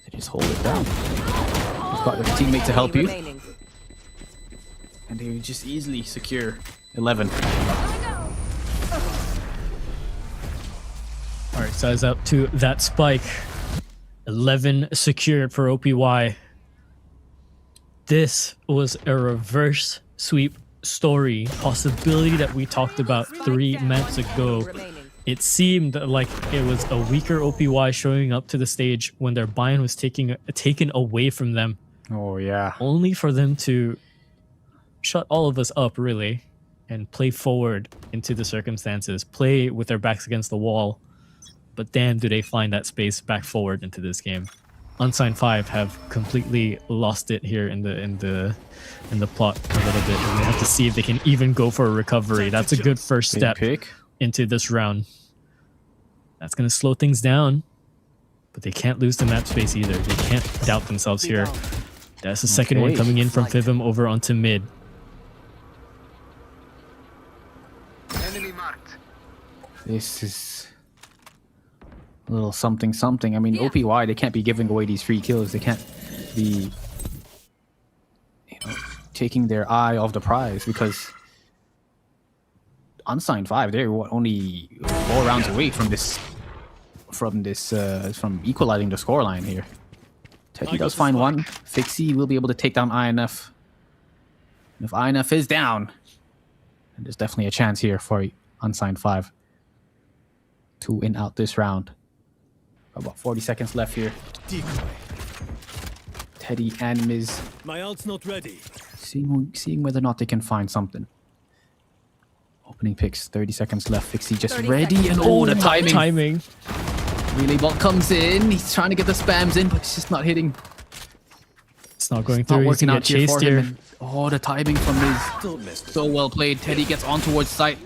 They just hold it down. You've got your teammate to help you, Remaining. and they just easily secure 11. All right, size up to that spike. 11 secured for OPY. This was a reverse sweep story possibility that we talked about 3 months ago. Remaining. It seemed like it was a weaker OPY showing up to the stage when their buy-in was taken away from them, Oh yeah. only for them to shut all of us up, really, and play forward into the circumstances, play with their backs against the wall. But damn, do they find that space back forward into this game. Unsigned 5 have completely lost it here in the plot a little bit, and they have to see if they can even go for a recovery. That's a good first step Pick. into this round. That's going to slow things down, but they can't lose the map space either. They can't doubt themselves here. That's the second one coming in from Fivim over onto mid. Enemy marked. This is a little something. I mean, OPY, they can't be giving away these free kills. They can't be, you know, taking their eye off the prize, because Unsigned 5, they're only 4 rounds away from equalizing the scoreline here. Teddy does find one. Fixie will be able to take down INF. And if INF is down, then there's definitely a chance here for Unsigned 5 to win out this round. About 40 seconds left here. Decoy. Teddy and Miz My ult's not ready. seeing whether or not they can find something. Opening picks, 30 seconds left. Fixie just 30 ready, seconds. and oh, the timing. Timing. Relay ball comes in. He's trying to get the spams in, but it's just not hitting. It's not going It's not through. He's working going out to get here chased for him. here. And, oh, the timing from Miz. Don't miss. So well played. Teddy gets on towards site.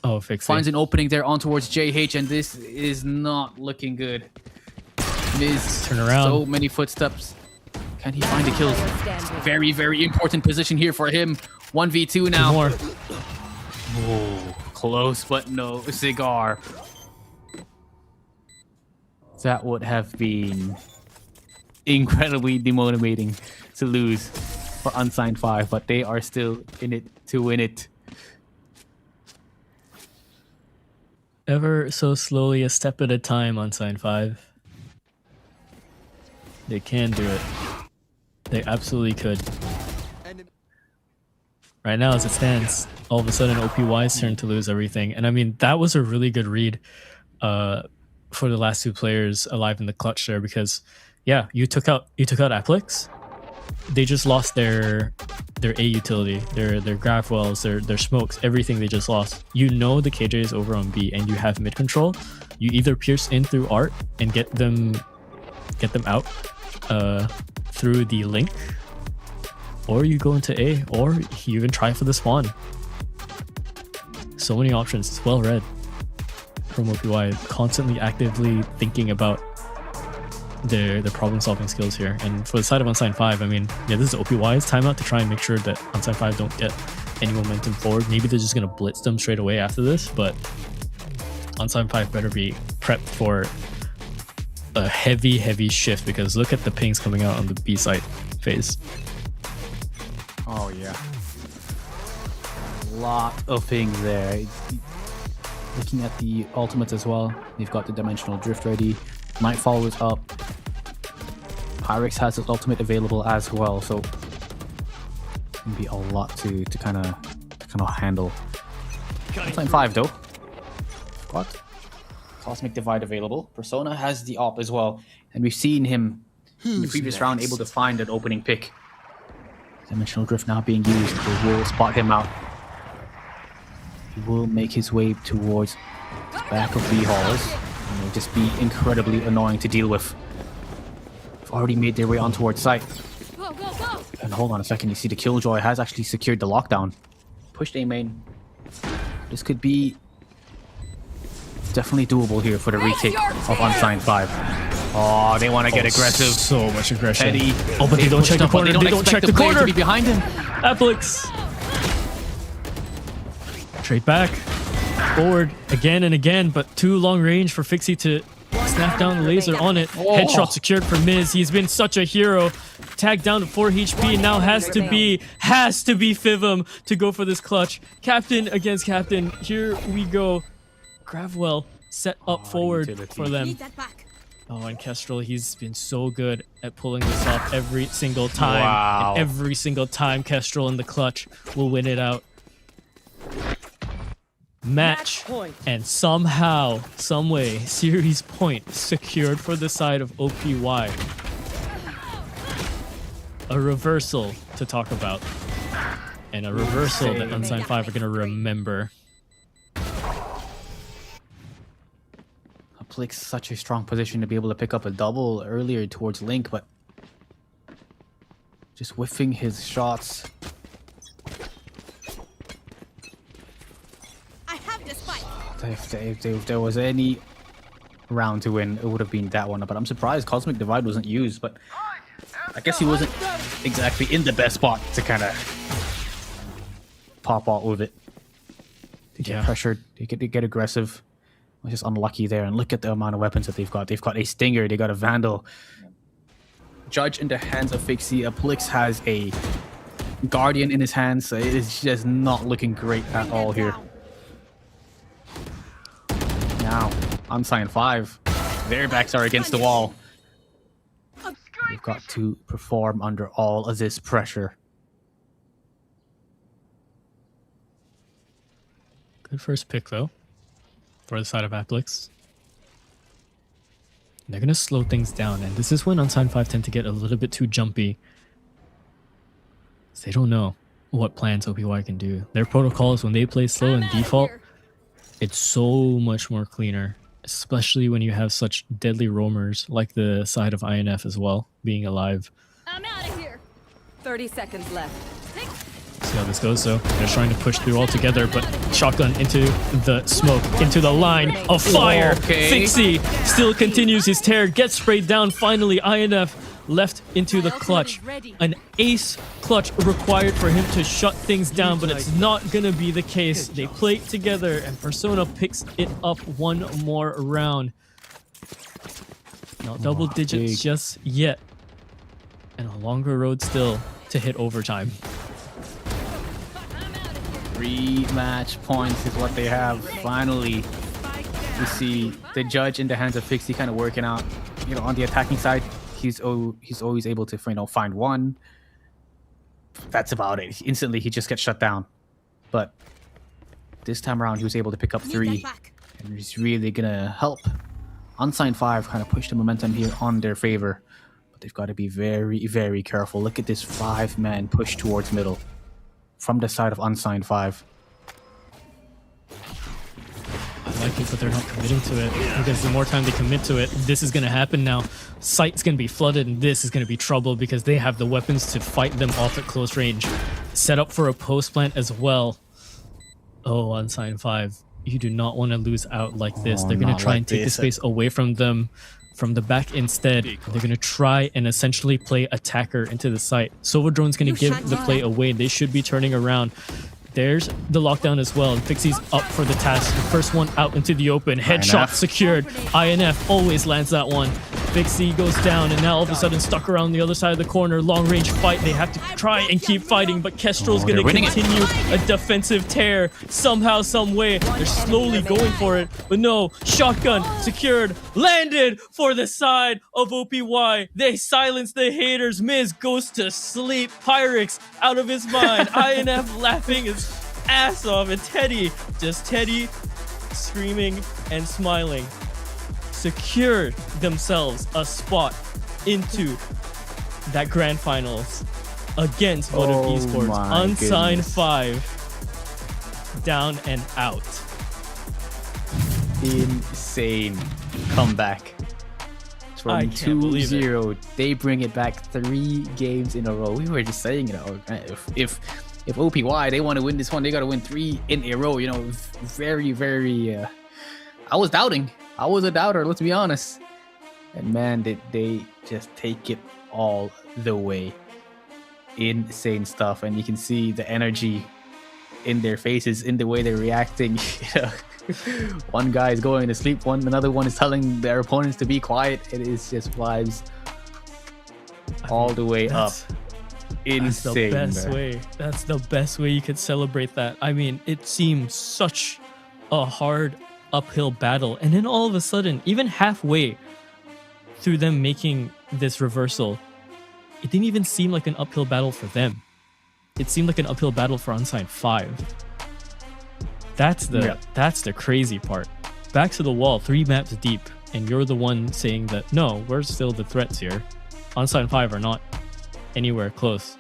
Oh, fix Finds an opening there on towards JH, and this is not looking good. Miz, Turn around. so many footsteps. Can he find the kills? Standing. Very, very important position here for him. 1v2 now. More. Oh, close, but no cigar. That would have been incredibly demotivating to lose for Unsigned 5, but they are still in it to win it. Ever so slowly, a step at a time on Sign 5. They can do it. They absolutely could. Enemy. Right now, as it stands, all of a sudden OPY's turn to lose everything. And I mean, that was a really good read for the last 2 players alive in the clutch there, because yeah, you took out Aplex. They just lost their A utility, their graph wells, their smokes, everything they just lost. You know the KJ is over on B and you have mid control. You either pierce in through art and get them out through the link, or you go into A, or you even try for the spawn. So many options. It's well read from OPY, constantly actively thinking about their problem solving skills here. And for the side of Unsigned 5, I mean, yeah, this is OPY's timeout to try and make sure that Unsigned 5 don't get any momentum forward. Maybe they're just going to blitz them straight away after this, but Unsigned 5 better be prepped for a heavy shift, because look at the pings coming out on the B site phase. Oh yeah. lot of things there. Looking at the ultimates as well, they've got the dimensional drift ready. Nightfall is up. Pyrex has his ultimate available as well, so it's gonna be a lot to kind of handle. Time 5 though. Got Cosmic Divide available. Persona has the op as well, and we've seen him in the previous round able to find an opening pick. Dimensional drift now being used. They will spot him out. He will make his way towards the back of B halls, and will just be incredibly annoying to deal with. They've already made their way on towards site. Go, go, go. And hold on a second, you see the Killjoy has actually secured the lockdown. Pushed A main. This could be definitely doable here for the retake of Unsigned 5. Oh, they want to get aggressive. So much aggression. Teddy. Oh, but they don't check the corner. They don't check the corner. To be behind him. Applix. Straight back. Forward again and again, but too long range for Fixie to snap down the laser on it. Headshot secured for Miz. He's been such a hero. Tagged down to 4 HP, and now has to be Fivum to go for this clutch. Captain against captain. Here we go. Gravwell set up forward for them. Need that back. Oh, and Kestrel, he's been so good at pulling this off every single time. Wow. And every single time Kestrel in the clutch will win it out. Match point. and somehow, someway, series point secured for the side of OPY. A reversal to talk about, and a reversal that Unsigned 5 are going to remember. Applix such a strong position to be able to pick up a double earlier towards Link, but just whiffing his shots. I have the spike. If there was any round to win, it would have been that one. But I'm surprised Cosmic Divide wasn't used, but I guess he wasn't exactly in the best spot to kind of pop out with it. They get pressured, they get aggressive. Was just unlucky there, and look at the amount of weapons that they've got. They've got a Stinger, they got a Vandal. Judge in the hands of Fixie. Applix has a Guardian in his hands, so it is just not looking great at all here. Now, Unsigned 5, their backs are against the wall. They've got to perform under all of this pressure. Good first pick, though, for the side of Applix. They're going to slow things down, and this is when Unsigned 5 tend to get a little bit too jumpy. They don't know what plans OPY can do. Their protocols, when they play slow and default, it's so much more cleaner, especially when you have such deadly roamers like the side of INF as well, being alive. I'm out of here. 30 seconds left. See how this goes, though. They're trying to push through all together, but shotgun into the smoke, into the line of fire. Okay. Fixie still continues his tear, gets sprayed down. Finally, INF left into the clutch. An ace clutch required for him to shut things down, but it's not gonna be the case. They play together, and Persona picks it up one more round. Not double digits just yet, and a longer road still to hit overtime. 3 match points is what they have. Finally, we see the Judge in the hands of Fixie kind of working out. You know, on the attacking side, he's always able to, you know, find one. That's about it. Instantly, he just gets shut down. But this time around, he was able to pick up 3, and he's really gonna help Unsigned 5 kind of push the momentum here on their favor. But they've got to be very, very careful. Look at this 5-man push towards middle from the side of Unsigned 5. I like it, but they're not committing to it, because the more time they commit to it, this is going to happen now. Site's going to be flooded, and this is going to be trouble because they have the weapons to fight them off at close range. Set up for a post plant as well. Oh, Unsigned 5, you do not want to lose out like this. They're going to try and take the space away from them from the back instead. They're going to try and essentially play attacker into the site. Silver Drone's going to give the play away. They should be turning around. There's the lockdown as well, and Fixie's up for the task. The first one out into the open. Headshot secured. INF always lands that one. Big C goes down, and now all of a sudden stuck around the other side of the corner. Long range fight. They have to try and keep fighting, but Kestrel's going to continue a defensive tear somehow, some way. They're slowly going for it, but no. Shotgun secured, landed for the side of OPY. They silence the haters. Miz goes to sleep. Pyrex out of his mind. INF laughing his ass off, and Teddy screaming and smiling. Secured themselves a spot into that grand finals against Votive Esports. Unsigned 5 down and out. Insane comeback from 2-0. They bring it back 3 games in a row. We were just saying, you know, if OPY they want to win this one, they got to win 3 in a row. You know, very I was doubting. I was a doubter, let's be honest. And man, did they just take it all the way. Insane stuff. And you can see the energy in their faces, in the way they're reacting. You know, one guy is going to sleep, another one is telling their opponents to be quiet. It is just vibes all the way up. Insane. That's the best way. That's the best way you could celebrate that. I mean, it seems such a hard uphill battle, and then all of a sudden, even halfway through them making this reversal, it didn't even seem like an uphill battle for them. It seemed like an uphill battle for Unsigned 5. That's the crazy part. Back to the wall, 3 maps deep, and you're the one saying that no, we're still the threats here. Unsigned 5 are not anywhere close.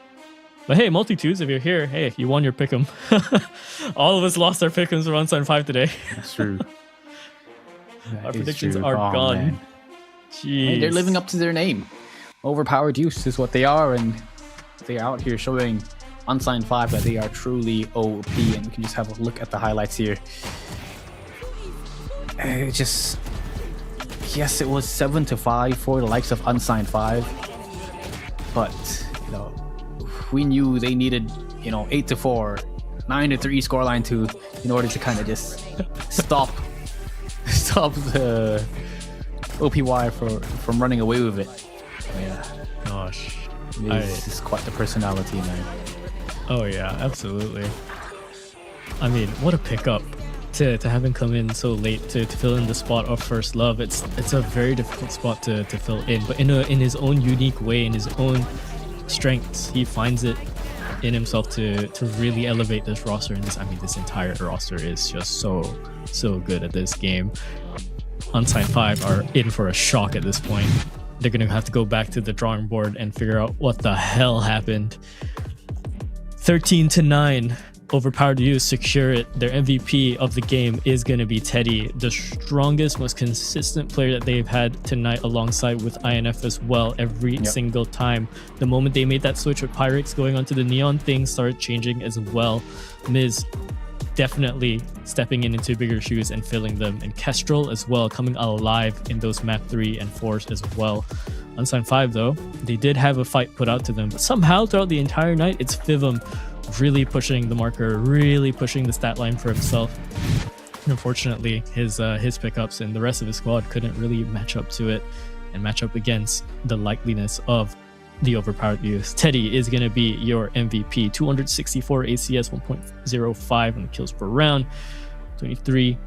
But hey, Multitudes, if you're here, hey, you won your pick'em. All of us lost our pick'ems for Unsigned 5 today. That's true. Our predictions are gone. Man. Hey, they're living up to their name. Overpowered Youth is what they are, and they're out here showing Unsigned 5 that they are truly OP. And we can just have a look at the highlights here. Yes, it was 7-5 for the likes of Unsigned 5, but you know, we knew they needed 8-4, 9-3 scoreline in order to kind of just stop the OPY from running away with it. Yeah, gosh, this is quite the personality, man. Oh yeah, absolutely. I mean, what a pickup to have him come in so late to fill in the spot of First Love. It's a very difficult spot to fill in, but in his own unique way, in his own strengths, he finds it in himself to really elevate this roster. And this entire roster is just so good at this game. Unsigned 5 are in for a shock at this point. They're gonna have to go back to the drawing board and figure out what the hell happened. 13-9. Overpowered Youth secure it. Their MVP of the game is going to be Teddy, the strongest, most consistent player that they've had tonight, alongside with INF as well, every single time. The moment they made that switch with Pyrex going onto the Neon, things started changing as well. Miz definitely stepping into bigger shoes and filling them, and Kestrel as well coming alive in those map 3 and 4s as well. Unsigned 5 though, they did have a fight put out to them, but somehow throughout the entire night, it's Fivum really pushing the marker, really pushing the stat line for himself. Unfortunately, his pickups and the rest of his squad couldn't really match up to it and match up against the likeliness of the Overpowered Youth. Teddy is going to be your MVP. 264 ACS, 1.05 on the kills per round, 23-14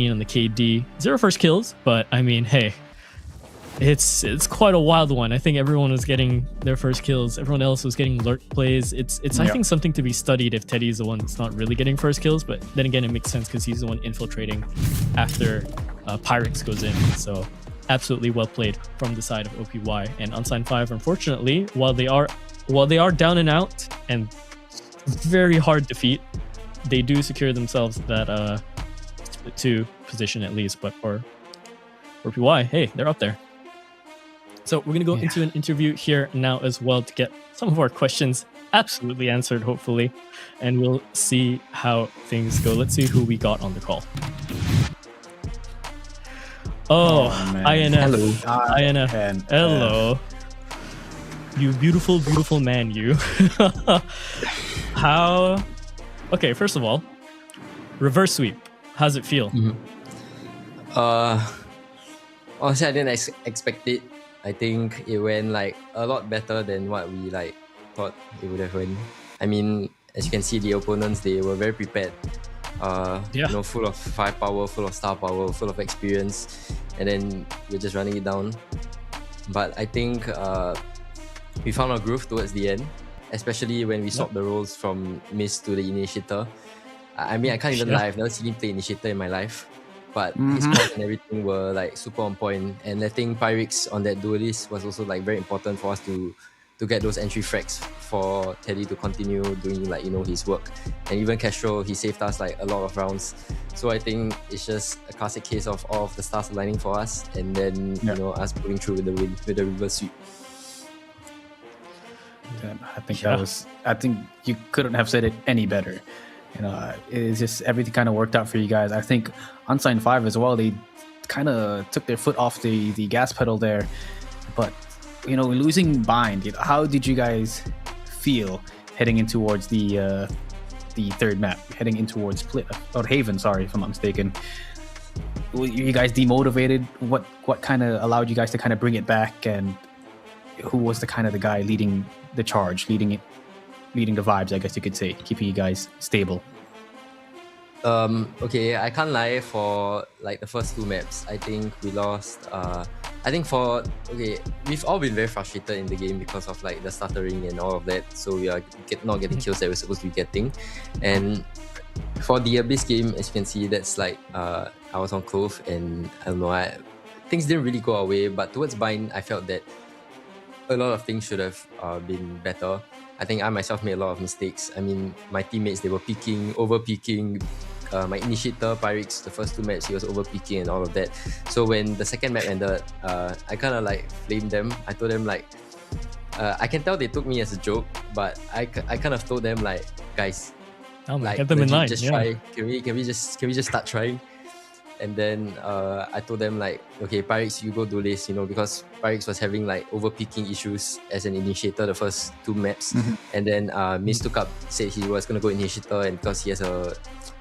on the KD. 0 first kills, but I mean, hey, it's quite a wild one. I think everyone was getting their first kills. Everyone else was getting lurk plays. It's I think something to be studied if Teddy's the one that's not really getting first kills. But then again, it makes sense because he's the one infiltrating after Pyrex goes in. So absolutely well played from the side of OPY. And Unsigned 5, unfortunately, while they are down and out and very hard defeat, they do secure themselves that 2 position at least. But for OPY, hey, they're up there. So we're going to go into an interview here now as well to get some of our questions absolutely answered, hopefully. And we'll see how things go. Let's see who we got on the call. Oh, INF. Hello. INF. Hello. You beautiful, beautiful man, you. How... Okay, first of all, reverse sweep. How's it feel? Honestly, I didn't expect it. I think it went like a lot better than what we like thought it would have went. I mean, as you can see, the opponents, they were very prepared. Yeah. You know, full of firepower, full of star power, full of experience, and then we're just running it down. But I think we found our groove towards the end, especially when we swapped the roles from Mist to the Initiator. I mean, I can't even lie, I've never seen him play Initiator in my life. But his calls and everything were like super on point. And I think Pyrex on that duelist was also like very important for us to get those entry frags for Teddy to continue doing like, you know, his work. And even Castro, he saved us like a lot of rounds. So I think it's just a classic case of all of the stars aligning for us, and then you know, us pulling through with the win, with the reverse sweep. I think that was. I think you couldn't have said it any better. You know, it's just everything kind of worked out for you guys. I think Unsigned 5 as well. They kind of took their foot off the gas pedal there, but you know, losing Bind. You know, how did you guys feel heading in towards the third map, heading in towards Haven? Sorry, if I'm not mistaken. Were you guys demotivated? What kind of allowed you guys to kind of bring it back, and who was the kind of the guy leading the charge, leading the vibes, I guess you could say, keeping you guys stable? Okay, I can't lie, for like the first two maps, I think we lost. I think we've all been very frustrated in the game because of like the stuttering and all of that. So we are not getting kills that we're supposed to be getting. And for the Abyss game, as you can see, that's like I was on Clove, and I don't know, things didn't really go our way. But towards Bind, I felt that a lot of things should have been better. I think I myself made a lot of mistakes. I mean, my teammates, they were over peaking. My initiator, Pyrex, the first two maps, he was over peaking and all of that. So when the second map ended, I kind of like blamed them. I told them like, I can tell they took me as a joke, but I kind of told them like, guys, like, get them in line. Just try. Can we just start trying? And then I told them like, okay, Pyrex, you go do this, you know, because Pyrex was having like over-peaking issues as an initiator the first two maps. And then Miss took up, said he was going to go initiator, and because he has a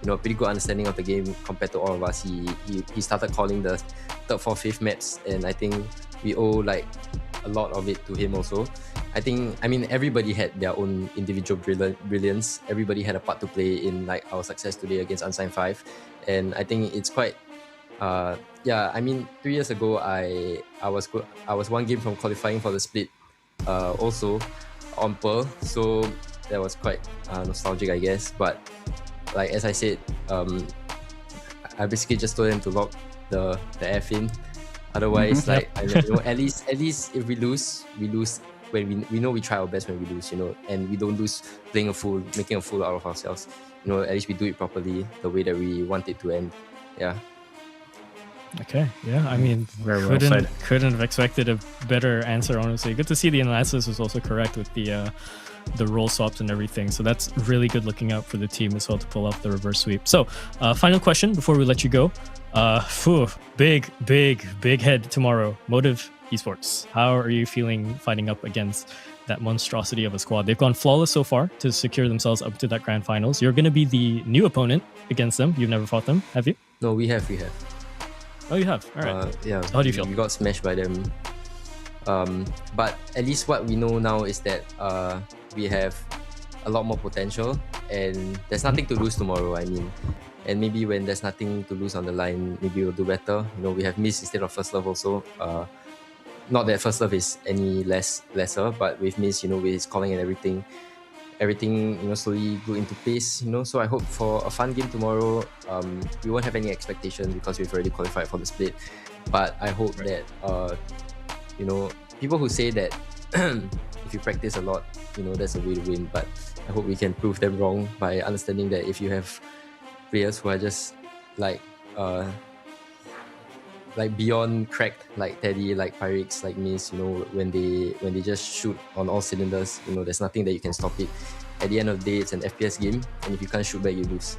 pretty good understanding of the game compared to all of us, he started calling the third, fourth, fifth maps, and I think we owe like a lot of it to him also. I mean, everybody had their own individual brilliance. Everybody had a part to play in like our success today against Unsigned 5. And I think it's quite, I mean, 3 years ago, I was one game from qualifying for the split also on Pearl. So that was quite nostalgic, I guess. But like, as I said, I basically just told them to lock the F in. Otherwise, like, you know, at least if we lose when we know we try our best when we lose, you know, and we don't lose playing a fool, making a fool out of ourselves. You know, at least we do it properly, the way that we want it to end. Yeah. Okay. Yeah. I mean, Very well said. couldn't have expected a better answer, honestly. Good to see the analysis was also correct with the role swaps and everything. So that's really good looking out for the team as well to pull off the reverse sweep. So final question before we let you go. Big head tomorrow. Motive Esports. How are you feeling fighting up against that monstrosity of a squad? They've gone flawless so far to secure themselves up to that grand finals. You're going to be the new opponent against them. You've never fought them, have you? No, we have. Oh, you have? All right. Yeah. How do you feel? We got smashed by them. But at least what we know now is that we have a lot more potential, and there's nothing to lose tomorrow. I mean, and maybe when there's nothing to lose on the line, maybe we'll do better. You know, we have Miss instead of First Love also. Not that First Love is any lesser, but with Miss, you know, with his calling and everything, you know, slowly go into pace, you know. So I hope for a fun game tomorrow. We won't have any expectation because we've already qualified for the split. But I hope that, you know, people who say that if you practice a lot, you know, that's a way to win. But I hope we can prove them wrong by understanding that if you have players who are just like beyond cracked, like Teddy, like Pyrex, like Miss, you know, when they just shoot on all cylinders, you know, there's nothing that you can stop it. At the end of the day, it's an FPS game, and if you can't shoot back, you lose.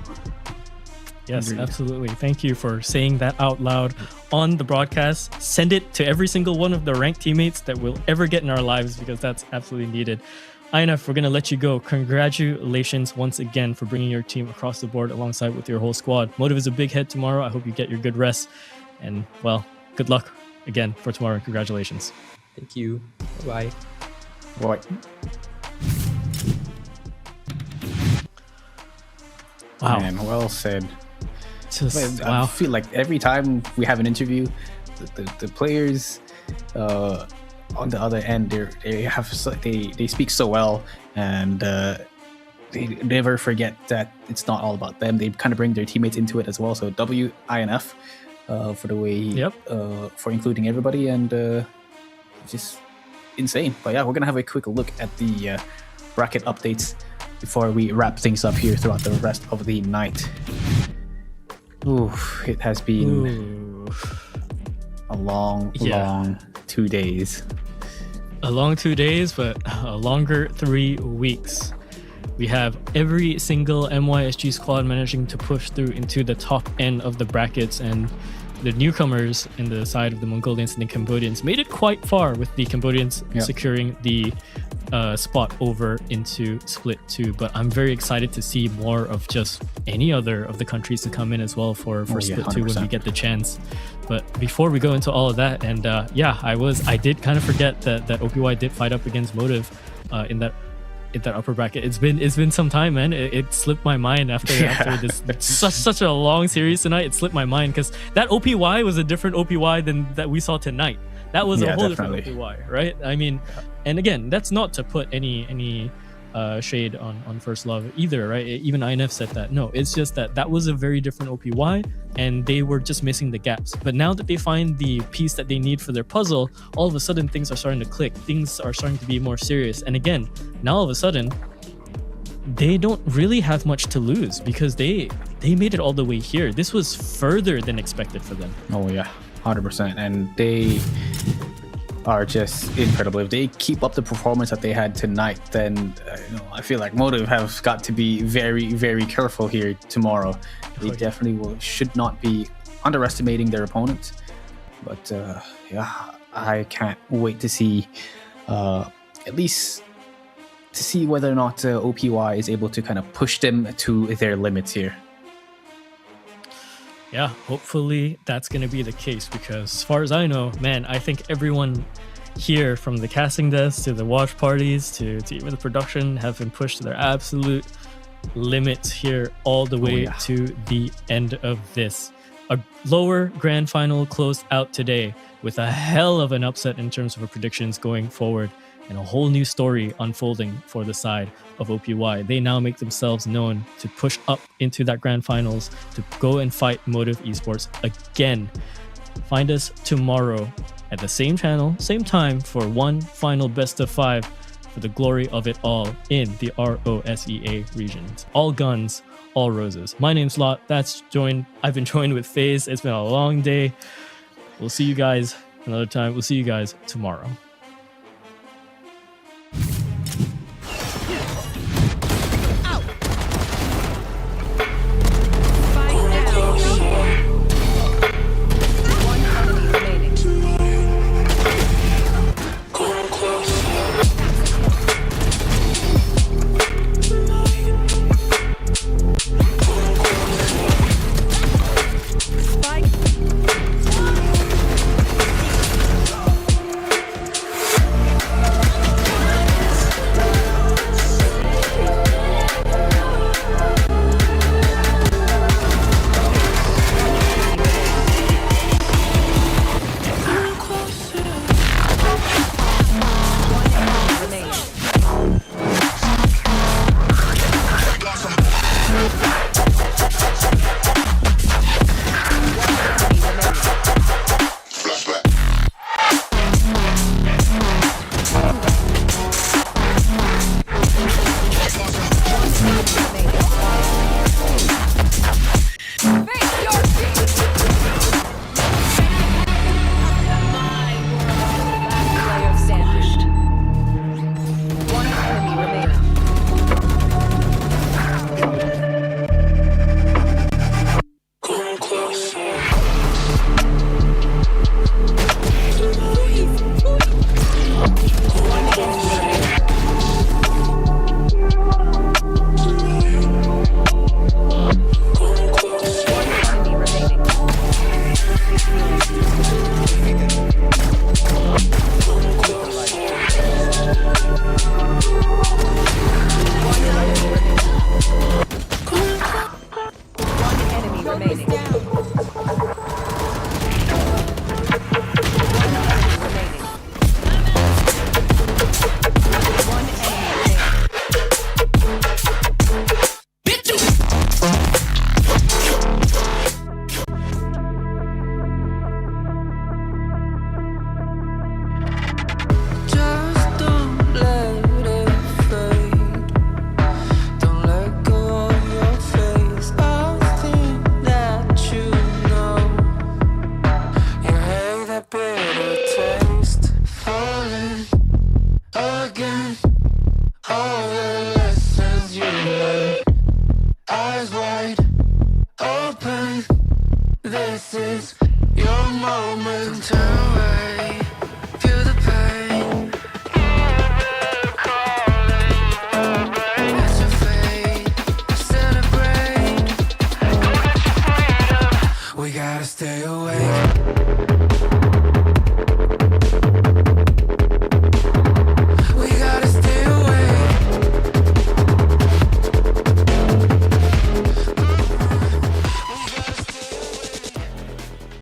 Yes, absolutely. Thank you for saying that out loud on the broadcast. Send it to every single one of the ranked teammates that we'll ever get in our lives, because that's absolutely needed. INF, we're going to let you go. Congratulations once again for bringing your team across the board alongside with your whole squad. Motive is a big head tomorrow. I hope you get your good rest. And, well, good luck again for tomorrow. Congratulations. Thank you. Bye. Boy. Wow. Man, well said. Just, I wow. feel like every time we have an interview, the players on the other end, they speak so well, and they never forget that it's not all about them. They kind of bring their teammates into it as well. So WINF for the way for including everybody, and just insane. But yeah, we're gonna have a quick look at the bracket updates before we wrap things up here throughout the rest of the night. Ooh, it has been a long 2 days. A long 2 days, but a longer 3 weeks. We have every single MYSG squad managing to push through into the top end of the brackets, and the newcomers in the side of the Mongolians and the Cambodians made it quite far, with the Cambodians securing the spot over into Split 2. But I'm very excited to see more of just any other of the countries to come in as well for Split 2 when we get the chance. But before we go into all of that, and I did kind of forget that OPY did fight up against Motive in that upper bracket. It's been some time, man. It slipped my mind after this such a long series tonight. It slipped my mind because that OPY was a different OPY than that we saw tonight. That was a whole different OPY, right? I mean, and again, that's not to put any shade on First Love either, right? Even INF said that. No, it's just that was a very different OPY, and they were just missing the gaps. But now that they find the piece that they need for their puzzle, all of a sudden things are starting to click. Things are starting to be more serious. And again, now all of a sudden, they don't really have much to lose because they made it all the way here. This was further than expected for them. Oh yeah, 100%. And they are just incredible. If they keep up the performance that they had tonight, then I feel like Motive have got to be very, very careful here tomorrow. They definitely should not be underestimating their opponent. But I can't wait to see at least to see whether or not OPY is able to kind of push them to their limits here. Yeah, hopefully that's going to be the case, because as far as I know, man, I think everyone here, from the casting desk to the watch parties to even the production, have been pushed to their absolute limits here all the way to the end of this. A lower grand final closed out today with a hell of an upset in terms of our predictions going forward, and a whole new story unfolding for the side of OPY. They now make themselves known to push up into that grand finals to go and fight Motive Esports again. Find us tomorrow at the same channel, same time, for one final best of 5 for the glory of it all in the RoSEA regions. All guns, all roses. My name's Lot. I've been joined with FaZe. It's been a long day. We'll see you guys another time. We'll see you guys tomorrow. town.